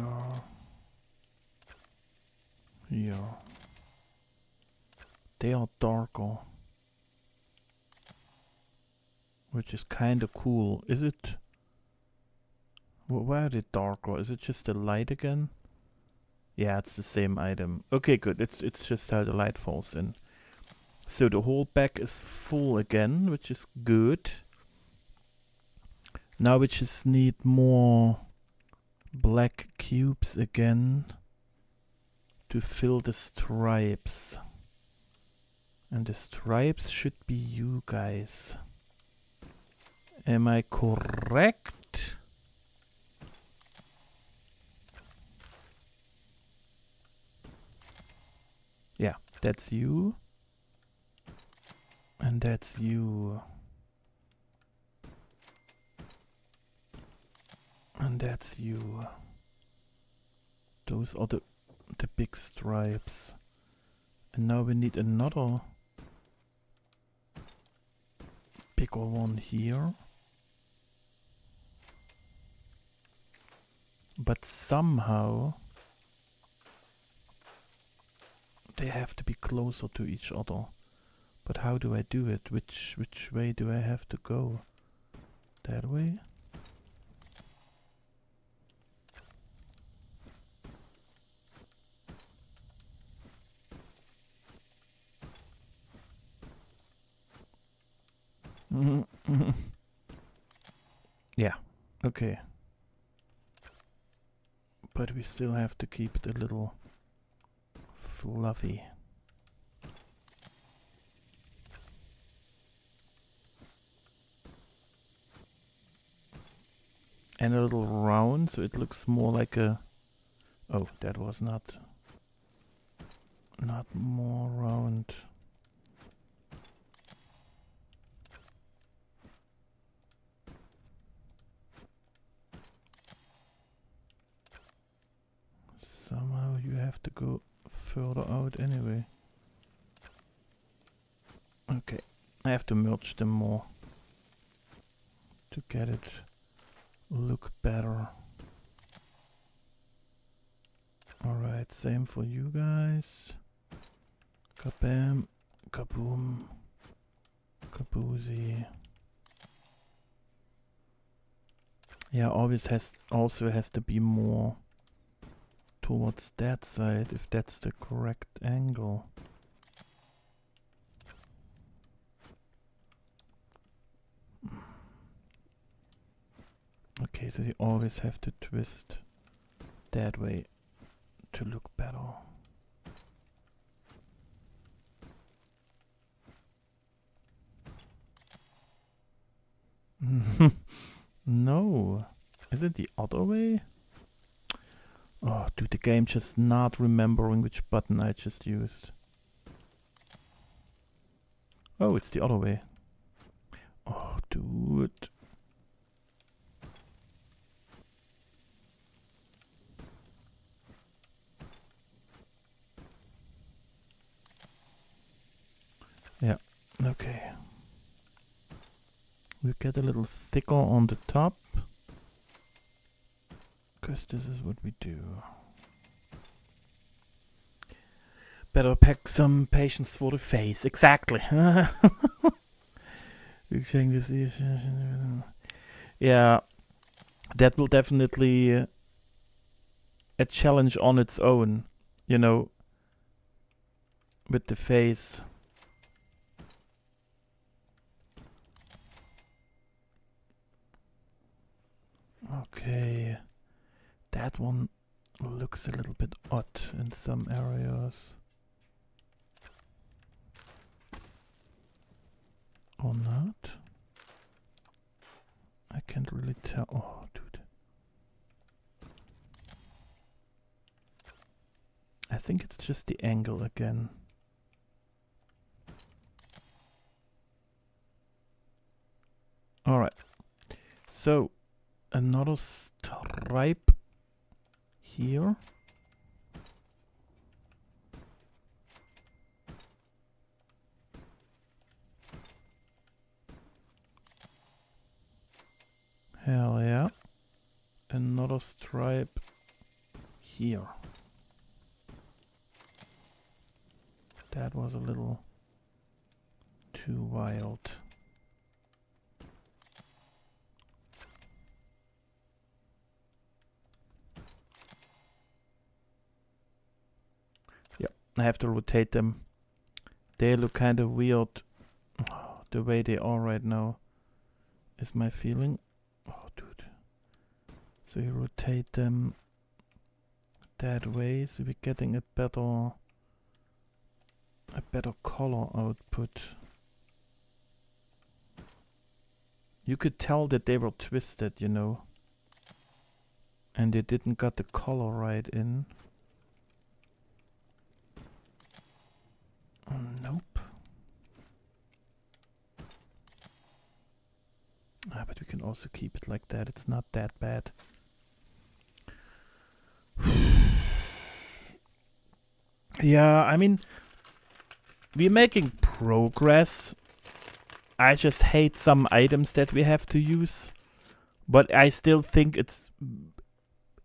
They are darker. Which is kinda cool. Is it? Why are they darker? Is it just the light again? Yeah, it's the same item. Okay, good. It's just how the light falls in. So the whole back is full again, which is good. Now we just need more black cubes again to fill the stripes. And the stripes should be you guys. Am I correct? Yeah, that's you. And that's you. And that's you. Those are the big stripes. And now we need another bigger one here. But somehow they have to be closer to each other. But how do I do it? Which way do I have to go? That way? Yeah, okay. But we still have to keep it a little fluffy. And a little round, so it looks more like a... Oh, that was not more round. Somehow you have to go further out anyway. Okay, I have to merge them more to get it look better. Alright, same for you guys. Kabam, kaboom, kaboozy. Yeah, also has to be more towards that side, if that's the correct angle. Okay, so you always have to twist that way to look better. No. Is it the other way? Oh, dude, the game just not remembering which button I just used. Oh, it's the other way. Oh, dude. Yeah, okay. We get a little thicker on the top. Because this is what we do. Better pack some patience for the face. Exactly. Yeah, that will definitely a challenge on its own, you know, with the face. Okay, that one looks a little bit odd in some areas. Or not? I can't really tell. Oh, dude. I think it's just the angle again. Alright. So, another stripe here. Hell yeah. Another stripe here. That was a little too wild. Yep, I have to rotate them. They look kind of weird the way they are right now, is my feeling. Oh, dude. So you rotate them that way, so we're getting a better color output. You could tell that they were twisted, you know, and they didn't got the color right in. Nope. Ah, but we can also keep it like that. It's not that bad. Yeah, I mean, we're making progress. I just hate some items that we have to use, but I still think it's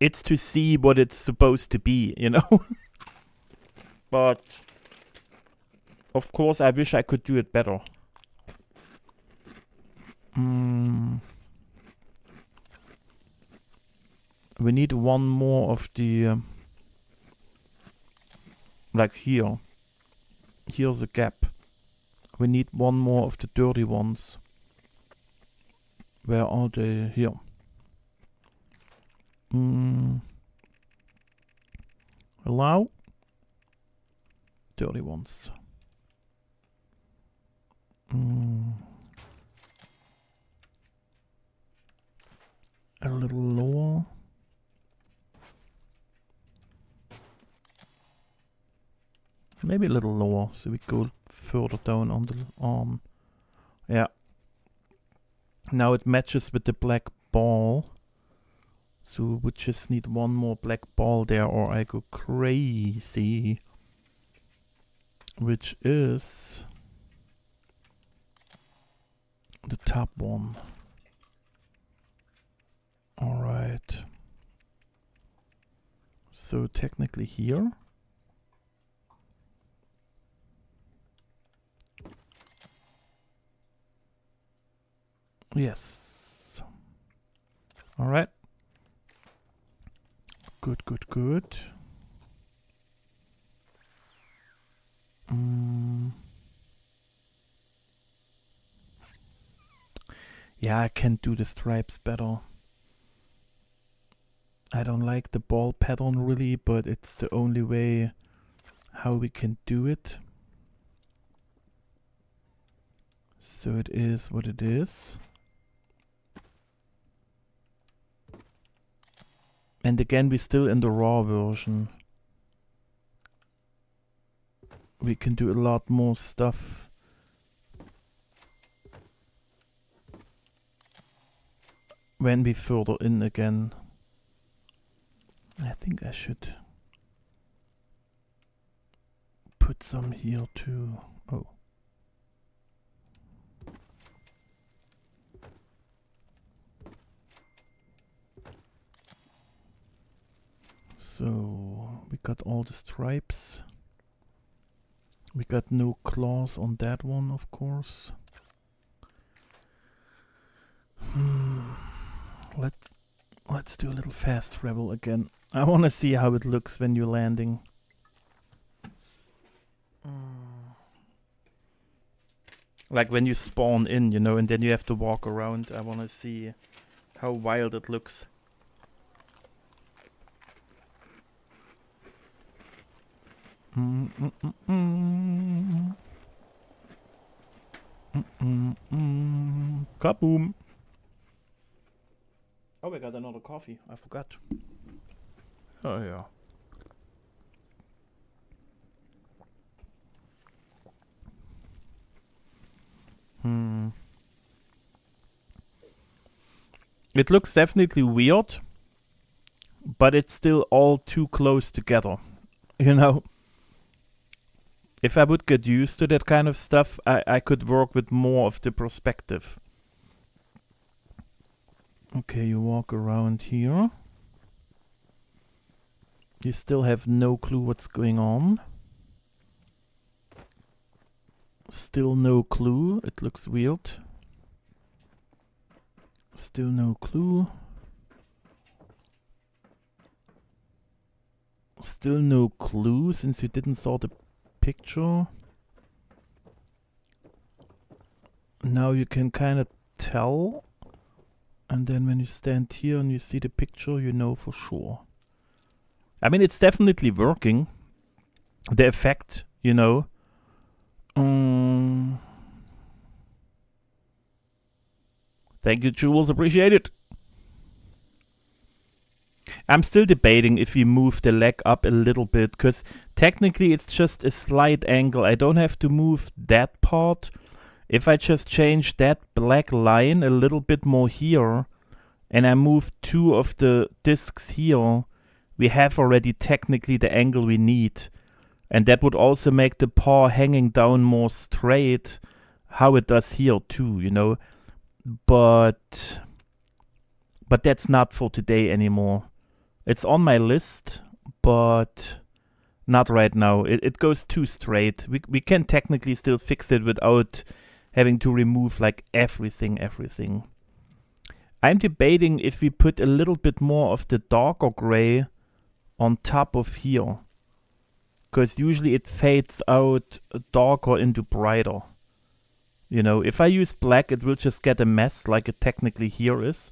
to see what it's supposed to be, you know. But of course, I wish I could do it better. We need one more of the like here. Here's a gap. We need one more of the dirty ones. Where are they? Here. Allow. Dirty ones. A little lower. Maybe a little lower, so we go further down on the arm. Yeah. Now it matches with the black ball. So we just need one more black ball there or I go crazy. Which is the top one. Alright. So technically here. Yes. Alright. Good, good, good. Yeah, I can do the stripes better. I don't like the ball pattern really, but it's the only way how we can do it. So it is what it is. And again, we're still in the raw version. We can do a lot more stuff. When we further in again. I think I should put some here too. Oh. So we got all the stripes. We got no claws on that one, of course. Let's do a little fast travel again. I want to see how it looks when you're landing. Like when you spawn in, you know, and then you have to walk around. I want to see how wild it looks. Kaboom! Oh, I got another coffee. I forgot. Oh, yeah. It looks definitely weird, but it's still all too close together. You know? If I would get used to that kind of stuff, I could work with more of the perspective. Okay, you walk around here. You still have no clue what's going on. Still no clue. It looks weird. Still no clue. Still no clue since you didn't saw the picture. Now you can kind of tell. And then when you stand here and you see the picture, you know for sure. I mean, it's definitely working. The effect, you know. Thank you, Jules. Appreciate it. I'm still debating if we move the leg up a little bit, because technically it's just a slight angle. I don't have to move that part. If I just change that black line a little bit more here, and I move 2 of the discs here, we have already technically the angle we need. And that would also make the paw hanging down more straight, how it does here too, you know. But that's not for today anymore. It's on my list, but not right now. It goes too straight. We can technically still fix it without having to remove like everything. I'm debating if we put a little bit more of the darker gray on top of here. Because usually it fades out darker into brighter. You know, if I use black, it will just get a mess like it technically here is.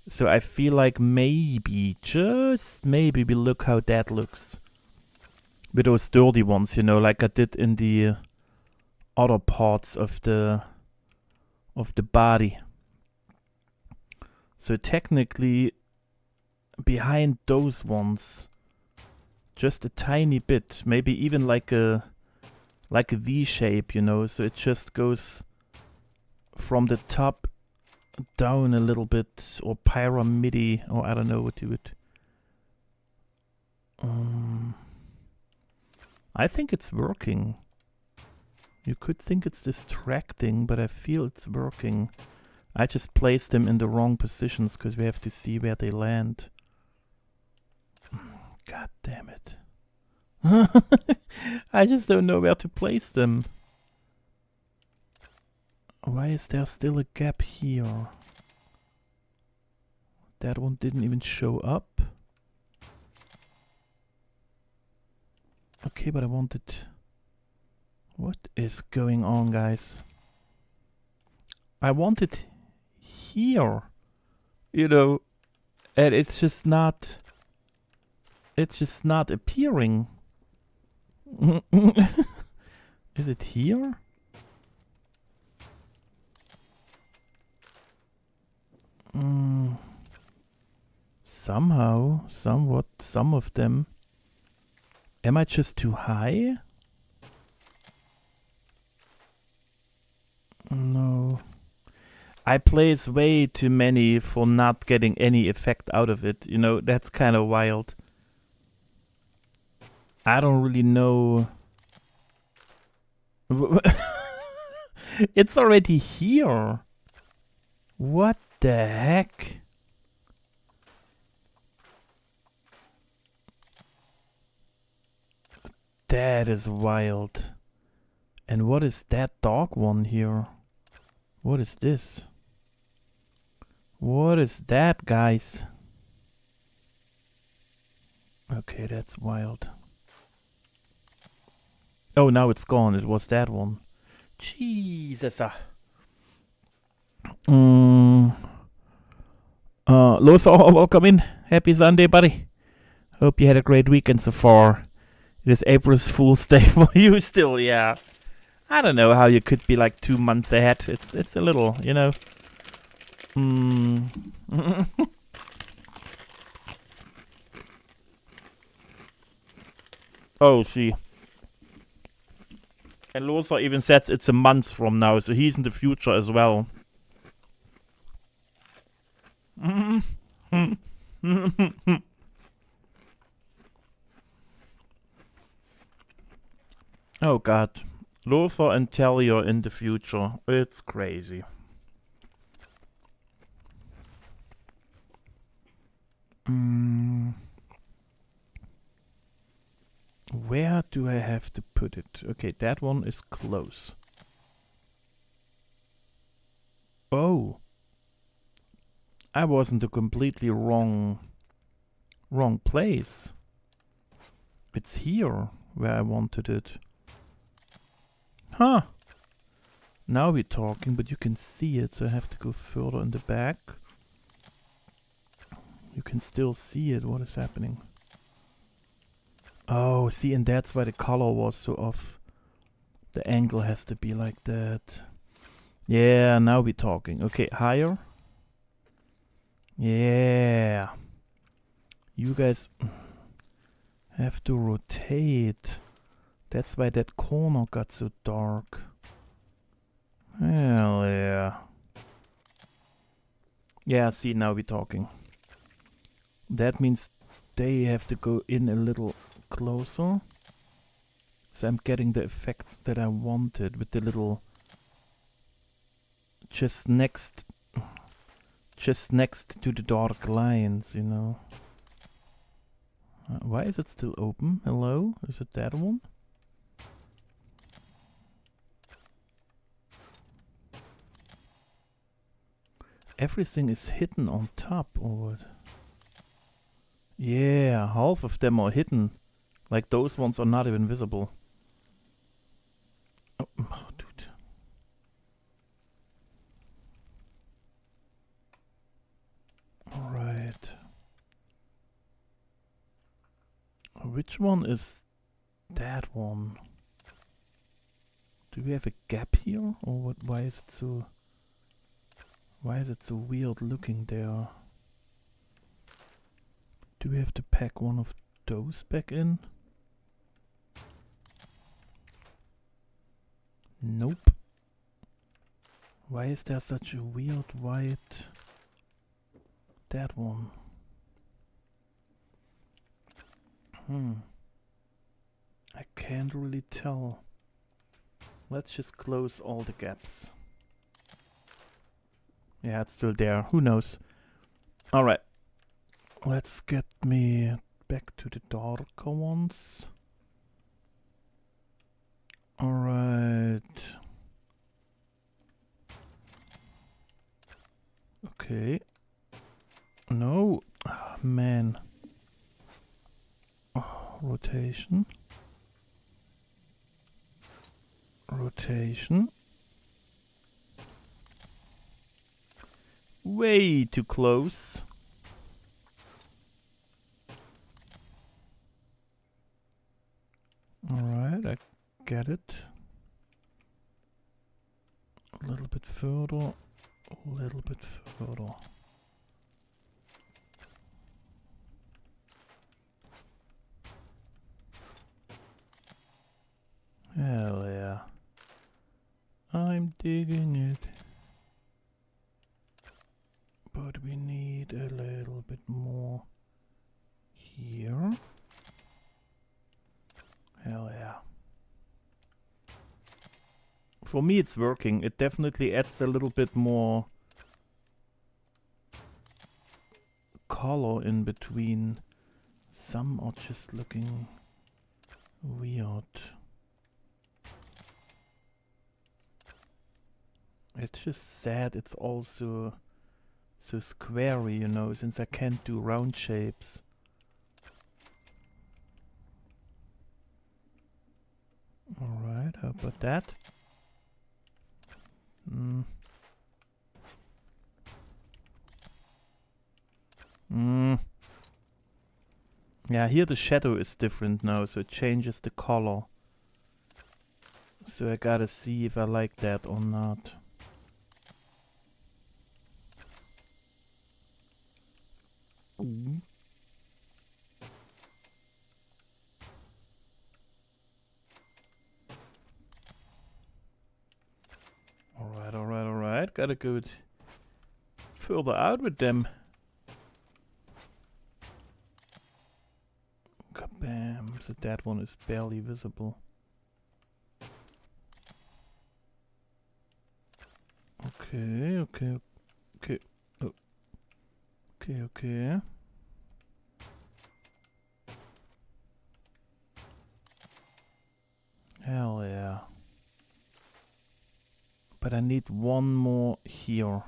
So I feel like maybe, just maybe, we look how that looks. With those dirty ones, you know, like I did in the other parts of the body. So technically, behind those ones, just a tiny bit, maybe even like a V shape, you know, so it just goes from the top down a little bit, or pyramidi, or I don't know what you would. I think it's working. You could think it's distracting, but I feel it's working. I just placed them in the wrong positions because we have to see where they land. God damn it. I just don't know where to place them. Why is there still a gap here? That one didn't even show up. Okay, but I wanted... What is going on, guys? I want it here. You know, and it's just not... It's just not appearing. Is it here? somehow, somewhat, some of them. Am I just too high? No. I place way too many for not getting any effect out of it. You know, that's kind of wild. I don't really know. It's already here. What the heck? That is wild. And what is that dog one here? What is this? What is that, guys? Okay, that's wild. Oh, now it's gone. It was that one. Jesus. Lothar, welcome in. Happy Sunday, buddy. Hope you had a great weekend so far. It is April's Fool's Day for you still, yeah. I don't know how you could be like 2 months ahead. It's a little, you know. Oh, see. And Lothar even said it's a month from now, so he's in the future as well. Oh god. Lothar and Talia in the future. It's crazy. Where do I have to put it? Okay, that one is close. Oh. I was in the completely wrong place. It's here where I wanted it. Huh. Now we're talking, but you can see it, so I have to go further in the back. You can still see it. What is happening? Oh, see, and that's why the color was so off. The angle has to be like that. Yeah, now we're talking. Okay, higher. Yeah. You guys have to rotate. That's why that corner got so dark. Hell yeah. Yeah, see, now we're talking. That means they have to go in a little closer. So I'm getting the effect that I wanted with the little just next to the dark lines, you know. Why is it still open? Hello? Is it that one? Everything is hidden on top, or what? Yeah, half of them are hidden. Like those ones are not even visible. Oh, dude. Alright. Which one is that one? Do we have a gap here? Or what? Why is it so weird looking there? Do we have to pack one of those back in? Nope. Why is there such a weird white? That one. I can't really tell. Let's just close all the gaps. Yeah, it's still there. Who knows? Alright. Let's get me back to the darker ones. Alright. Okay. No. Oh, man. Oh, rotation. Rotation. Way too close. Alright, I get it. A little bit further. A little bit further. Hell yeah. I'm digging it. But we need a little bit more here. Hell yeah. For me it's working. It definitely adds a little bit more color in between. Some are just looking weird. It's just sad it's also so squarey, you know, since I can't do round shapes. Alright, how about that? Yeah, here the shadow is different now, so it changes the color. So I gotta see if I like that or not. Alright. Gotta go further out with them. Kabam. So that one is barely visible. Okay. Oh. Okay. Hell yeah. But I need one more here.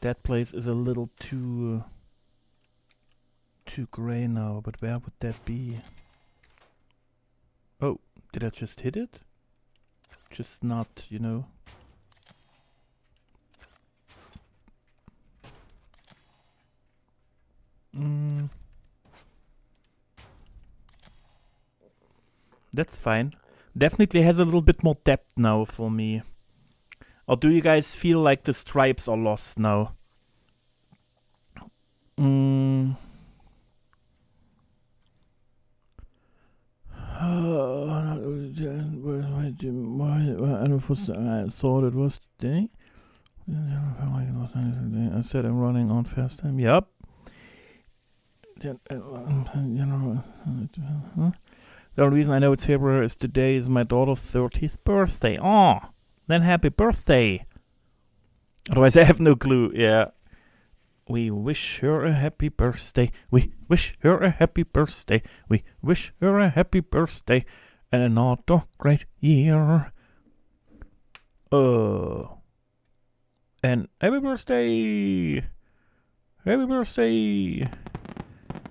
That place is a little too gray now, but where would that be? Oh, did I just hit it? Just not, you know. That's fine. Definitely has a little bit more depth now for me. Or do you guys feel like the stripes are lost now? I thought it was day. I said I'm running on fast time. Yup. The only reason I know it's February is today is my daughter's 30th birthday. Oh, then happy birthday. Otherwise I have no clue. Yeah. We wish her a happy birthday. We wish her a happy birthday. We wish her a happy birthday. And another great year. And happy birthday. Happy birthday.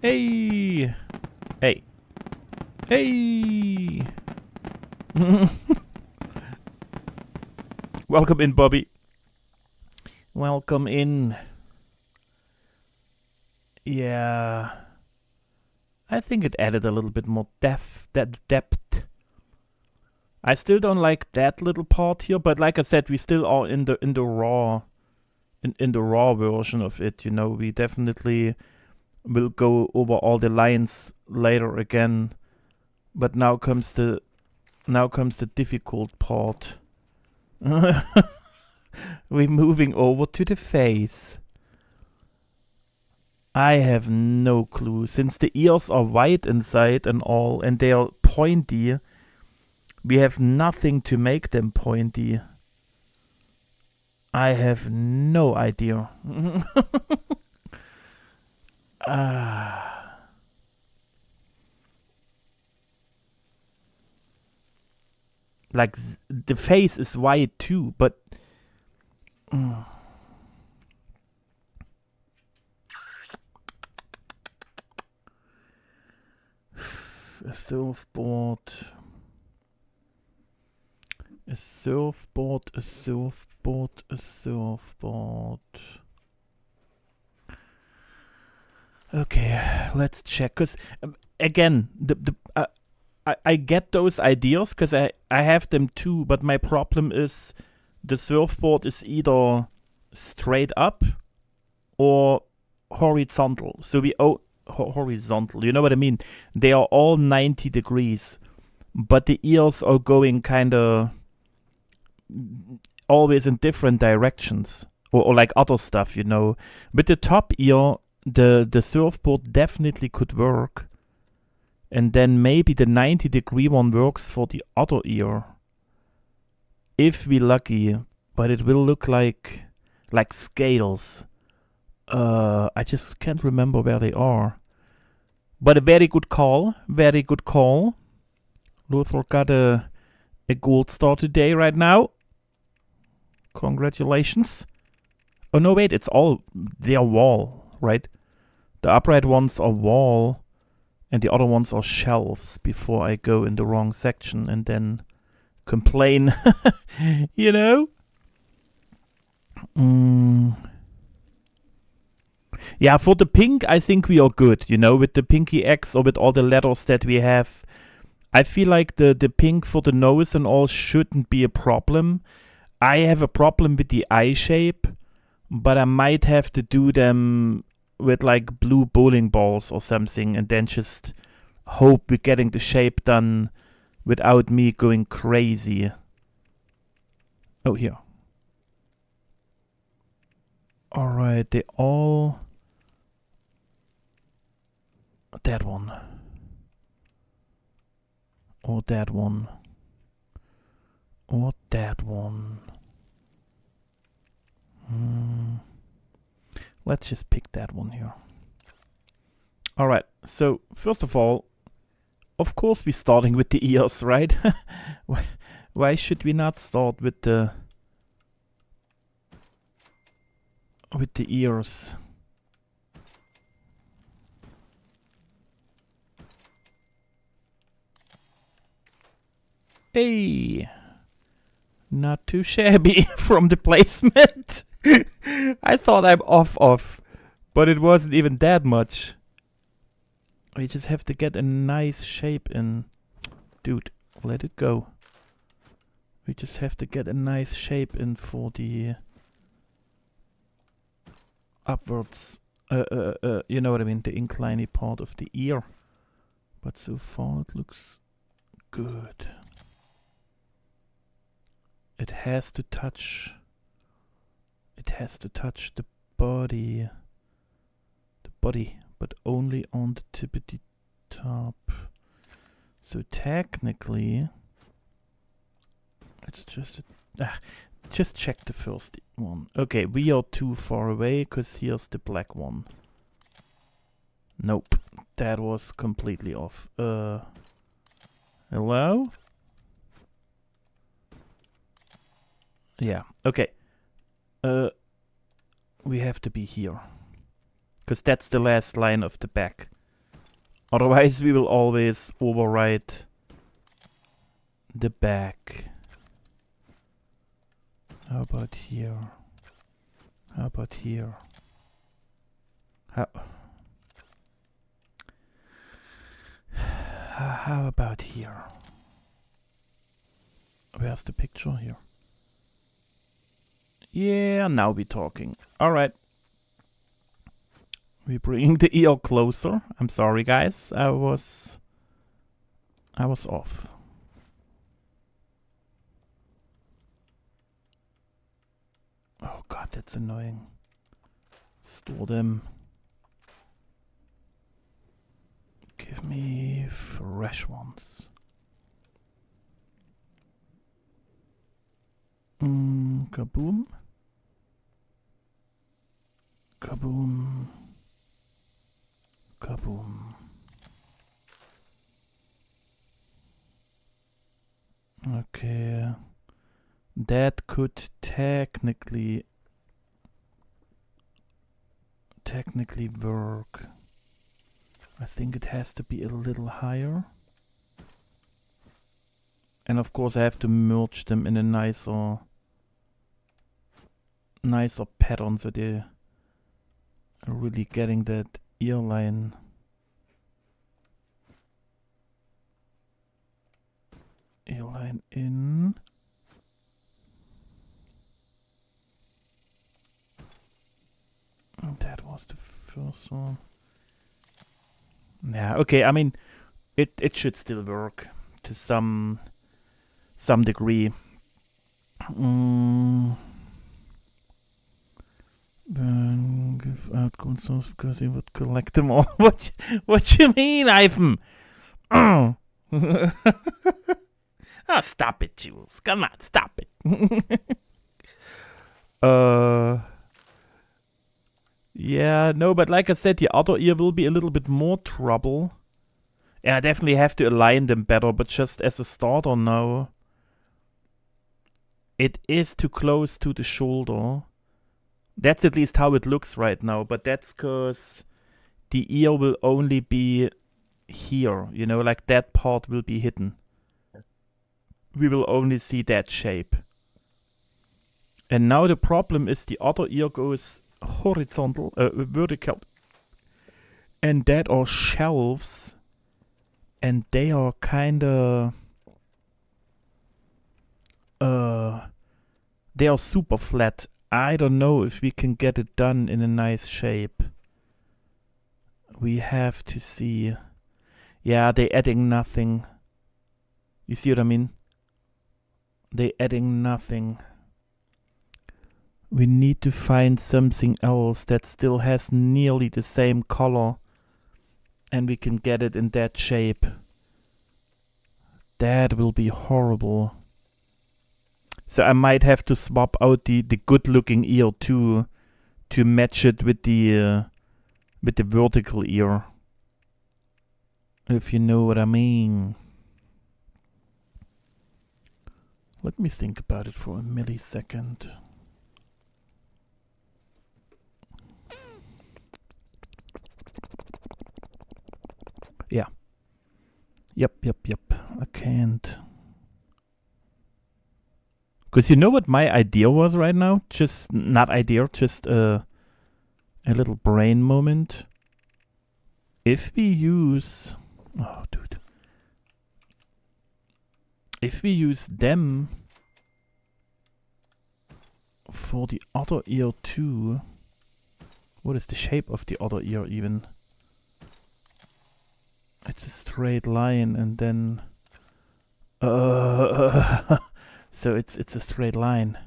Hey. Hey. Hey. Welcome in, Bobby. Welcome in. Yeah. I think it added a little bit more depth. I still don't like that little part here, but like I said, we still are in the raw version of it, you know. We definitely will go over all the lines later again. But now comes the difficult part. We're moving over to the face. I have no clue. Since the ears are white inside and all, and they are pointy, we have nothing to make them pointy. I have no idea. Like, the face is white too, but... A surfboard. A surfboard, a surfboard, a surfboard. Okay, let's check. Cause again, I get those ideas because I have them too. But my problem is the surfboard is either straight up or horizontal. So we horizontal. You know what I mean? They are all 90 degrees. but the ears are going kind of always in different directions, or like other stuff, you know. With the top ear, the surfboard definitely could work, and then maybe the 90-degree one works for the other ear, if we're lucky. But it will look like scales. I just can't remember where they are. But a very good call. Very good call. Luther got a gold star today right now. Congratulations. Oh no, wait, they are wall, right? The upright ones are wall and the other ones are shelves, before I go in the wrong section and then complain. You know? Yeah, for the pink, I think we are good, you know, with the pinky X or with all the letters that we have. I feel like the pink for the nose and all shouldn't be a problem. I have a problem with the eye shape, but I might have to do them with like blue bowling balls or something, and then just hope we're getting the shape done without me going crazy. Oh, here. Alright, they all... That one. Or that one. Or that one. Let's just pick that one here. Alright, so first of all, of course we're starting with the ears, right? Why should we not start with the ears? Hey, not too shabby from the placement. I thought I'm off, but it wasn't even that much. We just have to get a nice shape in. Dude, let it go. We just have to get a nice shape in for the upwards, you know what I mean, the incliney part of the ear. But so far it looks good. It has to touch the body. But only on the tippity top. So technically, it's just just check the first one. Okay, we are too far away because here's the black one. Nope, that was completely off. Hello? Yeah, okay. We have to be here. Because that's the last line of the back. Otherwise we will always overwrite the back. How about here? How about here? How about here? Where's the picture here? Yeah, now we're talking. Alright. We're bringing the ear closer. I'm sorry, guys. I was off. Oh god, that's annoying. Store them. Give me fresh ones. Kaboom. Kaboom. Kaboom. Okay. That could technically work. I think it has to be a little higher. And of course I have to merge them in a nicer pattern so they're really getting that ear line. In. That was the first one. Yeah, okay, I mean, it should still work. to some degree. Give out consoles because he would collect them all. What you mean, Ivan? Oh, stop it, Jules. Come on, stop it. Yeah, no, but like I said, the other ear will be a little bit more trouble. And I definitely have to align them better, but just as a starter now, it is too close to the shoulder. That's at least how it looks right now, but that's because the ear will only be here, you know, like that part will be hidden. We will only see that shape. And now the problem is the other ear goes horizontal, vertical. And that are shelves. And they are kinda... they are super flat. I don't know if we can get it done in a nice shape. We have to see. Yeah, they're adding nothing. You see what I mean? They're adding nothing. We need to find something else that still has nearly the same color. And we can get it in that shape. That will be horrible. So I might have to swap out the good looking ear too, to match it with the vertical ear. If you know what I mean. Let me think about it for a millisecond. Yeah. Yep. I can't. Because you know what my idea was right now? Just, not idea, just a little brain moment. If we use... Oh, dude. If we use them for the other ear too... What is the shape of the other ear even? It's a straight line and then... So it's a straight line.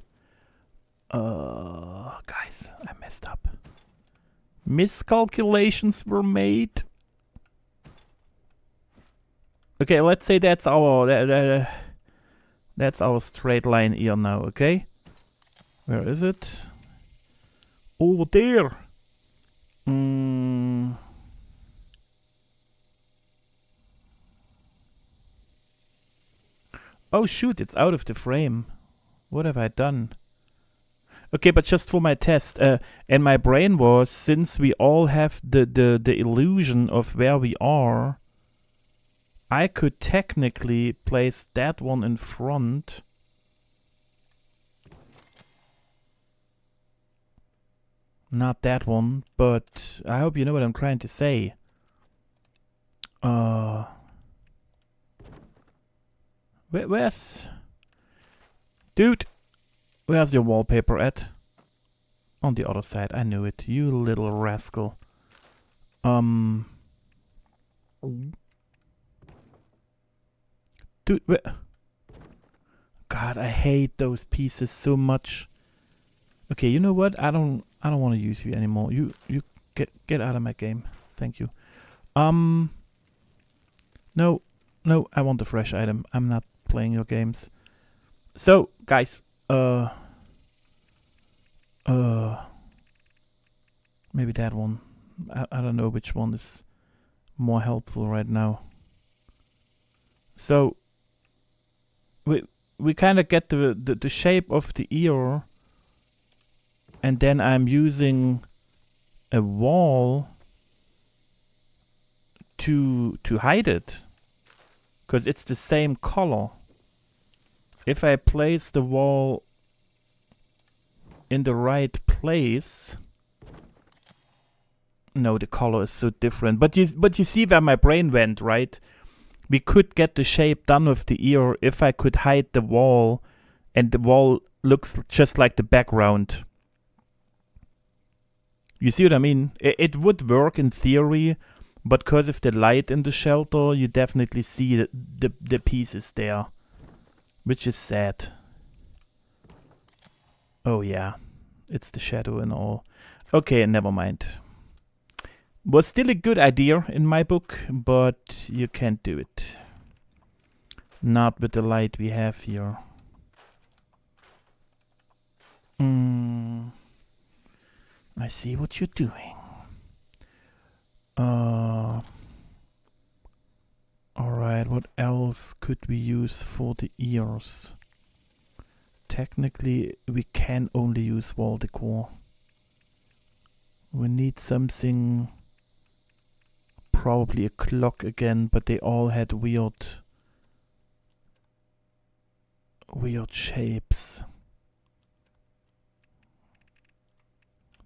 Guys, I messed up. Miscalculations were made. Okay, let's say that's our straight line ear now. Okay, where is it? Over there. Oh shoot, it's out of the frame. What have I done? Okay, but just for my test, and my brain was, since we all have the illusion of where we are, I could technically place that one in front. Not that one, but I hope you know what I'm trying to say. Where's... Dude, where's your wallpaper at? On the other side, I knew it. You little rascal. Dude, God, I hate those pieces so much. Okay, you know what? I don't want to use you anymore. You get out of my game. Thank you. No, I want a fresh item. I'm not playing your games. So, guys, maybe that one. I don't know which one is more helpful right now. So, we kind of get the shape of the ear, and then I'm using a wall to hide it, because it's the same color. If I place the wall in the right place, no, the color is so different. But you see where my brain went, right? We could get the shape done with the ear if I could hide the wall, and the wall looks just like the background. You see what I mean? It would work in theory, But because of the light in the shelter, you definitely see the pieces there. Which is sad. Oh yeah, it's the shadow and all. Okay, never mind. Was still a good idea in my book, but you can't do it. Not with the light we have here. I see what you're doing. Alright, what else could we use for the ears? Technically, we can only use wall decor. We need something, probably a clock again, but they all had weird shapes.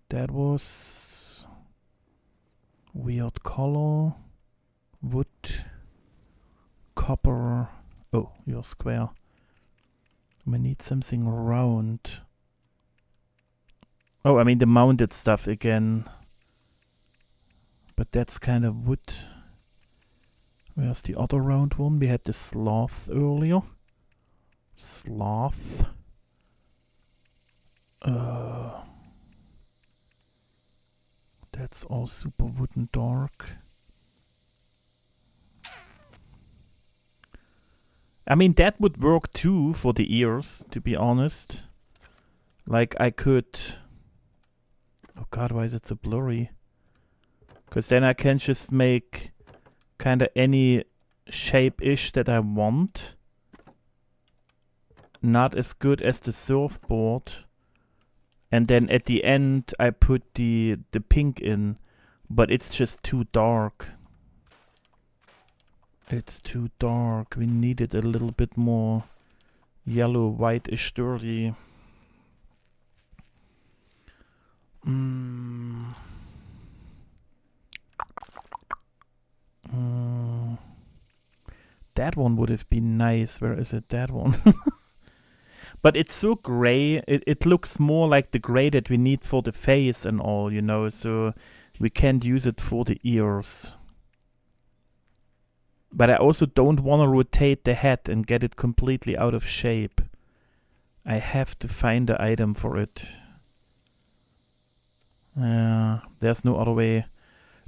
That was weird color, wood, copper. Oh, you're square. We need something round. Oh, I mean the mounted stuff again. But that's kind of wood. Where's the other round one? We had the sloth earlier. Sloth. That's all super wooden dark. I mean, that would work too for the ears, to be honest. Like, I could... Oh god, why is it so blurry? Because then I can just make kind of any shape-ish that I want. Not as good as the surfboard. And then at the end, I put the pink in. But it's just too dark. It's too dark. We need it a little bit more yellow, white-ish dirty. That one would have been nice. Where is it? That one. But it's so gray. It looks more like the gray that we need for the face and all, you know. So we can't use it for the ears. But I also don't want to rotate the head and get it completely out of shape. I have to find the item for it. There's no other way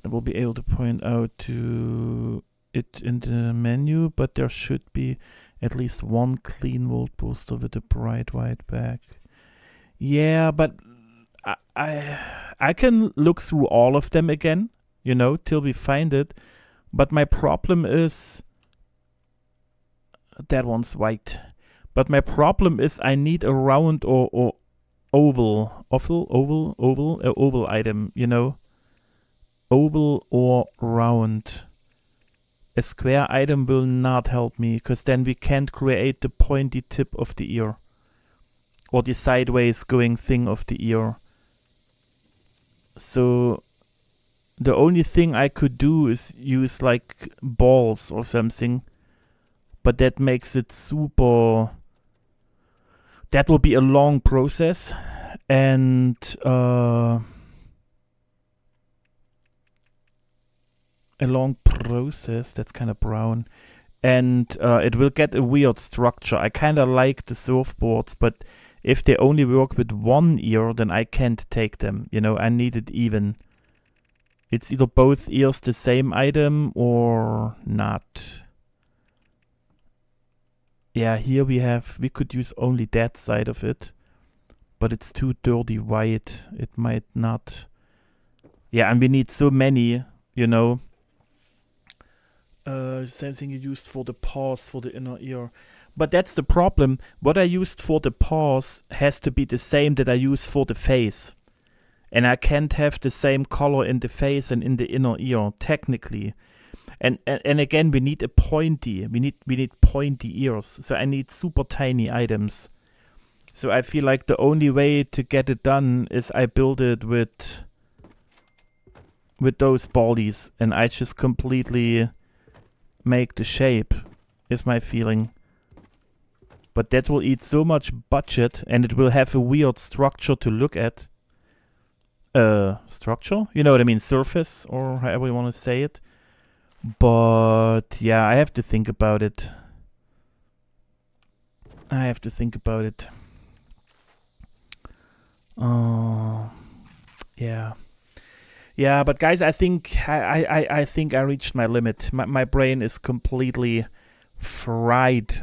that we'll be able to point out to it in the menu, but there should be at least one clean world booster with a bright white back. Yeah, but I can look through all of them again, you know, till we find it. But my problem is that one's white. But my problem is I need a round or oval item, you know, oval or round. A square item will not help me, because then we can't create the pointy tip of the ear or the sideways going thing of the ear. So the only thing I could do is use like balls or something, but that makes it super... That will be a long process, and a long process, that's kind of brown, and it will get a weird structure. I kind of like the surfboards, but if they only work with one ear, then I can't take them, you know. I need it even. It's either both ears the same item or not. Yeah, here we could use only that side of it, but it's too dirty white. It might not. Yeah, and we need so many, you know. Same thing you used for the paws for the inner ear. But that's the problem. What I used for the paws has to be the same that I use for the face. And I can't have the same color in the face and in the inner ear, technically. And again, we need a pointy. We need pointy ears. So I need super tiny items. So I feel like the only way to get it done is I build it with those ballies, and I just completely make the shape, is my feeling. But that will eat so much budget, and it will have a weird structure to look at. Structure? You know what I mean? Surface, or however you want to say it. But yeah, I have to think about it. I have to think about it. Yeah. Yeah, but guys, I think I think I reached my limit. My brain is completely fried.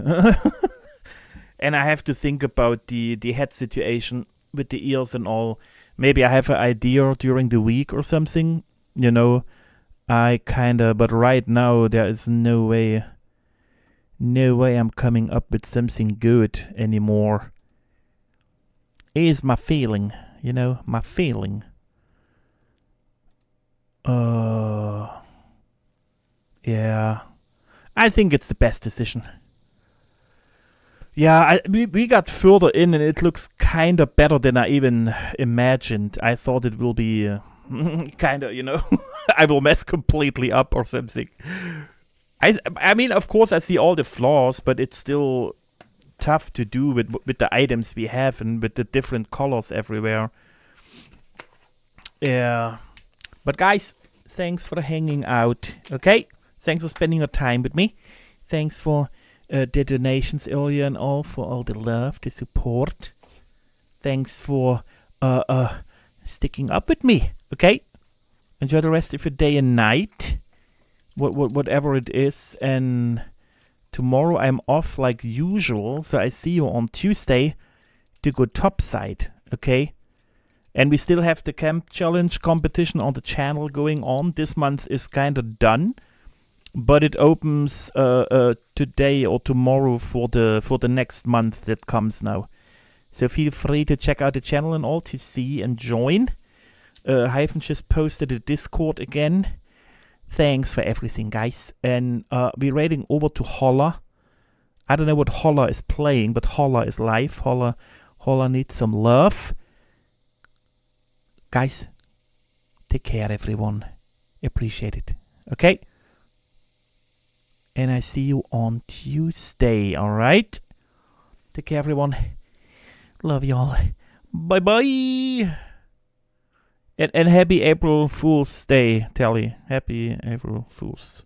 And I have to think about the head situation with the ears and all. Maybe I have an idea during the week or something. You know, but right now there is no way I'm coming up with something good anymore. Is my feeling, my feeling. Yeah. I think it's the best decision. Yeah, we got further in and it looks kind of better than I even imagined. I thought it will be kind of, I will mess completely up or something. I mean, of course, I see all the flaws, but it's still tough to do with the items we have and with the different colors everywhere. Yeah. But guys, thanks for hanging out, okay? Thanks for spending your time with me. Thanks for the donations earlier and all, for all the love, the support. Thanks for sticking up with me, okay? Enjoy the rest of your day and night, whatever it is. And tomorrow I'm off like usual, so I see you on Tuesday to go topside, okay? And we still have the camp challenge competition on the channel going on. This month is kind of done, but it opens today or tomorrow for the next month that comes now. So feel free to check out the channel and all to see and join. Hyphen just posted a Discord again. Thanks for everything, guys. And we're raiding over to Holla. I don't know what Holla is playing, but Holla is live. Holla needs some love. Guys, take care, everyone. Appreciate it. Okay? And I see you on Tuesday, alright? Take care, everyone. Love y'all. Bye-bye. And happy April Fool's Day, Tally. Happy April Fool's.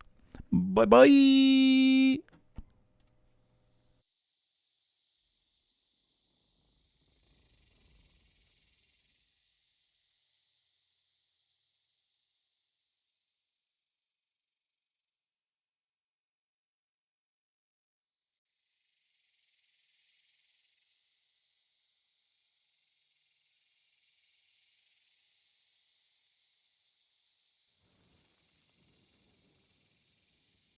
Bye-bye.